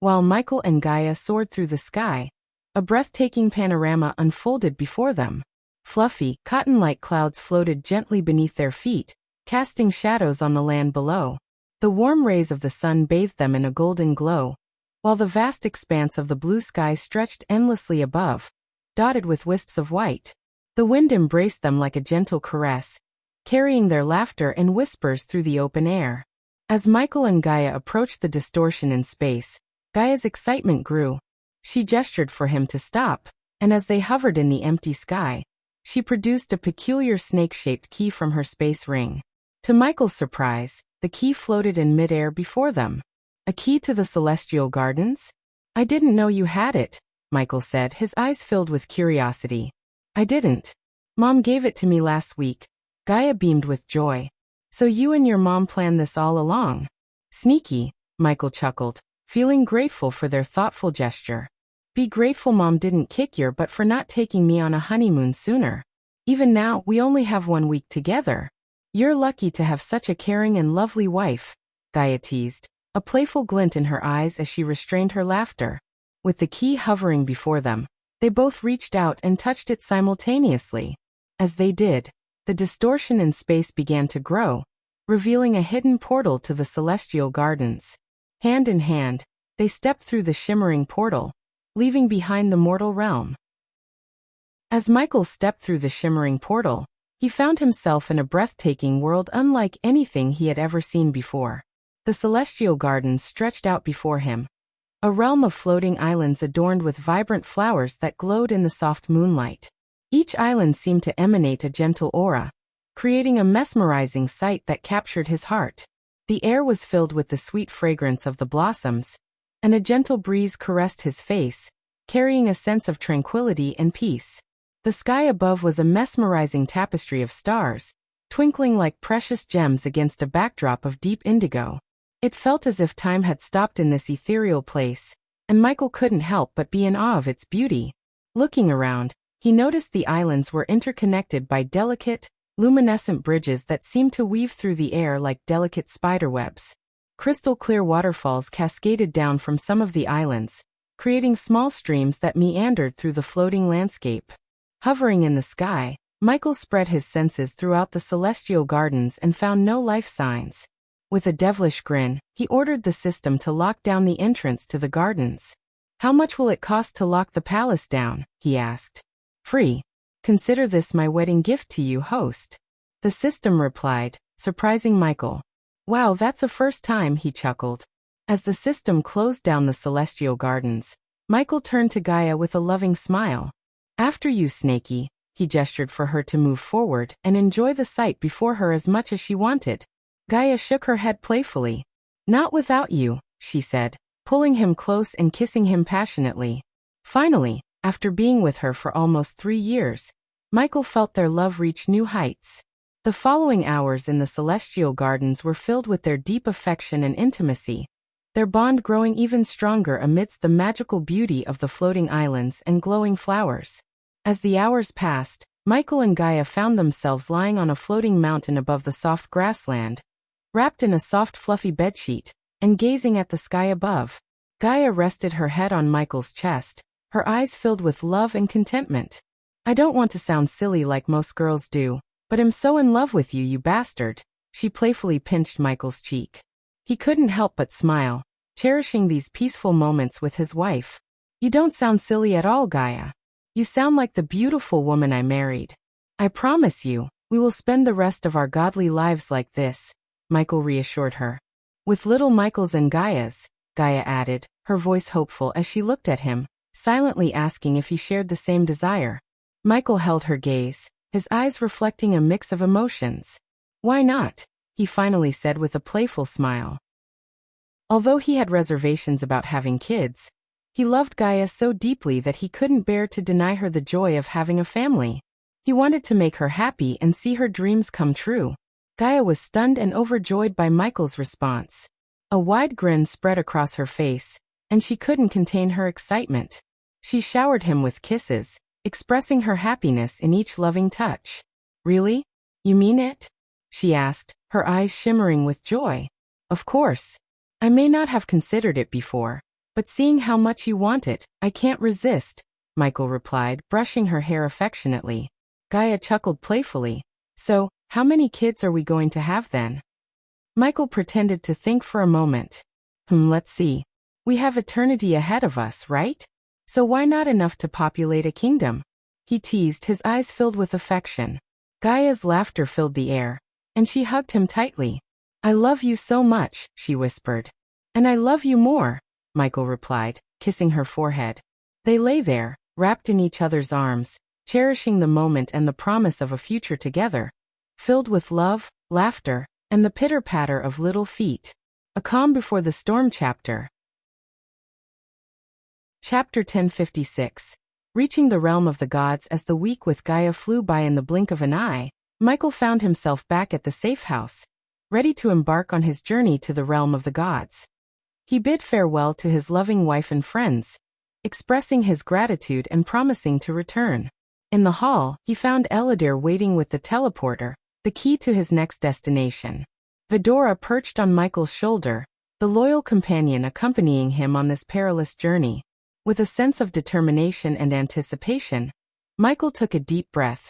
While Michael and Gaia soared through the sky, a breathtaking panorama unfolded before them. Fluffy, cotton-like clouds floated gently beneath their feet, casting shadows on the land below. The warm rays of the sun bathed them in a golden glow, while the vast expanse of the blue sky stretched endlessly above, dotted with wisps of white. The wind embraced them like a gentle caress, carrying their laughter and whispers through the open air. As Michael and Gaia approached the distortion in space, Gaia's excitement grew. She gestured for him to stop, and as they hovered in the empty sky, she produced a peculiar snake-shaped key from her space ring. To Michael's surprise, the key floated in midair before them. "A key to the celestial gardens? I didn't know you had it," Michael said, his eyes filled with curiosity. "I didn't. Mom gave it to me last week." Gaia beamed with joy. "So you and your mom planned this all along?" "Sneaky," Michael chuckled, feeling grateful for their thoughtful gesture. "Be grateful Mom didn't kick your butt for not taking me on a honeymoon sooner. Even now, we only have 1 week together. You're lucky to have such a caring and lovely wife," Gaia teased, a playful glint in her eyes as she restrained her laughter. With the key hovering before them, they both reached out and touched it simultaneously. As they did, the distortion in space began to grow, revealing a hidden portal to the celestial gardens. Hand in hand, they stepped through the shimmering portal, leaving behind the mortal realm. As Michael stepped through the shimmering portal, he found himself in a breathtaking world unlike anything he had ever seen before. The celestial gardens stretched out before him, a realm of floating islands adorned with vibrant flowers that glowed in the soft moonlight. Each island seemed to emanate a gentle aura, creating a mesmerizing sight that captured his heart. The air was filled with the sweet fragrance of the blossoms, and a gentle breeze caressed his face, carrying a sense of tranquility and peace. The sky above was a mesmerizing tapestry of stars, twinkling like precious gems against a backdrop of deep indigo. It felt as if time had stopped in this ethereal place, and Michael couldn't help but be in awe of its beauty. Looking around, he noticed the islands were interconnected by delicate, luminescent bridges that seemed to weave through the air like delicate spiderwebs. Crystal-clear waterfalls cascaded down from some of the islands, creating small streams that meandered through the floating landscape. Hovering in the sky, Michael spread his senses throughout the celestial gardens and found no life signs. With a devilish grin, he ordered the system to lock down the entrance to the gardens. "How much will it cost to lock the palace down?" he asked. "Free. Consider this my wedding gift to you, host," the system replied, surprising Michael. "Wow, that's a first time," he chuckled. As the system closed down the celestial gardens, Michael turned to Gaia with a loving smile. "After you, Snakey," he gestured for her to move forward and enjoy the sight before her as much as she wanted. Gaia shook her head playfully. "Not without you," she said, pulling him close and kissing him passionately. Finally, after being with her for almost 3 years, Michael felt their love reach new heights. The following hours in the celestial gardens were filled with their deep affection and intimacy, their bond growing even stronger amidst the magical beauty of the floating islands and glowing flowers. As the hours passed, Michael and Gaia found themselves lying on a floating mountain above the soft grassland, wrapped in a soft fluffy bedsheet, and gazing at the sky above. Gaia rested her head on Michael's chest, her eyes filled with love and contentment. "I don't want to sound silly like most girls do, but I'm so in love with you, you bastard," she playfully pinched Michael's cheek. He couldn't help but smile, cherishing these peaceful moments with his wife. "You don't sound silly at all, Gaia. You sound like the beautiful woman I married. I promise you, we will spend the rest of our godly lives like this," Michael reassured her. "With little Michaels and Gaias," Gaia added, her voice hopeful as she looked at him, silently asking if he shared the same desire. Michael held her gaze, his eyes reflecting a mix of emotions. "Why not?" he finally said with a playful smile. Although he had reservations about having kids, he loved Gaia so deeply that he couldn't bear to deny her the joy of having a family. He wanted to make her happy and see her dreams come true. Gaia was stunned and overjoyed by Michael's response. A wide grin spread across her face, and she couldn't contain her excitement. She showered him with kisses, expressing her happiness in each loving touch. Really? You mean it? She asked, her eyes shimmering with joy. Of course. I may not have considered it before, but seeing how much you want it, I can't resist, Michael replied, brushing her hair affectionately. Gaia chuckled playfully. So, how many kids are we going to have then? Michael pretended to think for a moment. Let's see. We have eternity ahead of us, right? So why not enough to populate a kingdom? He teased, his eyes filled with affection. Gaia's laughter filled the air, and she hugged him tightly. I love you so much, she whispered. And I love you more, Michael replied, kissing her forehead. They lay there, wrapped in each other's arms, cherishing the moment and the promise of a future together, filled with love, laughter, and the pitter-patter of little feet. A calm before the storm chapter. Chapter 1056. Reaching the realm of the gods. As the week with Gaia flew by in the blink of an eye, Michael found himself back at the safe house, ready to embark on his journey to the realm of the gods. He bid farewell to his loving wife and friends, expressing his gratitude and promising to return. In the hall, he found Eladir waiting with the teleporter, the key to his next destination. Vidora perched on Michael's shoulder, the loyal companion accompanying him on this perilous journey. With a sense of determination and anticipation, Michael took a deep breath,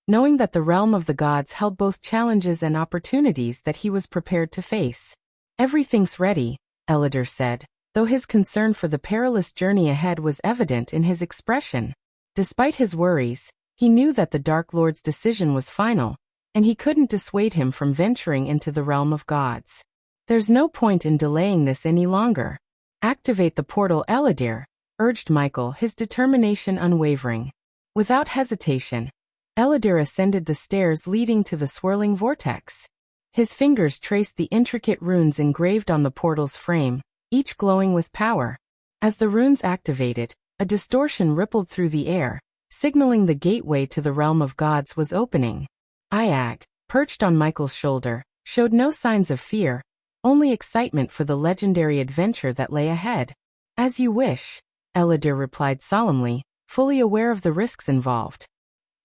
knowing that the realm of the gods held both challenges and opportunities that he was prepared to face. Everything's ready, Eladir said, though his concern for the perilous journey ahead was evident in his expression. Despite his worries, he knew that the Dark Lord's decision was final, and he couldn't dissuade him from venturing into the realm of gods. There's no point in delaying this any longer. Activate the portal, Eladir, urged Michael, his determination unwavering. Without hesitation, Eladir ascended the stairs leading to the swirling vortex. His fingers traced the intricate runes engraved on the portal's frame, each glowing with power. As the runes activated, a distortion rippled through the air, signaling the gateway to the realm of gods was opening. Iag, perched on Michael's shoulder, showed no signs of fear, only excitement for the legendary adventure that lay ahead. As you wish, Eladir replied solemnly, fully aware of the risks involved.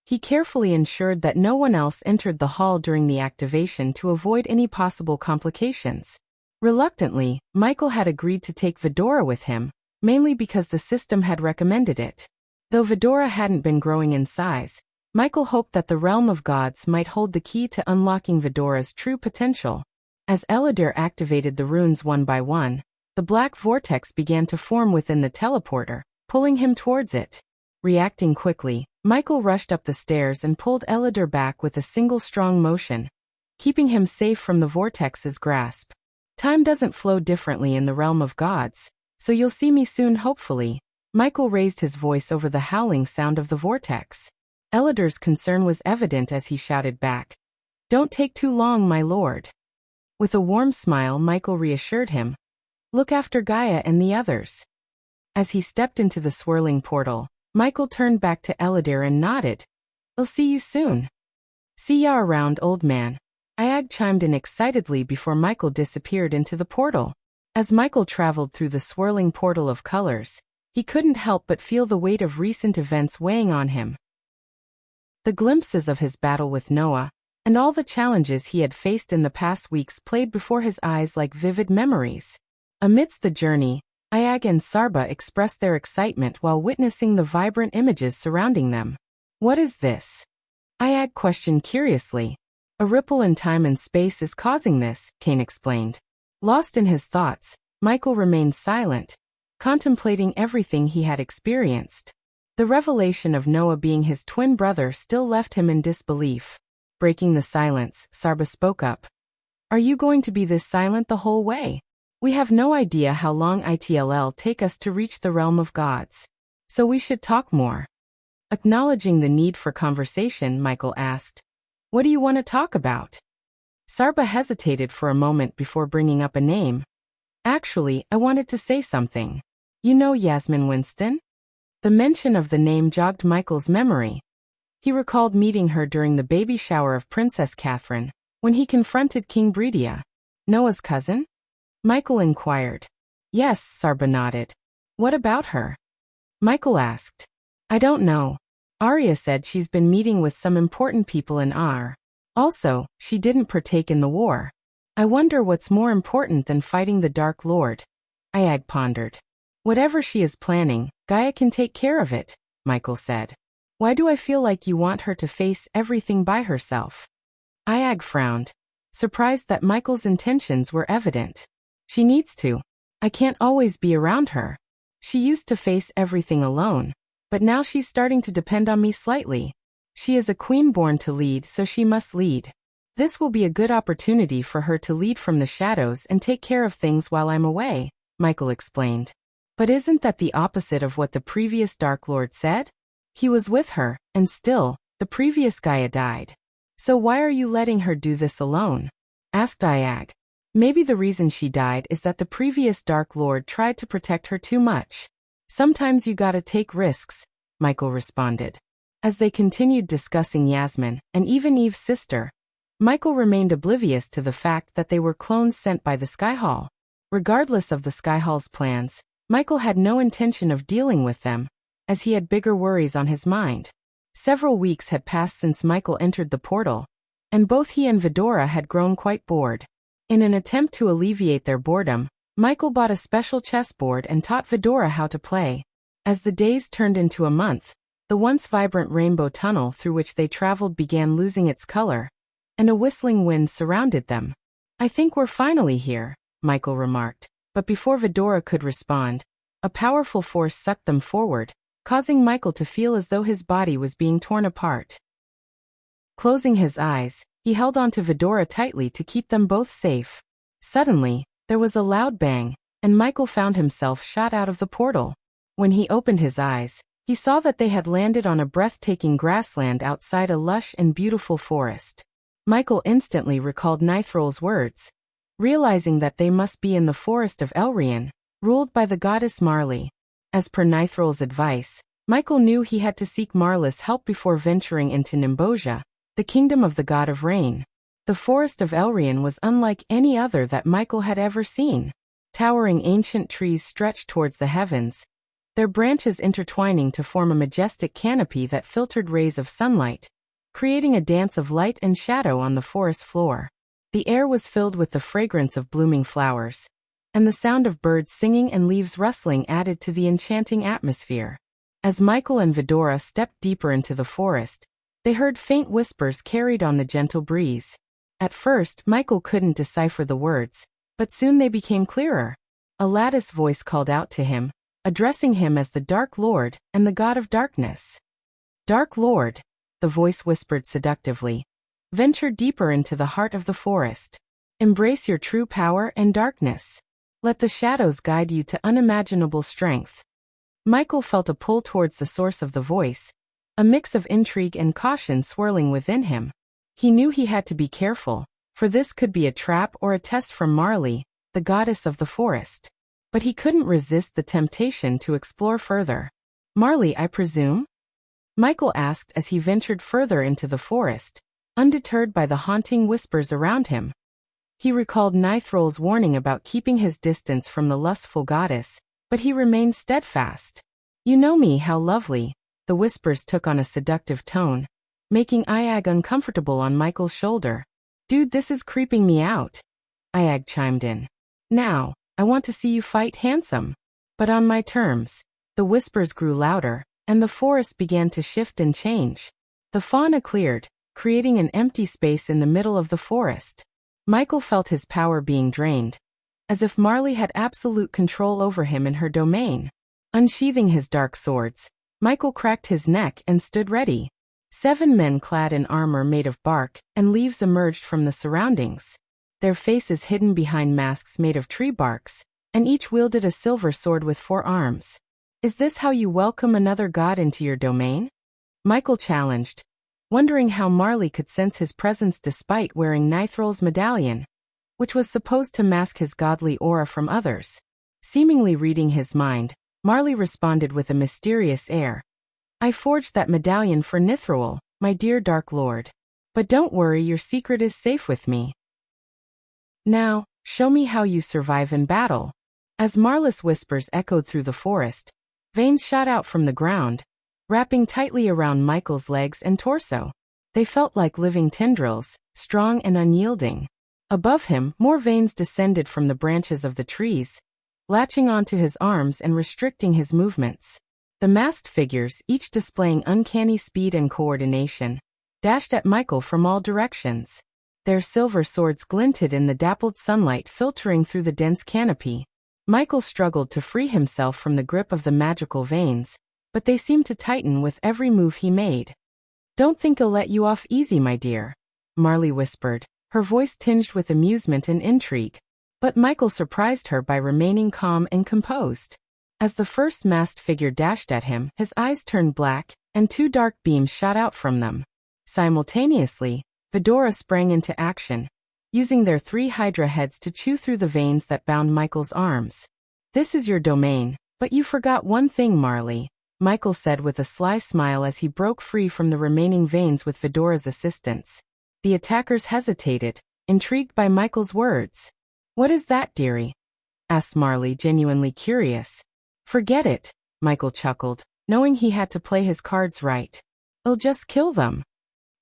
He carefully ensured that no one else entered the hall during the activation to avoid any possible complications. Reluctantly, Michael had agreed to take Vidora with him, mainly because the system had recommended it. Though Vidora hadn't been growing in size, Michael hoped that the realm of gods might hold the key to unlocking Vidora's true potential. As Eladir activated the runes one by one, the black vortex began to form within the teleporter, pulling him towards it. Reacting quickly, Michael rushed up the stairs and pulled Eladir back with a single strong motion, keeping him safe from the vortex's grasp. Time doesn't flow differently in the realm of gods, so you'll see me soon, hopefully. Michael raised his voice over the howling sound of the vortex. Eladir's concern was evident as he shouted back, "Don't take too long, my lord." With a warm smile, Michael reassured him, "Look after Gaia and the others." As he stepped into the swirling portal, Michael turned back to Eladir and nodded. "I'll see you soon." "See ya around, old man," Iag chimed in excitedly before Michael disappeared into the portal. As Michael traveled through the swirling portal of colors, he couldn't help but feel the weight of recent events weighing on him. The glimpses of his battle with Noah, and all the challenges he had faced in the past weeks played before his eyes like vivid memories. Amidst the journey, Iag and Sarba expressed their excitement while witnessing the vibrant images surrounding them. "What is this?" Iag questioned curiously. "A ripple in time and space is causing this," Cain explained. Lost in his thoughts, Michael remained silent, contemplating everything he had experienced. The revelation of Noah being his twin brother still left him in disbelief. Breaking the silence, Sarba spoke up. "Are you going to be this silent the whole way? We have no idea how long it'll take us to reach the realm of gods. So we should talk more." Acknowledging the need for conversation, Michael asked, "What do you want to talk about?" Sarba hesitated for a moment before bringing up a name. "Actually, I wanted to say something. You know Yasmin Winston?" The mention of the name jogged Michael's memory. He recalled meeting her during the baby shower of Princess Catherine, when he confronted King Bredia. "Noah's cousin?" Michael inquired. "Yes," Sarba nodded. "What about her?" Michael asked. "I don't know. Arya said she's been meeting with some important people in Ar. Also, she didn't partake in the war. I wonder what's more important than fighting the Dark Lord. Ayag pondered. Whatever she is planning, Gaia can take care of it, Michael said. Why do I feel like you want her to face everything by herself? Ayag frowned, surprised that Michael's intentions were evident. She needs to. I can't always be around her. She used to face everything alone, but now she's starting to depend on me slightly. She is a queen born to lead, so she must lead. This will be a good opportunity for her to lead from the shadows and take care of things while I'm away, Michael explained. But isn't that the opposite of what the previous Dark Lord said? He was with her, and still, the previous Gaia died. So why are you letting her do this alone? Asked Ayag. Maybe the reason she died is that the previous Dark Lord tried to protect her too much. Sometimes you gotta take risks, Michael responded. As they continued discussing Yasmin, and even Eve's sister, Michael remained oblivious to the fact that they were clones sent by the Skyhall. Regardless of the Skyhall's plans, Michael had no intention of dealing with them, as he had bigger worries on his mind. Several weeks had passed since Michael entered the portal, and both he and Vidora had grown quite bored. In an attempt to alleviate their boredom, Michael bought a special chessboard and taught Vidora how to play. As the days turned into a month, the once vibrant rainbow tunnel through which they traveled began losing its color, and a whistling wind surrounded them. I think we're finally here, Michael remarked, but before Vidora could respond, a powerful force sucked them forward, causing Michael to feel as though his body was being torn apart. Closing his eyes, he held onto Vidora tightly to keep them both safe. Suddenly, there was a loud bang, and Michael found himself shot out of the portal. When he opened his eyes, he saw that they had landed on a breathtaking grassland outside a lush and beautiful forest. Michael instantly recalled Nithrol's words, realizing that they must be in the forest of Elrian, ruled by the goddess Marley. As per Nithrol's advice, Michael knew he had to seek Marla's help before venturing into Nimbosia, the kingdom of the god of rain. The forest of Elrian was unlike any other that Michael had ever seen. Towering ancient trees stretched towards the heavens, their branches intertwining to form a majestic canopy that filtered rays of sunlight, creating a dance of light and shadow on the forest floor. The air was filled with the fragrance of blooming flowers, and the sound of birds singing and leaves rustling added to the enchanting atmosphere. As Michael and Vidora stepped deeper into the forest, they heard faint whispers carried on the gentle breeze. At first, Michael couldn't decipher the words, but soon they became clearer. A lattice voice called out to him, addressing him as the Dark Lord and the God of Darkness. Dark Lord, the voice whispered seductively, venture deeper into the heart of the forest. Embrace your true power and darkness. Let the shadows guide you to unimaginable strength. Michael felt a pull towards the source of the voice, a mix of intrigue and caution swirling within him. He knew he had to be careful, for this could be a trap or a test from Marley, the goddess of the forest. But he couldn't resist the temptation to explore further. Marley, I presume? Michael asked as he ventured further into the forest, undeterred by the haunting whispers around him. He recalled Nithrol's warning about keeping his distance from the lustful goddess, but he remained steadfast. You know me, how lovely, the whispers took on a seductive tone, making Ayag uncomfortable on Michael's shoulder. Dude, this is creeping me out, Ayag chimed in. Now, I want to see you fight handsome. But on my terms. The whispers grew louder, and the forest began to shift and change. The fauna cleared, creating an empty space in the middle of the forest. Michael felt his power being drained, as if Marley had absolute control over him in her domain. Unsheathing his dark swords, Michael cracked his neck and stood ready. 7 men clad in armor made of bark and leaves emerged from the surroundings, their faces hidden behind masks made of tree barks, and each wielded a silver sword with 4 arms. Is this how you welcome another god into your domain? Michael challenged, wondering how Marley could sense his presence despite wearing Nithrol's medallion, which was supposed to mask his godly aura from others. Seemingly reading his mind, Marley responded with a mysterious air. I forged that medallion for Nithrol, my dear Dark Lord. But don't worry, your secret is safe with me. Now, show me how you survive in battle. As Marla's whispers echoed through the forest, veins shot out from the ground, wrapping tightly around Michael's legs and torso. They felt like living tendrils, strong and unyielding. Above him, more veins descended from the branches of the trees, latching onto his arms and restricting his movements. The masked figures, each displaying uncanny speed and coordination, dashed at Michael from all directions. Their silver swords glinted in the dappled sunlight filtering through the dense canopy. Michael struggled to free himself from the grip of the magical veins, but they seemed to tighten with every move he made. "Don't think I'll let you off easy, my dear," Marley whispered, her voice tinged with amusement and intrigue. But Michael surprised her by remaining calm and composed. As the first masked figure dashed at him, his eyes turned black, and two dark beams shot out from them. Simultaneously, Fedora sprang into action, using their 3 hydra heads to chew through the veins that bound Michael's arms. "This is your domain, but you forgot one thing, Marley," Michael said with a sly smile as he broke free from the remaining veins with Fedora's assistance. The attackers hesitated, intrigued by Michael's words. "What is that, dearie?" asked Marley, genuinely curious. "Forget it," Michael chuckled, knowing he had to play his cards right. "I'll just kill them."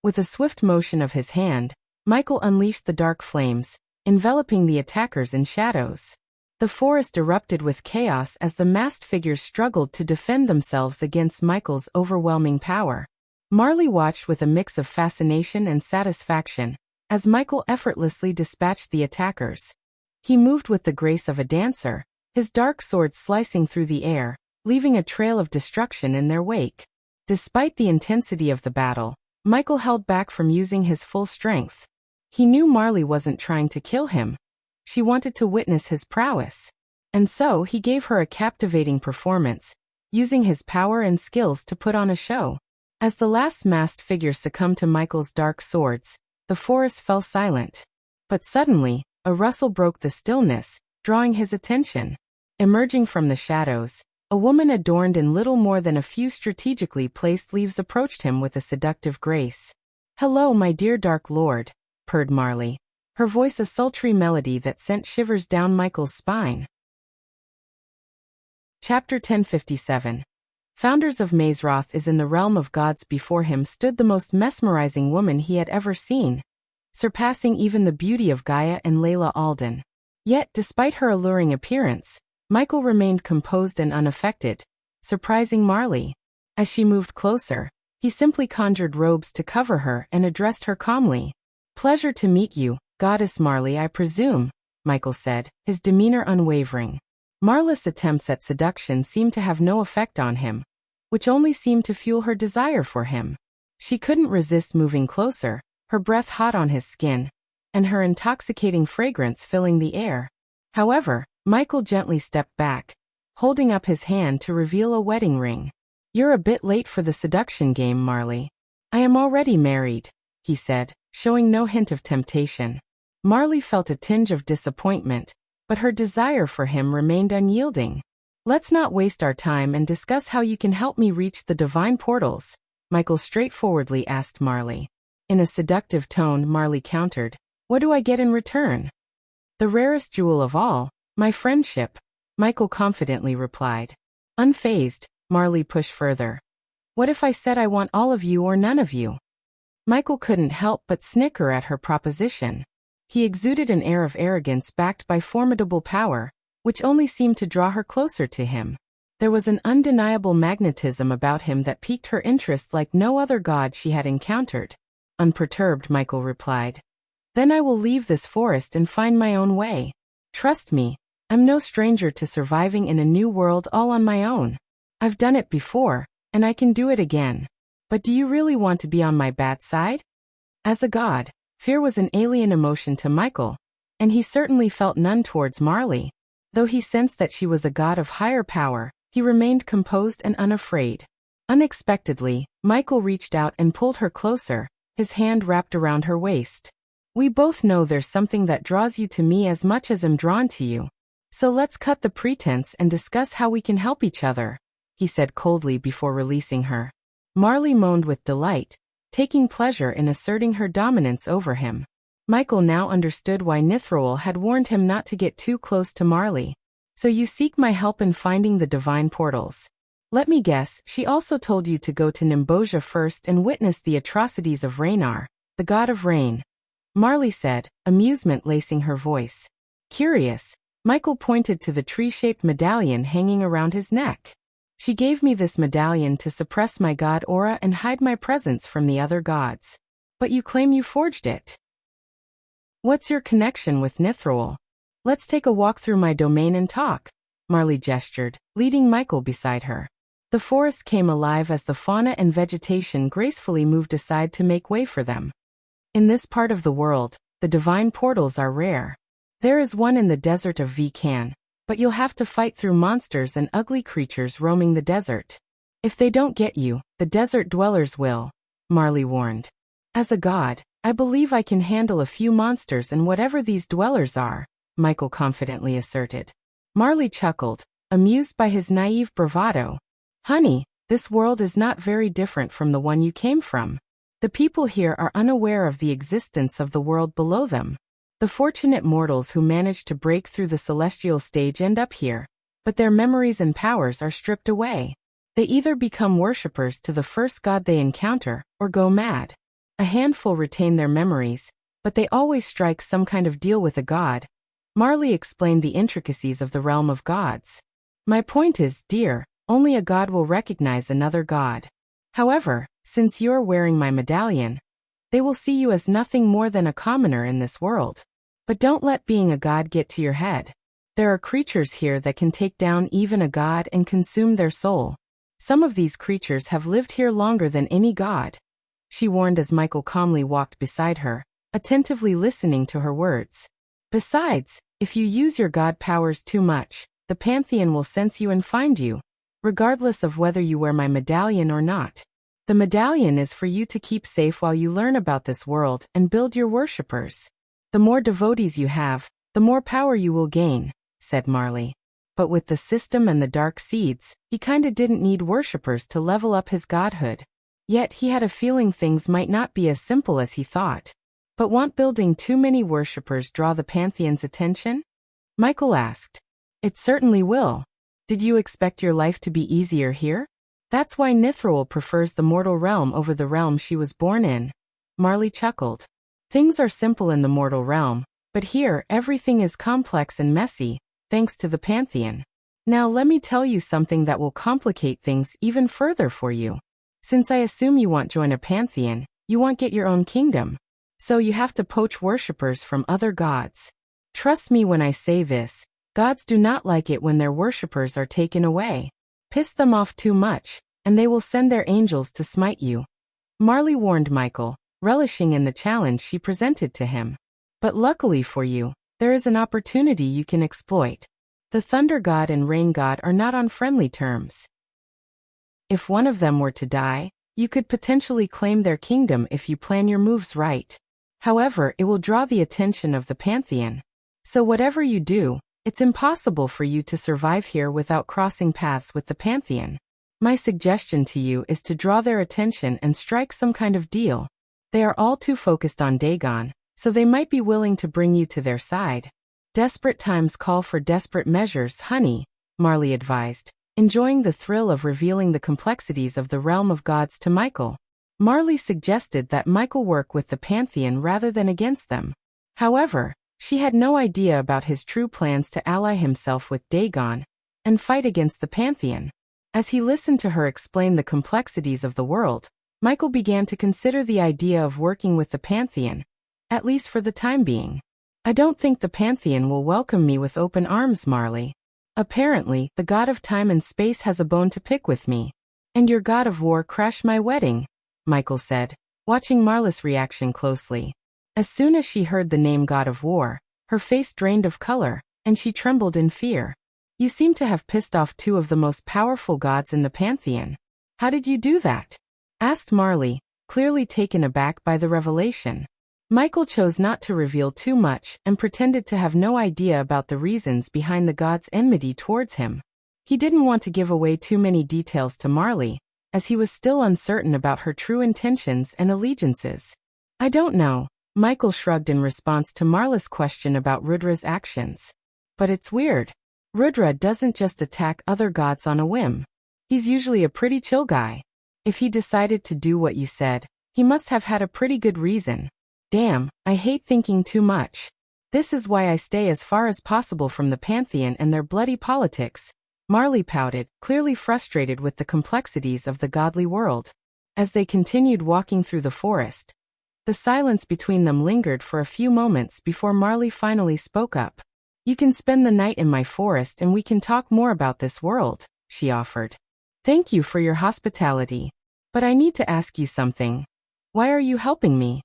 With a swift motion of his hand, Michael unleashed the dark flames, enveloping the attackers in shadows. The forest erupted with chaos as the masked figures struggled to defend themselves against Michael's overwhelming power. Marley watched with a mix of fascination and satisfaction as Michael effortlessly dispatched the attackers. He moved with the grace of a dancer, his dark sword slicing through the air, leaving a trail of destruction in their wake. Despite the intensity of the battle, Michael held back from using his full strength. He knew Marley wasn't trying to kill him. She wanted to witness his prowess. And so he gave her a captivating performance, using his power and skills to put on a show. As the last masked figure succumbed to Michael's dark swords, the forest fell silent. But suddenly, a rustle broke the stillness, drawing his attention. Emerging from the shadows, a woman adorned in little more than a few strategically placed leaves approached him with a seductive grace. "Hello, my dear Dark Lord," purred Marley, her voice a sultry melody that sent shivers down Michael's spine. Chapter 1057. Founders of Mazeroth is in the realm of gods. Before him stood the most mesmerizing woman he had ever seen, surpassing even the beauty of Gaia and Layla Alden. Yet, despite her alluring appearance, Michael remained composed and unaffected, surprising Marley. As she moved closer, he simply conjured robes to cover her and addressed her calmly. "Pleasure to meet you, Goddess Marley, I presume," Michael said, his demeanor unwavering. Marla's attempts at seduction seemed to have no effect on him, which only seemed to fuel her desire for him. She couldn't resist moving closer, her breath hot on his skin, and her intoxicating fragrance filling the air. However, Michael gently stepped back, holding up his hand to reveal a wedding ring. "You're a bit late for the seduction game, Marley. I am already married," he said, showing no hint of temptation. Marley felt a tinge of disappointment, but her desire for him remained unyielding. "Let's not waste our time and discuss how you can help me reach the divine portals," Michael straightforwardly asked Marley. In a seductive tone, Marley countered, "What do I get in return?" "The rarest jewel of all, my friendship," Michael confidently replied. Unfazed, Marley pushed further. "What if I said I want all of you or none of you?" Michael couldn't help but snicker at her proposition. He exuded an air of arrogance backed by formidable power, which only seemed to draw her closer to him. There was an undeniable magnetism about him that piqued her interest like no other god she had encountered. Unperturbed, Michael replied, "Then I will leave this forest and find my own way. Trust me, I'm no stranger to surviving in a new world all on my own. I've done it before, and I can do it again. But do you really want to be on my bad side?" As a god, fear was an alien emotion to Michael, and he certainly felt none towards Marley. Though he sensed that she was a god of higher power, he remained composed and unafraid. Unexpectedly, Michael reached out and pulled her closer, his hand wrapped around her waist. "We both know there's something that draws you to me as much as I'm drawn to you. So let's cut the pretense and discuss how we can help each other," he said coldly before releasing her. Marley moaned with delight, taking pleasure in asserting her dominance over him. Michael now understood why Nithroel had warned him not to get too close to Marley. "So you seek my help in finding the divine portals?" Let me guess, she also told you to go to Nimbosia first and witness the atrocities of Raynar, the god of rain. Marley said, amusement lacing her voice. Curious, Michael pointed to the tree-shaped medallion hanging around his neck. She gave me this medallion to suppress my god aura and hide my presence from the other gods. But you claim you forged it. What's your connection with Nithroel? Let's take a walk through my domain and talk, Marley gestured, leading Michael beside her. The forest came alive as the fauna and vegetation gracefully moved aside to make way for them. In this part of the world, the divine portals are rare. There is one in the desert of Vikan, but you'll have to fight through monsters and ugly creatures roaming the desert. If they don't get you, the desert dwellers will, Marley warned. As a god, I believe I can handle a few monsters and whatever these dwellers are, Michael confidently asserted. Marley chuckled, amused by his naive bravado. Honey, this world is not very different from the one you came from. The people here are unaware of the existence of the world below them. The fortunate mortals who manage to break through the celestial stage end up here, but their memories and powers are stripped away. They either become worshippers to the first god they encounter, or go mad. A handful retain their memories, but they always strike some kind of deal with a god. Marley explained the intricacies of the realm of gods. My point is, dear, only a god will recognize another god. However, since you're wearing my medallion, they will see you as nothing more than a commoner in this world. But don't let being a god get to your head. There are creatures here that can take down even a god and consume their soul. Some of these creatures have lived here longer than any god, she warned as Michael calmly walked beside her, attentively listening to her words. Besides, if you use your god powers too much, the Pantheon will sense you and find you, regardless of whether you wear my medallion or not. The medallion is for you to keep safe while you learn about this world and build your worshippers. The more devotees you have, the more power you will gain, said Marley. But with the system and the dark seeds, he kinda didn't need worshippers to level up his godhood. Yet he had a feeling things might not be as simple as he thought. But won't building too many worshippers draw the Pantheon's attention? Michael asked. It certainly will. Did you expect your life to be easier here? That's why Nithroel prefers the mortal realm over the realm she was born in. Marley chuckled. Things are simple in the mortal realm, but here everything is complex and messy, thanks to the Pantheon. Now let me tell you something that will complicate things even further for you. Since I assume you won't join a Pantheon, you won't get your own kingdom. So you have to poach worshippers from other gods. Trust me when I say this, gods do not like it when their worshippers are taken away. Piss them off too much, and they will send their angels to smite you. Marley warned Michael, relishing in the challenge she presented to him. But luckily for you, there is an opportunity you can exploit. The thunder god and rain god are not on friendly terms. If one of them were to die, you could potentially claim their kingdom if you plan your moves right. However, it will draw the attention of the Pantheon. So whatever you do, it's impossible for you to survive here without crossing paths with the Pantheon. My suggestion to you is to draw their attention and strike some kind of deal. They are all too focused on Dagon, so they might be willing to bring you to their side. Desperate times call for desperate measures, honey, Marley advised, enjoying the thrill of revealing the complexities of the realm of gods to Michael. Marley suggested that Michael work with the Pantheon rather than against them. However, she had no idea about his true plans to ally himself with Dagon and fight against the Pantheon. As he listened to her explain the complexities of the world, Michael began to consider the idea of working with the Pantheon, at least for the time being. I don't think the Pantheon will welcome me with open arms, Marley. Apparently, the god of time and space has a bone to pick with me. And your god of war crashed my wedding, Michael said, watching Marley's reaction closely. As soon as she heard the name god of war, her face drained of color, and she trembled in fear. You seem to have pissed off two of the most powerful gods in the Pantheon. How did you do that? Asked Marley, clearly taken aback by the revelation. Michael chose not to reveal too much and pretended to have no idea about the reasons behind the god's enmity towards him. He didn't want to give away too many details to Marley, as he was still uncertain about her true intentions and allegiances. I don't know, Michael shrugged in response to Marley's question about Rudra's actions. But it's weird. Rudra doesn't just attack other gods on a whim. He's usually a pretty chill guy. If he decided to do what you said, he must have had a pretty good reason. Damn, I hate thinking too much. This is why I stay as far as possible from the Pantheon and their bloody politics. Marley pouted, clearly frustrated with the complexities of the godly world. As they continued walking through the forest, the silence between them lingered for a few moments before Marley finally spoke up. You can spend the night in my forest and we can talk more about this world, she offered. Thank you for your hospitality. But I need to ask you something. Why are you helping me?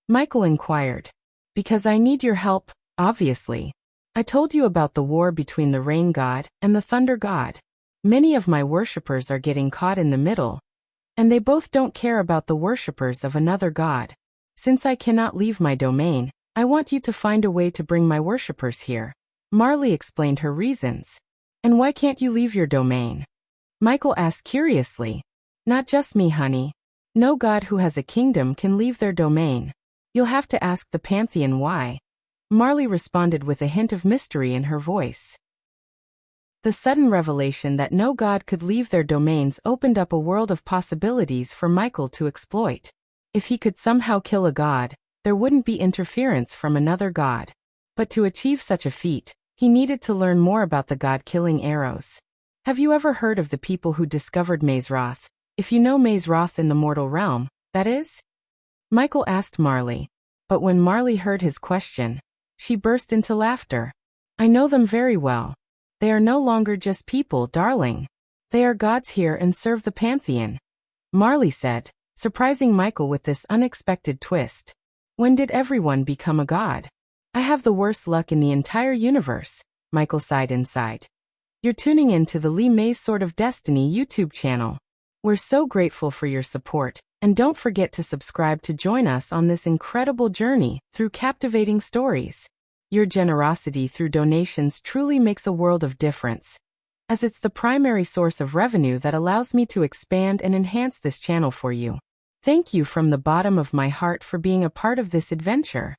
Michael inquired. Because I need your help, obviously. I told you about the war between the rain god and the thunder god. Many of my worshippers are getting caught in the middle, and they both don't care about the worshippers of another god. Since I cannot leave my domain, I want you to find a way to bring my worshippers here. Marley explained her reasons. And why can't you leave your domain? Michael asked curiously. Not just me, honey. No god who has a kingdom can leave their domain. You'll have to ask the Pantheon why. Marley responded with a hint of mystery in her voice. The sudden revelation that no god could leave their domains opened up a world of possibilities for Michael to exploit. If he could somehow kill a god, there wouldn't be interference from another god. But to achieve such a feat, he needed to learn more about the god-killing arrows. Have you ever heard of the people who discovered Mazeroth? If you know Mazeroth in the mortal realm, that is? Michael asked Marley. But when Marley heard his question, she burst into laughter. I know them very well. They are no longer just people, darling. They are gods here and serve the Pantheon. Marley said, surprising Michael with this unexpected twist. When did everyone become a god? I have the worst luck in the entire universe, Michael sighed inside. You're tuning in to the Lee May's Sword of Destiny YouTube channel. We're so grateful for your support, and don't forget to subscribe to join us on this incredible journey through captivating stories. Your generosity through donations truly makes a world of difference, as it's the primary source of revenue that allows me to expand and enhance this channel for you. Thank you from the bottom of my heart for being a part of this adventure.